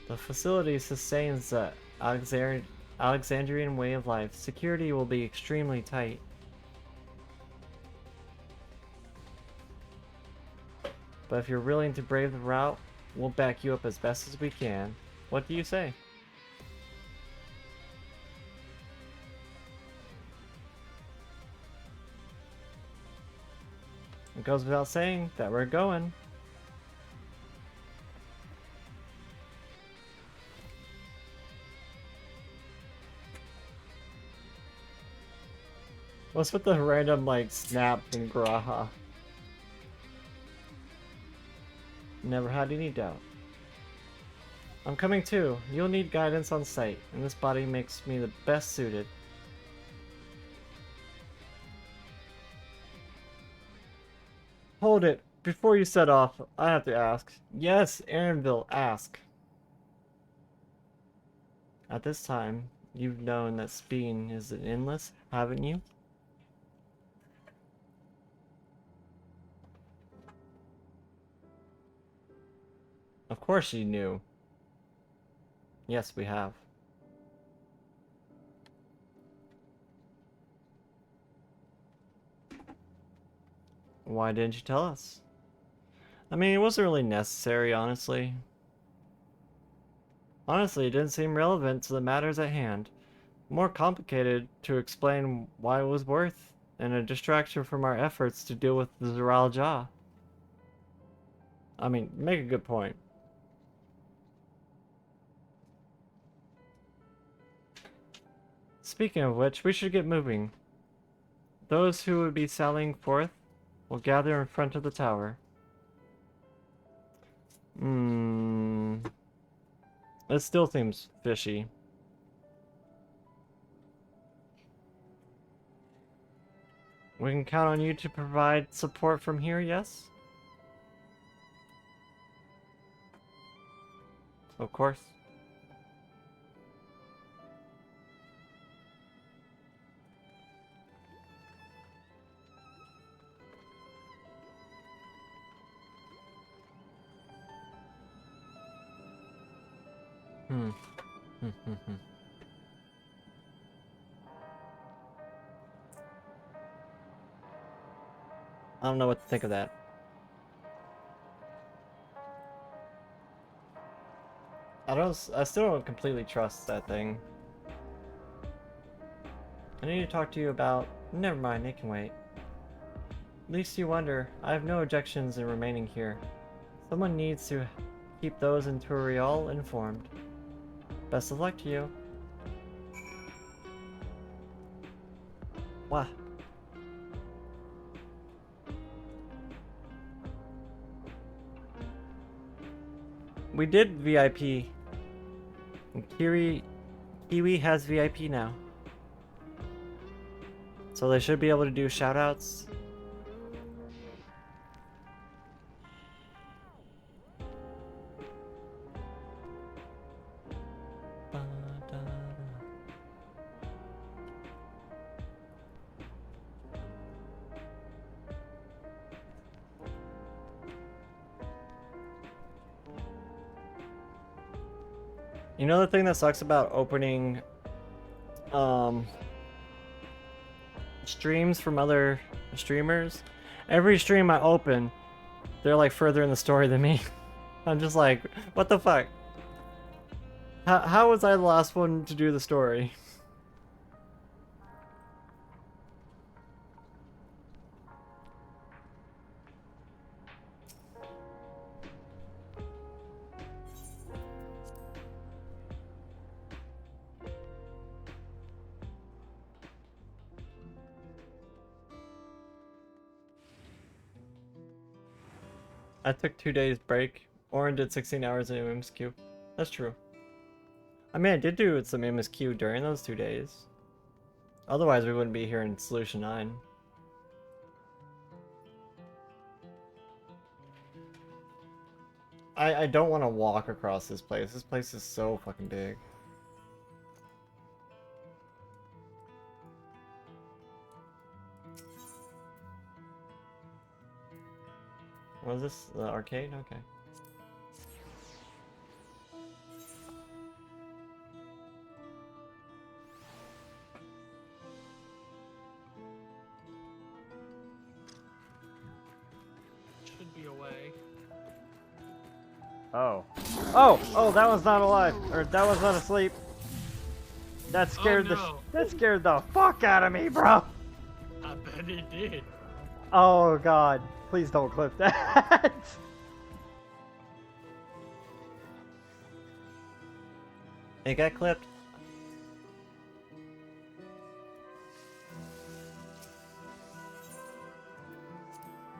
The facility sustains the Alexandrian way of life. Security will be extremely tight. But if you're willing to brave the route, we'll back you up as best as we can. What do you say? It goes without saying that we're going. What's with the random, like, snap and graha? Never had any doubt. I'm coming too. You'll need guidance on site, and this body makes me the best suited. Hold it. Before you set off, I have to ask. Yes, Aaronville, ask. At this time, you've known that Speen is an endless, haven't you? Of course you knew. Yes, we have. Why didn't you tell us? I mean, it wasn't really necessary, honestly. Honestly, it didn't seem relevant to the matters at hand. More complicated to explain why it was worth, and a distraction from our efforts to deal with the Zoral Jaw. I mean, make a good point. Speaking of which, we should get moving. Those who would be sallying forth will gather in front of the tower. It still seems fishy. We can count on you to provide support from here, yes? Of course. I don't know what to think of that. I still don't completely trust that thing. I need to talk to you about... Never mind, it can wait. Least you wonder, I have no objections in remaining here. Someone needs to keep those in Turiel informed. Best of luck to you. Wow. We did VIP. And Kiwi has VIP now. So they should be able to do shoutouts. You know the thing that sucks about opening streams from other streamers? Every stream I open, they're like further in the story than me. I'm just like, what the fuck? How was I the last one to do the story? I took 2 days break. Orin did 16 hours in MSQ. That's true. I mean, I did do some MSQ during those 2 days. Otherwise, we wouldn't be here in Solution 9. I don't want to walk across this place. This place is so fucking big. Was this the arcade? Okay. Should be away. Oh. Oh, that one's not alive. Or that one's not asleep. That scared that scared the fuck out of me, bro. I bet he did. Oh god. Please don't clip that. It got clipped.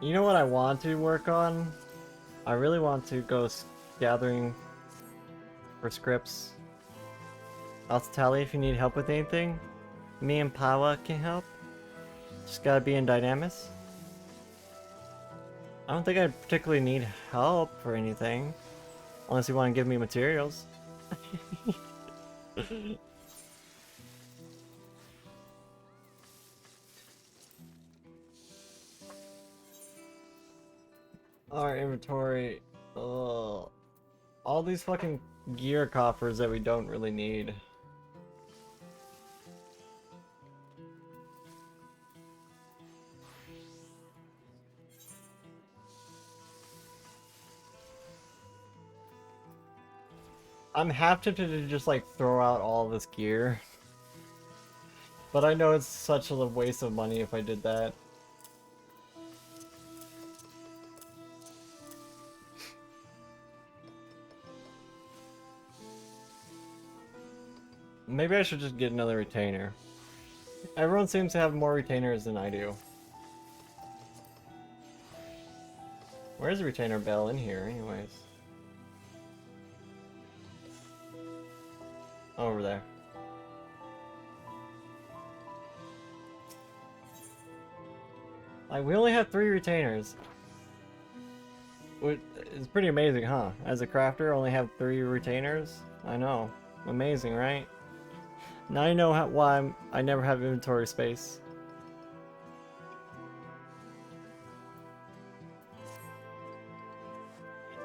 You know what I want to work on? I really want to go gathering for scripts. Ask Tali if you need help with anything. Me and Pawa can help. Just gotta be in Dynamis. I don't think I particularly need help for anything. Unless you want to give me materials. Our inventory. Ugh. All these fucking gear coffers that we don't really need. I'm half tempted to just like throw out all this gear. But I know it's such a waste of money if I did that. Maybe I should just get another retainer. Everyone seems to have more retainers than I do. Where's the retainer bell in here anyways? Over there. Like, we only have 3 retainers. It's pretty amazing, huh? As a crafter, only have 3 retainers? I know. Amazing, right? Now you know why I never have inventory space.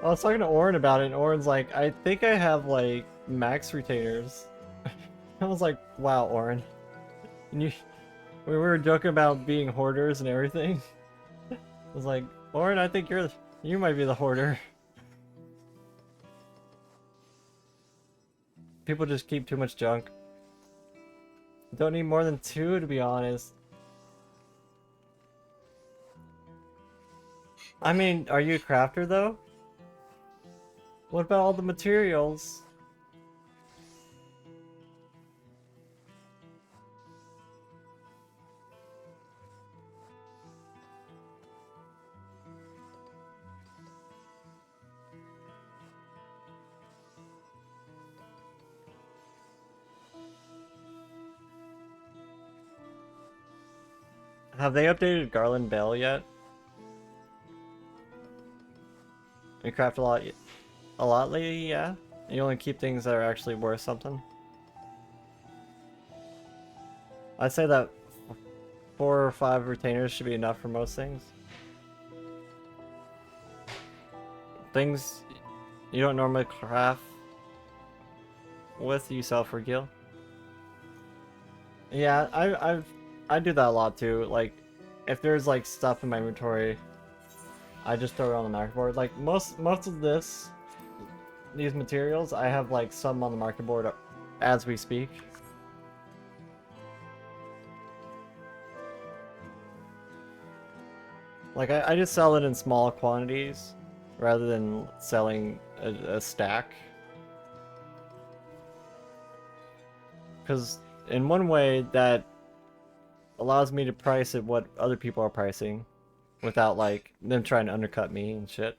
I was talking to Orin about it, and Orin's like, I think I have, like, max retainers. I was like, wow, Orin. And we were joking about being hoarders and everything. I was like, Orin, I think you might be the hoarder. People just keep too much junk. Don't need more than 2, to be honest. I mean, are you a crafter, though? What about all the materials? Have they updated Garland Bell yet? You craft a lot lately, yeah? You only keep things that are actually worth something? I'd say that 4 or 5 retainers should be enough for most things. Things you don't normally craft with, you sell for gil. Yeah, I do that a lot too. Like, if there's like stuff in my inventory, I just throw it on the market board. Like most of these materials, I have like some on the market board as we speak. Like I just sell it in small quantities rather than selling a stack. Because in one way that allows me to price at what other people are pricing without like them trying to undercut me and shit.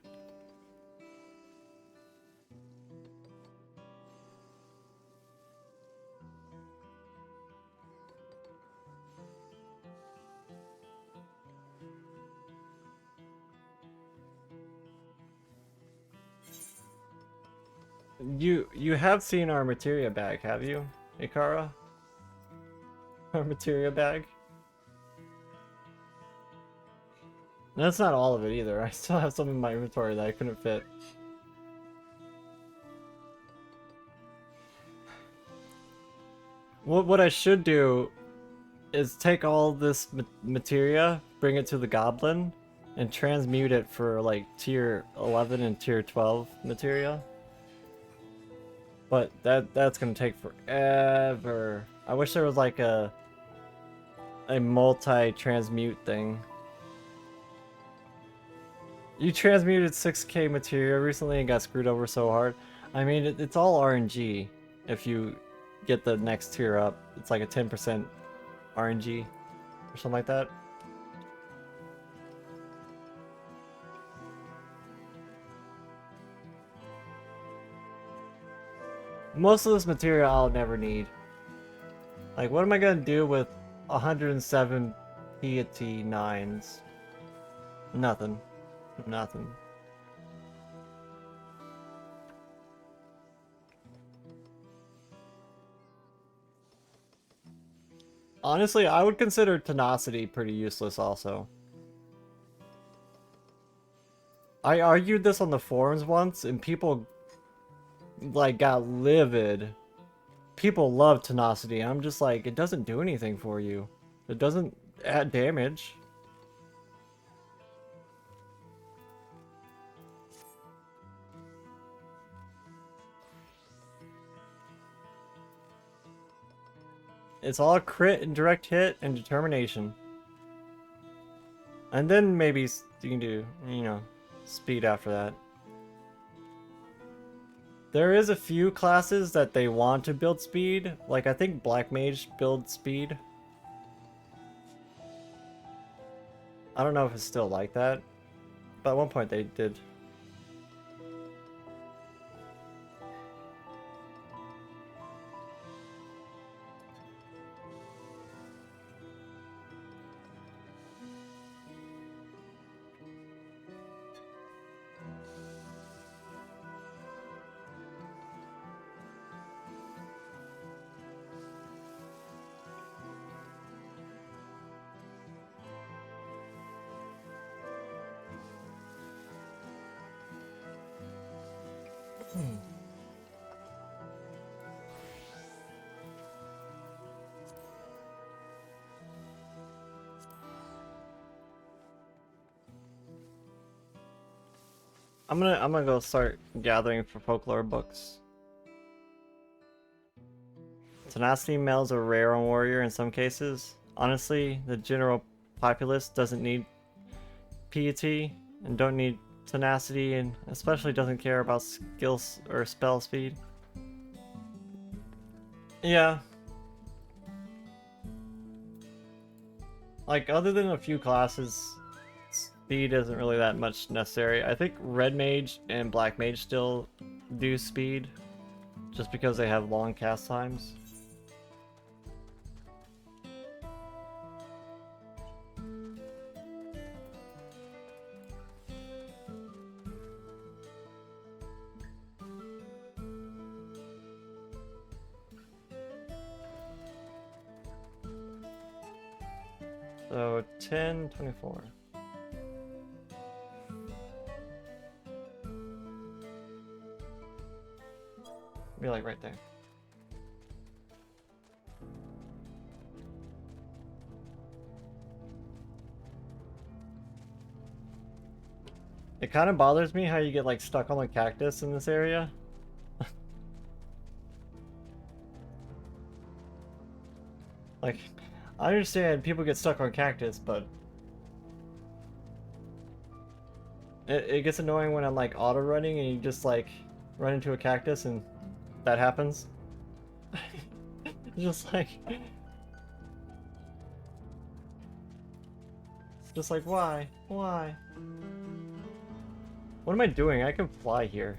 You have seen our materia bag, have you, Ikara? Our materia bag? That's not all of it either. I still have some in my inventory that I couldn't fit. What I should do is take all this materia, bring it to the goblin, and transmute it for like tier 11 and tier 12 materia. But that's gonna take forever. I wish there was like a multi-transmute thing. You transmuted 6k materia recently and got screwed over so hard. I mean, it's all RNG. If you get the next tier up, it's like a 10% RNG or something like that. Most of this material I'll never need. Like, what am I gonna do with 107 piety 9s? Nothing. Nothing. Honestly, I would consider tenacity pretty useless also. I argued this on the forums once and people like got livid. People love tenacity. I'm just like, it doesn't do anything for you. It doesn't add damage. It's all crit and direct hit and determination. And then maybe you can do, you know, speed after that. There is a few classes that they want to build speed. Like I think Black Mage builds speed. I don't know if it's still like that, but at one point they did. I'm gonna go start gathering for folklore books. Tenacity males are rare on warrior in some cases. Honestly, the general populace doesn't need piety and don't need tenacity, and especially doesn't care about skills or spell speed. Yeah. Like other than a few classes, speed isn't really that much necessary. I think Red Mage and Black Mage still do speed, just because they have long cast times. So 10, 24. Be like right there. It kind of bothers me how you get like stuck on the cactus in this area. Like, I understand people get stuck on cactus, but it gets annoying when I'm like auto running and you just like run into a cactus and that happens. Just like, just like why? Why? What am I doing? I can fly here.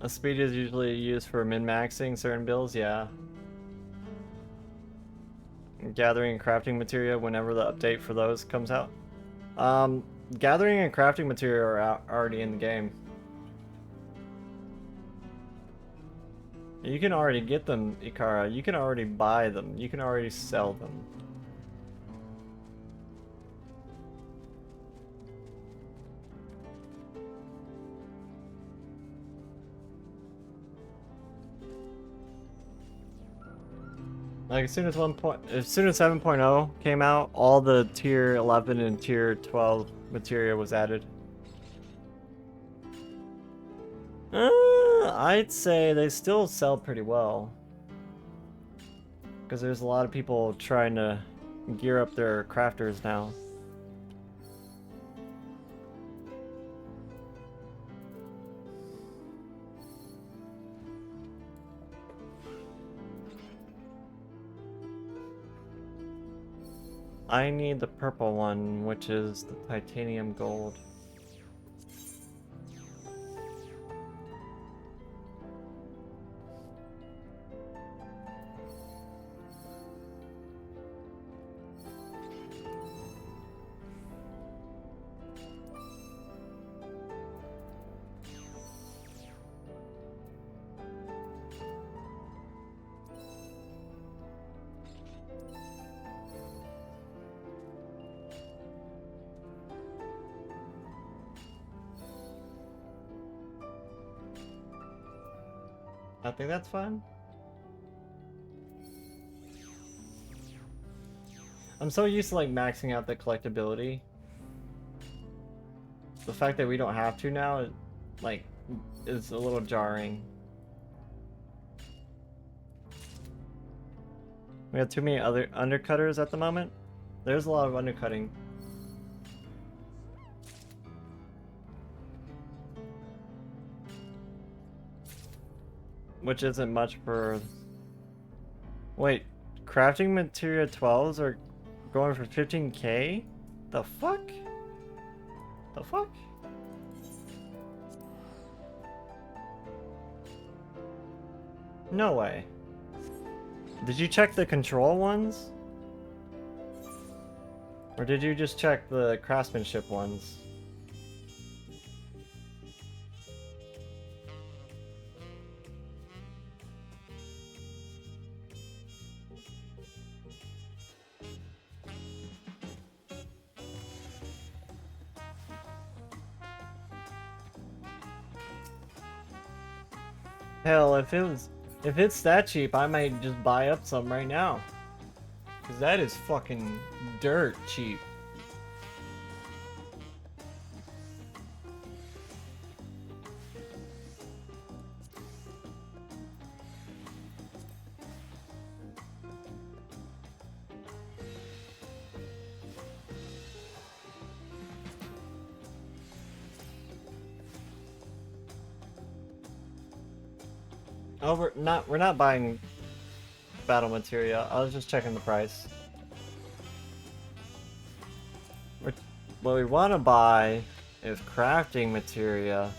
A speed is usually used for min-maxing certain builds, yeah. Gathering and crafting material whenever the update for those comes out. Gathering and crafting material are already in the game. You can already get them, Ikara. You can already buy them. You can already sell them. Like as soon as 7.0 came out, all the tier 11 and tier 12 materia was added. I'd say they still sell pretty well, because there's a lot of people trying to gear up their crafters now. I need the purple one, which is the titanium gold. I think that's fine. I'm so used to like maxing out the collectability the fact that we don't have to now, is a little jarring. We have too many other undercutters at the moment. There's a lot of undercutting. Which isn't much for... Wait, crafting material 12s are going for 15k? The fuck? The fuck? No way. Did you check the control ones? Or did you just check the craftsmanship ones? Hell, if it's that cheap, I might just buy up some right now. Cause that is fucking dirt cheap. Oh, we're not buying battle materia. I was just checking the price. What we want to buy is crafting materia.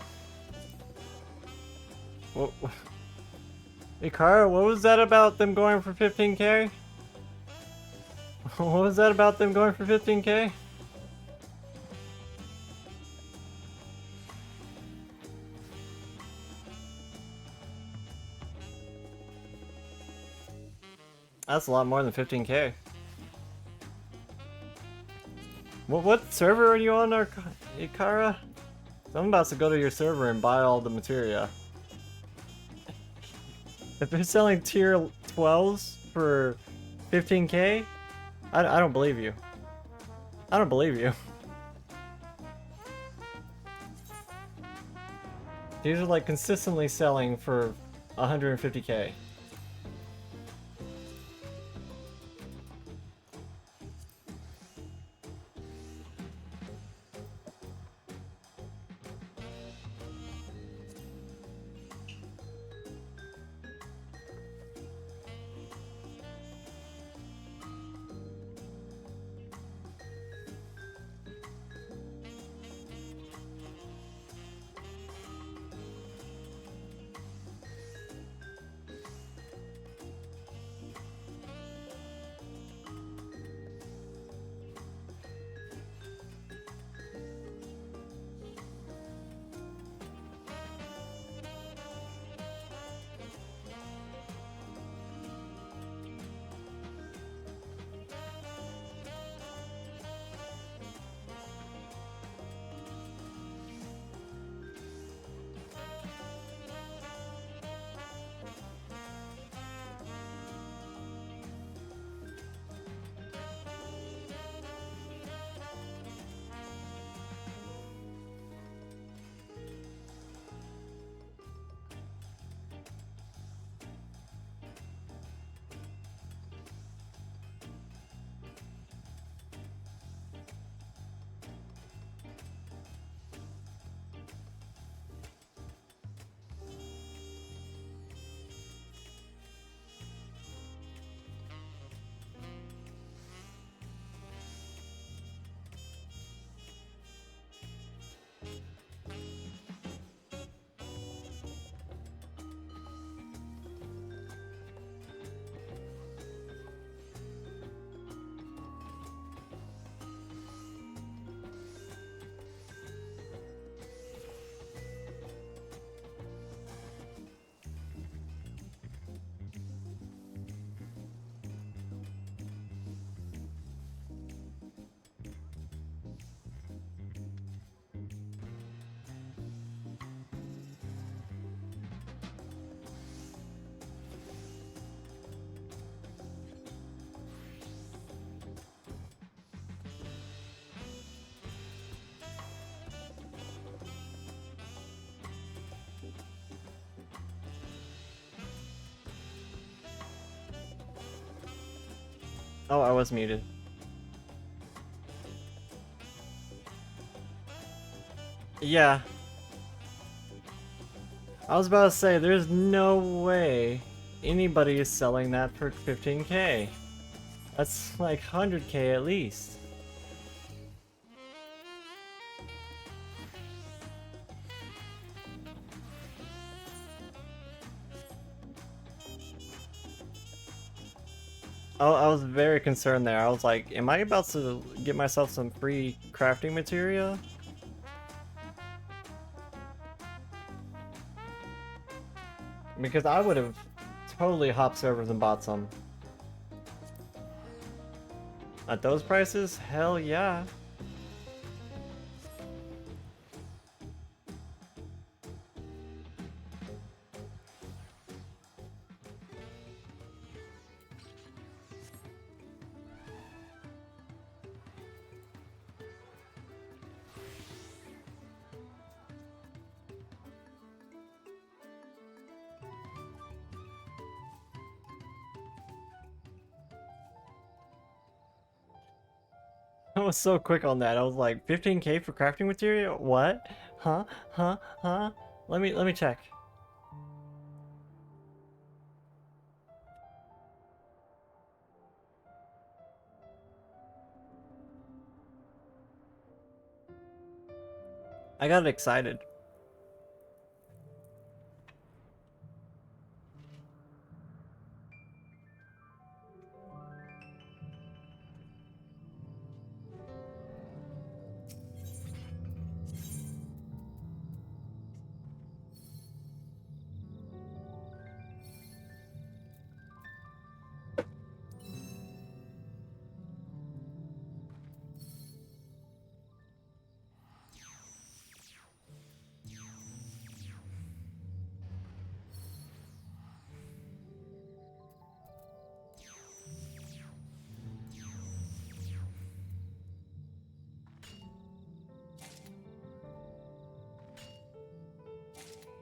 What? Ikara, what was that about them going for 15k? What was that about them going for 15k? That's a lot more than 15k. What server are you on, Ikara? I'm about to go to your server and buy all the materia. If they're selling tier 12s for 15k, I don't believe you. I don't believe you. These are like consistently selling for 150k. Oh, I was muted. Yeah. I was about to say, there's no way anybody is selling that for 15k. That's like 100k at least. Oh, I was very concerned there. I was like, am I about to get myself some free crafting material? Because I would have totally hopped servers and bought some. At those prices? Hell yeah. I was so quick on that. I was like, 15k for crafting material? What? Huh? Huh? Huh? Let me check. I got excited.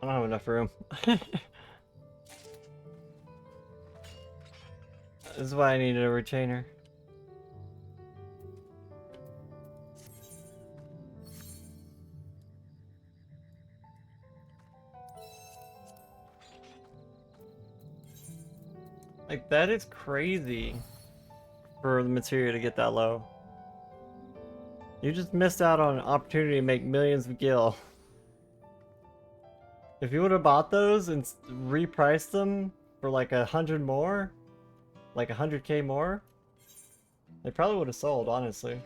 I don't have enough room. This is why I needed a retainer. Like, that is crazy for the material to get that low. You just missed out on an opportunity to make millions of gil. If you would have bought those and repriced them for like 100 more, like 100k more, they probably would have sold, honestly.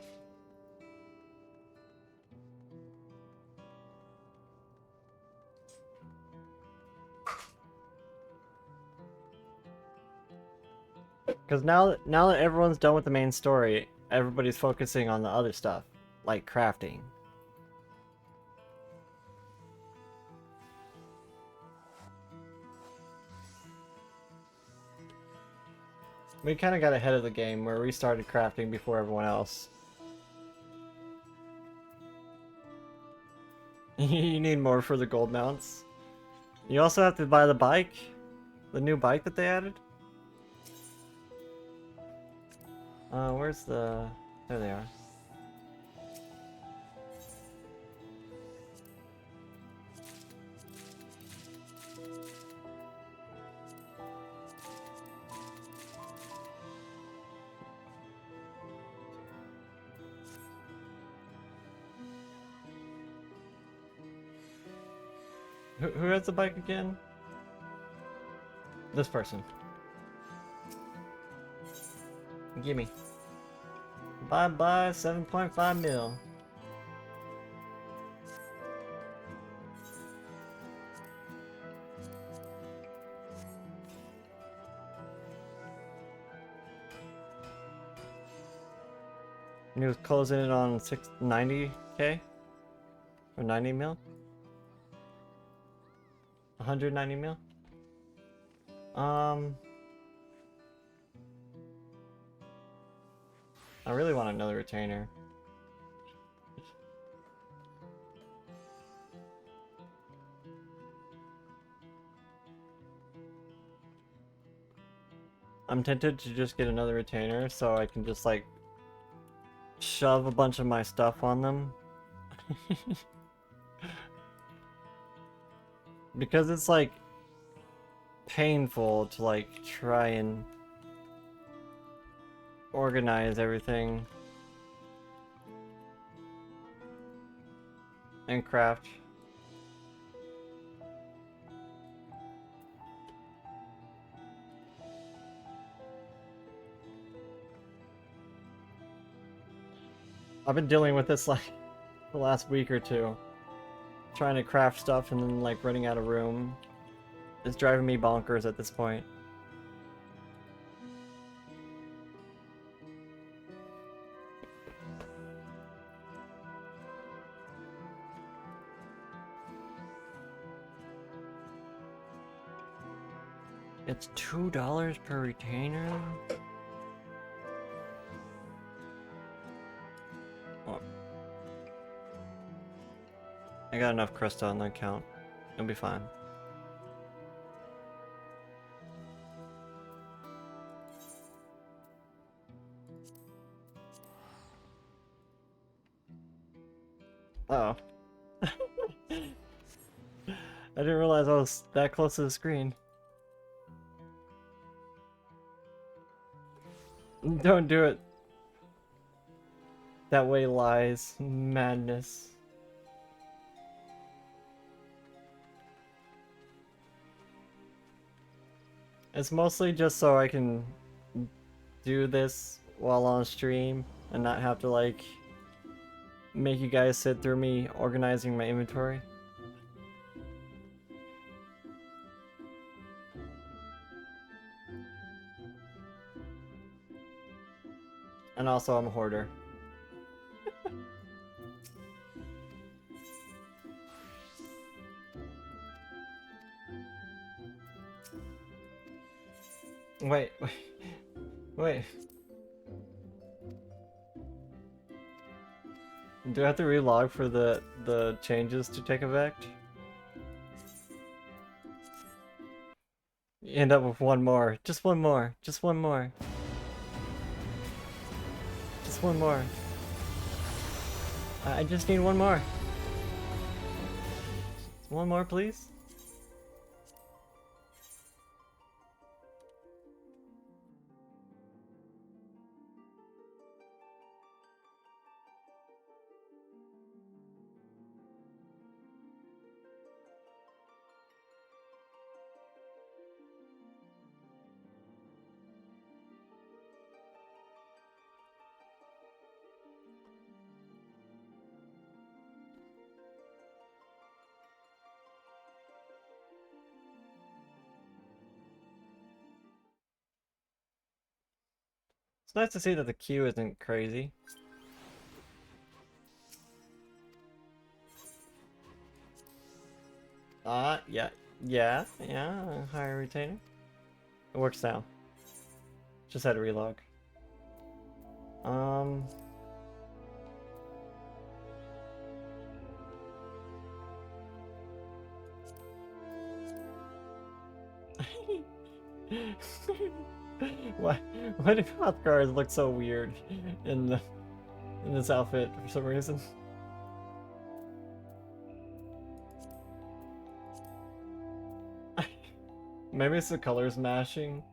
Because now that everyone's done with the main story, everybody's focusing on the other stuff, like crafting. We kind of got ahead of the game where we started crafting before everyone else. You need more for the gold mounts. You also have to buy the bike, the new bike that they added. Where's the... There they are. Who has the bike again? This person. Gimme. Bye-bye, 7.5 mil. And he was closing it on 90k? Or 90 mil? 190 mil? I really want another retainer. I'm tempted to just get another retainer so I can just like shove a bunch of my stuff on them. Because it's like painful to like try and organize everything and craft. I've been dealing with this like the last week or two. Trying to craft stuff and then like running out of room. It's driving me bonkers at this point. It's $2 per retainer? Oh. I got enough crystal on the account. It'll be fine. Uh oh. I didn't realize I was that close to the screen. Don't do it. That way lies madness. It's mostly just so I can do this while on stream and not have to like make you guys sit through me organizing my inventory. And also I'm a hoarder. Wait. Do I have to relog for the changes to take effect? You end up with one more. Just one more. Just one more. Just one more. I just need one more. One more, please. It's nice to see that the queue isn't crazy. Yeah, higher retainer. It works now. Just had to relog. Why do cloth guards look so weird in this outfit for some reason? Maybe it's the colors mashing.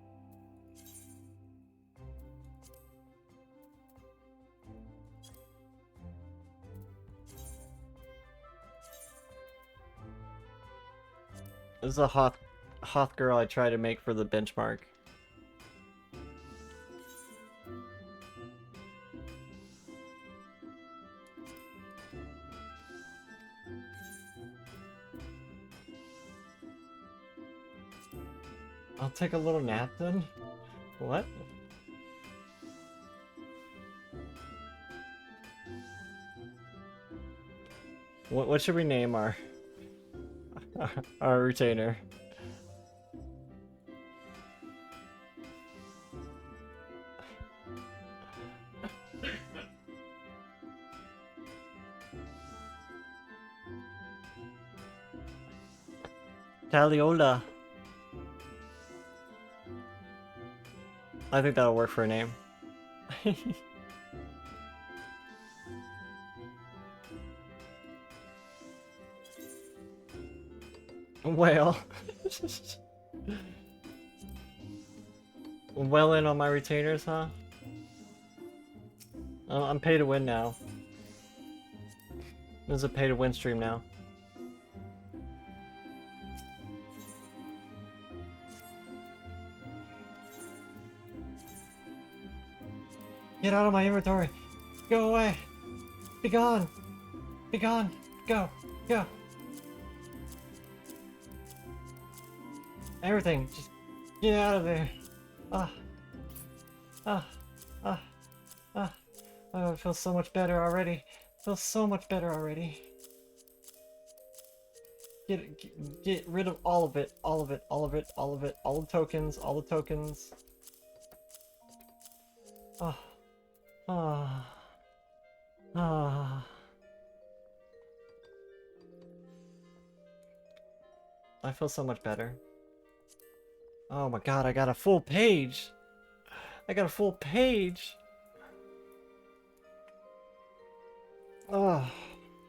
This is a Hoth girl I try to make for the benchmark. I'll take a little nap then? What? What should we name our retainer? Taliola. I think that'll work for a name. Whale. Well in on my retainers, huh? I'm pay to win now. This is a pay to win stream now. Get out of my inventory! Go away! Be gone! Be gone! Go! Go! Everything! Just get out of there! Ah! Ah! Ah! Ah! Oh, it feels so much better already. It feels so much better already. Get rid of all of it. All of it. All of it. All of it. All the tokens. All the tokens. Ah. Ah. Ah. I feel so much better. Oh my god, I got a full page! I got a full page! Oh,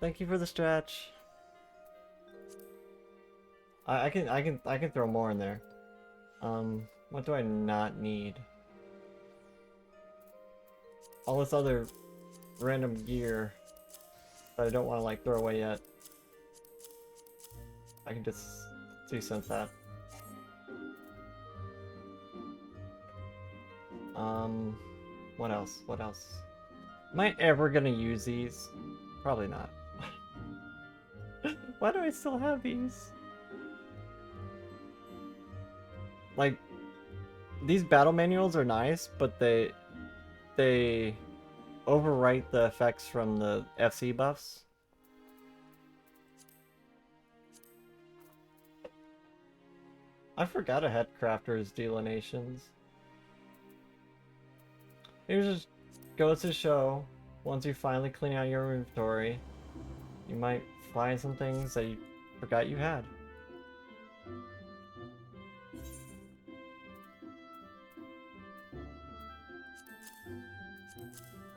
thank you for the stretch. I can throw more in there. What do I not need? All this other random gear that I don't want to like throw away yet. I can just desynth that. What else? What else? Am I ever gonna use these? Probably not. Why do I still have these? Like, these battle manuals are nice, but they overwrite the effects from the FC buffs. I forgot I had crafters delineations. It just goes to show, once you finally clean out your inventory, you might find some things that you forgot you had.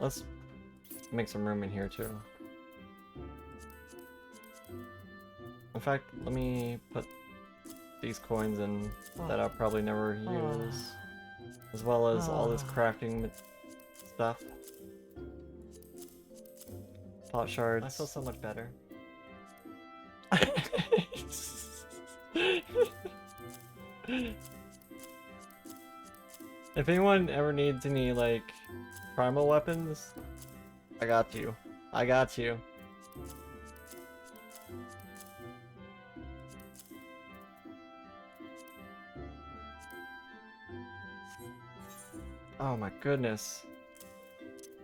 Let's make some room in here too. In fact, let me put these coins in that I'll probably never use, as well as all this crafting stuff. Pot shards. I feel so much better. If anyone ever needs any, like, primal weapons, I got you. I got you. Oh my goodness.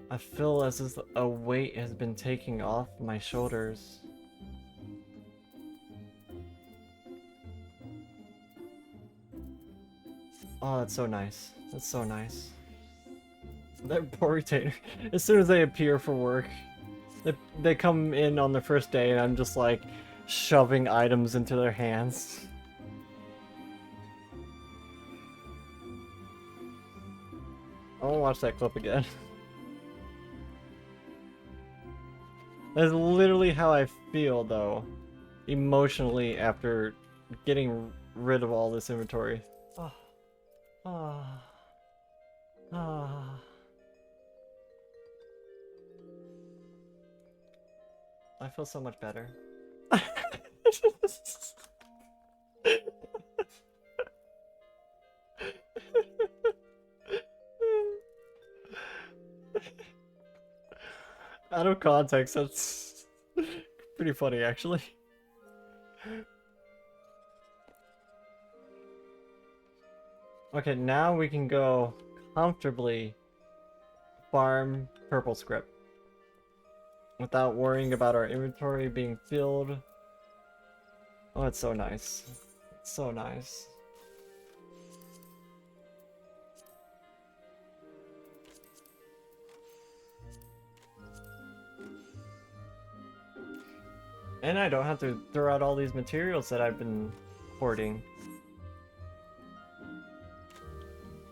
I feel as if a weight has been taken off my shoulders. Oh, that's so nice. That's so nice. That poor retainer. As soon as they appear for work, they come in on the first day and I'm just like shoving items into their hands. I won't watch that clip again. That's literally how I feel, though, emotionally after getting rid of all this inventory. Ah, ah, ah. I feel so much better. Out of context, that's pretty funny, actually. Okay, now we can go comfortably farm purple script without worrying about our inventory being filled. Oh, it's so nice. It's so nice. And I don't have to throw out all these materials that I've been hoarding.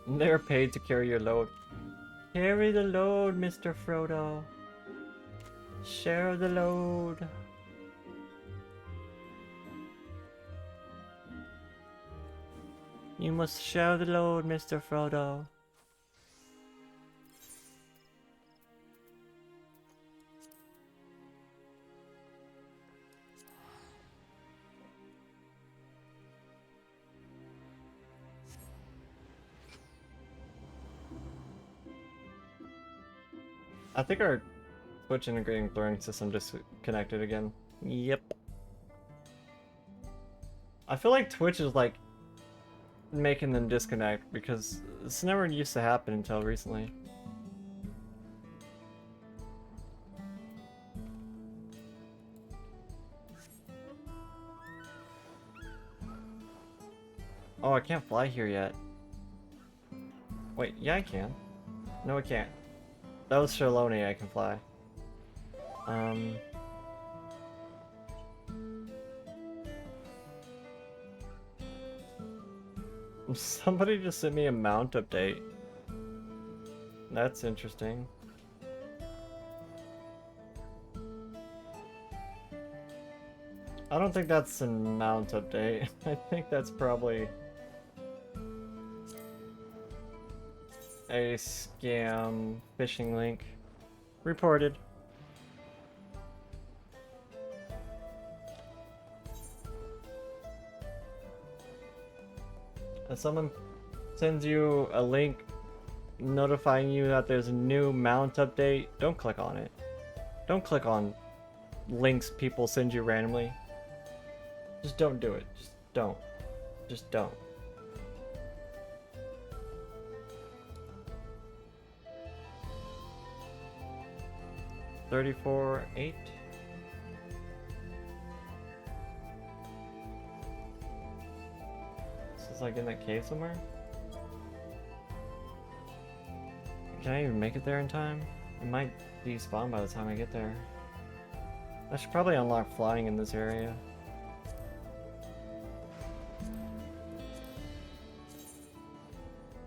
They're paid to carry your load. Carry the load, Mr. Frodo. Share the load. You must share the load, Mr. Frodo. I think our Twitch integrating blurring system disconnected again. Yep. I feel like Twitch is like making them disconnect because this never used to happen until recently. Oh, I can't fly here yet. Wait, yeah I can. No I can't. That was Shaloni, I can fly. Somebody just sent me a mount update. That's interesting. I don't think that's a mount update. I think that's probably a scam phishing link. Reported. If someone sends you a link notifying you that there's a new mount update, don't click on it. Don't click on links people send you randomly. Just don't do it. Just don't. Just don't. $34.8. This is like in that cave somewhere. Can I even make it there in time? It might be spawned by the time I get there. I should probably unlock flying in this area.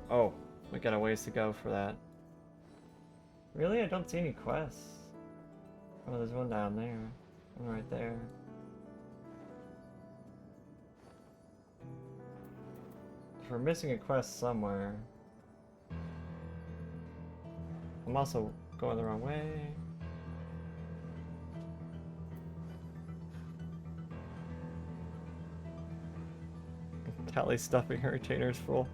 Oh, we got a ways to go for that. Really? I don't see any quests. Oh, there's one down there. One right there. We're missing a quest somewhere. I'm also going the wrong way. Tali stuffing her retainers full.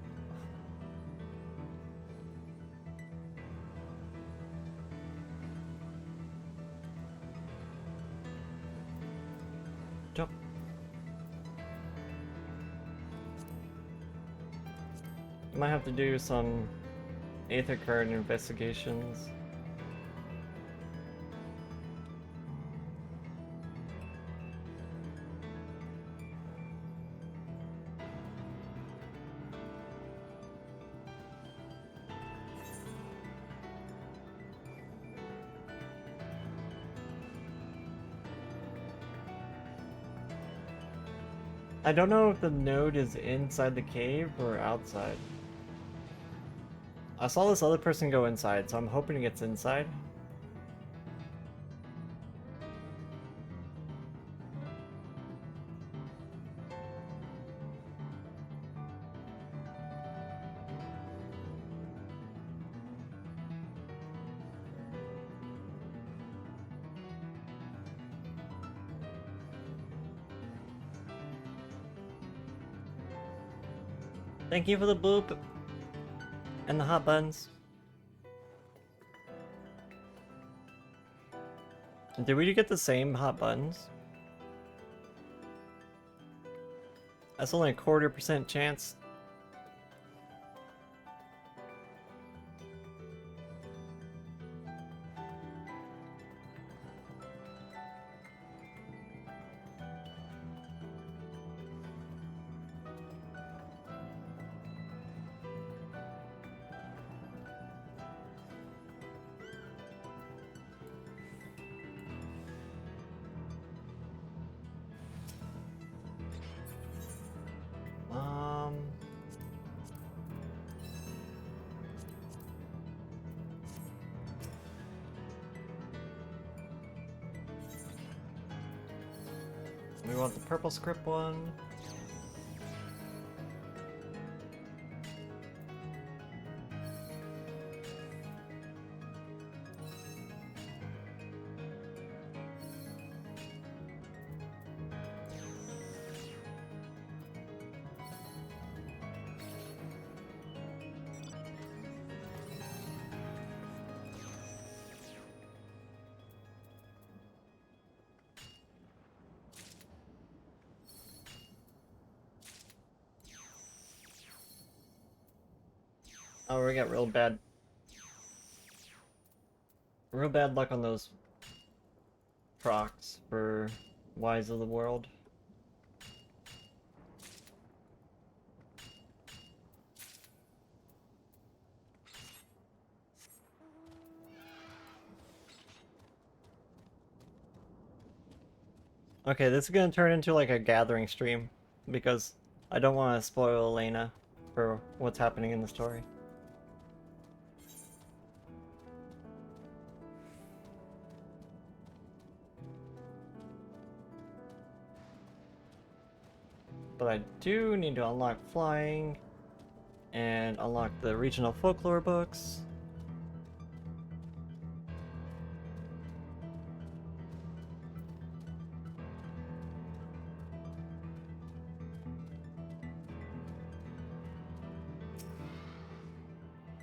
Jump. I might have to do some Aether card investigations. I don't know if the node is inside the cave or outside. I saw this other person go inside, so I'm hoping it gets inside. Thank you for the boop and the hot buns. Did we get the same hot buns? That's only a 1/4% chance. want the purple Scrip one. Oh, we got real bad luck on those procs for Wise of the World. Okay, this is gonna turn into like a gathering stream because I don't want to spoil Elena for what's happening in the story. But I do need to unlock flying and unlock the regional folklore books.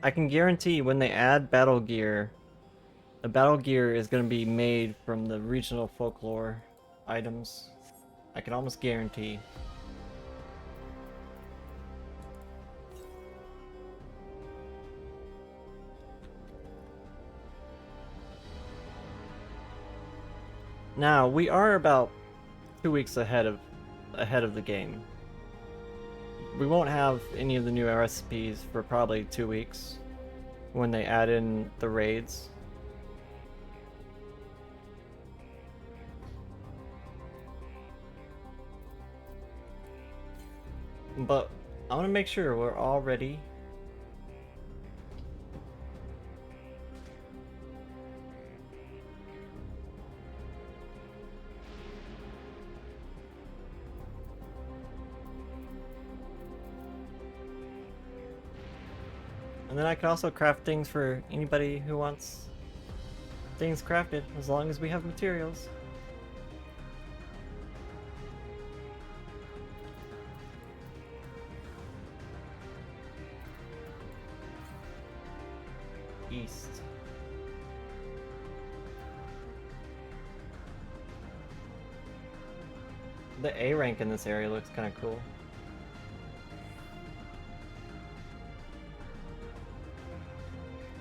I can guarantee when they add battle gear, the battle gear is going to be made from the regional folklore items. I can almost guarantee. Now, we are about 2 weeks ahead of the game. We won't have any of the new recipes for probably 2 weeks when they add in the raids. But I want to make sure we're all ready. And then I can also craft things for anybody who wants things crafted, as long as we have materials. East. The A rank in this area looks kind of cool.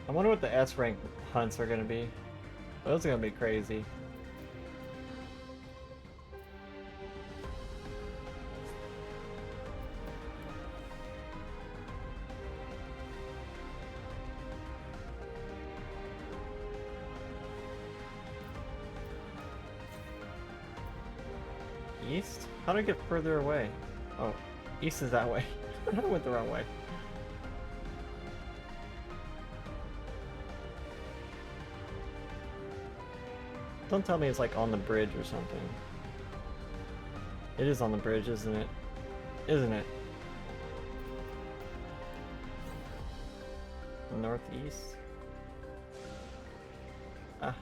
I wonder what the S rank hunts are going to be. Those are going to be crazy. East? How do I get further away? Oh, east is that way. I went the wrong way. Don't tell me it's like on the bridge or something. It is on the bridge, isn't it? Isn't it? Northeast? Ah.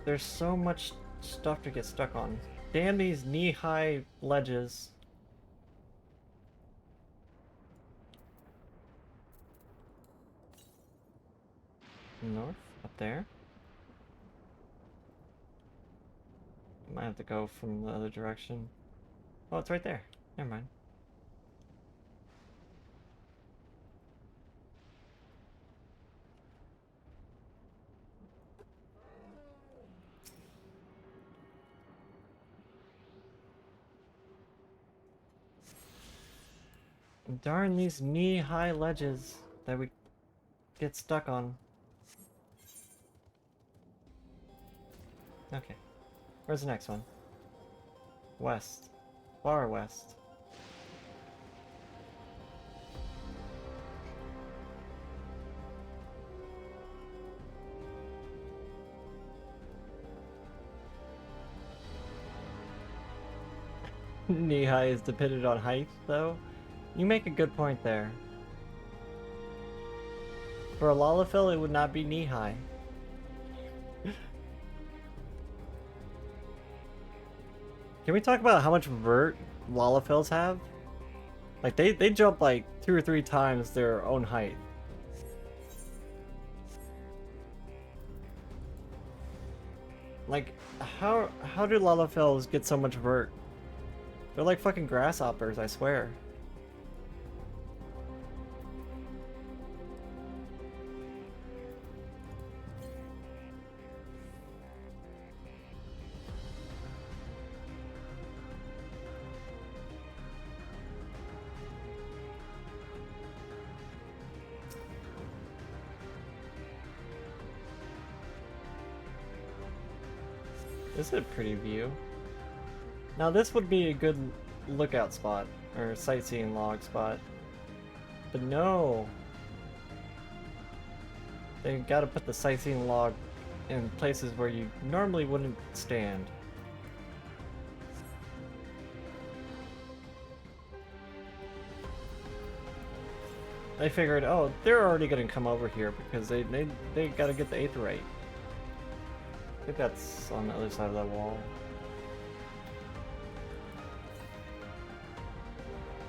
There's so much stuff to get stuck on. Damn these knee-high ledges. North? Up there? Might have to go from the other direction. Oh, it's right there. Never mind. Darn these knee-high ledges that we get stuck on. Okay. Where's the next one? West. Far west. Knee high is dependent on height, though. You make a good point there. For a Lalafell, it would not be knee high. Can we talk about how much vert Lalafells have? Like, they jump like 2 or 3 times their own height. Like, how do Lalafells get so much vert? They're like fucking grasshoppers, I swear. This is a pretty view. Now this would be a good lookout spot, or sightseeing log spot. But no! They gotta put the sightseeing log in places where you normally wouldn't stand. They figured, oh, they're already gonna come over here because they gotta get the aetheryte. I think that's on the other side of that wall.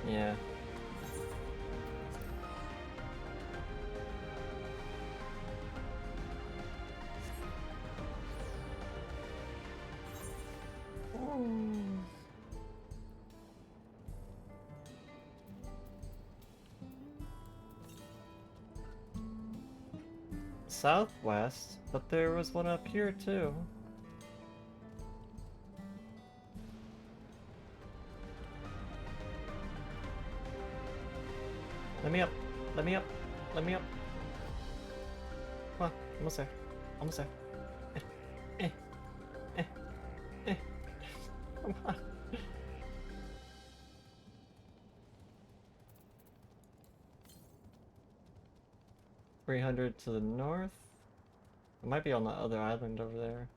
Yeah. Southwest, but there was one up here too. Let me up, let me up, let me up. Come on, almost there, almost there. Come on. 300 to the north. It might be on the other island over there.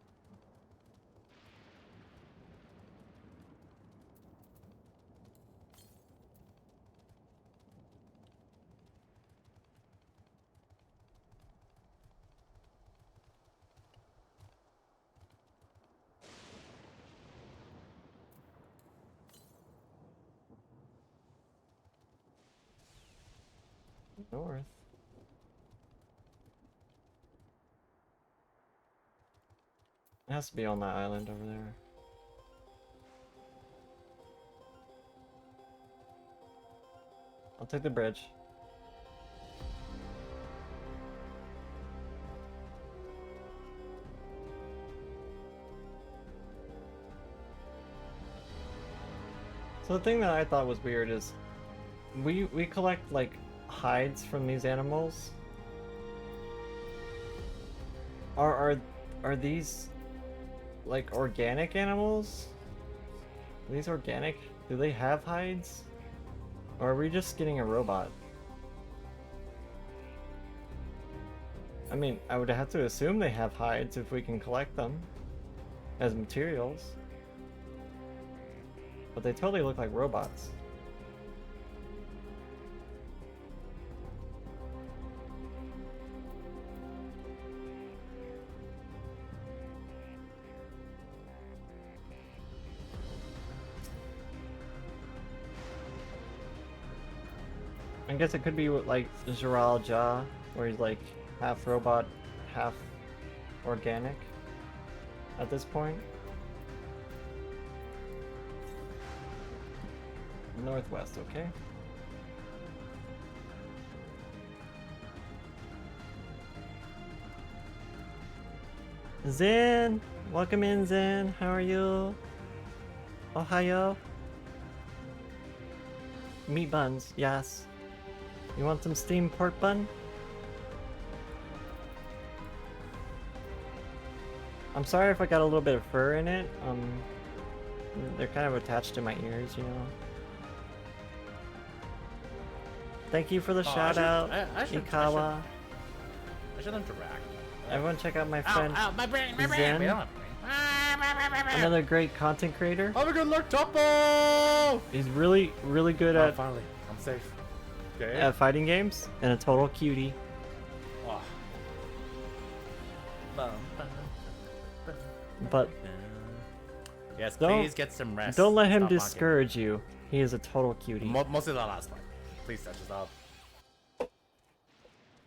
North. It has to be on that island over there. I'll take the bridge. So the thing that I thought was weird is we collect like hides from these animals. Are these like organic animals? Are these organic? Do they have hides? Or are we just getting a robot? I mean, I would have to assume they have hides if we can collect them as materials. But they totally look like robots. I guess it could be like Zeral Jah, where he's like half robot, half organic at this point. Northwest, okay. Zen! Welcome in, Zen. How are you? Ohio? Meat buns, yes. You want some steamed pork bun? I'm sorry if I got a little bit of fur in it. They're kind of attached to my ears, you know. Thank you for the shout out, Ikawa. I should interact. Everyone check out my friend my brain, Zen. my Another great content creator. Have a good luck, Topo! He's really good at finally, I'm safe. Okay. at fighting games and a total cutie. Oh. But yes, don't, please get some rest. Don't let him Stop mocking. discourage you. He is a total cutie. Mostly the last part. Please touch us up.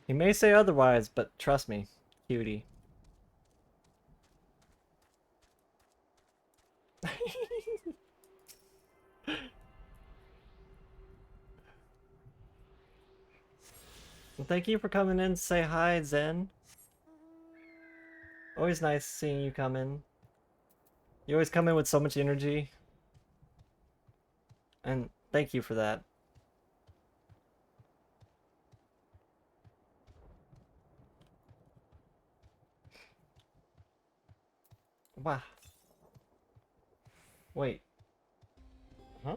He may say otherwise, but trust me, cutie. Well, thank you for coming in to say hi, Zen. Always nice seeing you come in. You always come in with so much energy. And thank you for that. Wow. Wait. Huh?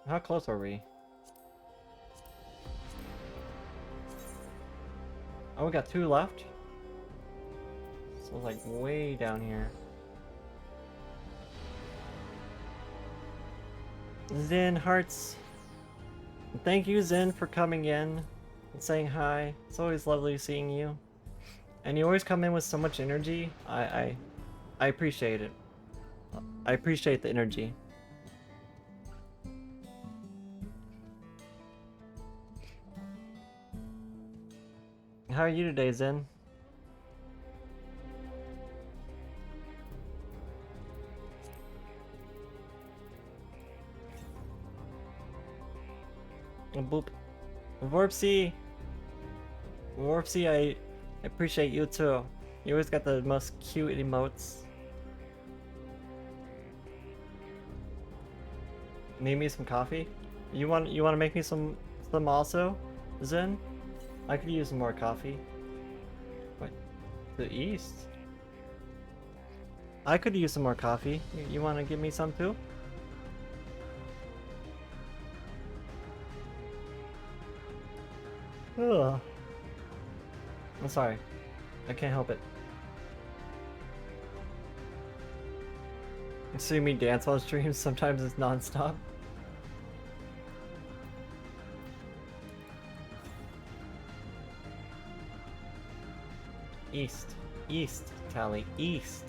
How close are we? Oh, we got 2 left? So like way down here. Zen Hearts. Thank you, Zen, for coming in and saying hi. It's always lovely seeing you. And you always come in with so much energy. I appreciate it. I appreciate the energy. How are you today, Zen? Boop. Warpsy! Warpsy, I appreciate you too. You always got the most cute emotes. Need me some coffee? You want to make me some also, Zen? I could use some more coffee. What? The east? I could use some more coffee. You want to give me some too? Ugh. I'm sorry. I can't help it. Seeing me dance on streams sometimes it's non-stop. East. East, Tali. East.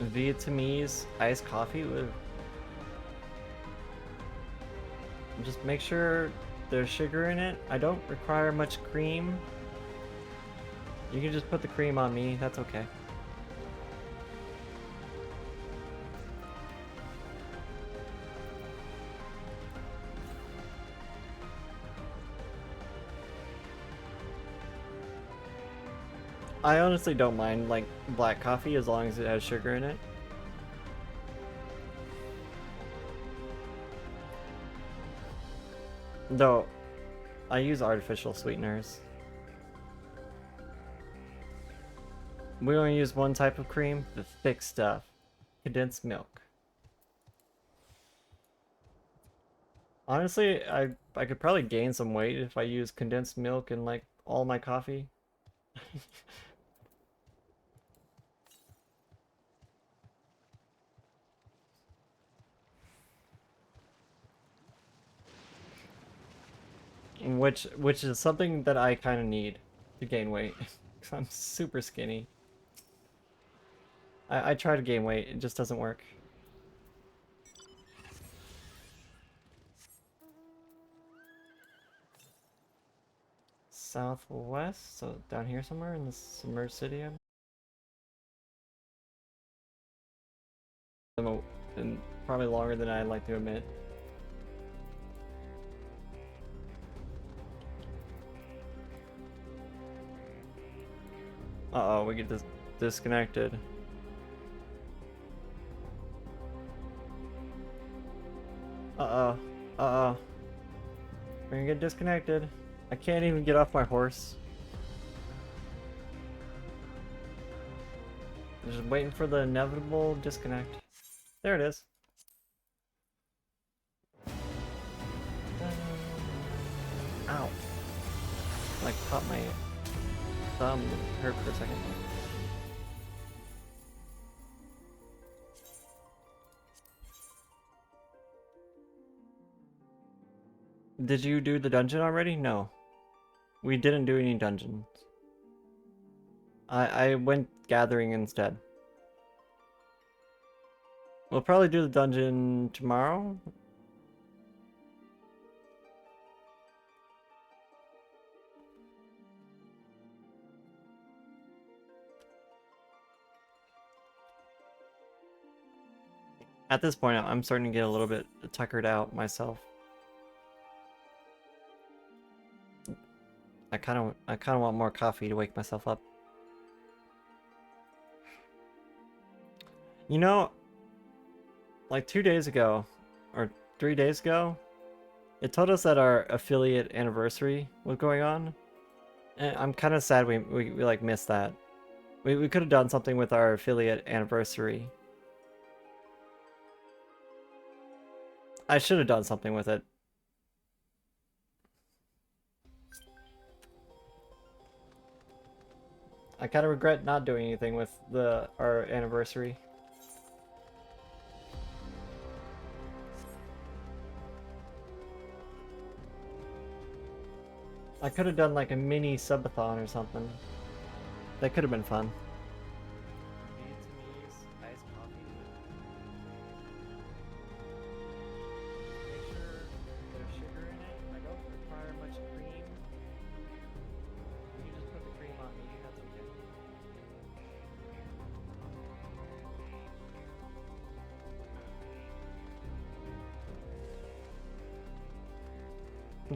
Vietnamese iced coffee with... Just make sure there's sugar in it. I don't require much cream. You can just put the cream on me, that's okay. I honestly don't mind like black coffee as long as it has sugar in it. Though, I use artificial sweeteners. We only use one type of cream, the thick stuff. Condensed milk. Honestly, I could probably gain some weight if I use condensed milk in like all my coffee. Which is something that I kind of need to gain weight, because I'm super skinny. I try to gain weight, it just doesn't work. Southwest, so down here somewhere in the submerged city. And probably longer than I'd like to admit. Uh-oh, we get disconnected. Uh-oh. Uh-oh. We're gonna get disconnected. I can't even get off my horse. I'm just waiting for the inevitable disconnect. There it is. Ow. Like caught my thumb, hurt for a second. Did you do the dungeon already? No. We didn't do any dungeons. I went gathering instead. We'll probably do the dungeon tomorrow. At this point, I'm starting to get a little bit tuckered out myself. I kind of want more coffee to wake myself up. You know, like 2 days ago, or 3 days ago, it told us that our affiliate anniversary was going on. And I'm kind of sad we like missed that. We could have done something with our affiliate anniversary. I should have done something with it. I kind of regret not doing anything with our anniversary. I could have done like a mini subathon or something. That could have been fun.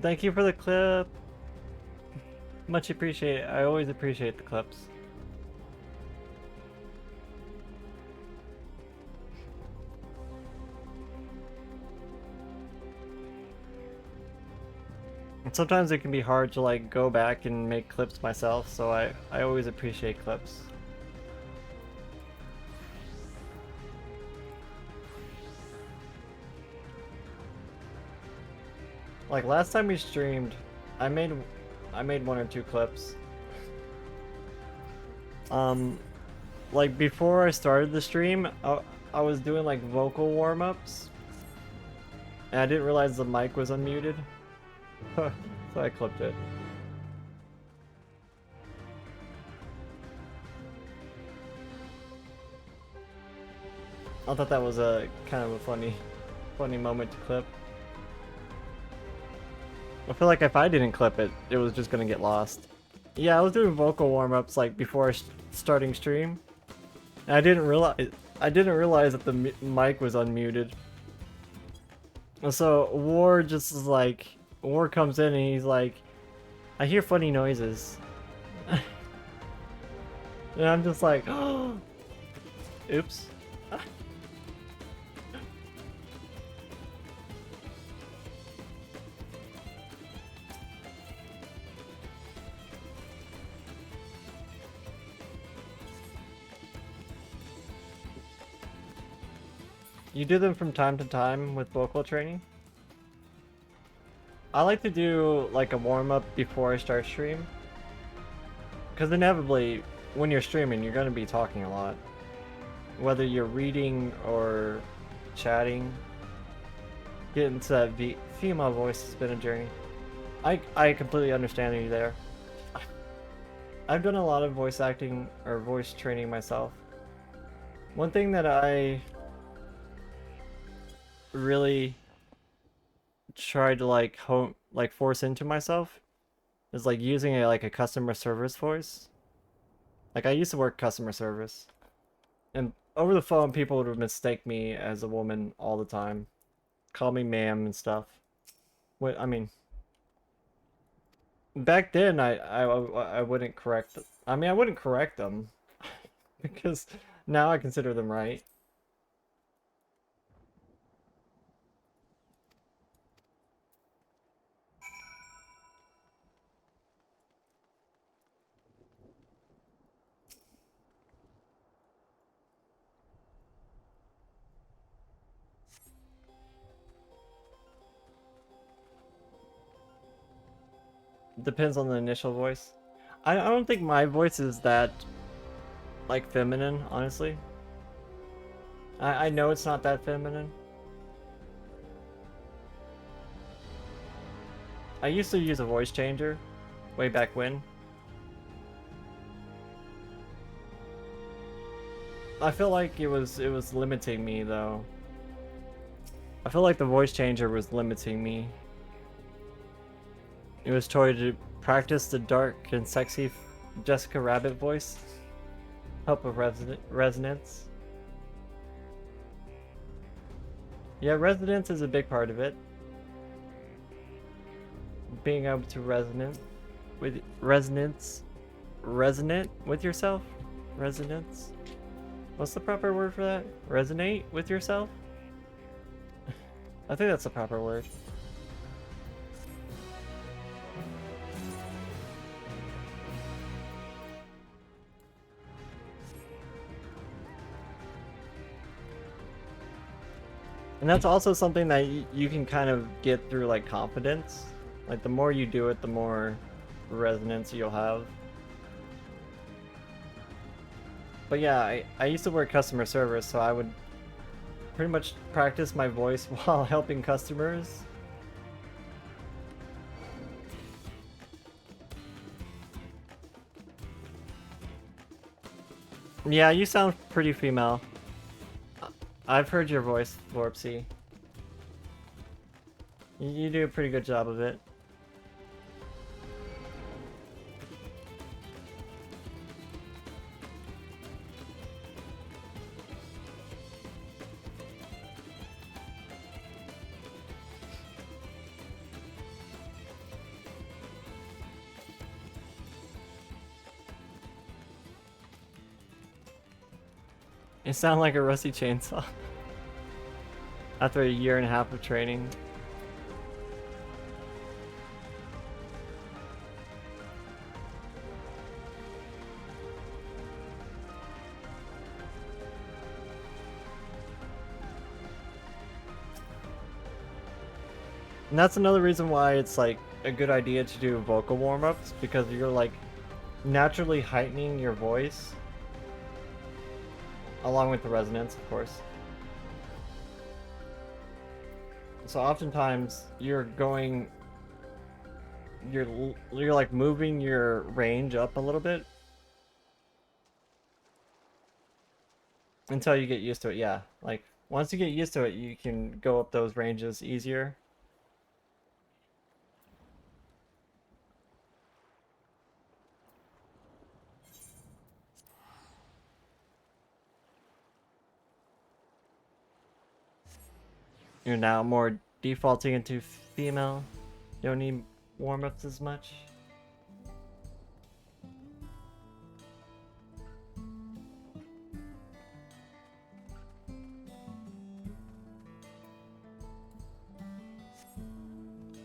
Thank you for the clip. Much appreciated. I always appreciate the clips. And sometimes it can be hard to like go back and make clips myself, so I always appreciate clips. Like last time we streamed, I made 1 or 2 clips. Like before I started the stream, I was doing like vocal warm-ups, and I didn't realize the mic was unmuted, so I clipped it. I thought that was a kind of a funny moment to clip. I feel like if I didn't clip it, it was just gonna get lost. Yeah, I was doing vocal warm-ups like before starting stream, and I didn't realize that the mic was unmuted. And so War comes in and he's like, "I hear funny noises," and I'm just like, "Oh, oops." You do them from time to time with vocal training? I like to do like a warm-up before I start stream. Because inevitably, when you're streaming, you're going to be talking a lot. Whether you're reading or chatting. Getting to that female voice has been a journey. I completely understand you there. I've done a lot of voice acting or voice training myself. One thing that I really tried to like force into myself is like using a customer service voice. Like I used to work customer service, and over the phone people would mistake me as a woman all the time, call me ma'am and stuff. What I mean, back then I wouldn't correct. I mean I wouldn't correct them because now I consider them right. depends on the initial voice. I don't think my voice is that, like, feminine, honestly. I know it's not that feminine. I used to use a voice changer way back when. I feel like it was limiting me though. I feel like the voice changer was limiting me. It was trying to practice the dark and sexy Jessica Rabbit voice. Help with resonance. Yeah, resonance is a big part of it. Being able to resonant with yourself? Resonance? What's the proper word for that? Resonate with yourself? I think that's the proper word. And that's also something that you can kind of get through like confidence. Like the more you do it, the more resonance you'll have. But yeah, I used to work customer service, so I would pretty much practice my voice while helping customers. Yeah, you sound pretty female. I've heard your voice, Vorpsy. You do a pretty good job of it. You sound like a rusty chainsaw. After a year and a half of training. And that's another reason why it's like a good idea to do vocal warm-ups, because you're like naturally heightening your voice. Along with the resonance, of course. So oftentimes you're like moving your range up a little bit until you get used to it. Yeah, like once you get used to it, you can go up those ranges easier. You're now more defaulting into female. You don't need warm-ups as much.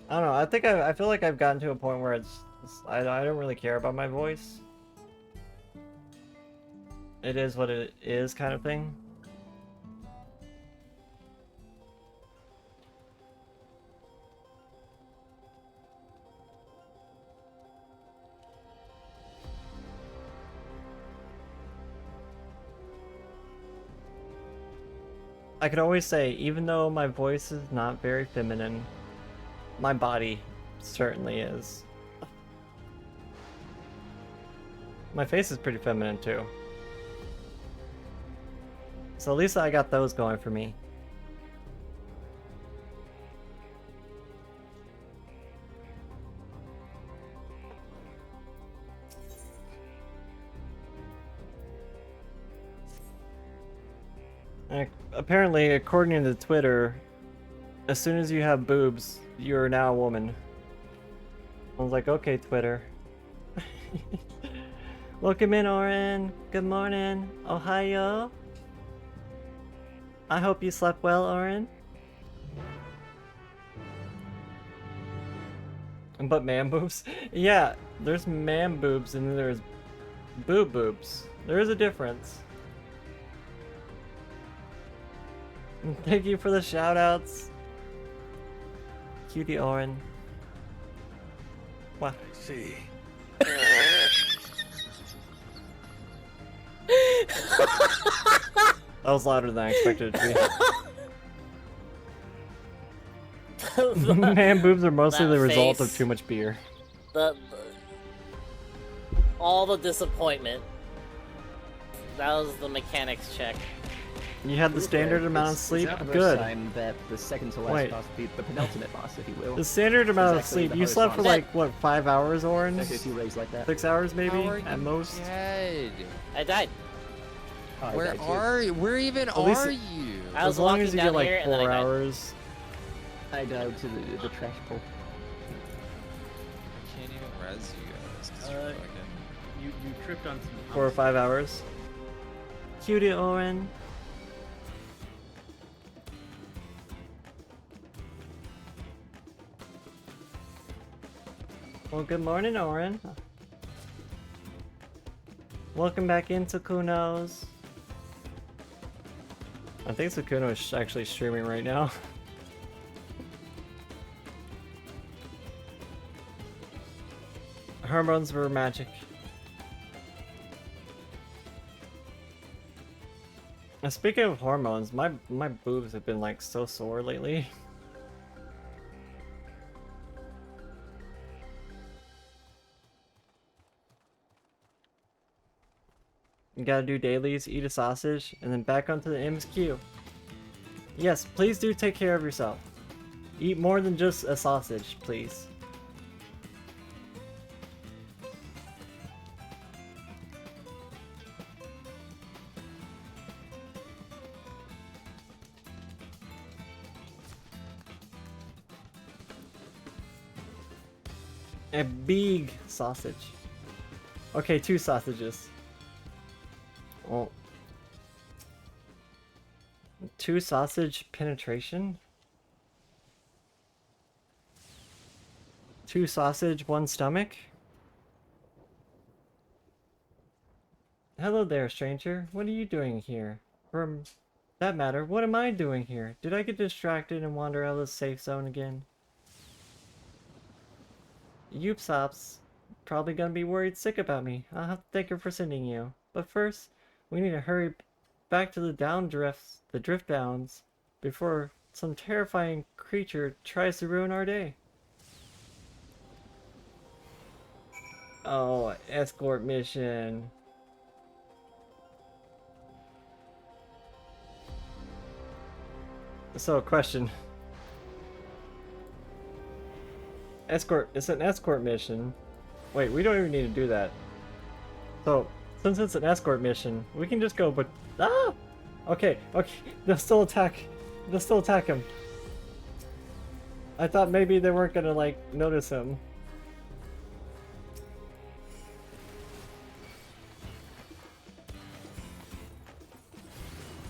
I don't know. I feel like I've gotten to a point where I don't really care about my voice. It is what it is, kind of thing. I could always say, even though my voice is not very feminine, my body certainly is. My face is pretty feminine too. So at least I got those going for me. Apparently, according to Twitter, as soon as you have boobs, you're now a woman. I was like, okay, Twitter. Welcome in, Oren. Good morning. Ohio. I hope you slept well, Oren. But man boobs? Yeah, there's man boobs and then there's boob boobs. There is a difference. Thank you for the shoutouts. Cutie Oren. What? I see. That was louder than I expected it to be. Man boobs are mostly That the result of face. too much beer. All the disappointment. That was the mechanics check. You had the standard amount of sleep? Good. Time that the second to last Wait. boss, the penultimate boss, if you will. The standard amount of is actually sleep. the You hardest slept for boss. like, what, 5 hours, Oren? Especially if you raise like that. 6 hours maybe, How are at you most? dead? I died. I Where died too. are you? Where even At least are it- you? I was As long as walking you down get here like and then I 4 died. hours. I died to the trash pull. I can't even res you guys. 'Cause you're fucking... You tripped on some. 4 or 5 hours. Cutie, Oren. Well, good morning, Oren. Welcome back into Kuno's. I think Sukuno is actually streaming right now. Hormones were magic. Now, speaking of hormones, my boobs have been like so sore lately. You gotta do dailies, eat a sausage, and then back onto the MSQ. Yes, please do take care of yourself. Eat more than just a sausage, please. A big sausage. Okay, 2 sausages. Well, 2 sausage penetration? 2 sausage, 1 stomach? Hello there, stranger. What are you doing here? For that matter, what am I doing here? Did I get distracted and wander out of the safe zone again? Yoopsops probably gonna be worried sick about me. I'll have to thank her for sending you. But first, we need to hurry back to the drift downs, before some terrifying creature tries to ruin our day. Oh, escort mission. So, question. Escort, it's an escort mission. Wait, we don't even need to do that. So, since it's an escort mission, we can just go, but ah! Okay, they'll still attack him. I thought maybe they weren't gonna, like, notice him.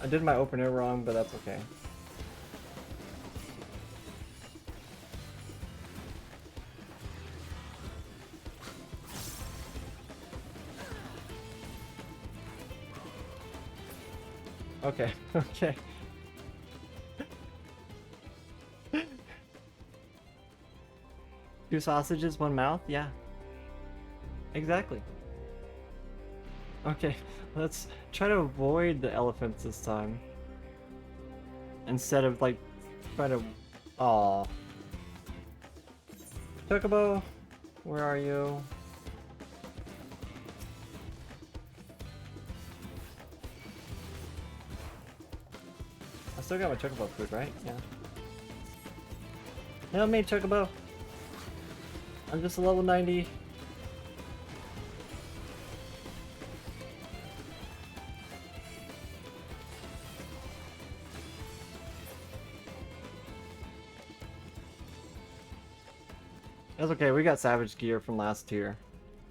I did my opener wrong, but that's okay. Okay, okay. Two sausages, one mouth? Yeah. Exactly. Okay, let's try to avoid the elephants this time. Instead of, like, try to... Aw. Chocobo, where are you? I still got my Chocobo food, right? Yeah. Help me, Chocobo! I'm just a level 90. That's okay, we got Savage gear from last tier.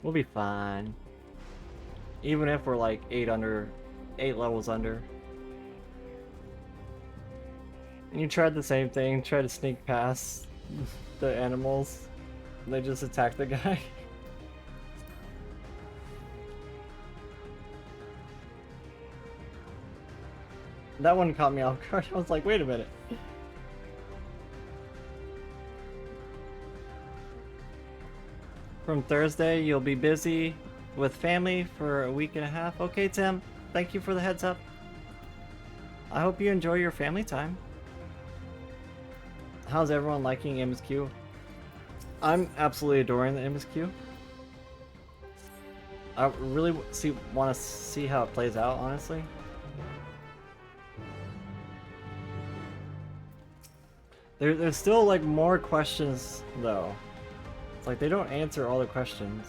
We'll be fine. Even if we're like 8 levels under. And you tried the same thing, try to sneak past the animals. And they just attack the guy. That one caught me off guard. I was like, wait a minute. from Thursday. You'll be busy with family for a week and a half. Okay, Tim. Thank you for the heads up. I hope you enjoy your family time. How's everyone liking MSQ? I'm absolutely adoring the MSQ. I really want to see how it plays out, honestly. There's still like more questions though. It's like they don't answer all the questions.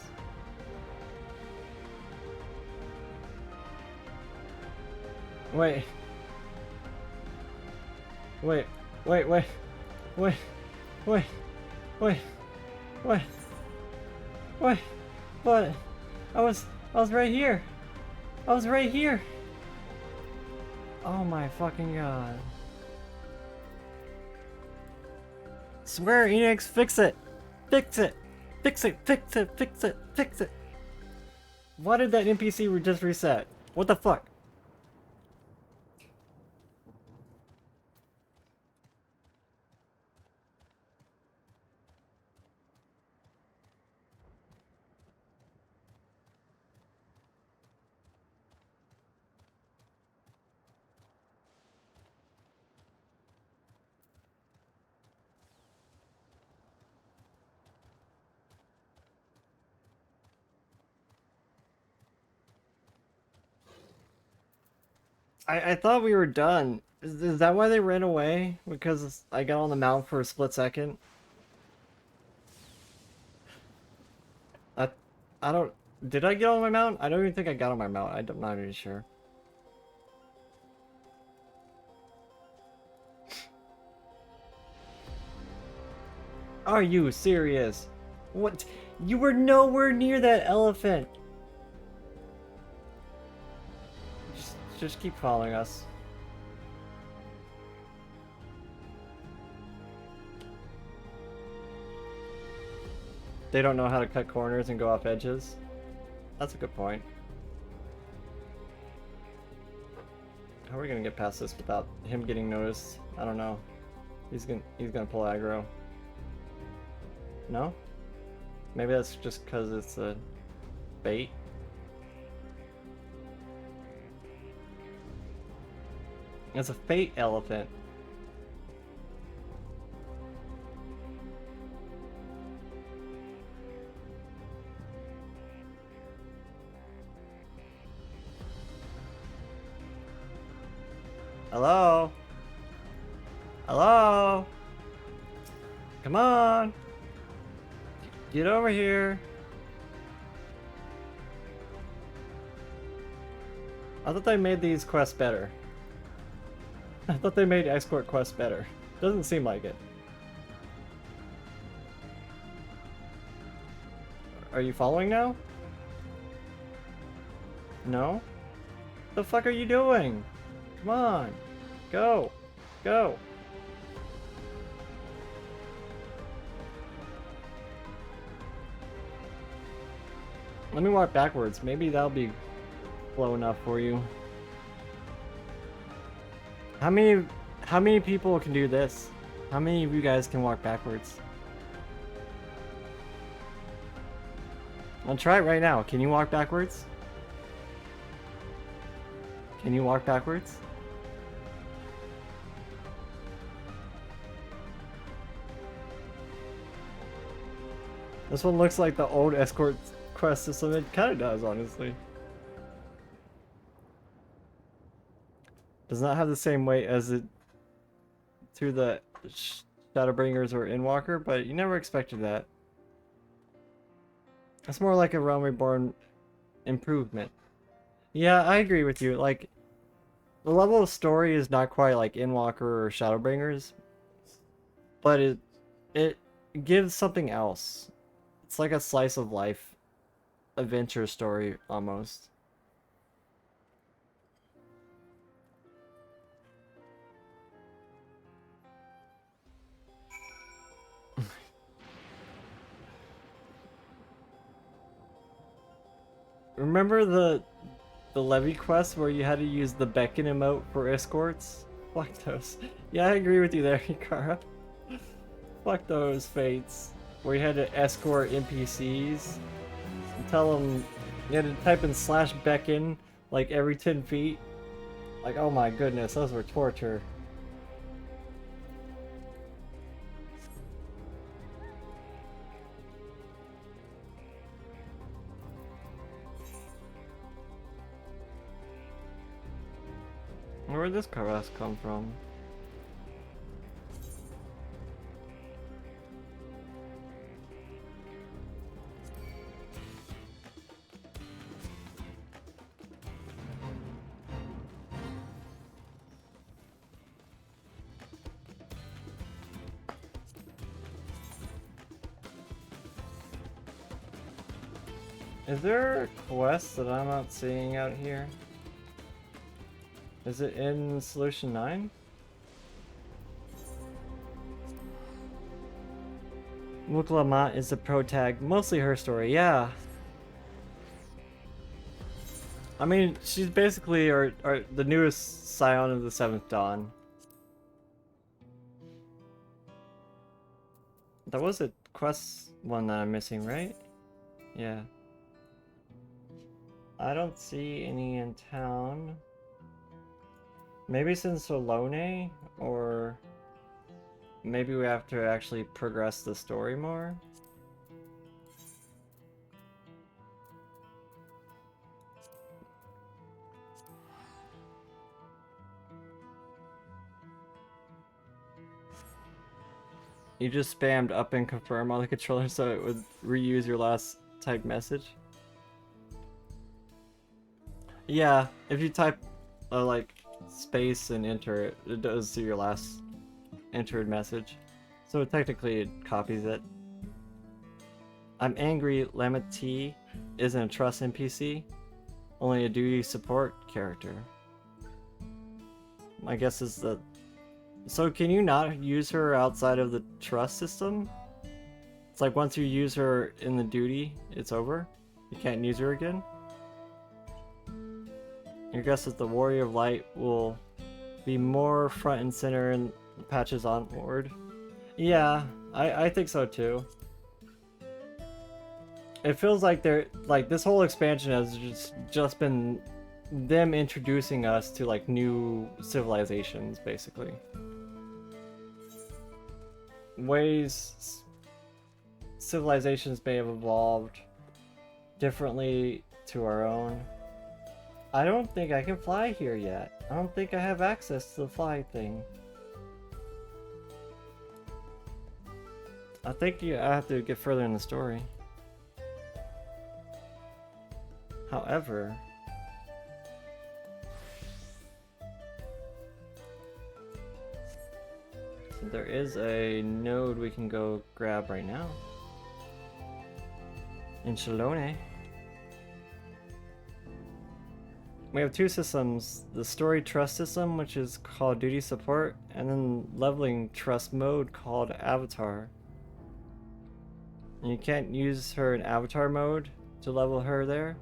Wait. Wait. Wait. Wait. Wait. Wait. Wait. Wait. Wait. What? I was right here. I was right here. Oh my fucking god. Swear Enix, fix it. Fix it. Fix it. Fix it. Fix it. Fix it. Why did that NPC just reset? What the fuck? I thought we were done. Is that why they ran away? Because I got on the mount for a split second? I don't... Did I get on my mount? I don't even think I got on my mount. I'm not even sure. Are you serious? What? You were nowhere near that elephant! Just keep following us. They don't know how to cut corners and go off edges. That's a good point. How are we gonna get past this without him getting noticed? I don't know. He's gonna pull aggro. No? Maybe that's just because it's a bait. It's a fate elephant. Hello? Hello? Come on! Get over here! I thought they made these quests better. I thought they made escort quests better. Doesn't seem like it. Are you following now? No? The fuck are you doing? Come on. Go. Go. Let me walk backwards. Maybe that'll be slow enough for you. How many people can do this? How many of you guys can walk backwards? I'll try it right now. Can you walk backwards? Can you walk backwards? This one looks like the old escort quest system. It kind of does, honestly. Does not have the same weight as it through the Shadowbringers or Endwalker, but you never expected that. It's more like a Realm Reborn improvement. Yeah, I agree with you. Like, the level of story is not quite like Endwalker or Shadowbringers, but it gives something else. It's like a slice of life adventure story almost. Remember the levy quest where you had to use the beckon emote for escorts? Fuck those. Yeah, I agree with you there, Hikara. Fuck those fates. where you had to escort NPCs. And tell them you had to type in /beckon like every 10 feet. Like, oh my goodness, those were torture. Where did this caress come from? Is there a quest that I'm not seeing out here? Is it in Solution 9? Muklamat is the pro tag. Mostly her story, yeah. I mean, she's basically the newest scion of the 7th Dawn. That was a quest one that I'm missing, right? Yeah. I don't see any in town. Maybe it's in Solone, or maybe we have to actually progress the story more. You just spammed up and confirm on the controller so it would reuse your last typed message? Yeah, if you type like space and enter it, it does to your last entered message. So technically it copies it. I'm angry Lamati isn't a trust NPC, only a duty support character. My guess is that... So can you not use her outside of the trust system? It's like once you use her in the duty, it's over? You can't use her again? Your guess is the Warrior of Light will be more front and center in the patches onward. Yeah, I think so too. It feels like this whole expansion has just been them introducing us to like new civilizations, basically. Ways civilizations may have evolved differently to our own. I don't think I can fly here yet. I don't think I have access to the fly thing. I think I have to get further in the story. However, there is a node we can go grab right now in Shalone. We have two systems, the story trust system, which is called duty support, and then leveling trust mode called avatar. And you can't use her in avatar mode to level her there.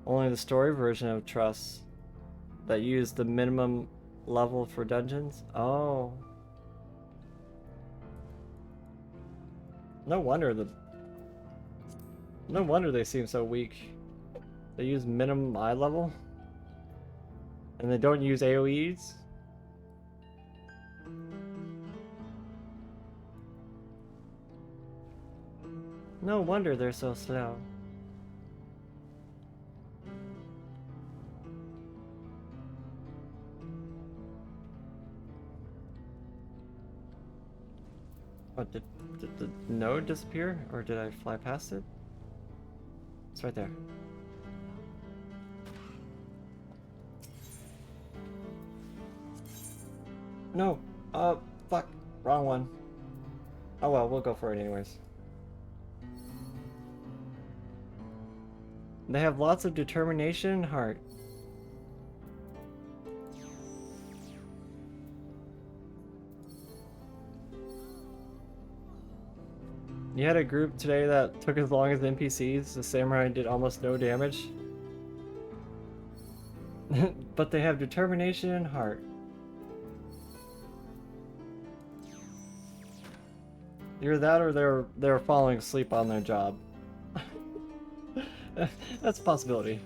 Only the story version of trust that use the minimum level for dungeons. Oh. No wonder they seem so weak. They use minimum eye level? And they don't use AoEs? No wonder they're so slow. What, did the node disappear? Or did I fly past it? It's right there. No! Fuck. Wrong one. Oh well, we'll go for it anyways. They have lots of determination and heart. You had a group today that took as long as the NPCs. The samurai did almost no damage. But they have determination and heart. Either that or they're falling asleep on their job. That's a possibility.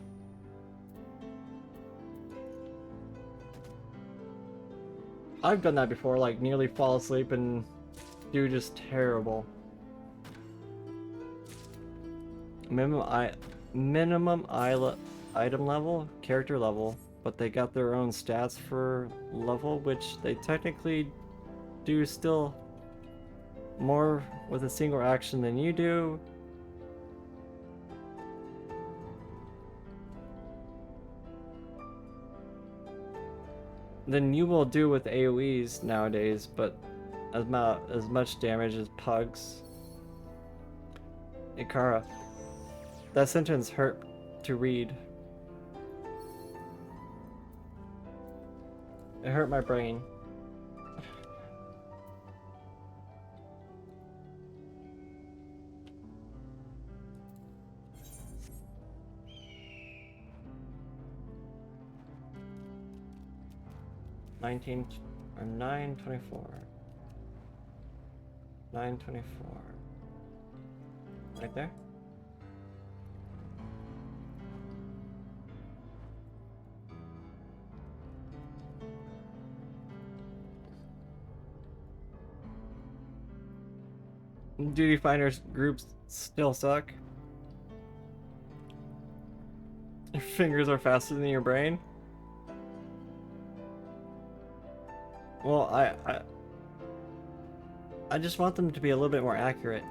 I've done that before, like nearly fall asleep and do just terrible. Minimum item level, character level, but they got their own stats for level, which they technically do still more with a single action than you do. Than you will do with AoEs nowadays, but as much damage as pugs. Ikara. That sentence hurt to read. It hurt my brain. Or 924. 924. Right there? Duty Finders groups still suck. Your fingers are faster than your brain? Well, I just want them to be a little bit more accurate.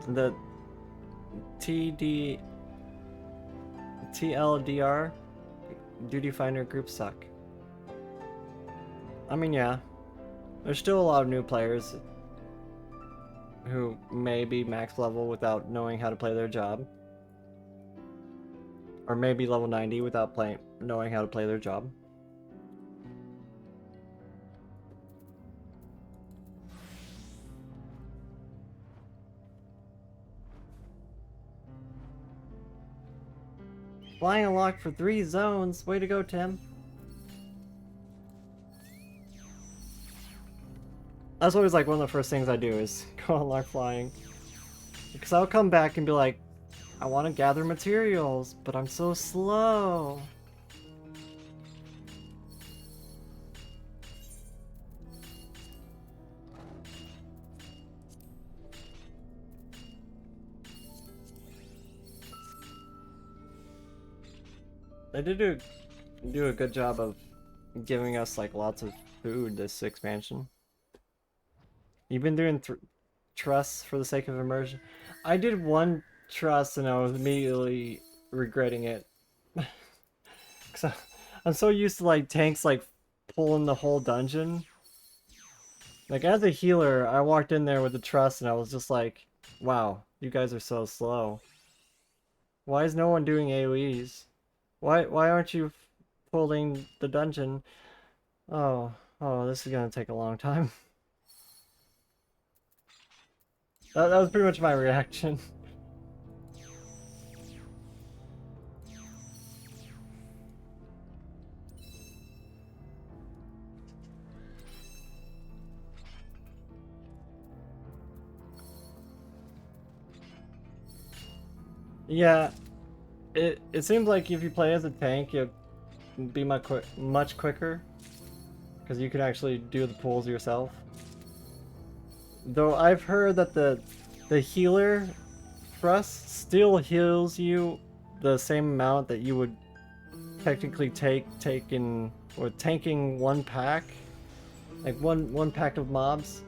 The TLDR Duty Finder groups suck. I mean, yeah, there's still a lot of new players who may be max level without knowing how to play their job. Or maybe level 90 without knowing how to play their job. Flying unlocked for 3 zones. Way to go, Tim. That's always like one of the first things I do is go unlock flying. Because I'll come back and be like, I want to gather materials, but I'm so slow. They did do a good job of giving us like lots of food this expansion. You've been doing trusts for the sake of immersion. I did one trust and I was immediately regretting it. Cause I'm so used to like tanks like pulling the whole dungeon. Like as a healer, I walked in there with the trust and I was just like, wow, you guys are so slow. Why is no one doing AoEs? Why aren't you pulling the dungeon? Oh, this is gonna take a long time. That was pretty much my reaction. Yeah, it seems like if you play as a tank, you'll be much quicker, because you can actually do the pulls yourself. Though I've heard that the healer thrust still heals you the same amount that you would technically tanking one pack, like one pack of mobs.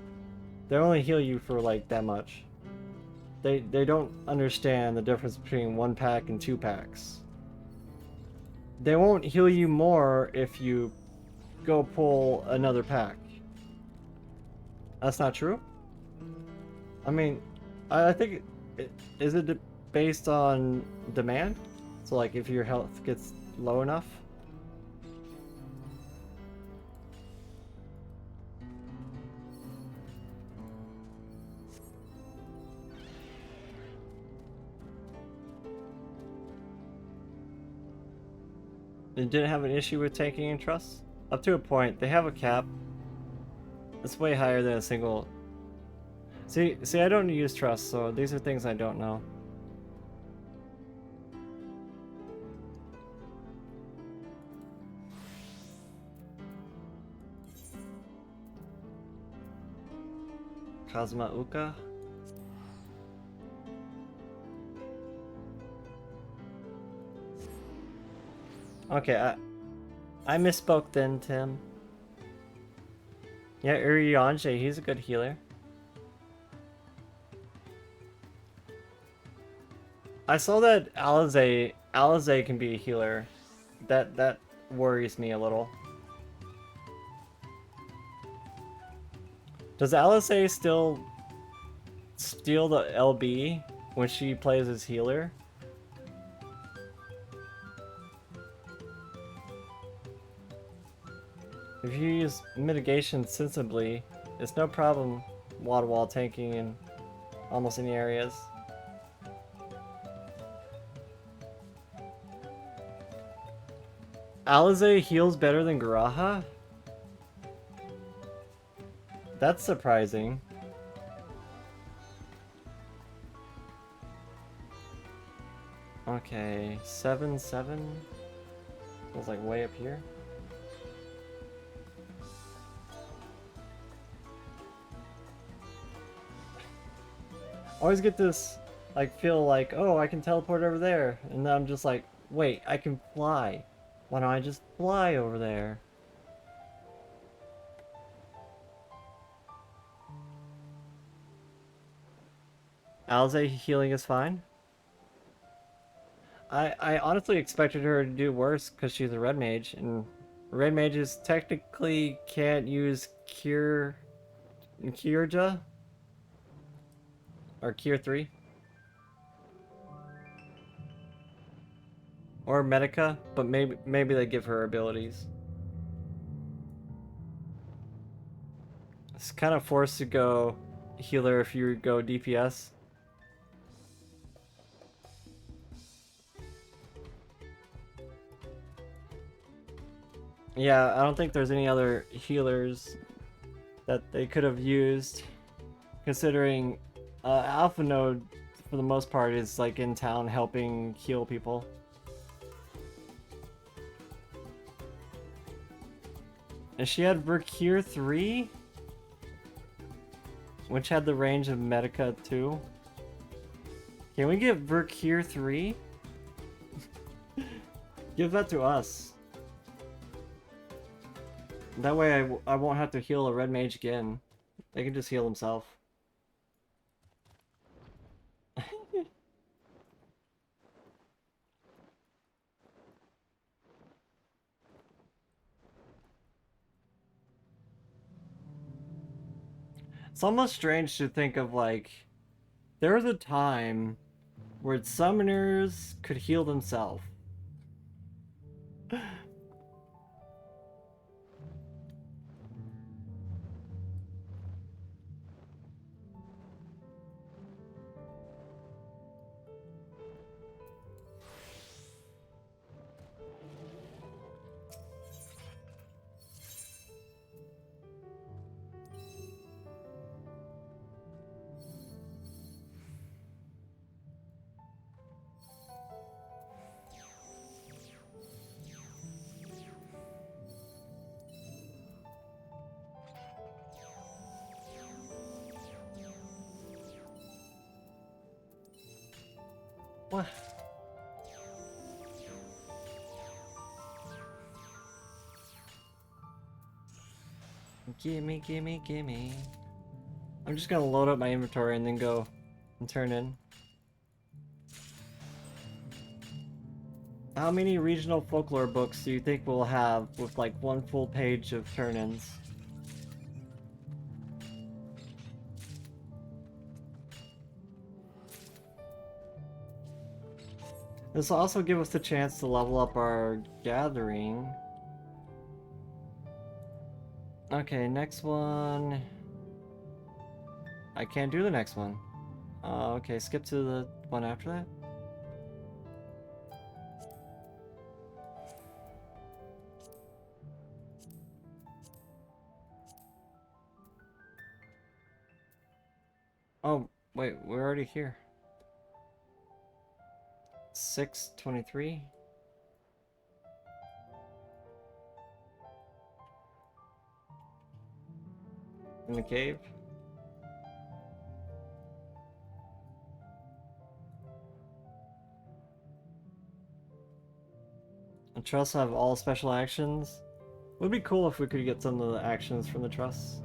They only heal you for like that much. They don't understand the difference between 1 pack and 2 packs. They won't heal you more if you go pull another pack. That's not true? I mean, I think is it based on demand? So like if your health gets low enough? They didn't have an issue with tanking and trust? Up to a point. They have a cap. It's way higher than a single... See, I don't use trust, so these are things I don't know. Kazuma Uka? Okay, I misspoke then, Tim. Yeah, Eorzea, he's a good healer. I saw that Alize can be a healer. That worries me a little. Does Alize still steal the LB when she plays as healer? If you use mitigation sensibly, it's no problem wall-to-wall tanking in almost any areas. Alize heals better than Garaha? That's surprising. Okay, 7-7? Was like way up here. Always get this, like, feel like, oh, I can teleport over there. And then I'm just like, wait, I can fly. Why don't I just fly over there? Alize healing is fine. I honestly expected her to do worse because she's a red mage, and red mages technically can't use Eorzea or Cure 3 or Medica, but maybe they give her abilities. It's kind of forced to go healer if you go DPS. Yeah, I don't think there's any other healers that they could have used, considering Alpha Node, for the most part, is like in town helping heal people. And she had Vercure 3, which had the range of Medica 2. Can we get Vercure 3? Give that to us. That way I won't have to heal a red mage again. They can just heal himself. It's almost strange to think of, like, there was a time where summoners could heal themselves. What? Gimme, gimme, gimme. I'm just gonna load up my inventory and then go and turn in. How many regional folklore books do you think we'll have with like one full page of turn-ins? This will also give us the chance to level up our gathering. Okay, next one. I can't do the next one. Okay, skip to the one after that. Wait, we're already here. 6:23. In the cave. The trusts have all special actions. Would be cool if we could get some of the actions from the trusts.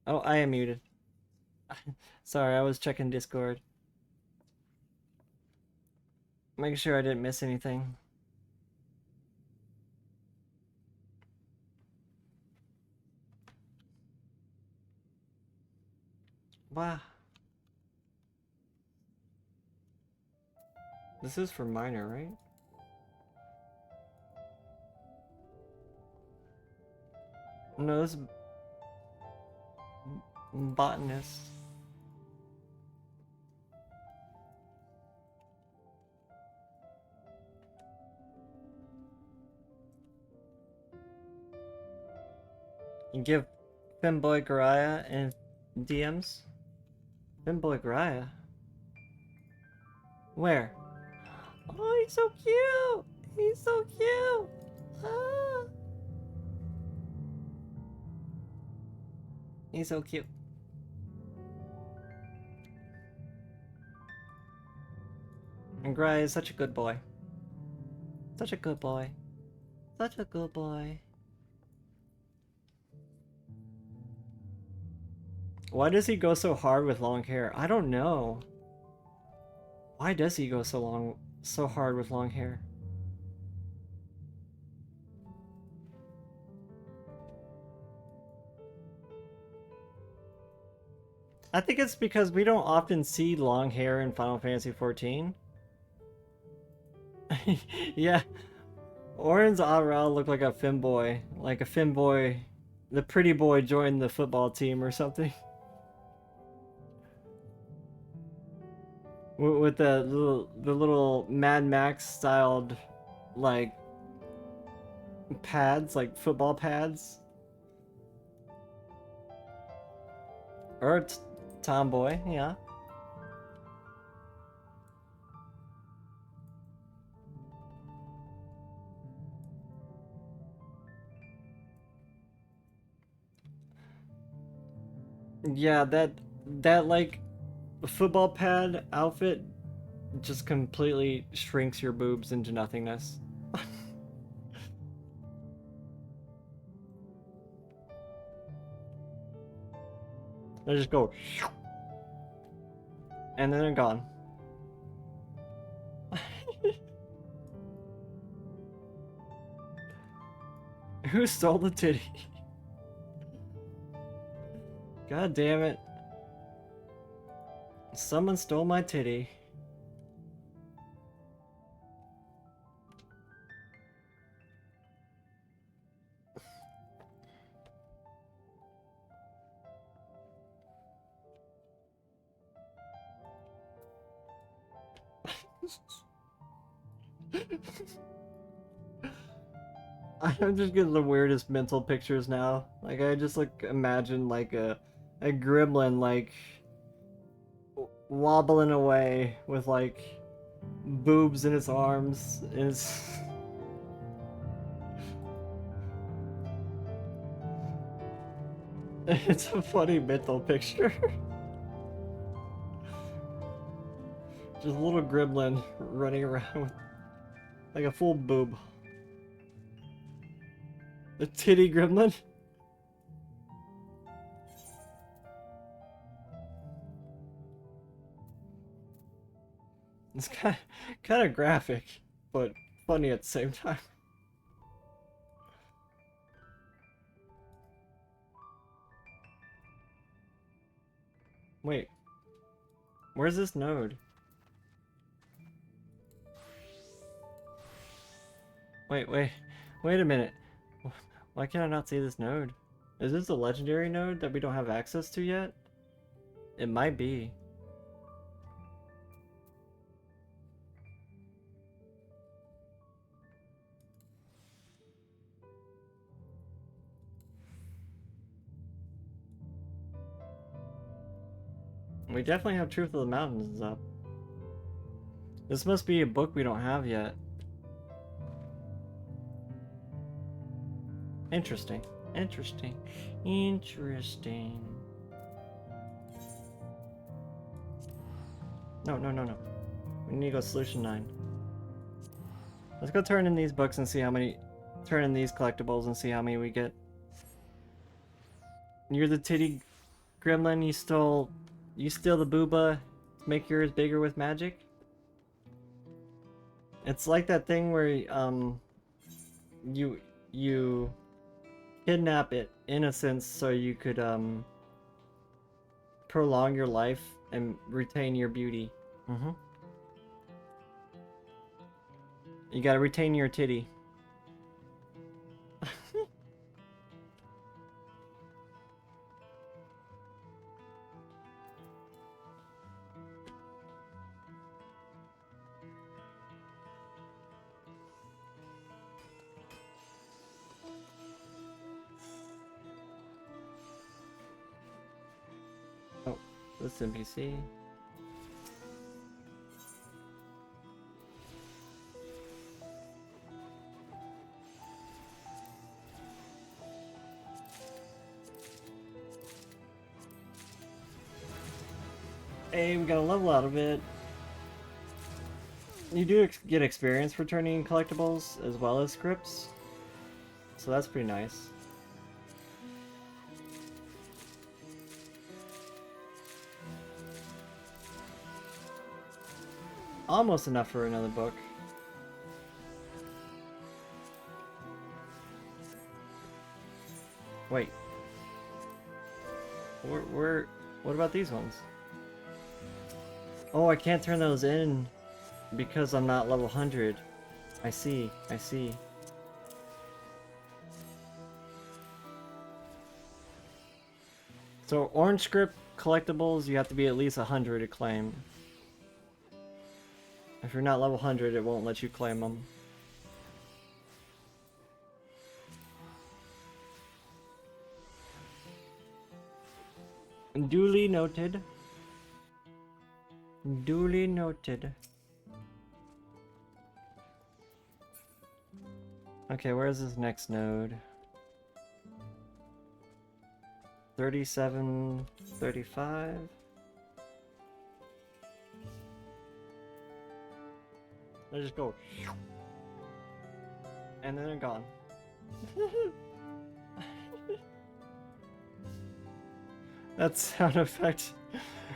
Oh, I am muted. Sorry, I was checking Discord. Making sure I didn't miss anything. Wow. This is for minor, right? No, this is botanist. You give Femboy Garaya and DMs? Femboy Garaya? Where? Oh, he's so cute! He's so cute! Ah. He's so cute. And Garaya is such a good boy. Such a good boy. Such a good boy. Why does he go so hard with long hair? I don't know. Why does he go so hard with long hair? I think it's because we don't often see long hair in Final Fantasy XIV. Yeah. Orin's Aral looked like a femboy. Like a femboy. The pretty boy joined the football team or something. With the little Mad Max styled, like, pads, like football pads. Or a tomboy, yeah. Yeah, that like football pad outfit just completely shrinks your boobs into nothingness. They just go, and then they're gone. Who stole the titty? God damn it. Someone stole my titty. I'm just getting the weirdest mental pictures now. Like, I just like imagine like a gremlin like wobbling away with like boobs in its arms. It's a funny mental picture. Just a little gremlin running around with like a full boob. The titty gremlin? It's kind of graphic, but funny at the same time. Wait. Where's this node? Wait a minute. Why can I not see this node? Is this a legendary node that we don't have access to yet? It might be. We definitely have Truth of the Mountains up. This must be a book we don't have yet. Interesting. Interesting. Interesting. No. We need to go Solution 9. Let's go turn in these books and see how many... Turn in these collectibles and see how many we get. You're the titty gremlin, you steal the booba to make yours bigger with magic? It's like that thing where you kidnap it innocence so you could prolong your life and retain your beauty. You gotta retain your titty. Oh, this NPC. Hey, we got a level out of it. You do get experience for turning in collectibles as well as scripts, so that's pretty nice. Almost enough for another book. Wait. What about these ones? Oh, I can't turn those in because I'm not level 100. I see. So orange script collectibles, you have to be at least 100 acclaimed. If you're not level 100, it won't let you claim them. Duly noted. Duly noted. Okay, where's this next node? 37, 35. They just go. And then they're gone. That sound effect.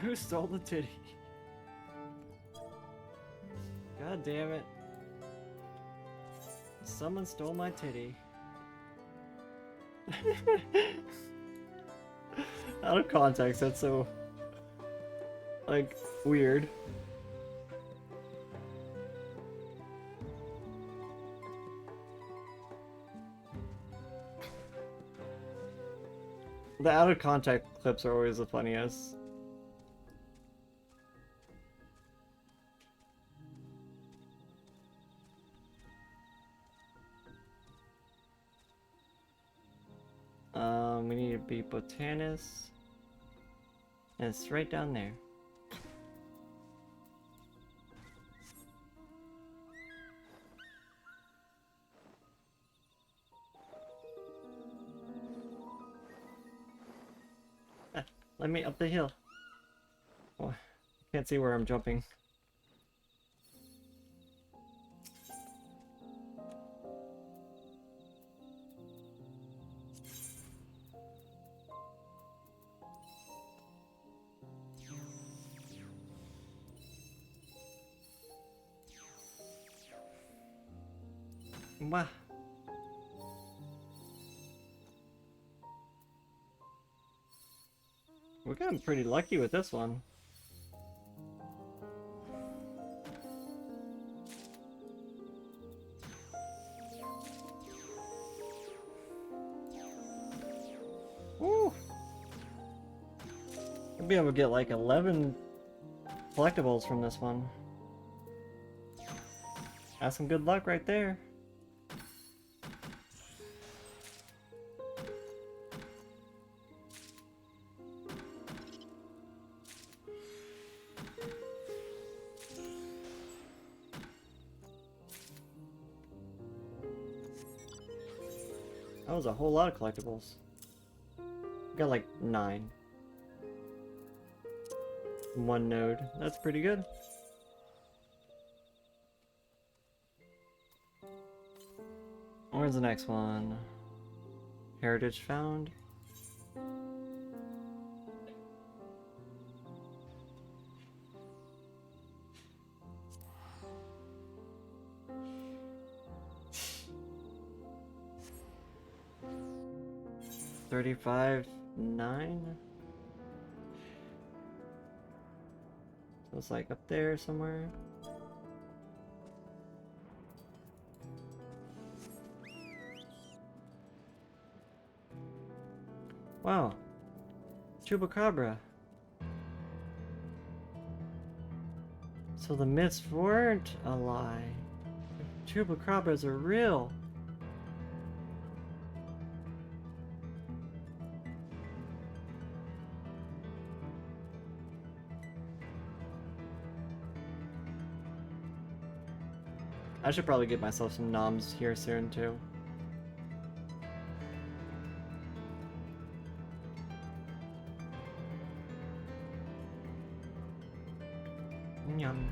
Who stole the titty? God damn it. Someone stole my titty. Out of context, that's so, like, weird. The out of context clips are always the funniest. We need to beat Botanus. And it's right down there. Ah, let me up the hill. Oh, I can't see where I'm jumping. Wow. We're getting pretty lucky with this one. Woo! I'll be able to get like 11 collectibles from this one. That's some good luck right there. That was a whole lot of collectibles. We got like 9. One node. That's pretty good. Where's the next one? Heritage found. $35.9. So it's like up there somewhere. Wow. Chupacabra. So the myths weren't a lie. Chupacabras are real. I should probably get myself some noms here soon too. Yum.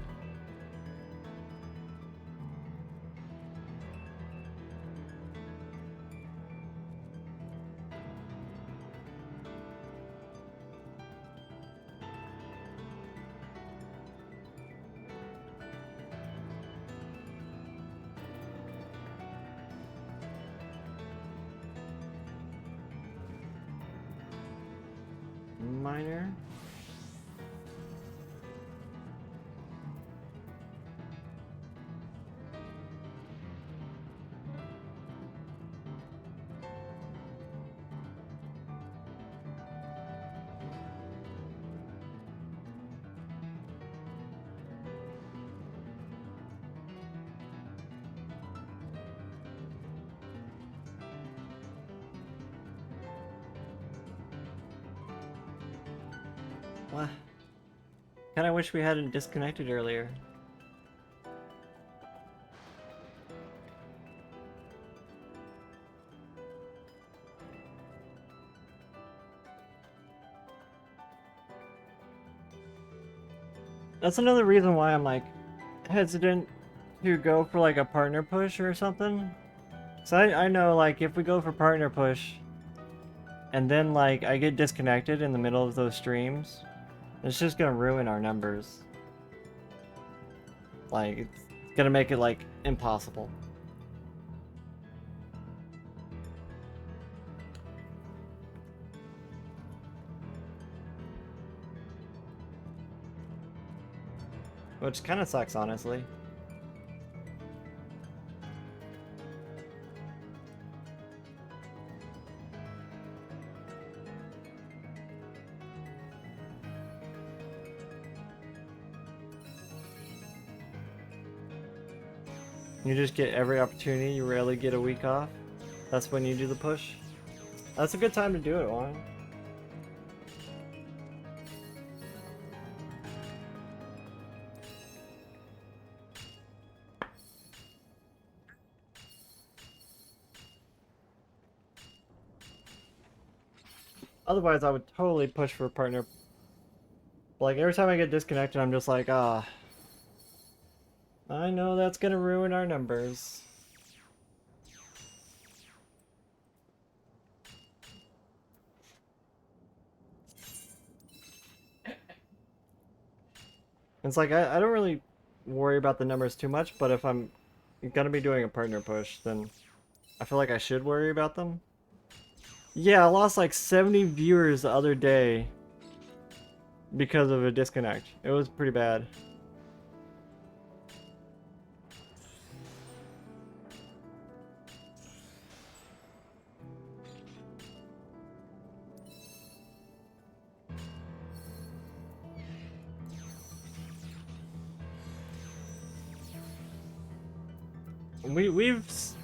Minor. Wow. Kinda wish we hadn't disconnected earlier. That's another reason why I'm like hesitant to go for like a partner push or something. So I know like if we go for partner push, and then like I get disconnected in the middle of those streams, it's just gonna ruin our numbers. Like, it's gonna make it like impossible. Which kind of sucks, honestly. You just get every opportunity, you rarely get a week off. That's when you do the push. That's a good time to do it, Juan. Otherwise, I would totally push for a partner. Like, every time I get disconnected, I'm just like, ah. I know that's gonna ruin our numbers. It's like, I don't really worry about the numbers too much, but if I'm gonna be doing a partner push, then I feel like I should worry about them. Yeah, I lost like 70 viewers the other day because of a disconnect. It was pretty bad.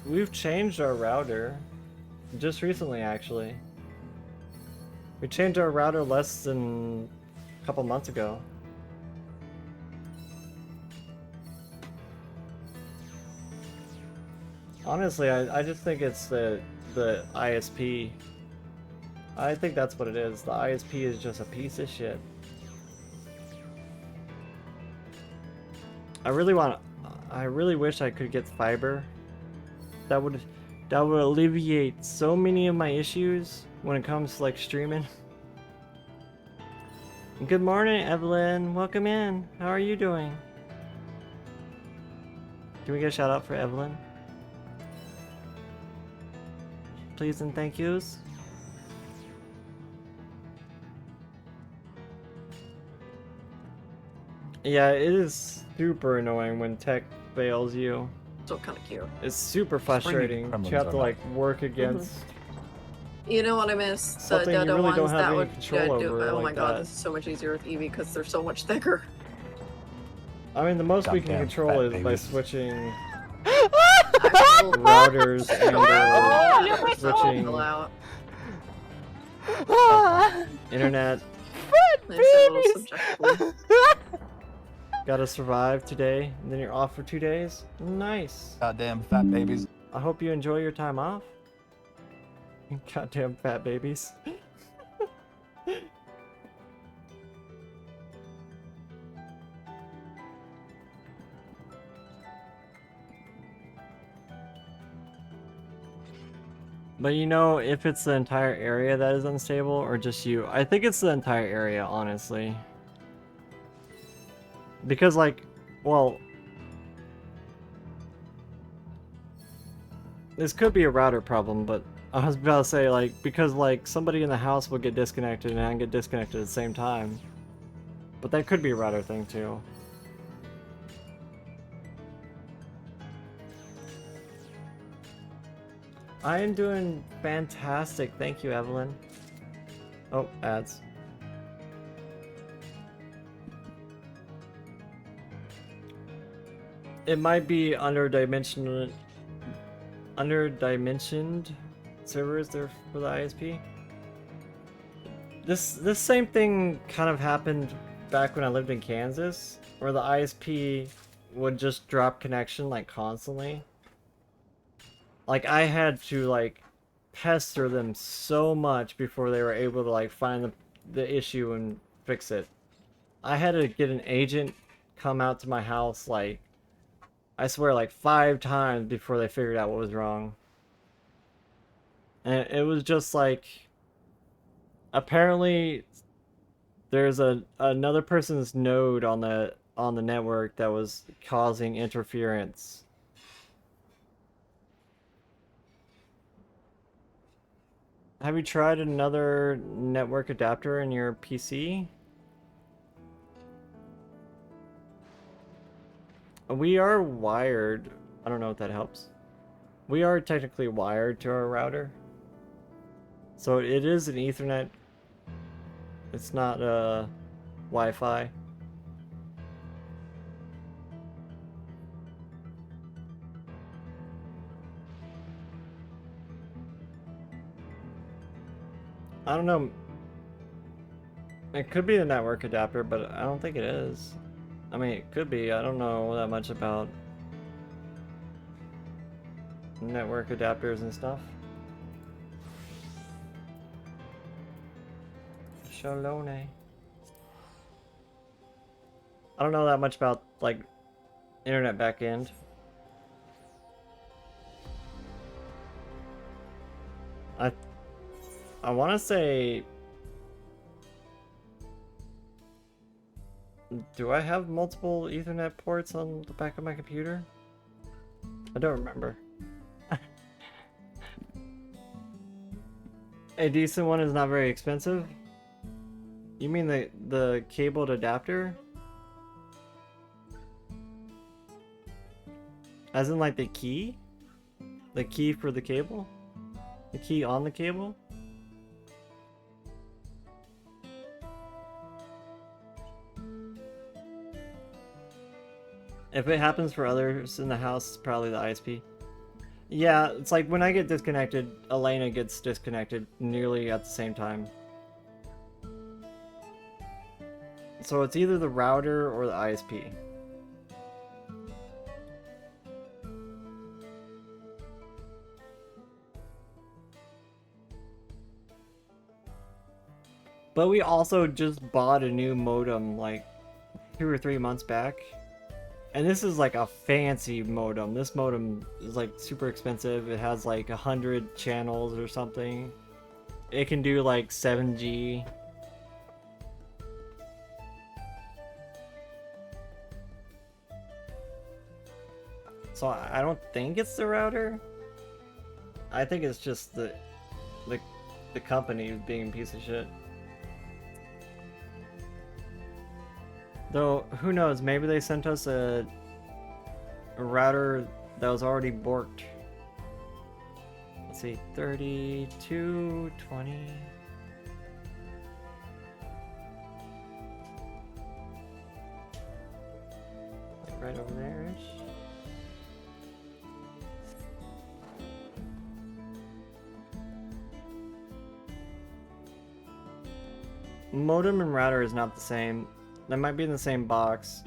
We've changed our router just recently, actually. We changed our router less than a couple months ago. Honestly, I just think it's the ISP. I think that's what it is. The ISP is just a piece of shit. I really wish I could get fiber. That would alleviate so many of my issues when it comes to like streaming. Good morning, Evelyn. Welcome in. How are you doing? Can we get a shout out for Evelyn? Please and thank yous. Yeah, it is super annoying when tech fails you. Still kind of cute. It's super frustrating to have to like work against You know what I miss? The something you Dodo really don't ones have that any would control do. over Oh my like god, that. this is so much easier with Eevee because they're so much thicker. I mean, the most we can Goddamn control fat is by babies. switching routers and or switching Chill out. internet. They're so little subjectively. Gotta survive today, and then you're off for 2 days. Nice. Goddamn fat babies. I hope you enjoy your time off. Goddamn fat babies. But you know, if it's the entire area that is unstable or just you, I think it's the entire area, honestly. Because like, well, this could be a router problem, but I was about to say like, because like somebody in the house will get disconnected and I get disconnected at the same time. But that could be a router thing too. I am doing fantastic. Thank you, Evelyn. Oh, ads. It might be underdimensioned servers there for the ISP. This same thing kind of happened back when I lived in Kansas, where the ISP would just drop connection like constantly. Like I had to like pester them so much before they were able to like find the issue and fix it. I had to get an agent come out to my house like, I swear, like 5 times before they figured out what was wrong. And it was just like apparently there's another person's node on the network that was causing interference. Have you tried another network adapter in your PC? We are wired. I don't know if that helps. We are technically wired to our router. So it is an Ethernet. It's not Wi-Fi. I don't know. It could be the network adapter, but I don't think it is. I mean, it could be. I don't know that much about network adapters and stuff. Shalone. I don't know that much about, like, internet backend. I want to say... Do I have multiple Ethernet ports on the back of my computer? I don't remember. A decent one is not very expensive? You mean the cabled adapter? As in like the key? The key for the cable? The key on the cable? If it happens for others in the house, it's probably the ISP. Yeah, it's like when I get disconnected, Elena gets disconnected nearly at the same time. So it's either the router or the ISP. But we also just bought a new modem like 2 or 3 months back. And this is like a fancy modem. This modem is like super expensive. It has like 100 channels or something. It can do like 7G. So I don't think it's the router. I think it's just the company being a piece of shit. Though, who knows, maybe they sent us a router that was already borked. Let's see, 32, 20... Right over there-ish. Modem and router is not the same. They might be in the same box,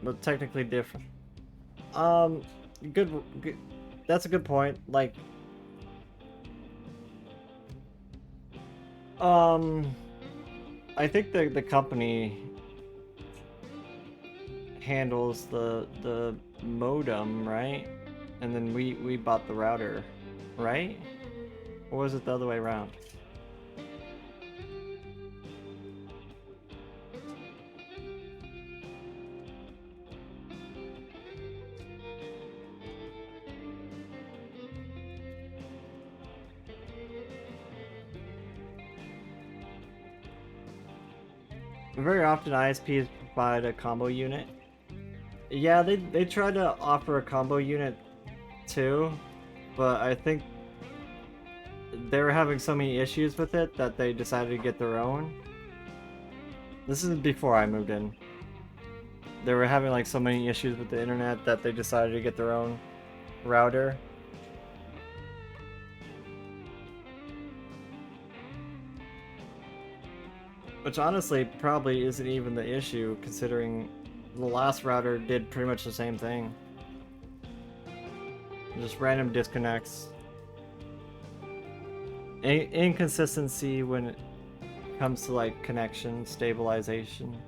but technically different. Good. That's a good point. Like, I think the company handles the modem, right? And then we bought the router, right? Or was it the other way around? Very often ISPs provide a combo unit. Yeah, they tried to offer a combo unit too, but I think they were having so many issues with it that they decided to get their own. This is before I moved in. They were having like so many issues with the internet that they decided to get their own router. Which honestly probably isn't even the issue, considering the last router did pretty much the same thing. Just random disconnects. Inconsistency when it comes to like connection stabilization.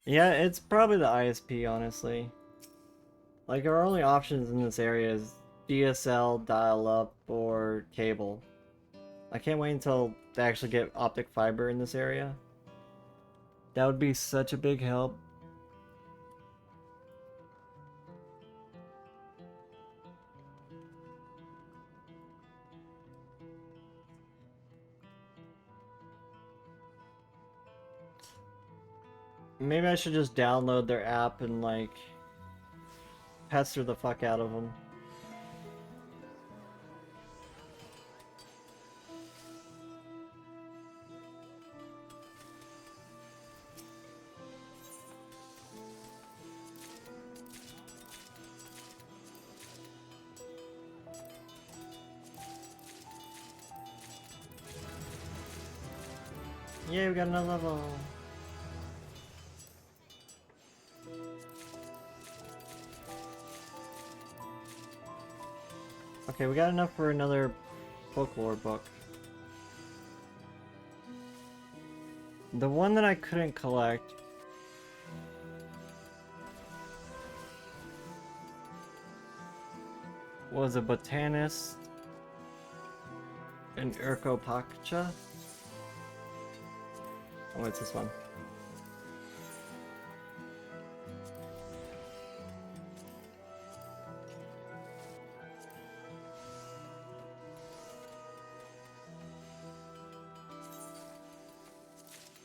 Yeah, it's probably the ISP, honestly. Like, our only options in this area is DSL, dial-up, or cable. I can't wait until they actually get optic fiber in this area. That would be such a big help. Maybe I should just download their app and, like, pester the fuck out of them. Yeah, we got another level. Okay, we got enough for another folklore book. The one that I couldn't collect was a botanist in Urkopakcha. Oh, what's this one?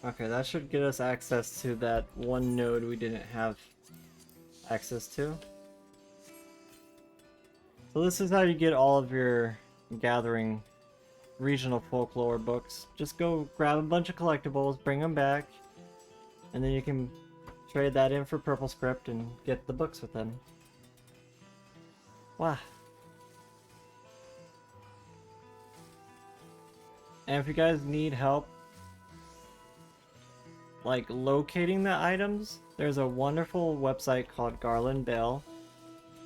Okay, that should get us access to that one node we didn't have access to. So this is how you get all of your gathering regional folklore books. Just go grab a bunch of collectibles, bring them back, and then you can trade that in for purple script and get the books with them. Wow. And if you guys need help like locating the items, there's a wonderful website called Garland Bell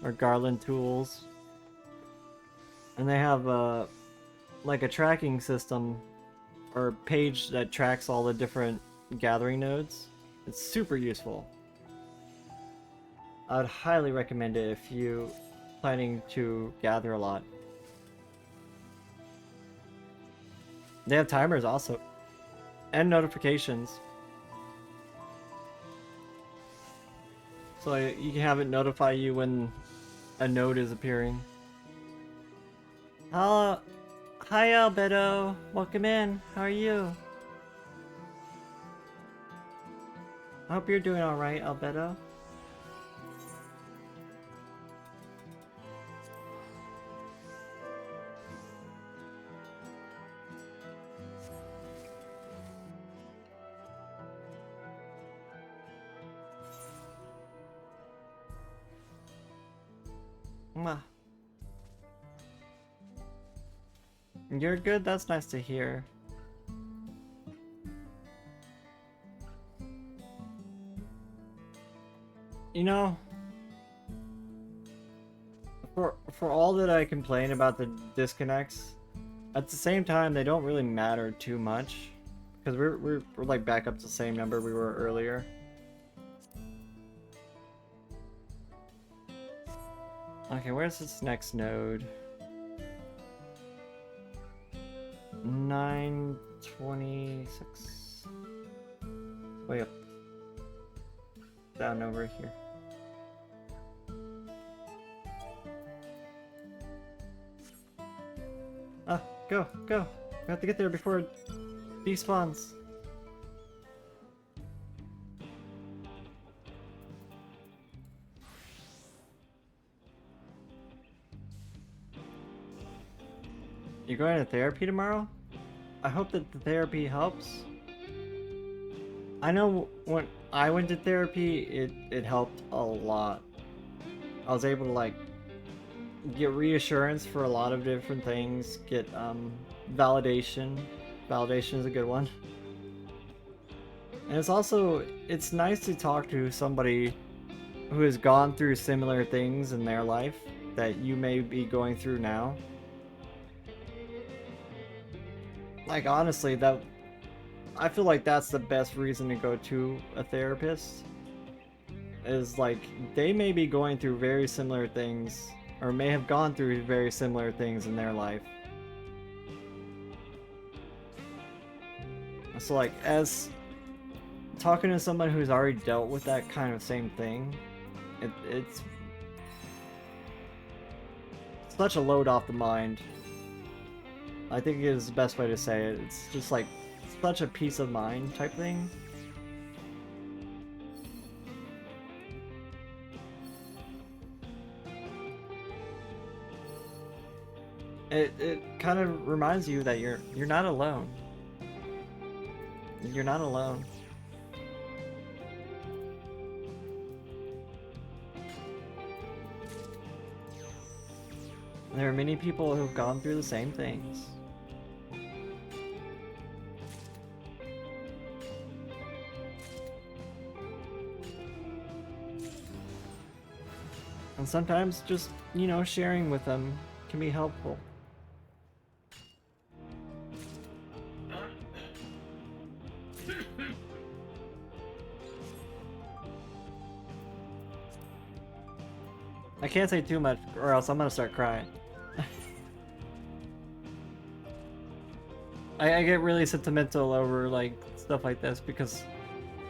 or Garland Tools, and they have a like a tracking system or page that tracks all the different gathering nodes. It's super useful. I would highly recommend it if you planning to gather a lot. They have timers also and notifications. So you can have it notify you when a node is appearing. Hello. Hi Albedo. Welcome in. How are you? I hope you're doing alright, Albedo. Mwah. You're good? That's nice to hear. You know, for all that I complain about the disconnects, at the same time they don't really matter too much because we're like back up to the same number we were earlier. Okay, where's this next node? 926. Way up. Down over here. Ah, go, go. We have to get there before it despawns. You're going to therapy tomorrow? I hope that the therapy helps. I know when I went to therapy, it helped a lot. I was able to like get reassurance for a lot of different things, get validation. Validation is a good one. And it's nice to talk to somebody who has gone through similar things in their life that you may be going through now. Like honestly, I feel like that's the best reason to go to a therapist. is like they may be going through very similar things, or may have gone through very similar things in their life. So like, as talking to someone who's already dealt with that kind of same thing, it's such a load off the mind. I think is the best way to say it. It's just like such a peace of mind type thing. It kind of reminds you that you're not alone. You're not alone. There are many people who've gone through the same things. And sometimes just, you know, sharing with them can be helpful. I can't say too much or else I'm gonna start crying. I get really sentimental over like stuff like this because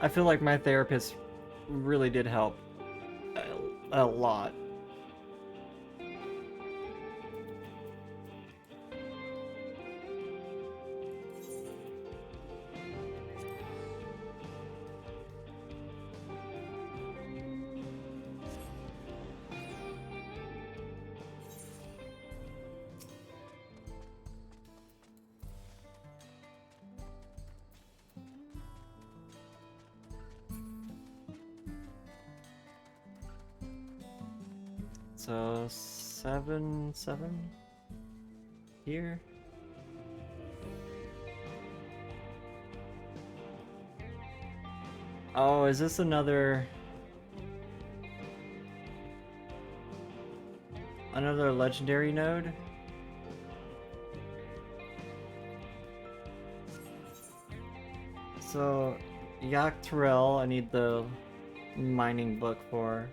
I feel like my therapist really did help a lot. So 7 here. Oh, is this another legendary node? So Yaktarel, I need the mining book for.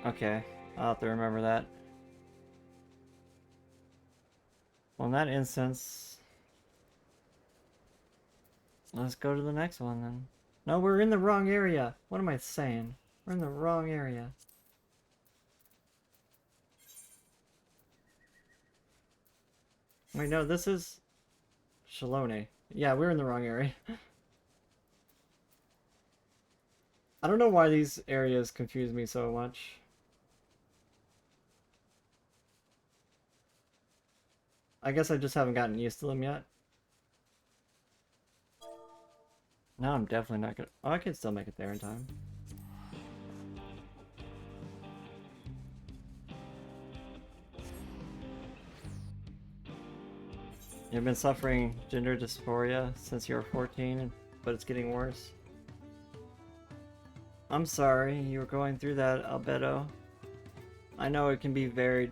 Okay, I'll have to remember that. Well, in that instance, let's go to the next one then. No, we're in the wrong area. What am I saying? We're in the wrong area. Wait, no, this is Shalone. Yeah, we're in the wrong area. I don't know why these areas confuse me so much. I guess I just haven't gotten used to them yet. Now I'm definitely not gonna... Oh, I can still make it there in time. You've been suffering gender dysphoria since you were 14, but it's getting worse. I'm sorry you were going through that, Albedo. I know it can be very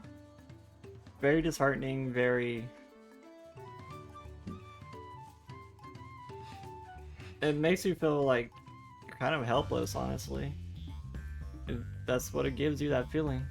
disheartening, it makes you feel like you're kind of helpless, honestly. That's what it gives you, that feeling.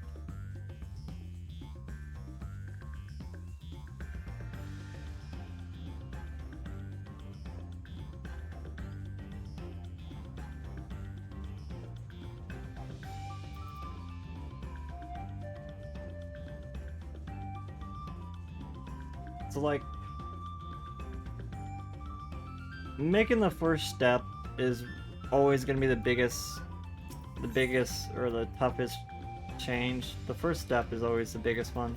So like, making the first step is always going to be the biggest or the toughest change. The first step is always the biggest one.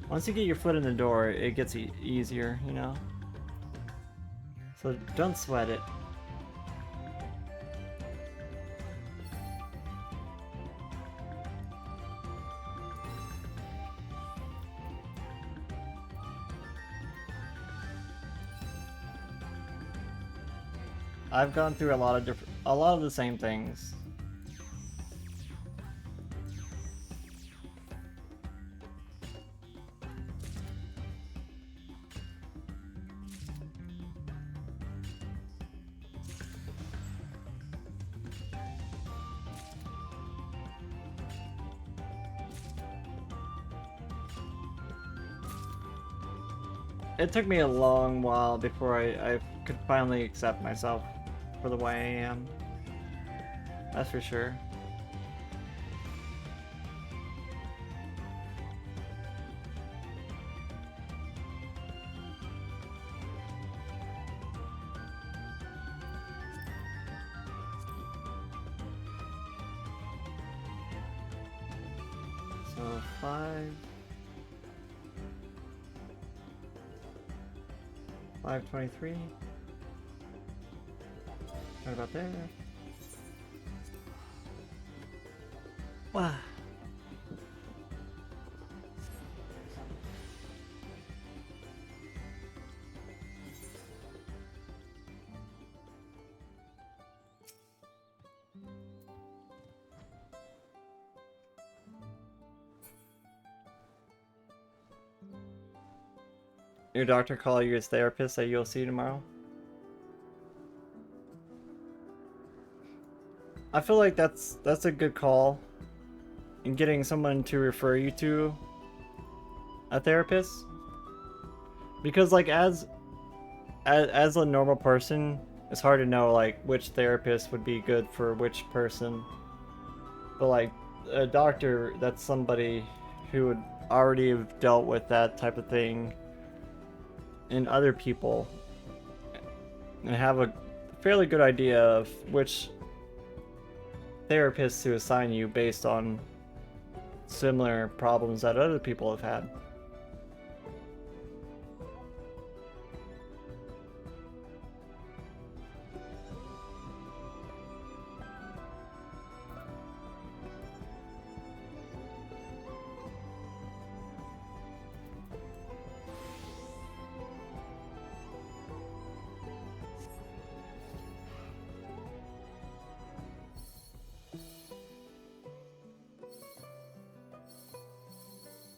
Once you get your foot in the door, it gets easier, you know? So don't sweat it. I've gone through a lot of the same things. It took me a long while before I could finally accept myself for the way I am. That's for sure. So 523. Right about there. Wow. Your doctor call your therapist that you'll see tomorrow? I feel like that's a good call. And getting someone to refer you to a therapist. Because like as a normal person, it's hard to know like which therapist would be good for which person. But like a doctor, that's somebody who would already have dealt with that type of thing in other people and have a fairly good idea of which therapists to assign you based on similar problems that other people have had.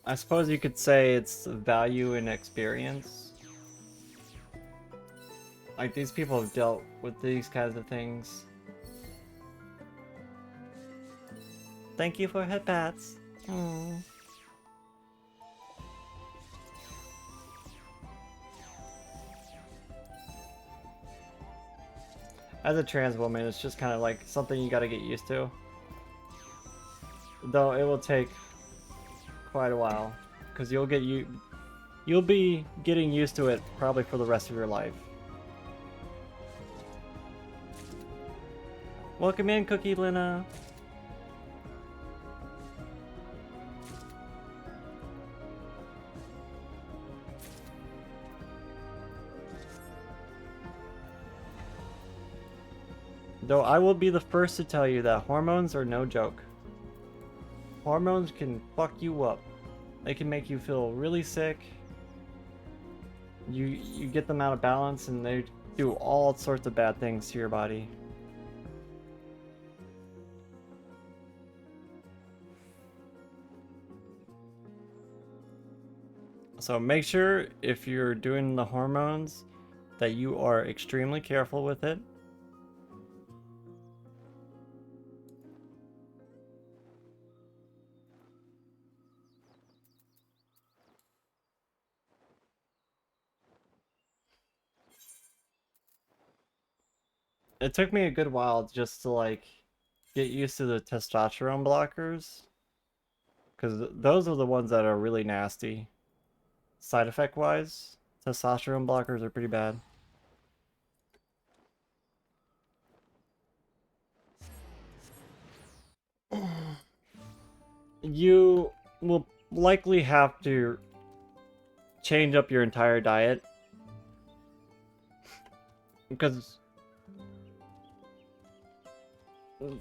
I suppose you could say it's value and experience. Like, these people have dealt with these kinds of things. Thank you for head pats. Aww. As a trans woman, it's just kind of like something you gotta get used to. Though it will take quite a while, because you'll be getting used to it probably for the rest of your life. Welcome in, Cookie Lena. Though I will be the first to tell you that hormones are no joke. Hormones can fuck you up. They can make you feel really sick. You get them out of balance and they do all sorts of bad things to your body. So make sure if you're doing the hormones that you are extremely careful with it. It took me a good while just to like get used to the testosterone blockers, because those are the ones that are really nasty. Side effect wise, testosterone blockers are pretty bad. You will likely have to change up your entire diet, because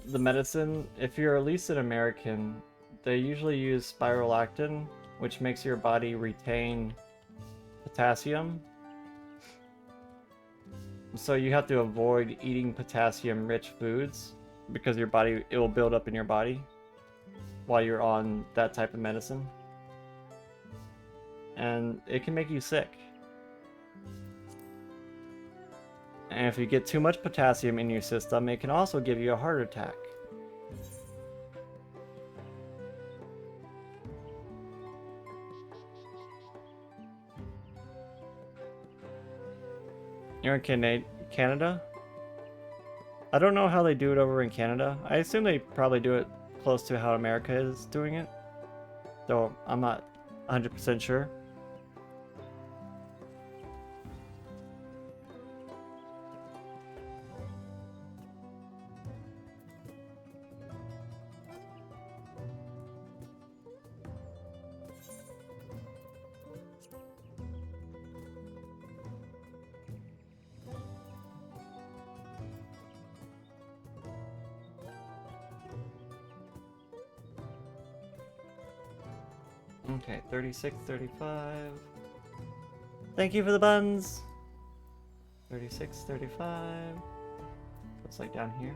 the medicine, if you're at least an American, they usually use spirulactin, which makes your body retain potassium. So you have to avoid eating potassium-rich foods because your body, it will build up in your body while you're on that type of medicine. And it can make you sick. And if you get too much potassium in your system, it can also give you a heart attack. You're in Canada? I don't know how they do it over in Canada. I assume they probably do it close to how America is doing it. Though I'm not 100% sure. Okay, 36, 35. Thank you for the buns. 36, 35. Looks like down here.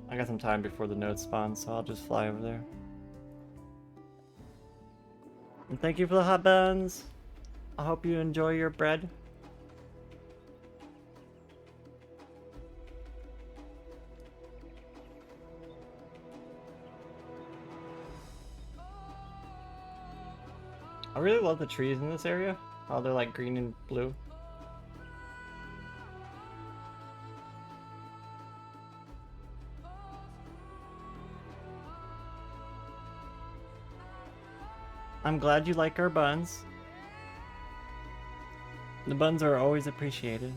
I got some time before the node spawns, so I'll just fly over there. And thank you for the hot buns. I hope you enjoy your bread. I really love the trees in this area. How they're like green and blue. I'm glad you like our buns. The buns are always appreciated.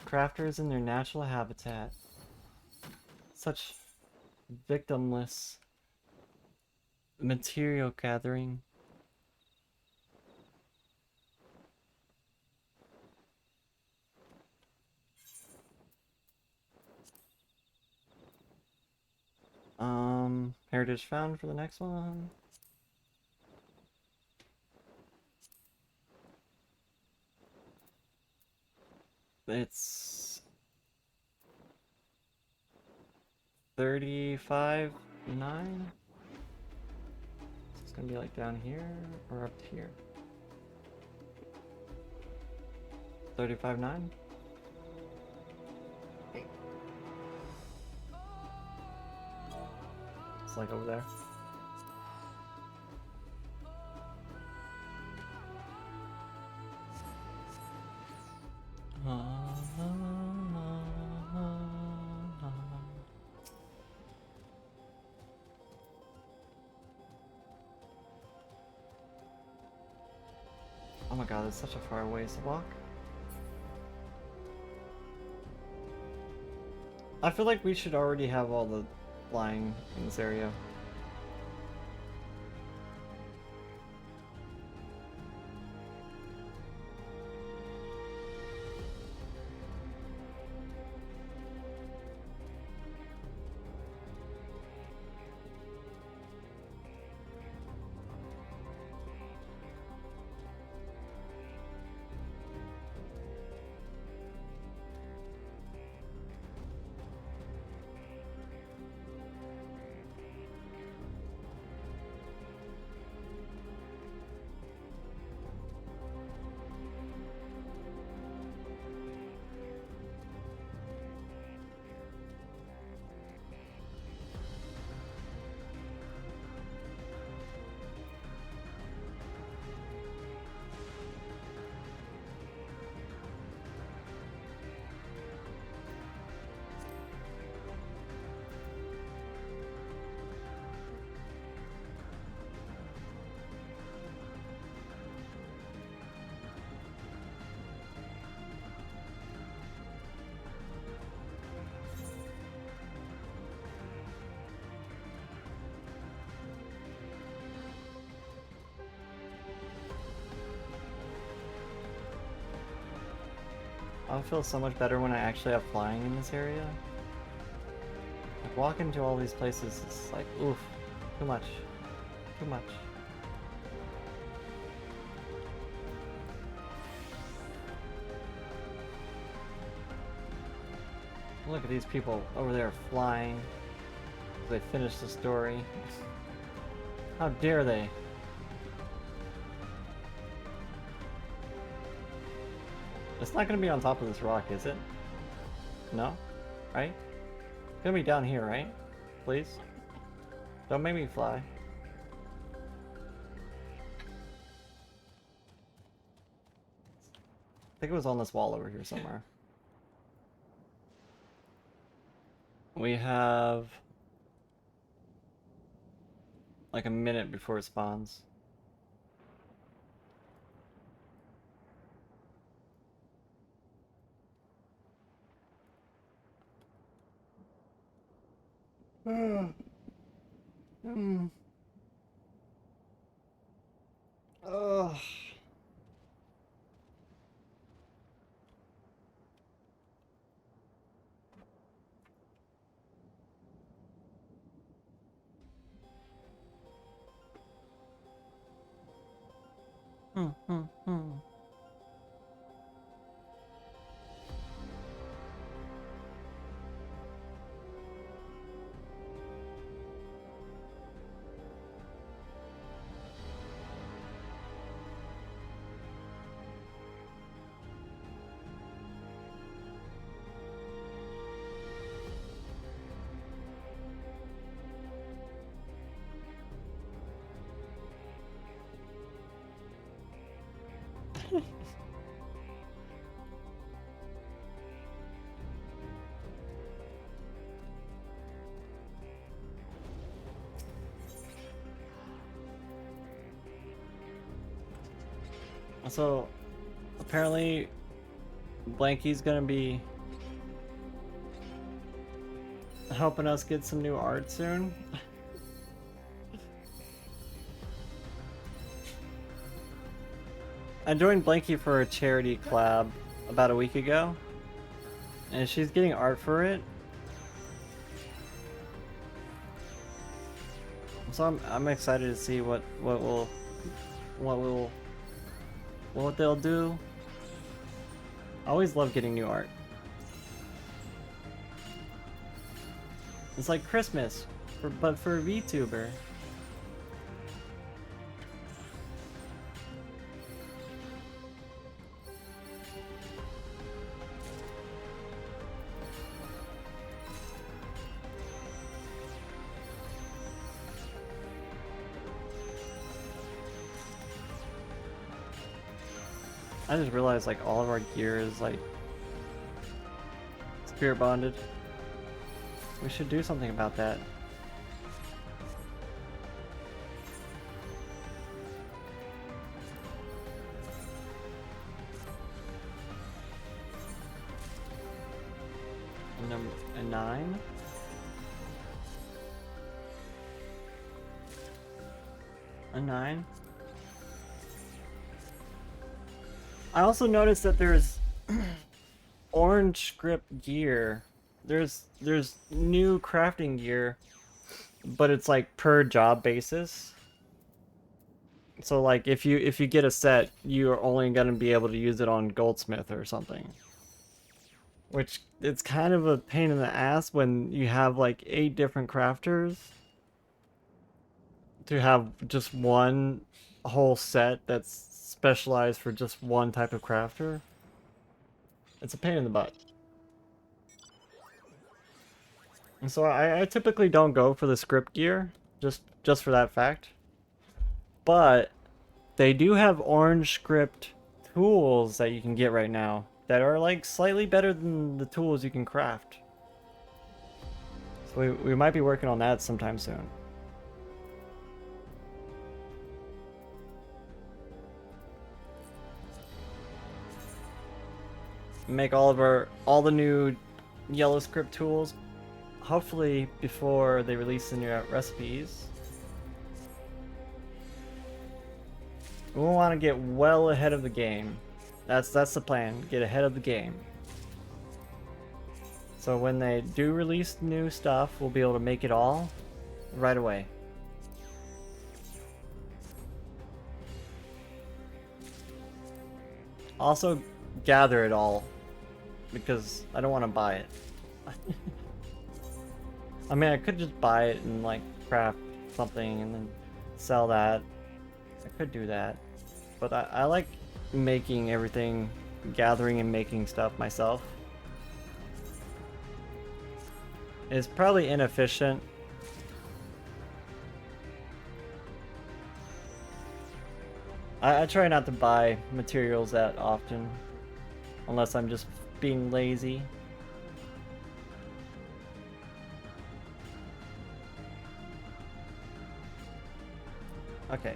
Crafters in their natural habitat. Such victimless material gathering. Heritage found for the next one. It's 35.9. It's gonna be like down here or up here. 35.9. It's like over there. Oh my god, it's such a far ways to walk. I feel like we should already have all the flying in this area. I'll feel so much better when I actually have flying in this area. Like, walking to all these places is like, oof, too much. Too much. Look at these people over there flying. They finished the story. How dare they? It's not gonna be on top of this rock, is it? No? Right? It's gonna be down here, right? Please? Don't make me fly. I think it was on this wall over here somewhere. We have like a minute before it spawns. Ugh. So, apparently, Blanky's gonna be helping us get some new art soon. I joined Blanky for a charity collab about a week ago, and she's getting art for it. So I'm excited to see what they'll do. I always love getting new art. It's like Christmas, but for a VTuber. I just realized like all of our gear is like spirit bonded. We should do something about that. A 9? A 9? I also noticed that there's orange Scrip gear. There's new crafting gear, but it's like per job basis. So like if you get a set, you're only gonna be able to use it on Goldsmith or something. Which it's kind of a pain in the ass when you have like 8 different crafters to have just one whole set that's specialized for just one type of crafter. It's a pain in the butt. And so I typically don't go for the Scrip gear, just for that fact. But they do have orange script tools that you can get right now that are like slightly better than the tools you can craft. So we might be working on that sometime soon. Make all the new yellow script tools, hopefully before they release the new recipes. We want to get well ahead of the game. That's the plan. Get ahead of the game. So when they do release new stuff, we'll be able to make it all right away. Also, gather it all, because I don't want to buy it. I mean, I could just buy it and like craft something and then sell that. I could do that, but I like making everything, gathering and making stuff myself. It's probably inefficient. I try not to buy materials that often, unless I'm just being lazy. Okay,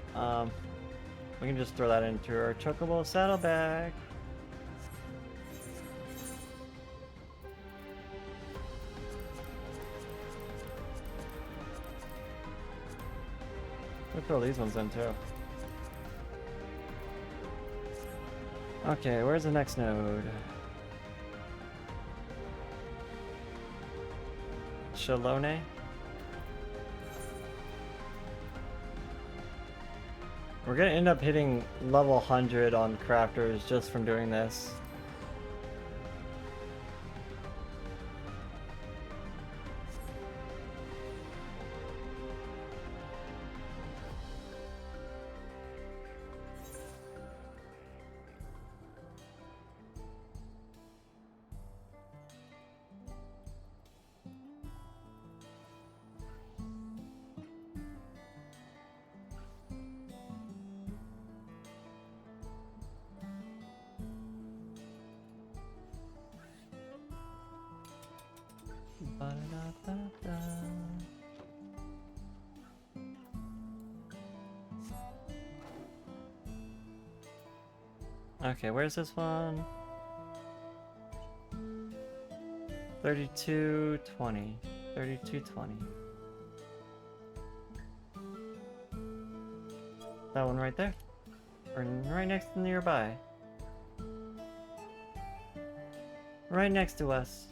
we can just throw that into our chocobo saddlebag. We'll throw these ones in too. Okay, where's the next node? Shalone? We're gonna end up hitting level 100 on crafters just from doing this. Okay, where's this one? 3220. 3220. That one right there. Or right next to nearby. Right next to us.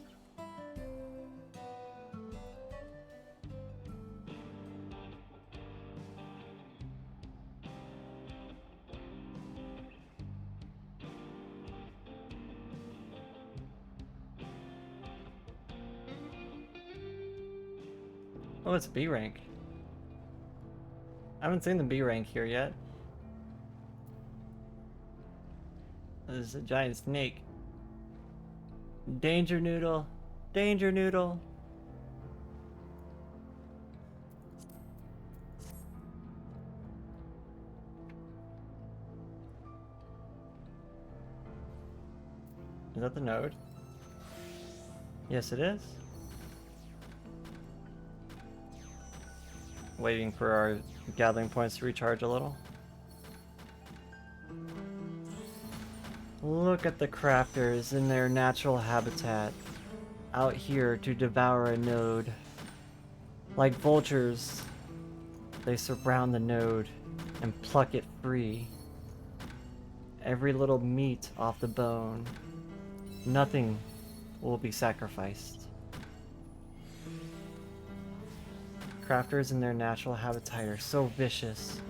Oh, it's B rank. I haven't seen the B rank here yet. There's a giant snake. Danger noodle. Danger noodle. Is that the node? Yes, it is. Waiting for our gathering points to recharge a little. Look at the crafters in their natural habitat, out here to devour a node. Like vultures, they surround the node and pluck it free. Every little meat off the bone. Nothing will be sacrificed. Crafters in their natural habitat are so vicious.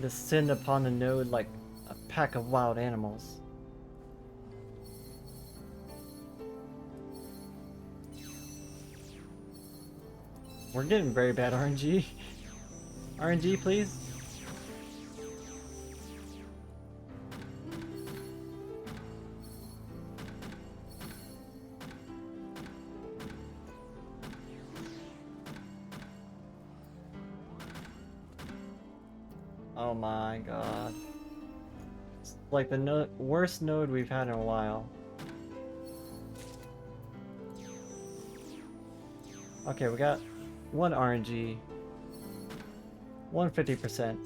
Descend upon the node like a pack of wild animals. We're getting very bad RNG. RNG, please. Oh my god. It's like the worst node we've had in a while. Okay, we got one RNG. 150%.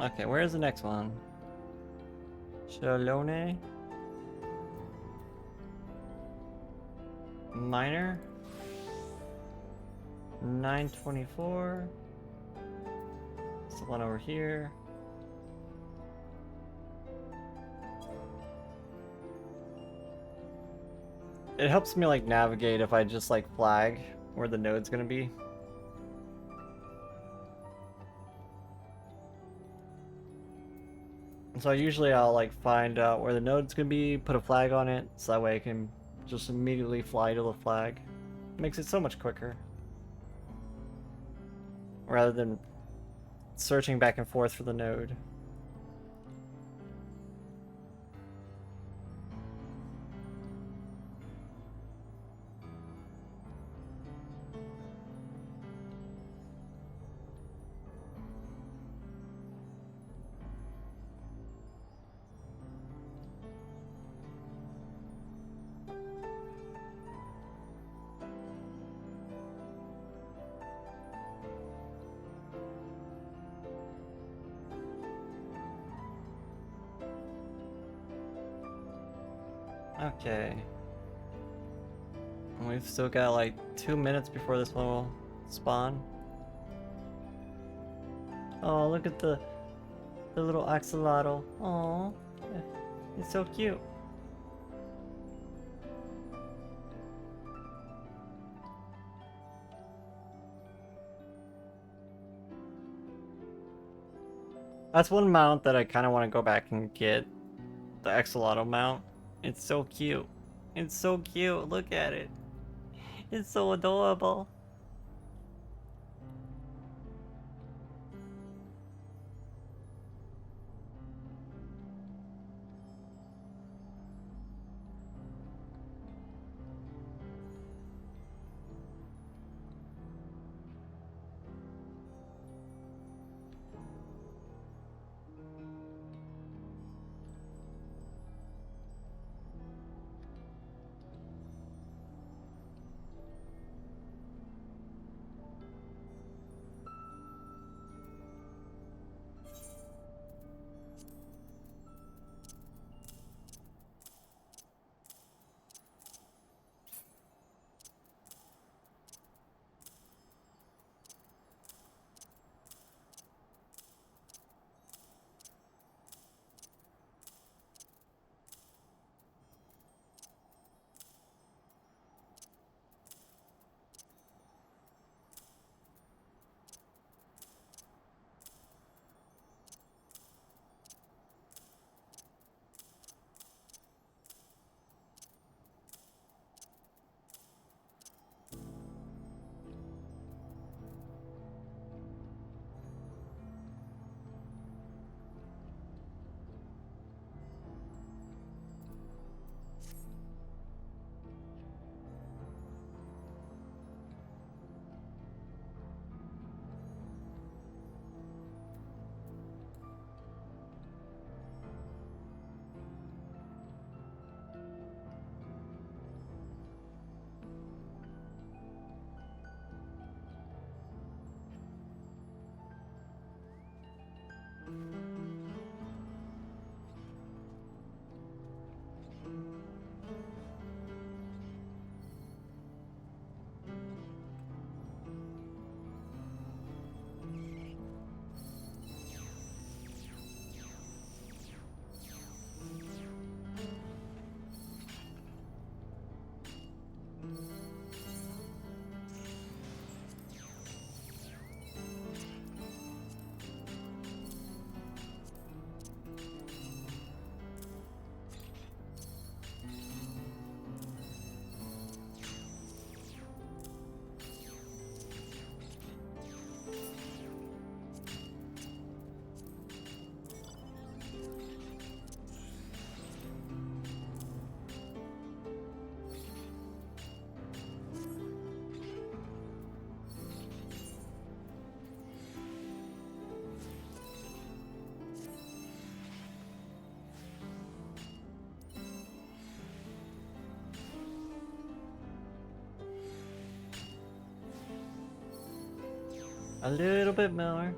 Okay, where's the next one? Trelawney. Minor. 924. It's the one over here. It helps me like navigate if I just like flag where the node's gonna be. So usually I'll like find out where the node's gonna be, put a flag on it, so that way I can just immediately fly to the flag. Makes it so much quicker. Rather than searching back and forth for the node. Okay. And we've still got like 2 minutes before this one will spawn. Oh, look at the little axolotl. Oh, it's so cute. That's one mount that I kind of want to go back and get. The axolotl mount. It's so cute. It's so cute. Look at it. It's so adorable. A little bit more.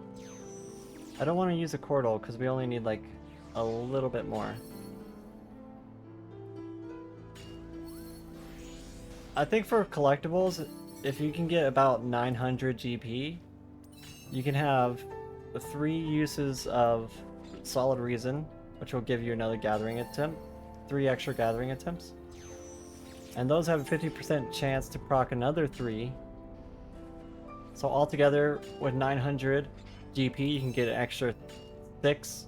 I don't want to use a Cordal because we only need like a little bit more. I think for collectibles, if you can get about 900 GP, you can have 3 uses of Solid Reason, which will give you another gathering attempt, 3 extra gathering attempts. And those have a 50% chance to proc another 3. So altogether, with 900 GP, you can get an extra 6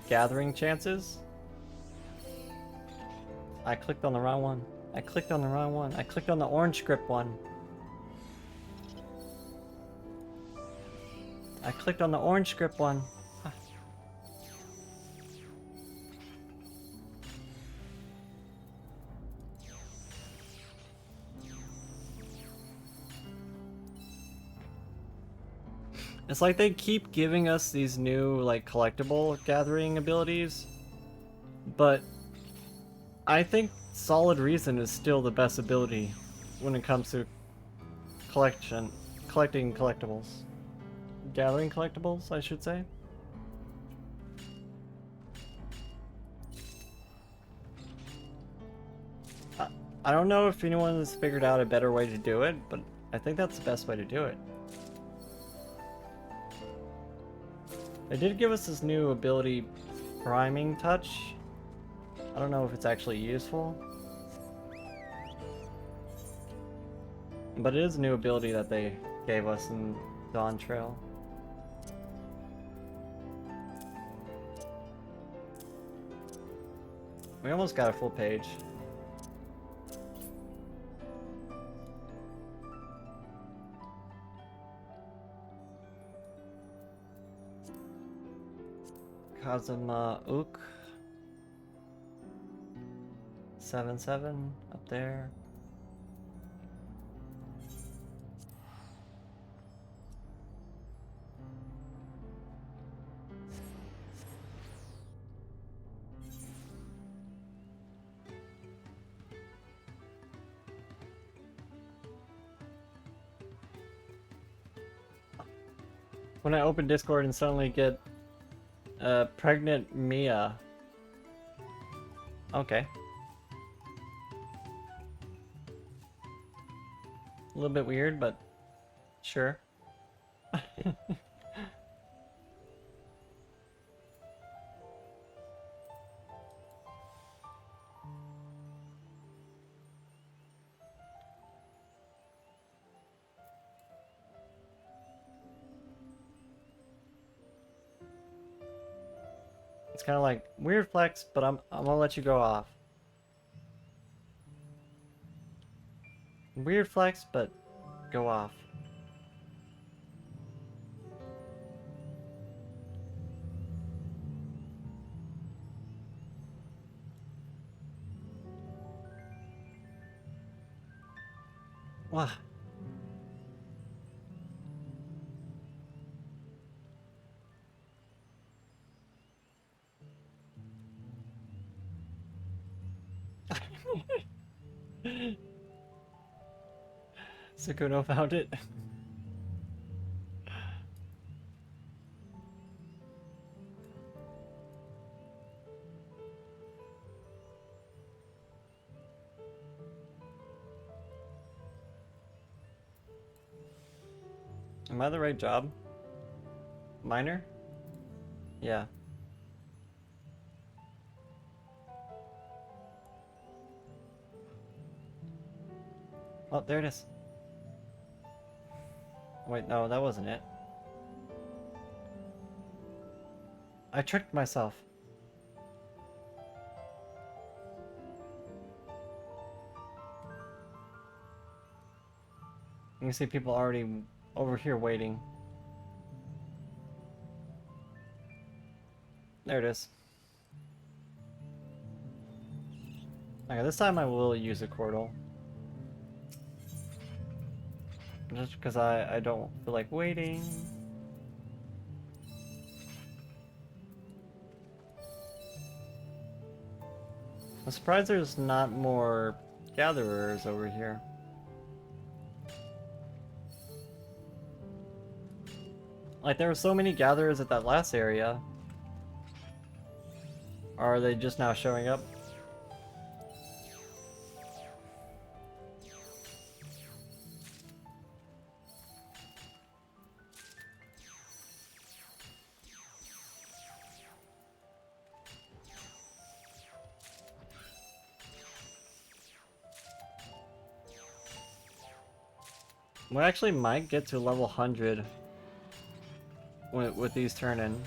gathering chances. I clicked on the wrong one. I clicked on the wrong one. I clicked on the orange script one. I clicked on the orange script one. It's like they keep giving us these new, like, collectible gathering abilities, but I think Solid Reason is still the best ability when it comes to collecting collectibles. Gathering collectibles, I should say. I don't know if anyone has figured out a better way to do it, but I think that's the best way to do it. They did give us this new ability, Priming Touch. I don't know if it's actually useful, but it is a new ability that they gave us in Dawn Trail. We almost got a full page. Kazuma Ook 7-7 up there. When I open Discord and suddenly get pregnant Mia. Okay. A little bit weird, but sure. It's kind of like weird flex, but I'm gonna let you go off. Weird flex, but go off. Wow. Sukuno found it. Am I the right job? Miner? Yeah. Oh, there it is. Wait, no, that wasn't it. I tricked myself. You can see people already over here waiting. There it is. Okay, this time I will use a Cordal. Just because I don't feel like waiting. I'm surprised there's not more gatherers over here. Like, there were so many gatherers at that last area. Or are they just now showing up? We actually might get to level 100 with these turn-in.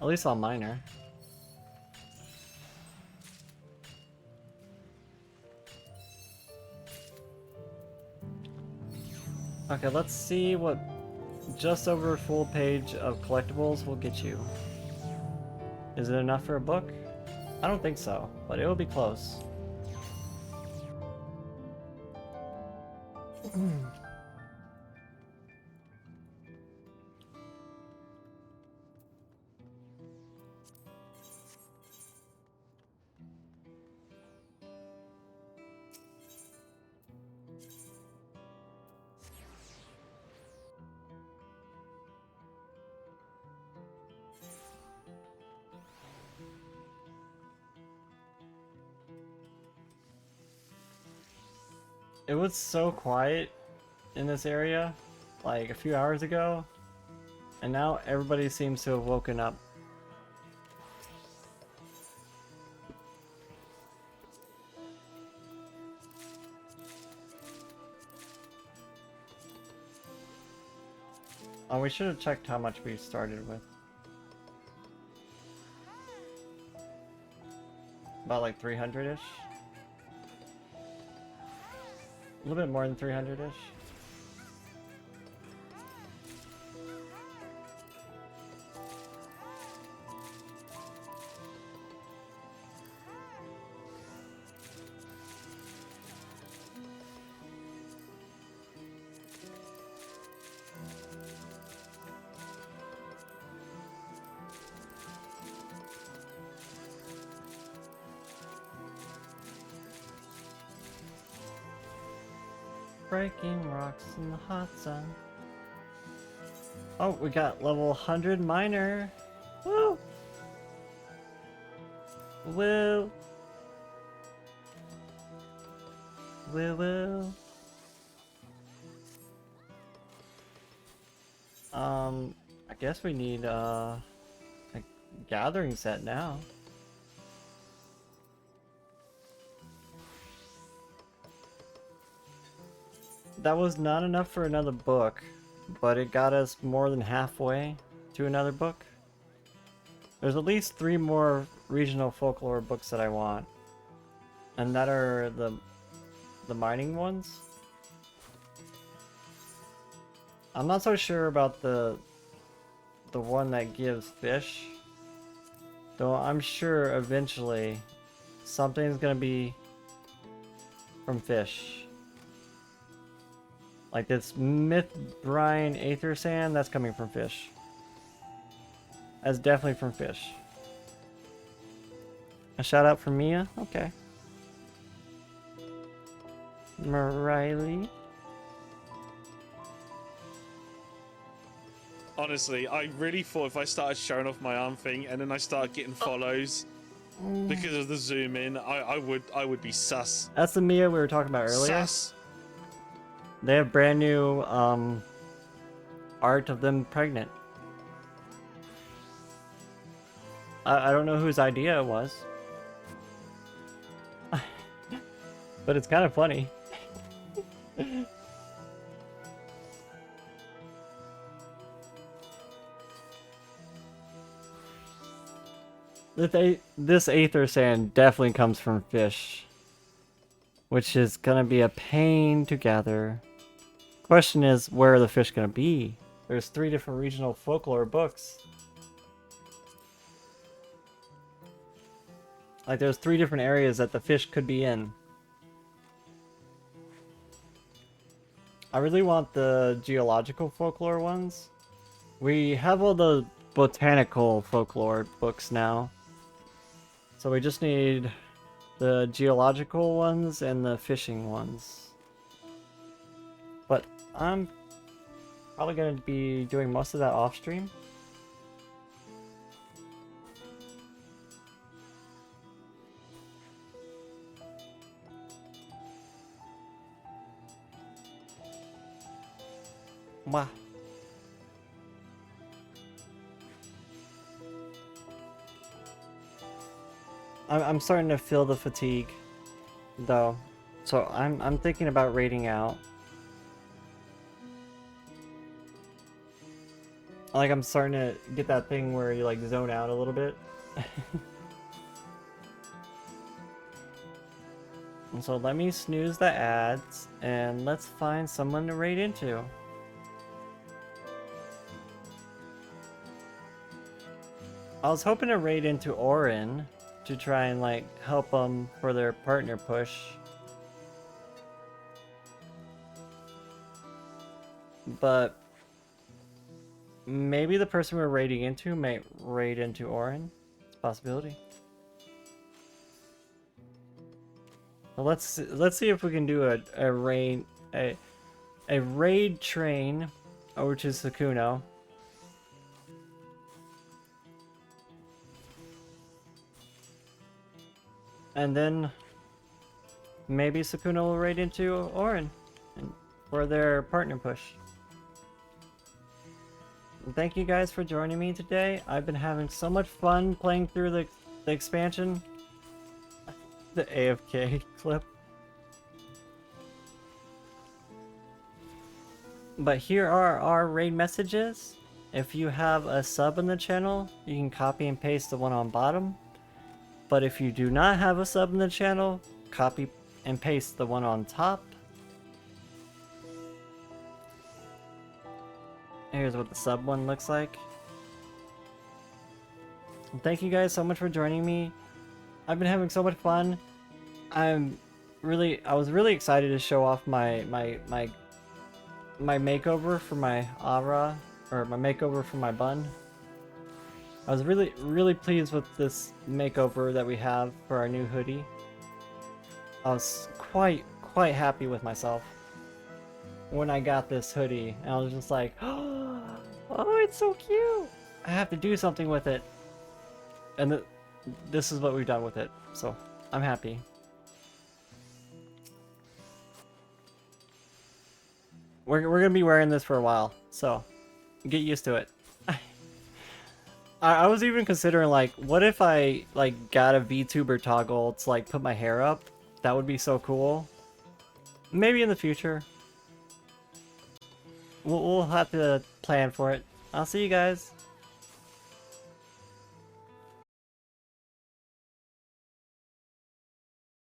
At least on minor. Okay, let's see what just over a full page of collectibles will get you. Is it enough for a book? I don't think so, but it will be close. It was so quiet in this area, like a few hours ago, and now everybody seems to have woken up. Oh, we should have checked how much we started with. About like 300-ish. A little bit more than 300-ish. Breaking rocks in the hot sun. Oh, we got level 100 minor. Woo! Woo! Woo woo. I guess we need a gathering set now. That was not enough for another book, but it got us more than halfway to another book. There's at least 3 more regional folklore books that I want, and that are the mining ones. I'm not so sure about the one that gives fish, though I'm sure eventually something's gonna be from fish. Like this Myth Brine Aether Sand, that's coming from fish. That's definitely from fish. A shout out from Mia? Okay. Riley? Honestly, I really thought if I started showing off my arm thing and then I started getting follows because of the zoom in, I would be sus. That's the Mia we were talking about earlier. Sus. They have brand new art of them pregnant. I don't know whose idea it was. But it's kind of funny. This Aether Sand definitely comes from fish, which is gonna be a pain to gather. Question is, where are the fish gonna be? There's 3 different regional folklore books. Like there's 3 different areas that the fish could be in. I really want the geological folklore ones. We have all the botanical folklore books now. So we just need the geological ones and the fishing ones. But I'm probably going to be doing most of that off stream. Wow. I'm starting to feel the fatigue, though. So I'm thinking about raiding out. Like, I'm starting to get that thing where you like zone out a little bit. And so let me snooze the ads and let's find someone to raid into. I was hoping to raid into Orin to try and like help them for their partner push. But maybe the person we're raiding into might raid into Orin. It's a possibility. Well, let's see if we can do a raid train over to Sakuno. And then maybe Sakuno will raid into Orin for their partner push. And thank you guys for joining me today. I've been having so much fun playing through the expansion. The AFK clip. But here are our raid messages. If you have a sub in the channel, you can copy and paste the one on bottom. But if you do not have a sub in the channel, copy and paste the one on top. Here's what the sub one looks like. And thank you guys so much for joining me. I've been having so much fun. I was really excited to show off my makeover for my aura, or my makeover for my bun. I was really pleased with this makeover that we have for our new hoodie. I was quite happy with myself when I got this hoodie, and I was just like, oh, it's so cute! I have to do something with it. And this is what we've done with it, so I'm happy. We're gonna be wearing this for a while, so get used to it. I was even considering, like, what if I like got a VTuber toggle to like put my hair up? That would be so cool. Maybe in the future. We'll have to plan for it. I'll see you guys.